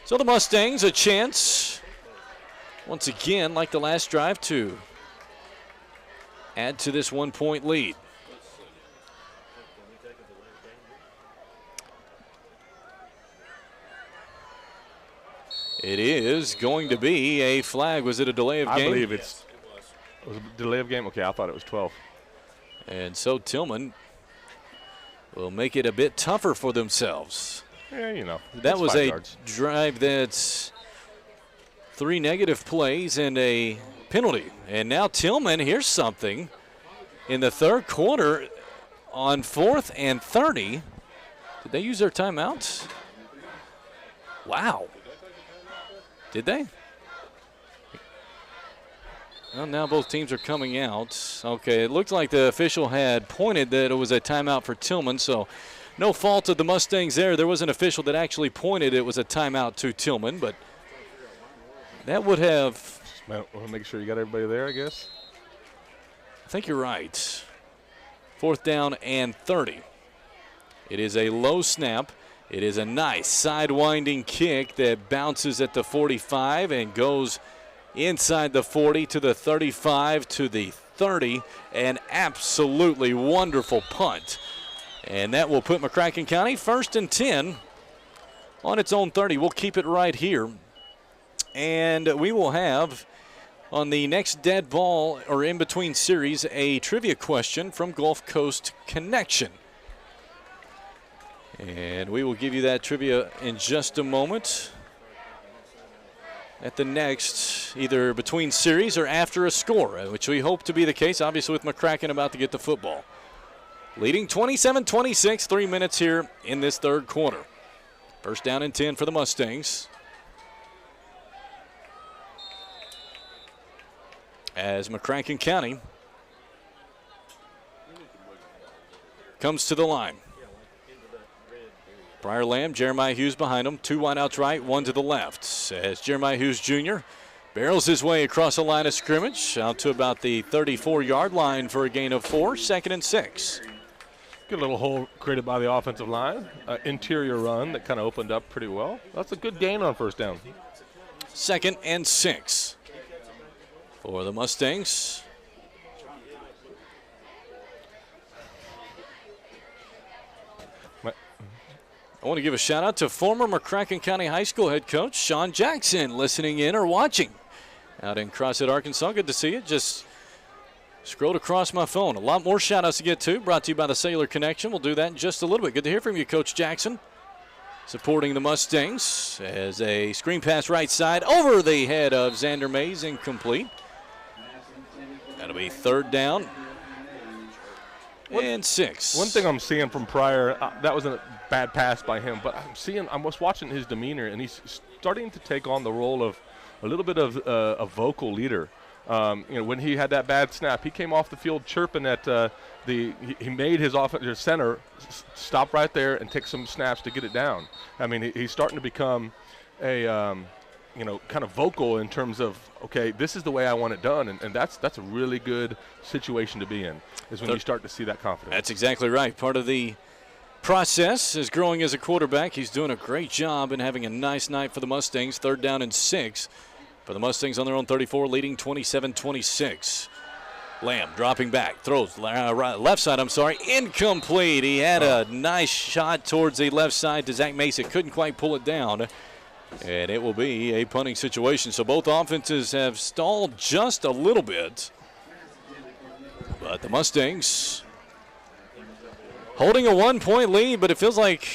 So the Mustangs a chance, once again, like the last drive, to add to this 1-point lead. It is going to be a flag. Was it a delay of game? I believe it was a delay of game. Okay, I thought it was 12. And so Tilghman will make it a bit tougher for themselves. Yeah, you know. That was a drive that's 3 negative plays and a penalty. And now Tilghman, here's something. In the third quarter on 4th and 30, did they use their timeouts? Wow. Did they? Well, now both teams are coming out. Okay, it looked like the official had pointed that it was a timeout for Tilghman, so no fault of the Mustangs there. There was an official that actually pointed it was a timeout to Tilghman, but that would have... Want to make sure you got everybody there, I guess? I think you're right. 4th down and 30. It is a low snap. It is a nice sidewinding kick that bounces at the 45 and goes inside the 40 to the 35 to the 30. An absolutely wonderful punt. And that will put McCracken County 1st and 10 on its own 30. We'll keep it right here. And we will have on the next dead ball or in between series a trivia question from Gulf Coast Connection. And we will give you that trivia in just a moment. at the next, either between series or after a score, which we hope to be the case, obviously, with McCracken about to get the football. Leading 27-26, 3 minutes here in this third quarter. First down and 10 for the Mustangs. As McCracken County comes to the line. Briar Lamb, Jeremiah Hughes behind him. 2 wideouts right, 1 to the left. As Jeremiah Hughes Jr. barrels his way across the line of scrimmage out to about the 34-yard line for a gain of 4, 2nd and 6. Good little hole created by the offensive line. Interior run that kind of opened up pretty well. That's a good gain on first down. 2nd and 6 for the Mustangs. I want to give a shout out to former McCracken County High School head coach Sean Jackson, listening in or watching out in Crossett, Arkansas. Good to see you. Just scrolled across my phone. A lot more shout outs to get to. Brought to you by the Cellular Connection. We'll do that in just a little bit. Good to hear from you, Coach Jackson. Supporting the Mustangs as a screen pass right side over the head of Xander Mays, incomplete. That'll be 3rd down and 6. One thing I'm seeing from Pryor, that wasn't a bad pass by him, but I was watching his demeanor, and he's starting to take on the role of a little bit of a vocal leader. When he had that bad snap, he came off the field chirping at he made his offensive center stop right there and take some snaps to get it down. I mean, he's starting to become a kind of vocal in terms of, okay, this is the way I want it done, and that's a really good situation to be in, is when you start to see that confidence. That's exactly right. Part of the process is growing as a quarterback. He's doing a great job and having a nice night for the Mustangs. 3rd down and 6 for the Mustangs on their own 34, leading 27-26. Lamb dropping back, throws left side, incomplete. He had a nice shot towards the left side to Zach Mason. Couldn't quite pull it down. And it will be a punting situation. So both offenses have stalled just a little bit. But the Mustangs holding a 1-point lead, but it feels like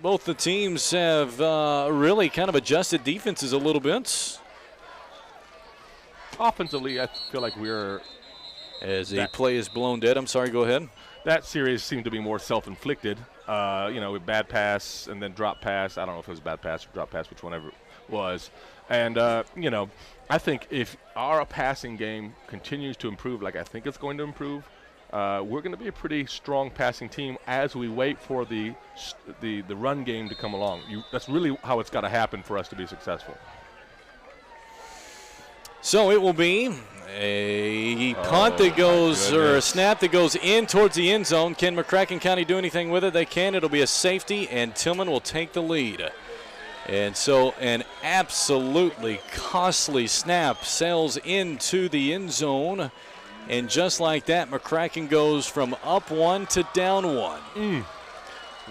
both the teams have really kind of adjusted defenses a little bit. Offensively, I feel like we're... As the play is blown dead. I'm sorry, go ahead. That series seemed to be more self-inflicted. With bad pass and then drop pass. I don't know if it was a bad pass or drop pass, whichever it was. And, I think if our passing game continues to improve like I think it's going to improve, we're going to be a pretty strong passing team as we wait for the run game to come along. That's really how it's got to happen for us to be successful. So it will be a punt that goes, or a snap that goes in towards the end zone. Can McCracken County do anything with it? They can. It'll be a safety, and Tilghman will take the lead. And so an absolutely costly snap sails into the end zone. And just like that, McCracken goes from up 1 to down 1.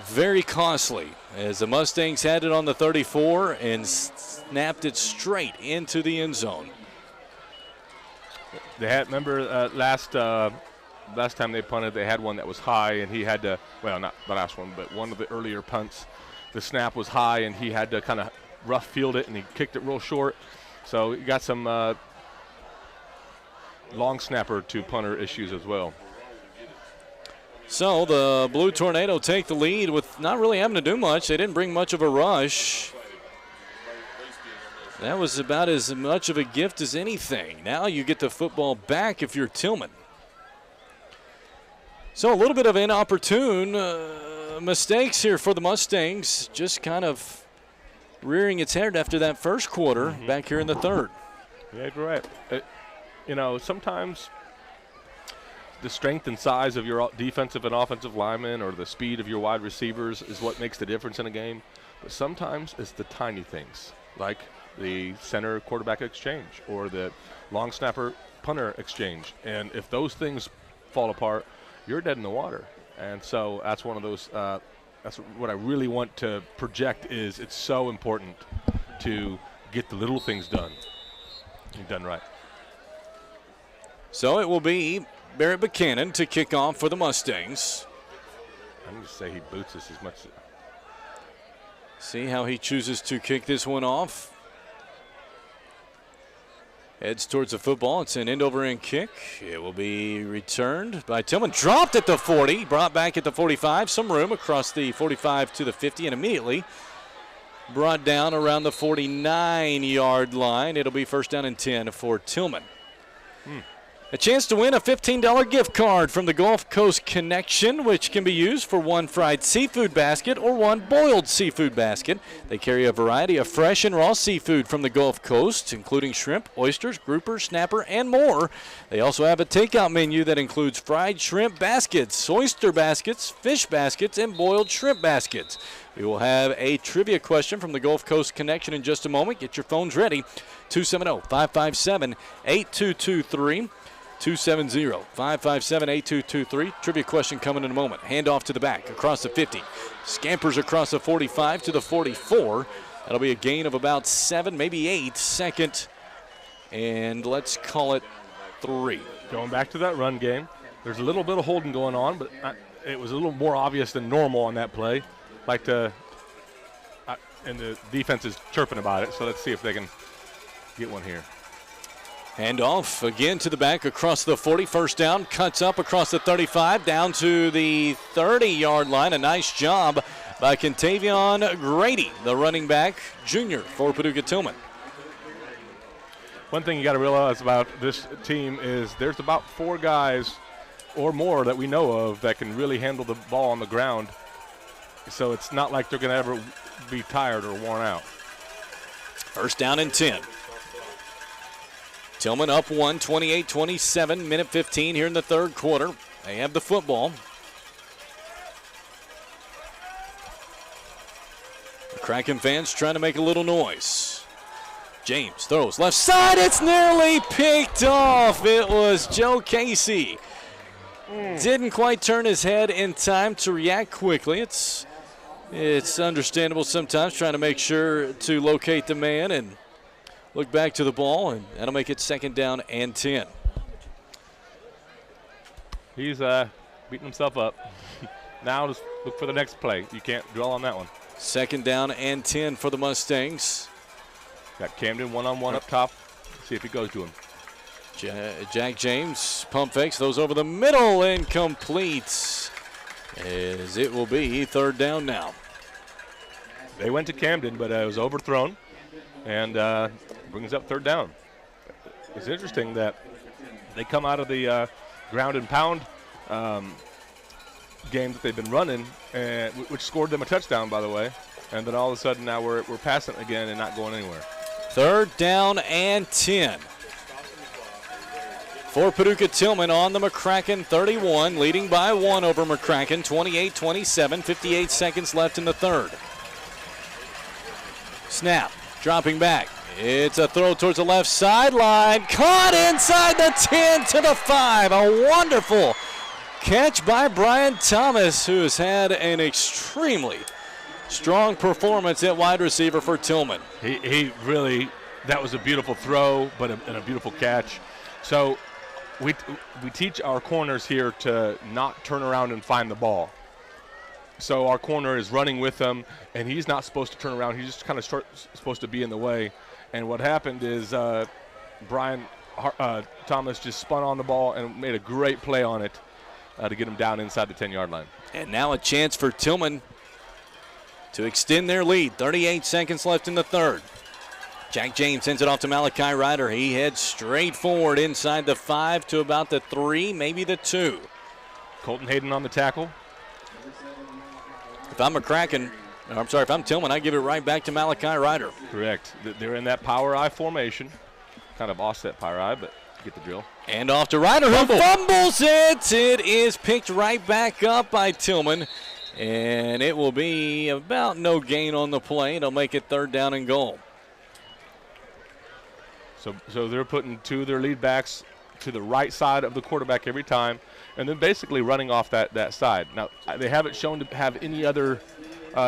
Very costly, as the Mustangs had it on the 34 and snapped it straight into the end zone. They had, remember last time they punted, they had one that was high, and he had to, well, not the last one, but one of the earlier punts, the snap was high, and he had to kind of rough field it, and he kicked it real short. So you got some long snapper to punter issues as well. So the Blue Tornado take the lead with not really having to do much. They didn't bring much of a rush. That was about as much of a gift as anything. Now you get the football back if you're Tilghman. So a little bit of inopportune mistakes here for the Mustangs, just kind of rearing its head after that first quarter back here in the third. Yeah, you're right. Sometimes the strength and size of your defensive and offensive linemen or the speed of your wide receivers is what makes the difference in a game. But sometimes it's the tiny things, like the center quarterback exchange or the long snapper punter exchange. And if those things fall apart, you're dead in the water. And so that's one of those, that's what I really want to project is it's so important to get the little things done and done right. So it will be Barrett Buchanan to kick off for the Mustangs. I'm going to say he boots us as much. See how he chooses to kick this one off. Heads towards the football. It's an end-over-end kick. It will be returned by Tilghman. Dropped at the 40, brought back at the 45. Some room across the 45 to the 50, and immediately brought down around the 49-yard line. It'll be first down and 10 for Tilghman. A chance to win a $15 gift card from the Gulf Coast Connection, which can be used for one fried seafood basket or one boiled seafood basket. They carry a variety of fresh and raw seafood from the Gulf Coast, including shrimp, oysters, grouper, snapper, and more. They also have a takeout menu that includes fried shrimp baskets, oyster baskets, fish baskets, and boiled shrimp baskets. We will have a trivia question from the Gulf Coast Connection in just a moment. Get your phones ready. 270-557-8223. 270-557-8223. Trivia question coming in a moment. Handoff to the back across the 50. Scampers across the 45 to the 44. That'll be a gain of about 7, maybe 8. Second, and let's call it 3. Going back to that run game, there's a little bit of holding going on, but it was a little more obvious than normal on that play. And the defense is chirping about it, so let's see if they can get one here. Handoff again to the back across the 40. First down, cuts up across the 35 down to the 30-yard line. A nice job by Contavion Grady, the running back, junior for Paducah Tilghman. One thing you got to realize about this team is there's about 4 guys or more that we know of that can really handle the ball on the ground. So it's not like they're going to ever be tired or worn out. First down and 10. Tilghman up 1, 28-27, minute 15 here in the third quarter. They have the football. McCracken fans trying to make a little noise. James throws left side. It's nearly picked off. It was Joe Casey. Didn't quite turn his head in time to react quickly. It's understandable sometimes trying to make sure to locate the man and look back to the ball, and that'll make it second down and 10. He's beating himself up. Now just look for the next play. You can't dwell on that one. Second down and 10 for the Mustangs. Got Camden one-on-one up top. Let's see if he goes to him. Jack James pump fakes those over the middle and completes, as it will be third down now. They went to Camden, but it was overthrown, and brings up third down. It's interesting that they come out of the ground and pound game that they've been running, and which scored them a touchdown, by the way, and then all of a sudden now we're passing again and not going anywhere. Third down and 10. For Paducah Tilghman on the McCracken 31, leading by 1 over McCracken, 28-27, 58 seconds left in the third. Snap, dropping back. It's a throw towards the left sideline. Caught inside the 10 to the 5. A wonderful catch by Brian Thomas, who has had an extremely strong performance at wide receiver for Tilghman. He really, that was a beautiful throw, and a beautiful catch. So we teach our corners here to not turn around and find the ball. So our corner is running with him, and he's not supposed to turn around. He's just kind of supposed to be in the way. And what happened is Brian Thomas just spun on the ball and made a great play on it to get him down inside the 10-yard line. And now a chance for Tilghman to extend their lead. 38 seconds left in the third. Jack James sends it off to Malachi Ryder. He heads straight forward inside the 5 to about the 3, maybe the 2. Colton Hayden on the tackle. If I'm Tilghman, I give it right back to Malachi Ryder. Correct. They're in that power I formation. Kind of offset power I, but get the drill. And off to Ryder, who fumbles it. It is picked right back up by Tilghman, and it will be about no gain on the play. It'll make it third down and goal. So they're putting 2 of their lead backs to the right side of the quarterback every time, and then basically running off that side. Now, they haven't shown to have any other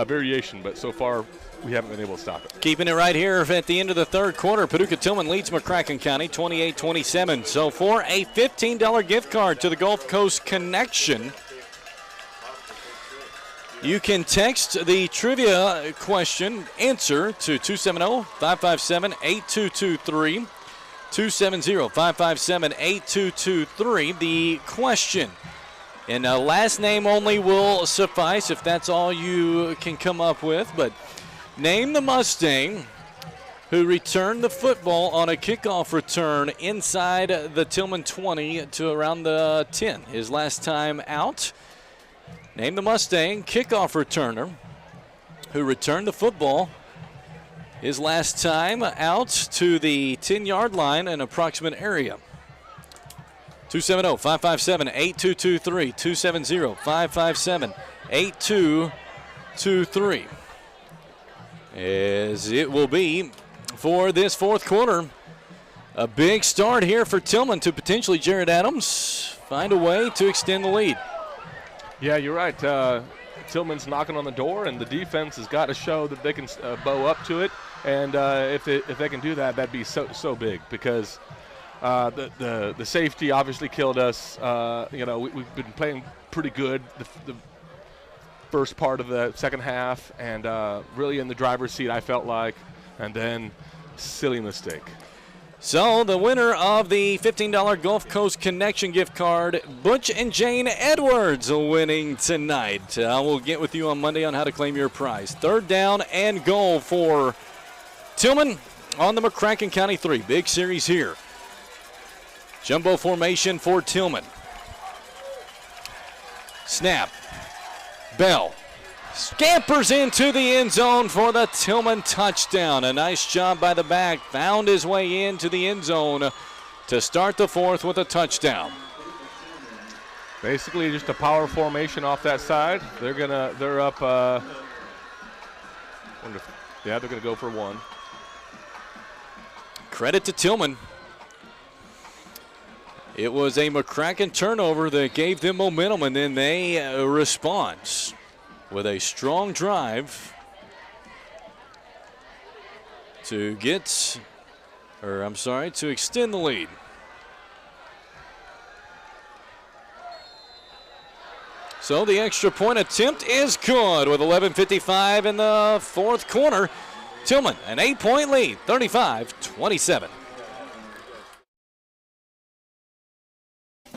variation, but so far we haven't been able to stop it. Keeping it right here at the end of the third quarter, Paducah Tilghman leads McCracken County 28-27. So for a $15 gift card to the Gulf Coast Connection, you can text the trivia question answer to 270-557-8223. 270-557-8223. The question, and last name only will suffice if that's all you can come up with, but name the Mustang who returned the football on a kickoff return inside the Tilghman 20 to around the 10. His last time out. Name the Mustang kickoff returner who returned the football his last time out to the 10-yard line in approximate area. 270-557-8223. 270-557-8223. As it will be for this fourth quarter. A big start here for Tilghman to potentially Jared Adams find a way to extend the lead. Yeah, you're right. Tilghman's knocking on the door, and the defense has got to show that they can bow up to it. And if they can do that, that'd be so big, because the safety obviously killed us. We've been playing pretty good the first part of the second half, and really in the driver's seat, I felt like. And then silly mistake. So the winner of the $15 Gulf Coast Connection gift card, Butch and Jane Edwards, winning tonight. We'll get with you on Monday on how to claim your prize. 3rd down and goal for Tilghman on the McCracken County 3. Big series here. Jumbo formation for Tilghman. Snap. Bell scampers into the end zone for the Tilghman touchdown. A nice job by the back. Found his way into the end zone to start the fourth with a touchdown. Basically just a power formation off that side. They're up. They're going to go for one. Credit to Tilghman. It was a McCracken turnover that gave them momentum, and then they respond with a strong drive to extend the lead. So the extra point attempt is good with 11:55 in the fourth quarter. Tilghman, an 8-point lead, 35-27.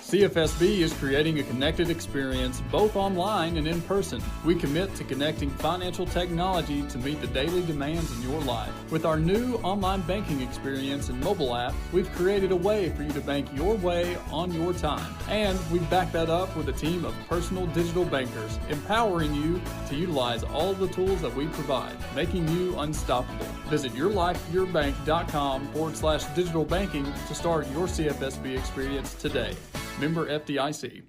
CFSB is creating a connected experience both online and in person. We commit to connecting financial technology to meet the daily demands in your life. With our new online banking experience and mobile app, we've created a way for you to bank your way on your time. And we've backed that up with a team of personal digital bankers, empowering you to utilize all the tools that we provide, making you unstoppable. Visit yourlifeyourbank.com/digital banking to start your CFSB experience today. Member FDIC.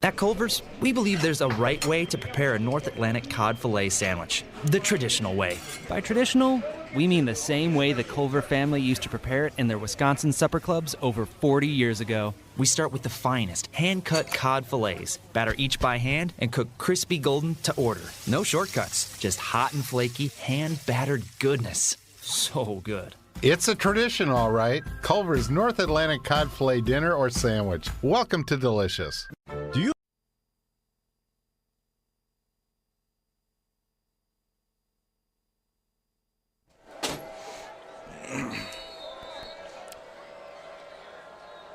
At Culver's, we believe there's a right way to prepare a North Atlantic cod fillet sandwich, the traditional way. By traditional, we mean the same way the Culver family used to prepare it in their Wisconsin supper clubs over 40 years ago. We start with the finest, hand-cut cod fillets, batter each by hand, and cook crispy golden to order. No shortcuts, just hot and flaky, hand-battered goodness. So good. It's a tradition, all right. Culver's North Atlantic cod fillet dinner or sandwich. Welcome to Delicious. Do you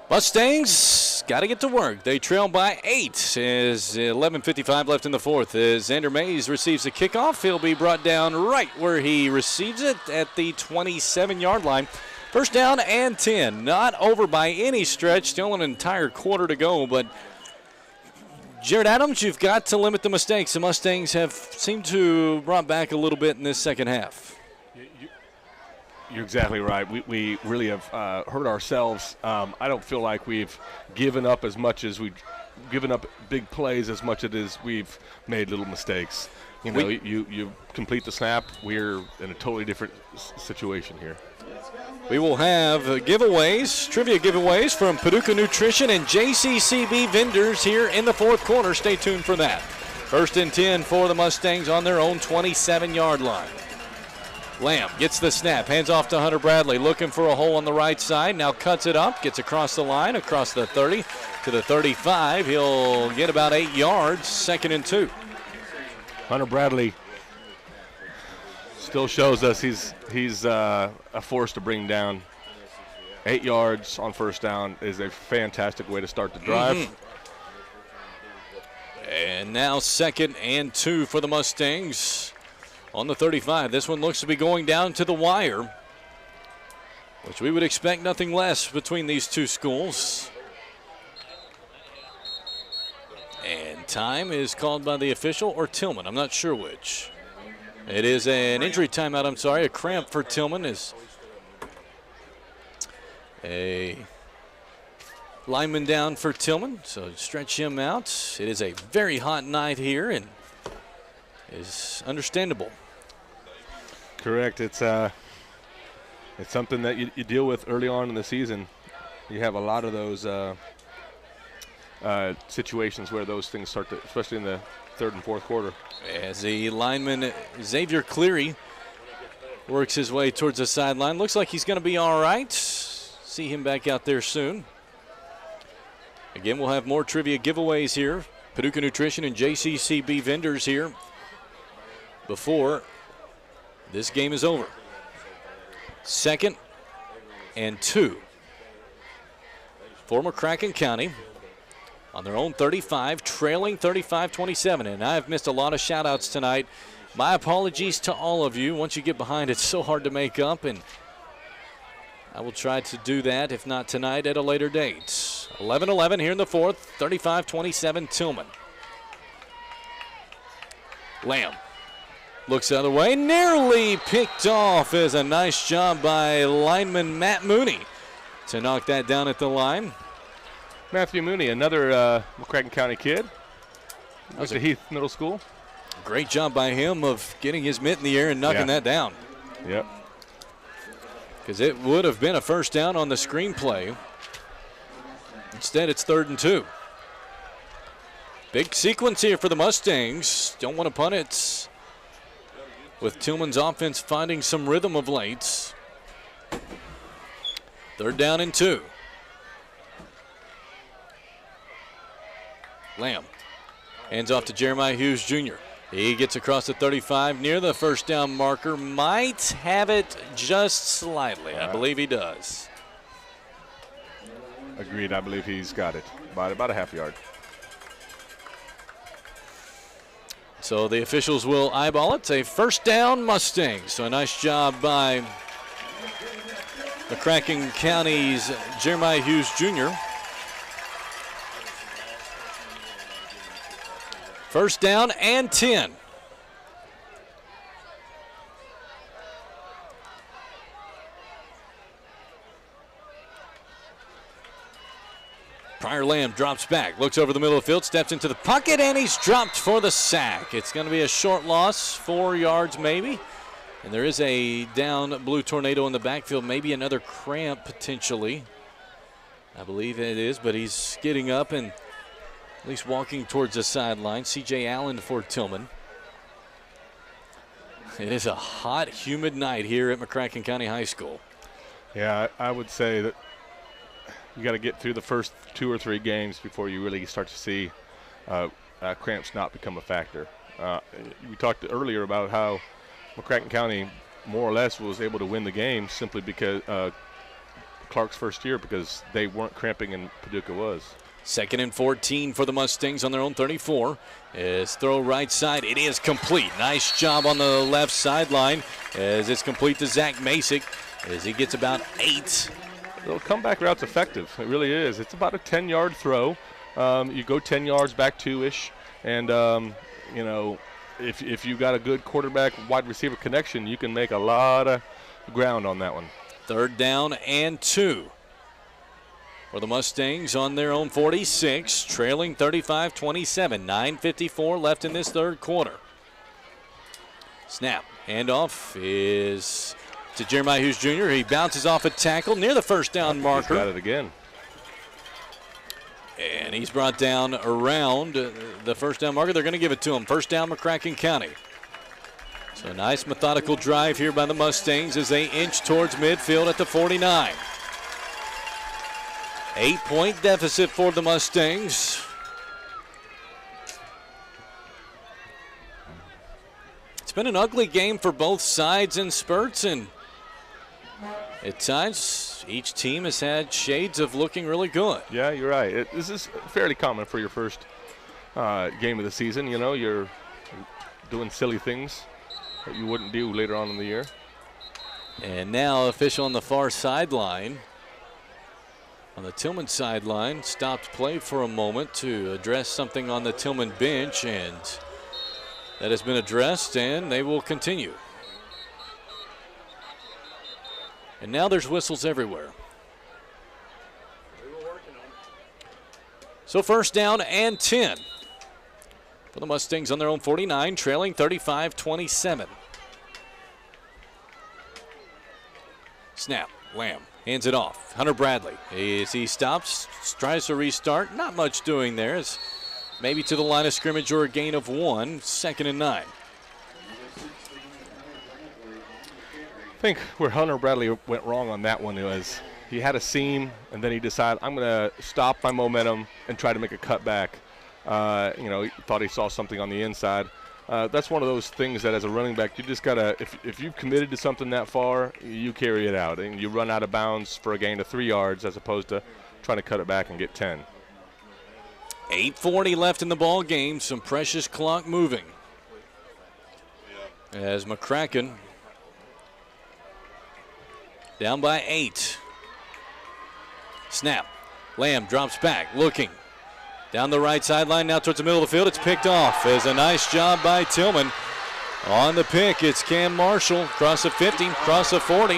Mustangs got to get to work. They trail by 8 as 11:55 left in the fourth. As Xander Mays receives the kickoff, he'll be brought down right where he receives it at the 27-yard line. First down and 10. Not over by any stretch. Still an entire quarter to go, but Jared Adams, you've got to limit the mistakes. The Mustangs have seemed to brought back a little bit in this second half. You're exactly right. We really have hurt ourselves. I don't feel like we've given up as much as we've given up big plays as much as we've made little mistakes. You know, you complete the snap, we're in a totally different situation here. We will have giveaways, trivia giveaways from Paducah Nutrition and JCCB vendors here in the fourth quarter. Stay tuned for that. 1st and 10 for the Mustangs on their own 27-yard line. Lamb gets the snap, hands off to Hunter Bradley, looking for a hole on the right side, now cuts it up, gets across the line, across the 30 to the 35. He'll get about 8 yards, 2nd and 2. Hunter Bradley still shows us he's a force to bring down. 8 yards on first down is a fantastic way to start the drive. And now 2nd and 2 for the Mustangs on the 35. This one looks to be going down to the wire, which we would expect nothing less between these two schools. And time is called by the official or Tilghman. I'm not sure which. It is an injury timeout, I'm sorry. A cramp for Tilghman is a lineman down for Tilghman, so stretch him out. It is a very hot night here and is understandable. Correct. It's something that you deal with early on in the season. You have a lot of those situations where those things start to, especially in the 3rd and 4th quarter. As the lineman Xavier Cleary works his way towards the sideline. Looks like he's going to be all right. See him back out there soon. Again, we'll have more trivia giveaways here. Paducah Nutrition and JCCB vendors here before this game is over. 2nd and 2 for McCracken County on their own 35, trailing 35-27. And I've missed a lot of shout-outs tonight. My apologies to all of you. Once you get behind, it's so hard to make up, and I will try to do that, if not tonight, at a later date. 11-11 here in the 4th, 35-27 Tilghman. Lamb looks the other way, nearly picked off. Is a nice job by lineman Matt Mooney to knock that down at the line. Matthew Mooney, another McCracken County kid. Went to Heath Middle School. Great job by him of getting his mitt in the air and knocking that down. Yep. Because it would have been a first down on the screenplay. Instead, it's 3rd and 2. Big sequence here for the Mustangs. Don't want to punt it. With Tilghman's offense finding some rhythm of late. 3rd down and 2. Lamb hands off to Jeremiah Hughes Jr. He gets across the 35 near the first down marker. Might have it just slightly. I believe he does. Agreed. I believe he's got it by about a half yard. So the officials will eyeball it. It's a first down Mustangs. So a nice job by McCracken County's Jeremiah Hughes Jr. First down and 10. Pryor Lamb drops back, looks over the middle of the field, steps into the pocket, and he's dropped for the sack. It's going to be a short loss, 4 yards maybe. And there is a down Blue Tornado in the backfield, maybe another cramp potentially. I believe it is, but he's getting up and at least walking towards the sideline. C.J. Allen for Tilghman. It is a hot, humid night here at McCracken County High School. Yeah, I would say that you got to get through the first 2 or 3 games before you really start to see cramps not become a factor. We talked earlier about how McCracken County more or less was able to win the game simply because Clark's first year, because they weren't cramping and Paducah was. 2nd and 14 for the Mustangs on their own 34. Is throw right side. It is complete. Nice job on the left sideline as it's complete to Zach Masick as he gets about 8. The comeback route's effective. It really is. It's about a 10-yard throw. You go 10 yards back 2-ish, and you know, if you got a good quarterback wide receiver connection, you can make a lot of ground on that one. 3rd down and 2 for the Mustangs on their own 46, trailing 35-27. 9:54 left in this 3rd quarter. Snap. Handoff is to Jeremiah Hughes Jr. He bounces off a tackle near the first down marker. He's got it again. And he's brought down around the first down marker. They're going to give it to him. First down, McCracken County. So a nice methodical drive here by the Mustangs as they inch towards midfield at the 49. 8-point deficit for the Mustangs. It's been an ugly game for both sides in spurts, and at times as each team has had shades of looking really good. Yeah, you're right. This is fairly common for your first game of the season. You know, you're doing silly things that you wouldn't do later on in the year. And now official on the far sideline, on the Tilghman sideline, stopped play for a moment to address something on the Tilghman bench, and that has been addressed, and they will continue. And now there's whistles everywhere. So first down and 10 for the Mustangs on their own 49, trailing 35-27. Snap, Lamb hands it off. Hunter Bradley, as he stops, tries to restart. Not much doing there. It's maybe to the line of scrimmage or a gain of 1, 2nd and 9. I think where Hunter Bradley went wrong on that one was he had a seam, and then he decided, I'm going to stop my momentum and try to make a cutback. You know, he thought he saw something on the inside. That's one of those things that as a running back, you just got to, if you've committed to something that far, you carry it out. And you run out of bounds for a gain of 3 yards as opposed to trying to cut it back and get 10. 8:40 left in the ball game. Some precious clock moving. As McCracken down by 8. Snap. Lamb drops back, looking. Down the right sideline, now towards the middle of the field. It's picked off. As a nice job by Tilghman. On the pick, it's Cam Marshall. Across the 50, across the 40,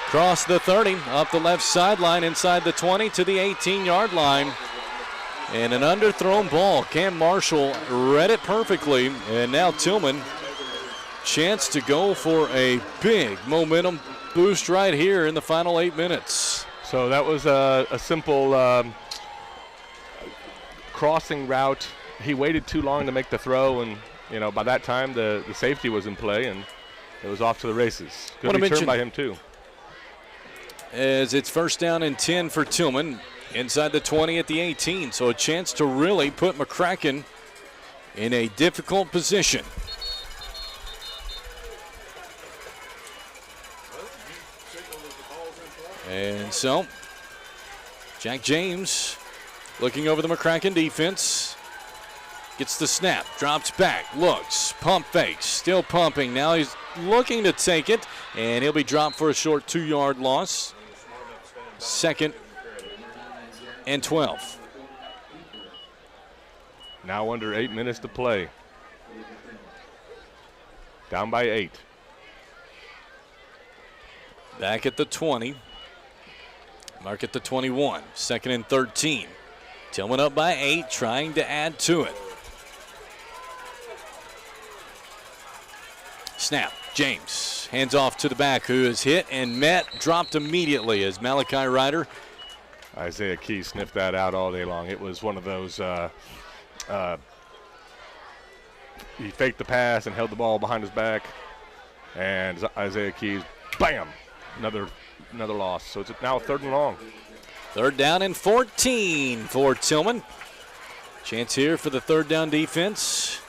across the 30, up the left sideline, inside the 20 to the 18-yard line. And an underthrown ball. Cam Marshall read it perfectly. And now Tilghman, chance to go for a big momentum boost right here in the final 8 minutes. So that was a simple crossing route. He waited too long to make the throw, and you know by that time the safety was in play, and it was off to the races. Good return by him too. As it's first down and 10 for Tilghman, inside the 20 at the 18, so a chance to really put McCracken in a difficult position. And so Jack James looking over the McCracken defense. Gets the snap, drops back, looks, pump fakes, still pumping. Now he's looking to take it, and he'll be dropped for a short 2-yard loss. 2nd and 12. Now under 8 minutes to play. Down by 8. Back at the 20. Mark at the 21. 2nd and 13. Tilghman up by 8, trying to add to it. Snap. James hands off to the back, who is hit and met, dropped immediately as Malachi Ryder. Isaiah Key sniffed that out all day long. It was one of those, he faked the pass and held the ball behind his back, and Isaiah Keys, bam, another loss. So it's now 3rd and long. 3rd down and 14 for Tilghman. Chance here for the 3rd down defense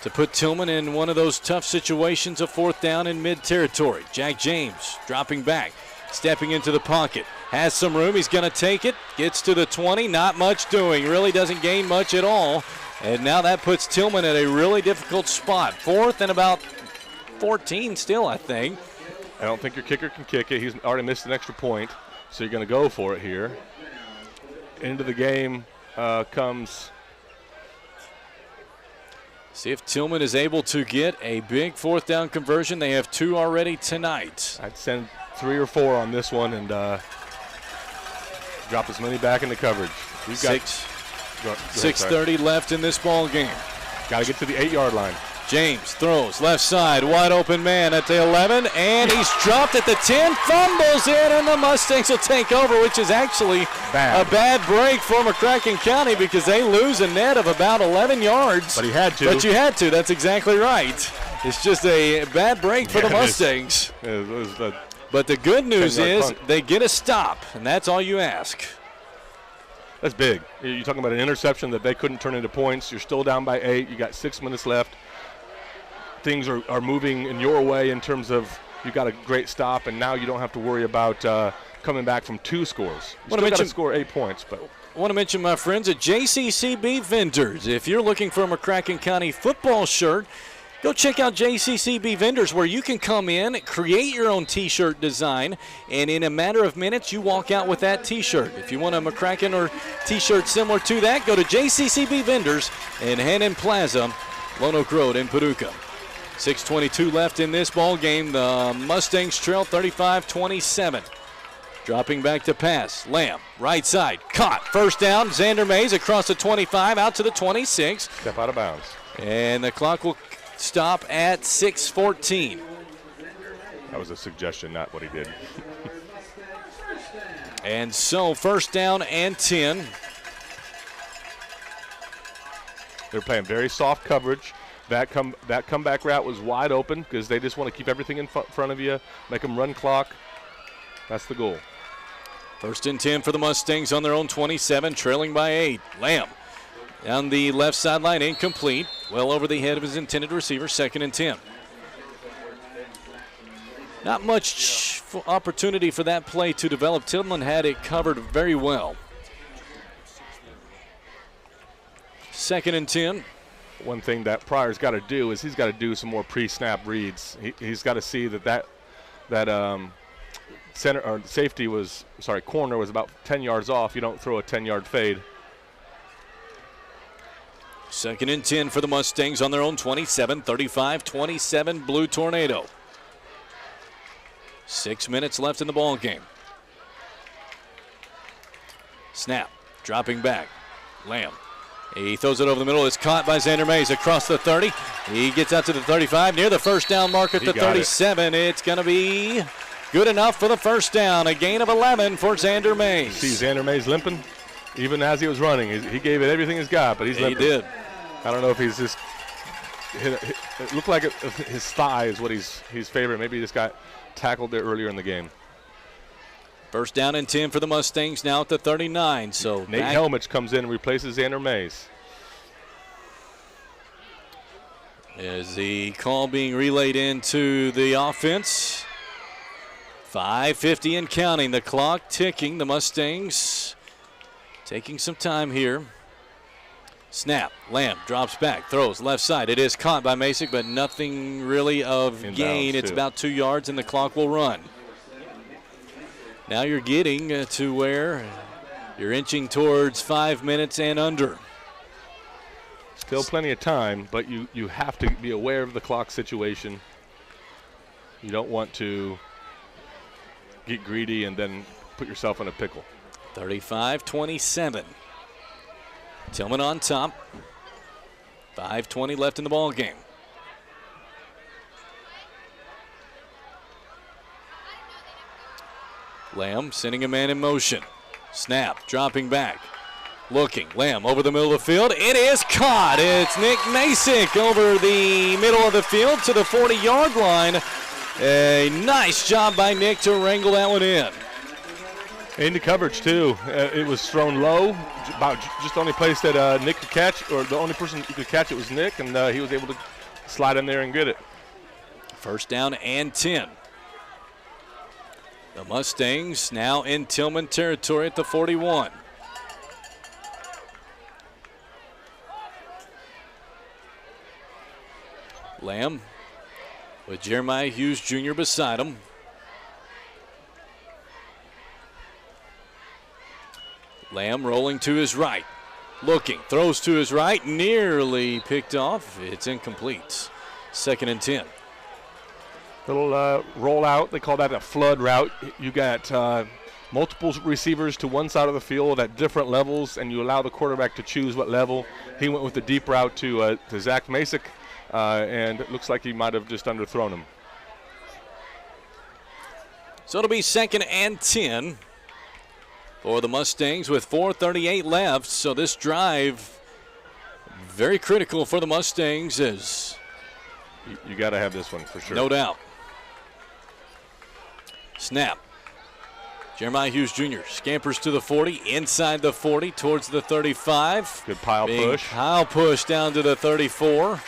to put Tilghman in one of those tough situations of 4th down in mid-territory. Jack James dropping back, stepping into the pocket. Has some room, he's going to take it. Gets to the 20, not much doing. Really doesn't gain much at all. And now that puts Tilghman at a really difficult spot. 4th and about 14 still, I think. I don't think your kicker can kick it. He's already missed an extra point, so you're going to go for it here. Into the game comes. See if Tilghman is able to get a big 4th down conversion. They have 2 already tonight. I'd send 3 or 4 on this one and drop as many back into coverage. We've got 6:30 left in this ball game. Got to get to the 8-yard line. James throws left side, wide open man at the 11, and he's dropped at the 10, fumbles it, and the Mustangs will take over, which is actually a bad break for McCracken County because they lose a net of about 11 yards. But he had to. But you had to. That's exactly right. It's just a bad break for the Mustangs. But the good news is they get a stop, and that's all you ask. That's big. You're talking about an interception that they couldn't turn into points. You're still down by 8. You got 6 minutes left. Things are moving in your way in terms of you got a great stop, and now you don't have to worry about coming back from 2 scores. You still got to score 8 points, but. I want to mention my friends at JCCB Vendors. If you're looking for a McCracken County football shirt, go check out JCCB Vendors, where you can come in, create your own T-shirt design, and in a matter of minutes, you walk out with that T-shirt. If you want a McCracken or T-shirt similar to that, go to JCCB Vendors in Hannon Plaza, Lone Oak Road in Paducah. 6:22 left in this ball game. The Mustangs trail 35-27. Dropping back to pass. Lamb, right side, caught. First down, Xander Mays across the 25, out to the 26. Step out of bounds. And the clock will stop at 6:14. That was a suggestion, not what he did. And so first down and 10. They're playing very soft coverage. That comeback route was wide open because they just want to keep everything in front of you, make them run clock. That's the goal. First and 10 for the Mustangs on their own 27, trailing by 8. Lamb down the left sideline, incomplete. Well over the head of his intended receiver, 2nd and 10. Not much opportunity for that play to develop. Tilghman had it covered very well. 2nd and 10. One thing that Pryor's got to do is he's got to do some more pre-snap reads. He's got to see that corner was about 10 yards off. You don't throw a 10-yard fade. 2nd and 10 for the Mustangs on their own 27, 35-27 Blue Tornado. 6 minutes left in the ball game. Snap, dropping back. Lamb. He throws it over the middle. It's caught by Xander Mays across the 30. He gets out to the 35, near the first down mark at the 37. It's going to be good enough for the first down. A gain of 11 for Xander Mays. See Xander Mays limping? Even as he was running, he gave it everything he's got, but he's limping. He did. I don't know if he's just it looked like his thigh is what he's favoring. Maybe he just got tackled there earlier in the game. First down and 10 for the Mustangs, now at the 39. So Nate Helmich comes in and replaces Xander Mays. Is the call being relayed into the offense? 5:50 and counting. The clock ticking. The Mustangs taking some time here. Snap. Lamb drops back, throws left side. It is caught by Masick, but nothing really of gain. It's about 2 yards, and the clock will run. Now you're getting to where you're inching towards 5 minutes and under. Still plenty of time, but you have to be aware of the clock situation. You don't want to get greedy and then put yourself in a pickle. 35-27. Tilghman on top. 5:20 left in the ball game. Lamb sending a man in motion. Snap, dropping back. Looking, Lamb over the middle of the field. It is caught. It's Nick Masick over the middle of the field to the 40-yard line. A nice job by Nick to wrangle that one in. Into coverage, too. It was thrown low, about just the only place that Nick could catch, or the only person who could catch it was Nick, and he was able to slide in there and get it. First down and 10. The Mustangs now in Tilghman territory at the 41. Lamb with Jeremiah Hughes Jr. beside him. Lamb rolling to his right. Looking, throws to his right, nearly picked off. It's incomplete. 2nd and 10. Little roll out. They call that a flood route. You got multiple receivers to one side of the field at different levels, and you allow the quarterback to choose what level. He went with the deep route to Zach Masick, and it looks like he might have just underthrown him. So it'll be 2nd and 10 for the Mustangs with 4:38 left. So this drive very critical for the Mustangs. You got to have this one for sure. No doubt. Snap. Jeremiah Hughes Jr. scampers to the 40, inside the 40, towards the 35. Good pile push. Pile push down to the 34.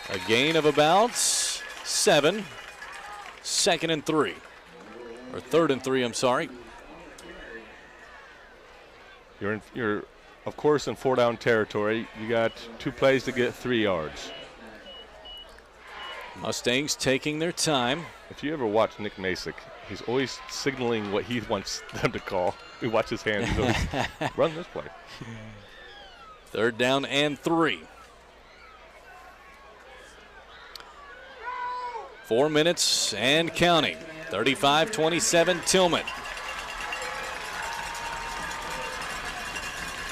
A gain of about 7. 2nd and 3. Or 3rd and 3, I'm sorry. You're of course, in 4-down territory. You got 2 plays to get 3 yards. Mustangs taking their time. If you ever watch Nick Masick, he's always signaling what he wants them to call. We watch his hands. He goes, run this play. 3rd down and 3. 4 minutes and counting. 35-27 Tilghman.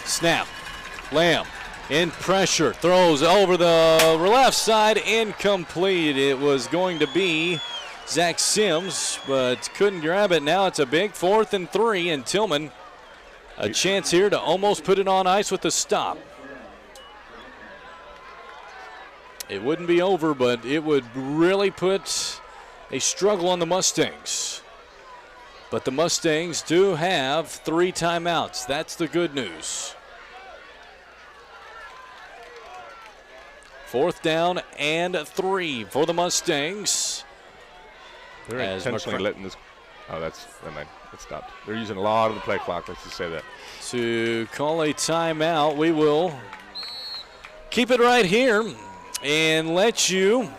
Snap. Lamb in pressure. Throws over the left side. Incomplete. It was going to be Zach Sims, but couldn't grab it. Now it's a big 4th and 3, and Tilghman a chance here to almost put it on ice with a stop. It wouldn't be over, but it would really put a struggle on the Mustangs. But the Mustangs do have 3 timeouts. That's the good news. 4th down and 3 for the Mustangs. They're intentionally letting this. Oh, never mind. It stopped. They're using a lot of the play clock. Let's just say that. To call a timeout, we will keep it right here and let you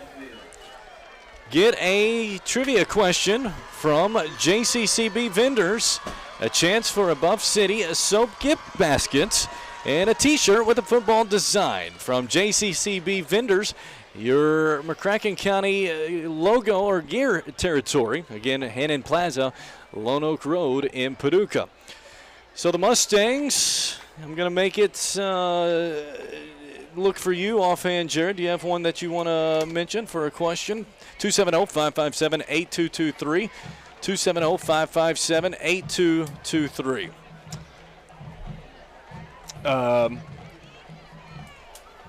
get a trivia question from JCCB Vendors. A chance for a Buff City soap gift basket and a T-shirt with a football design from JCCB Vendors. Your McCracken County logo or gear territory. Again, Hannon Plaza, Lone Oak Road in Paducah. So the Mustangs, I'm going to make it look for you offhand, Jared. Do you have one that you want to mention for a question? 270-557-8223. 270-557-8223.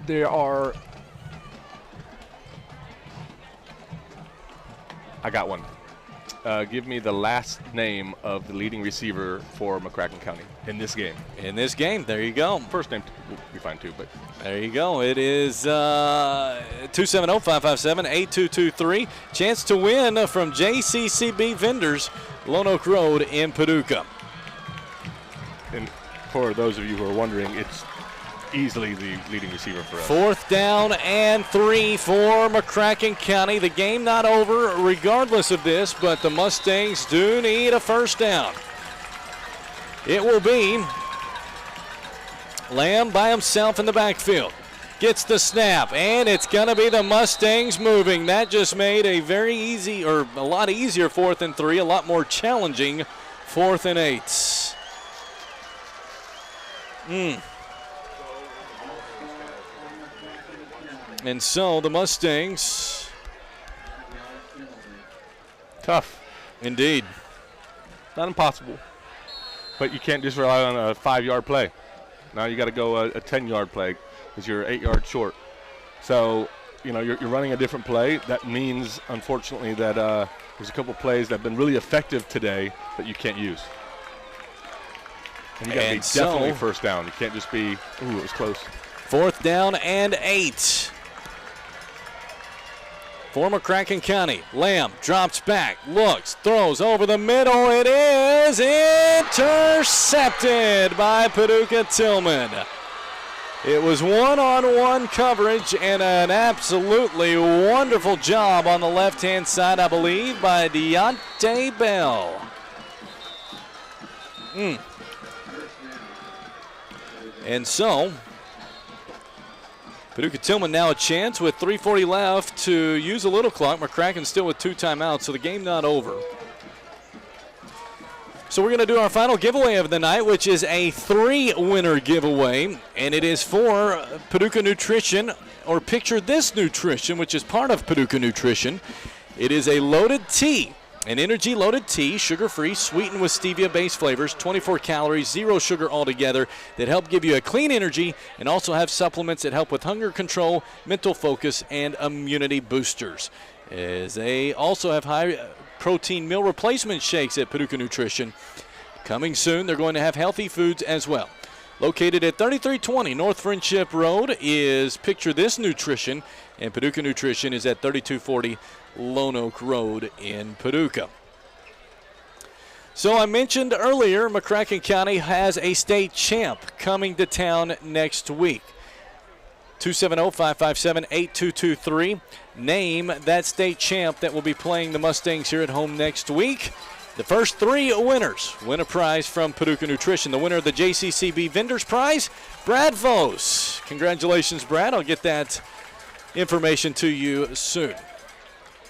There are. I got one. Give me the last name of the leading receiver for McCracken County in this game. In this game, there you go. First name will be fine too, but there you go. It is 270-557-8223. Chance to win from JCCB Vendors, Lone Oak Road in Paducah. And for those of you who are wondering, it's easily the leading receiver for us. 4th down and 3 for McCracken County. The game not over regardless of this, but the Mustangs do need a first down. It will be Lamb by himself in the backfield. Gets the snap, and it's going to be the Mustangs moving. That just made a very easy, or a lot easier 4th and 3, a lot more challenging 4th and 8. And so the Mustangs. Tough. Indeed. Not impossible. But you can't just rely on a 5-yard play. Now you got to go a 10-yard play because you're 8 yards short. So, you're running a different play. That means, unfortunately, that there's a couple plays that have been really effective today that you can't use. And you got to be definitely first down. You can't just be, ooh, it was close. 4th down and 8. For McCracken County, Lamb drops back, looks, throws over the middle. It is intercepted by Paducah Tilghman. It was one-on-one coverage and an absolutely wonderful job on the left-hand side, I believe, by Deontay Bell. And so, Paducah Tilghman now a chance with 3:40 left to use a little clock. McCracken still with 2 timeouts, so the game not over. So we're going to do our final giveaway of the night, which is a 3-winner giveaway, and it is for Paducah Nutrition, or Picture This Nutrition, which is part of Paducah Nutrition. It is a loaded tea. An energy-loaded tea, sugar-free, sweetened with stevia-based flavors, 24 calories, 0 sugar altogether, that help give you a clean energy and also have supplements that help with hunger control, mental focus, and immunity boosters. As they also have high-protein meal replacement shakes at Paducah Nutrition. Coming soon, they're going to have healthy foods as well. Located at 3320 North Friendship Road is Picture This Nutrition, and Paducah Nutrition is at 3240 Lone Oak Road in Paducah. So I mentioned earlier, McCracken County has a state champ coming to town next week. 270-557-8223. Name that state champ that will be playing the Mustangs here at home next week. The first 3 winners win a prize from Paducah Nutrition. The winner of the JCCB Vendors Prize, Brad Vos. Congratulations, Brad. I'll get that information to you soon.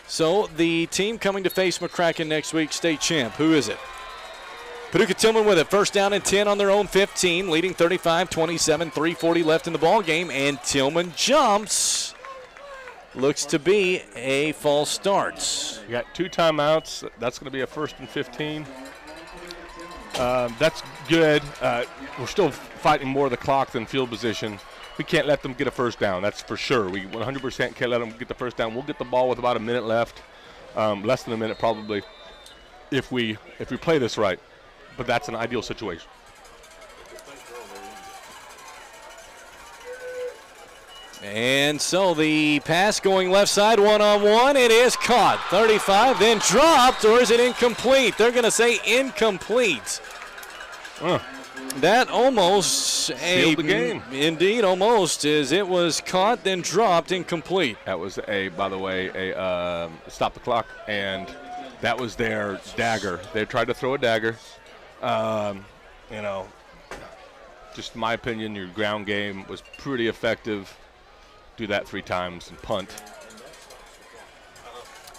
So the team coming to face McCracken next week, state champ. Who is it? Paducah Tilghman with it. First down and 10 on their own 15, leading 35-27, 3:40 left in the ball game, and Tilghman jumps. Looks to be a false start. You got 2 timeouts. That's going to be a 1st and 15. That's good. We're still fighting more of the clock than field position. We can't let them get a first down. That's for sure. We 100% can't let them get the first down. We'll get the ball with about a minute left, less than a minute probably, if we play this right. But that's an ideal situation. And so the pass going left side, one-on-one. It is caught. 35, then dropped, or is it incomplete? They're going to say incomplete. That almost sealed the game. Indeed, almost, as it was caught, then dropped, incomplete. That was by the way, a stop the clock, and that was their dagger. They tried to throw a dagger. Just in my opinion, your ground game was pretty effective. Do that 3 times and punt.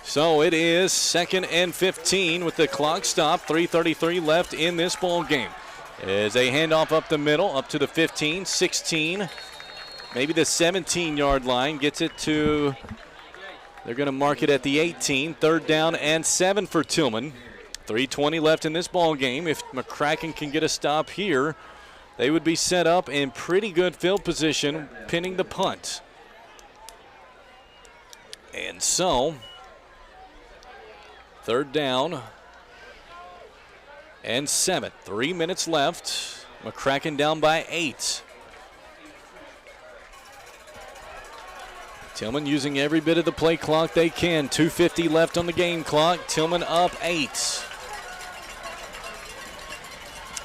So it is 2nd and 15 with the clock stopped. 3:33 left in this ball game. As a handoff up the middle, up to the 15, 16, maybe the 17-yard line. Gets it to, they're going to mark it at the 18. 3rd down and 7 for Tilghman. 3:20 left in this ball game. If McCracken can get a stop here, they would be set up in pretty good field position, pinning the punt. And so, 3rd down and 7. 3 minutes left. McCracken down by 8. Tilghman using every bit of the play clock they can. 2:50 left on the game clock. Tilghman up 8.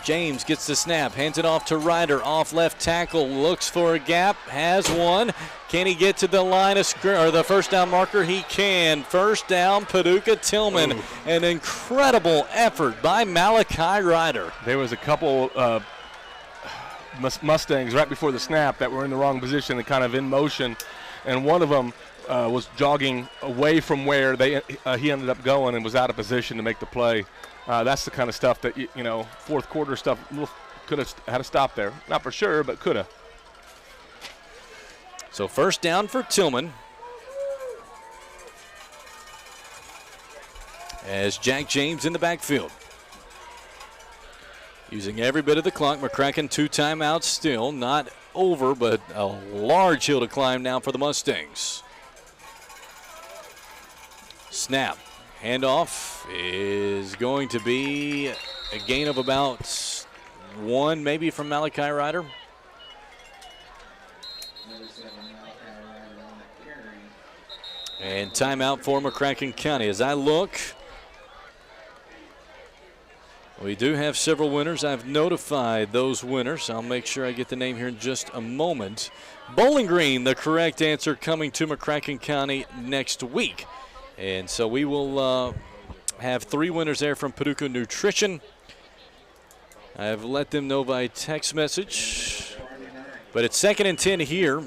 James gets the snap, hands it off to Ryder, off left tackle, looks for a gap, has one. Can he get to the line of or the first down marker? He can. First down, Paducah Tilghman. Ooh. An incredible effort by Malachi Ryder. There was a couple Mustangs right before the snap that were in the wrong position and kind of in motion, and one of them was jogging away from where he ended up going and was out of position to make the play. That's the kind of stuff that, fourth quarter stuff, could have had a stop there. Not for sure, but could have. So first down for Tilghman. As Jack James in the backfield. Using every bit of the clock. McCracken 2 timeouts still. Not over, but a large hill to climb now for the Mustangs. Snap. Handoff is going to be a gain of about 1, maybe from Malachi Ryder. And timeout for McCracken County. As I look, we do have several winners. I've notified those winners. I'll make sure I get the name here in just a moment. Bowling Green, the correct answer, coming to McCracken County next week. And so we will have 3 winners there from Paducah Nutrition. I've let them know by text message. But it's 2nd and 10 here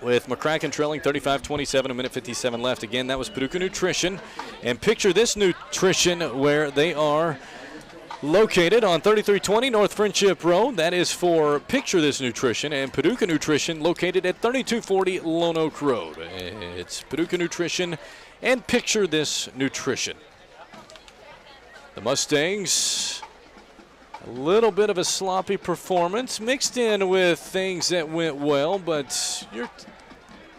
with McCracken trailing 35-27, a minute 57 left. Again, that was Paducah Nutrition. And picture this nutrition where they are located on 3320 North Friendship Road. That is for Picture This Nutrition, and Paducah Nutrition located at 3240 Lone Oak Road. It's Paducah Nutrition and Picture This Nutrition. The Mustangs, a little bit of a sloppy performance mixed in with things that went well, but your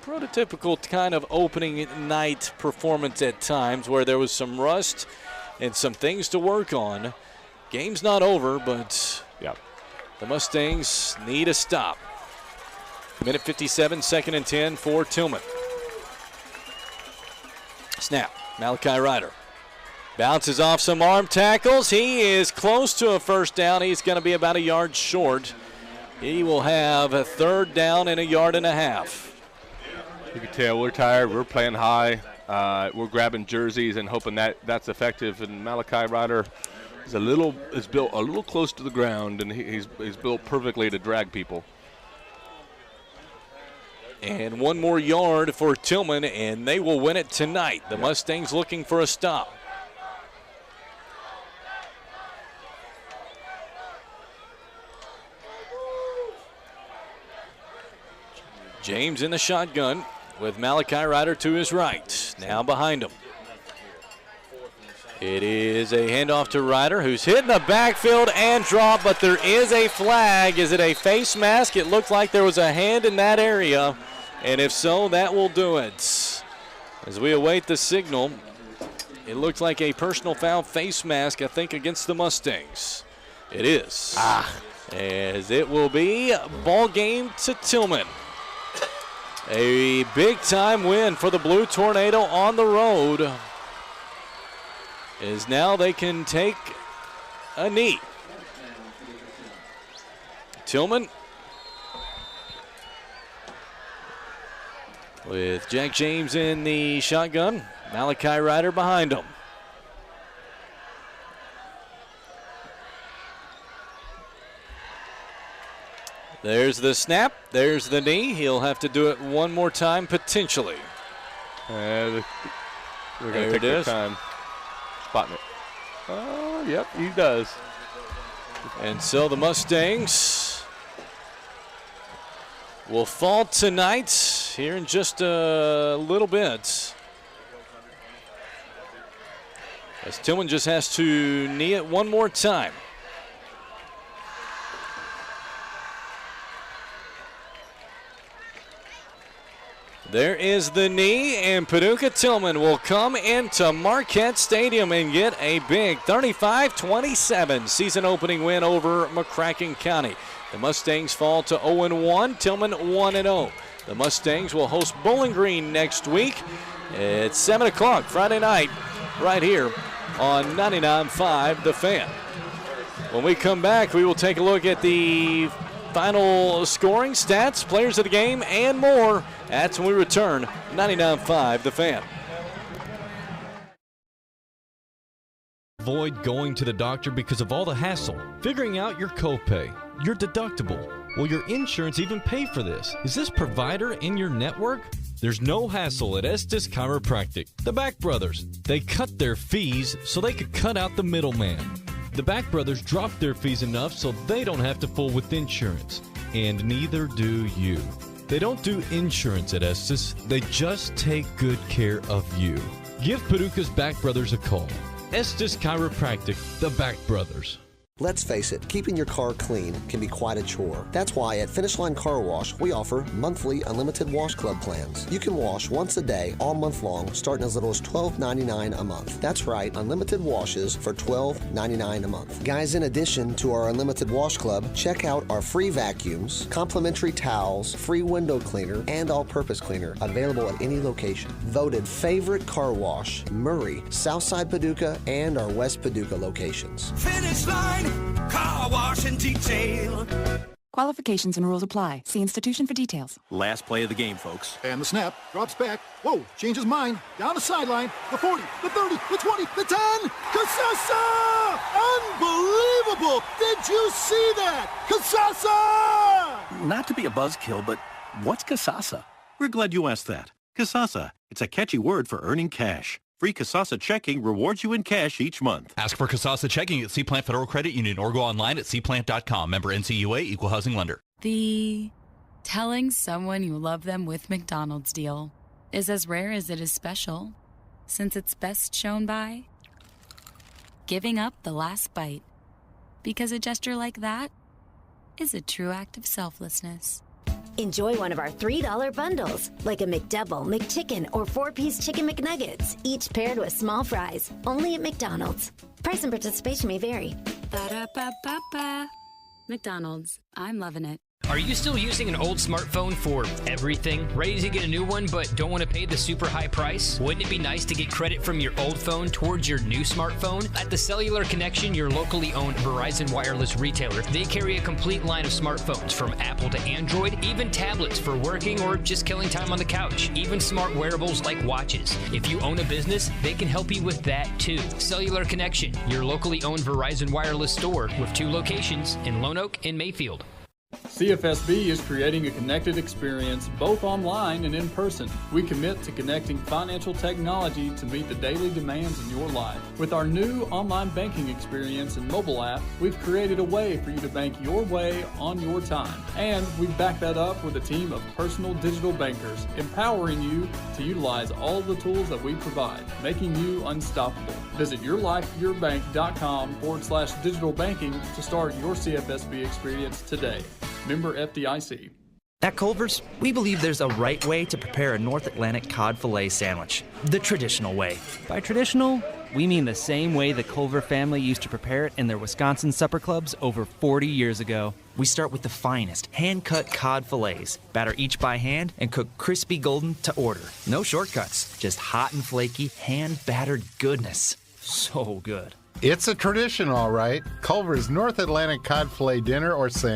prototypical kind of opening night performance at times where there was some rust and some things to work on. Game's not over, but the Mustangs need a stop. Minute 57, 2nd and 10 for Tilghman. Snap. Malachi Ryder bounces off some arm tackles. He is close to a first down. He's going to be about a yard short. He will have a third down and a yard and a half. You can tell we're tired. We're playing high. We're grabbing jerseys and hoping that's effective. And Malachi Ryder is built a little close to the ground, and he's built perfectly to drag people. And one more yard for Tilghman, and they will win it tonight. The Mustangs looking for a stop. James in the shotgun with Malachi Ryder to his right. Now behind him. It is a handoff to Ryder, who's hit in the backfield and dropped, but there is a flag. Is it a face mask? It looked like there was a hand in that area, and if so, that will do it. As we await the signal, it looks like a personal foul face mask, I think, against the Mustangs. It is. As it will be ball game to Tilghman. A big-time win for the Blue Tornado on the road. Is now they can take a knee. Tilghman with Jack James in the shotgun. Malachi Ryder behind him. There's the snap. There's the knee. He'll have to do it one more time, potentially. They're going to take their time spotting it. Oh, yep, he does. And so the Mustangs will fall tonight here in just a little bit. As Tilghman just has to knee it one more time. There is the knee, and Paducah Tilghman will come into Marquette Stadium and get a big 35-27 season opening win over McCracken County. The Mustangs fall to 0-1, Tilghman 1-0. The Mustangs will host Bowling Green next week at 7 o'clock Friday night right here on 99.5 The Fan. When we come back, we will take a look at the final scoring, stats, players of the game, and more. That's when we return. 99.5 The Fan. Avoid going to the doctor because of all the hassle. Figuring out your copay, your deductible. Will your insurance even pay for this? Is this provider in your network? There's no hassle at Estes Chiropractic. The Back Brothers. They cut their fees so they could cut out the middleman. The Back Brothers dropped their fees enough so they don't have to fool with insurance. And neither do you. They don't do insurance at Estes. They just take good care of you. Give Paducah's Back Brothers a call. Estes Chiropractic, the Back Brothers. Let's face it, keeping your car clean can be quite a chore. That's why at Finish Line Car Wash, we offer monthly unlimited wash club plans. You can wash once a day, all month long, starting as little as $12.99 a month. That's right, unlimited washes for $12.99 a month. Guys, in addition to our unlimited wash club, check out our free vacuums, complimentary towels, free window cleaner, and all-purpose cleaner, available at any location. Voted favorite car wash, Murray, Southside Paducah, and our West Paducah locations. Finish Line Car Wash and Detail. Qualifications and rules apply. See institution for details. Last play of the game, folks. And the snap, drops back. Whoa, changes mind. Down the sideline. The 40, the 30, the 20, the 10. Casasa! Unbelievable! Did you see that? Casasa! Not to be a buzzkill, but what's Casasa? We're glad you asked that. Casasa, it's a catchy word for earning cash. Free Casasa checking rewards you in cash each month. Ask for Casasa checking at C Plant Federal Credit Union or go online at cplant.com. Member NCUA, Equal Housing Lender. The telling someone you love them with McDonald's deal is as rare as it is special, since it's best shown by giving up the last bite. Because a gesture like that is a true act of selflessness. Enjoy one of our $3 bundles, like a McDouble, McChicken, or 4-piece Chicken McNuggets, each paired with small fries, only at McDonald's. Price and participation may vary. Ba-da-ba-ba-ba. McDonald's, I'm loving it. Are you still using an old smartphone for everything? Ready to get a new one but don't want to pay the super high price? Wouldn't it be nice to get credit from your old phone towards your new smartphone? At the Cellular Connection, your locally owned Verizon wireless retailer, they carry a complete line of smartphones from Apple to Android, even tablets for working or just killing time on the couch, even smart wearables like watches. If you own a business, they can help you with that too. Cellular Connection, your locally owned Verizon wireless store with 2 locations in Lone Oak and Mayfield. CFSB is creating a connected experience both online and in person. We commit to connecting financial technology to meet the daily demands in your life. With our new online banking experience and mobile app, we've created a way for you to bank your way on your time. And we back that up with a team of personal digital bankers, empowering you to utilize all the tools that we provide, making you unstoppable. Visit yourlifeyourbank.com/digital banking to start your CFSB experience today. Member FDIC. At Culver's, we believe there's a right way to prepare a North Atlantic cod fillet sandwich, the traditional way. By traditional, we mean the same way the Culver family used to prepare it in their Wisconsin supper clubs over 40 years ago. We start with the finest, hand-cut cod fillets, batter each by hand, and cook crispy golden to order. No shortcuts, just hot and flaky, hand-battered goodness. So good. It's a tradition, all right. Culver's North Atlantic cod fillet dinner or sandwich.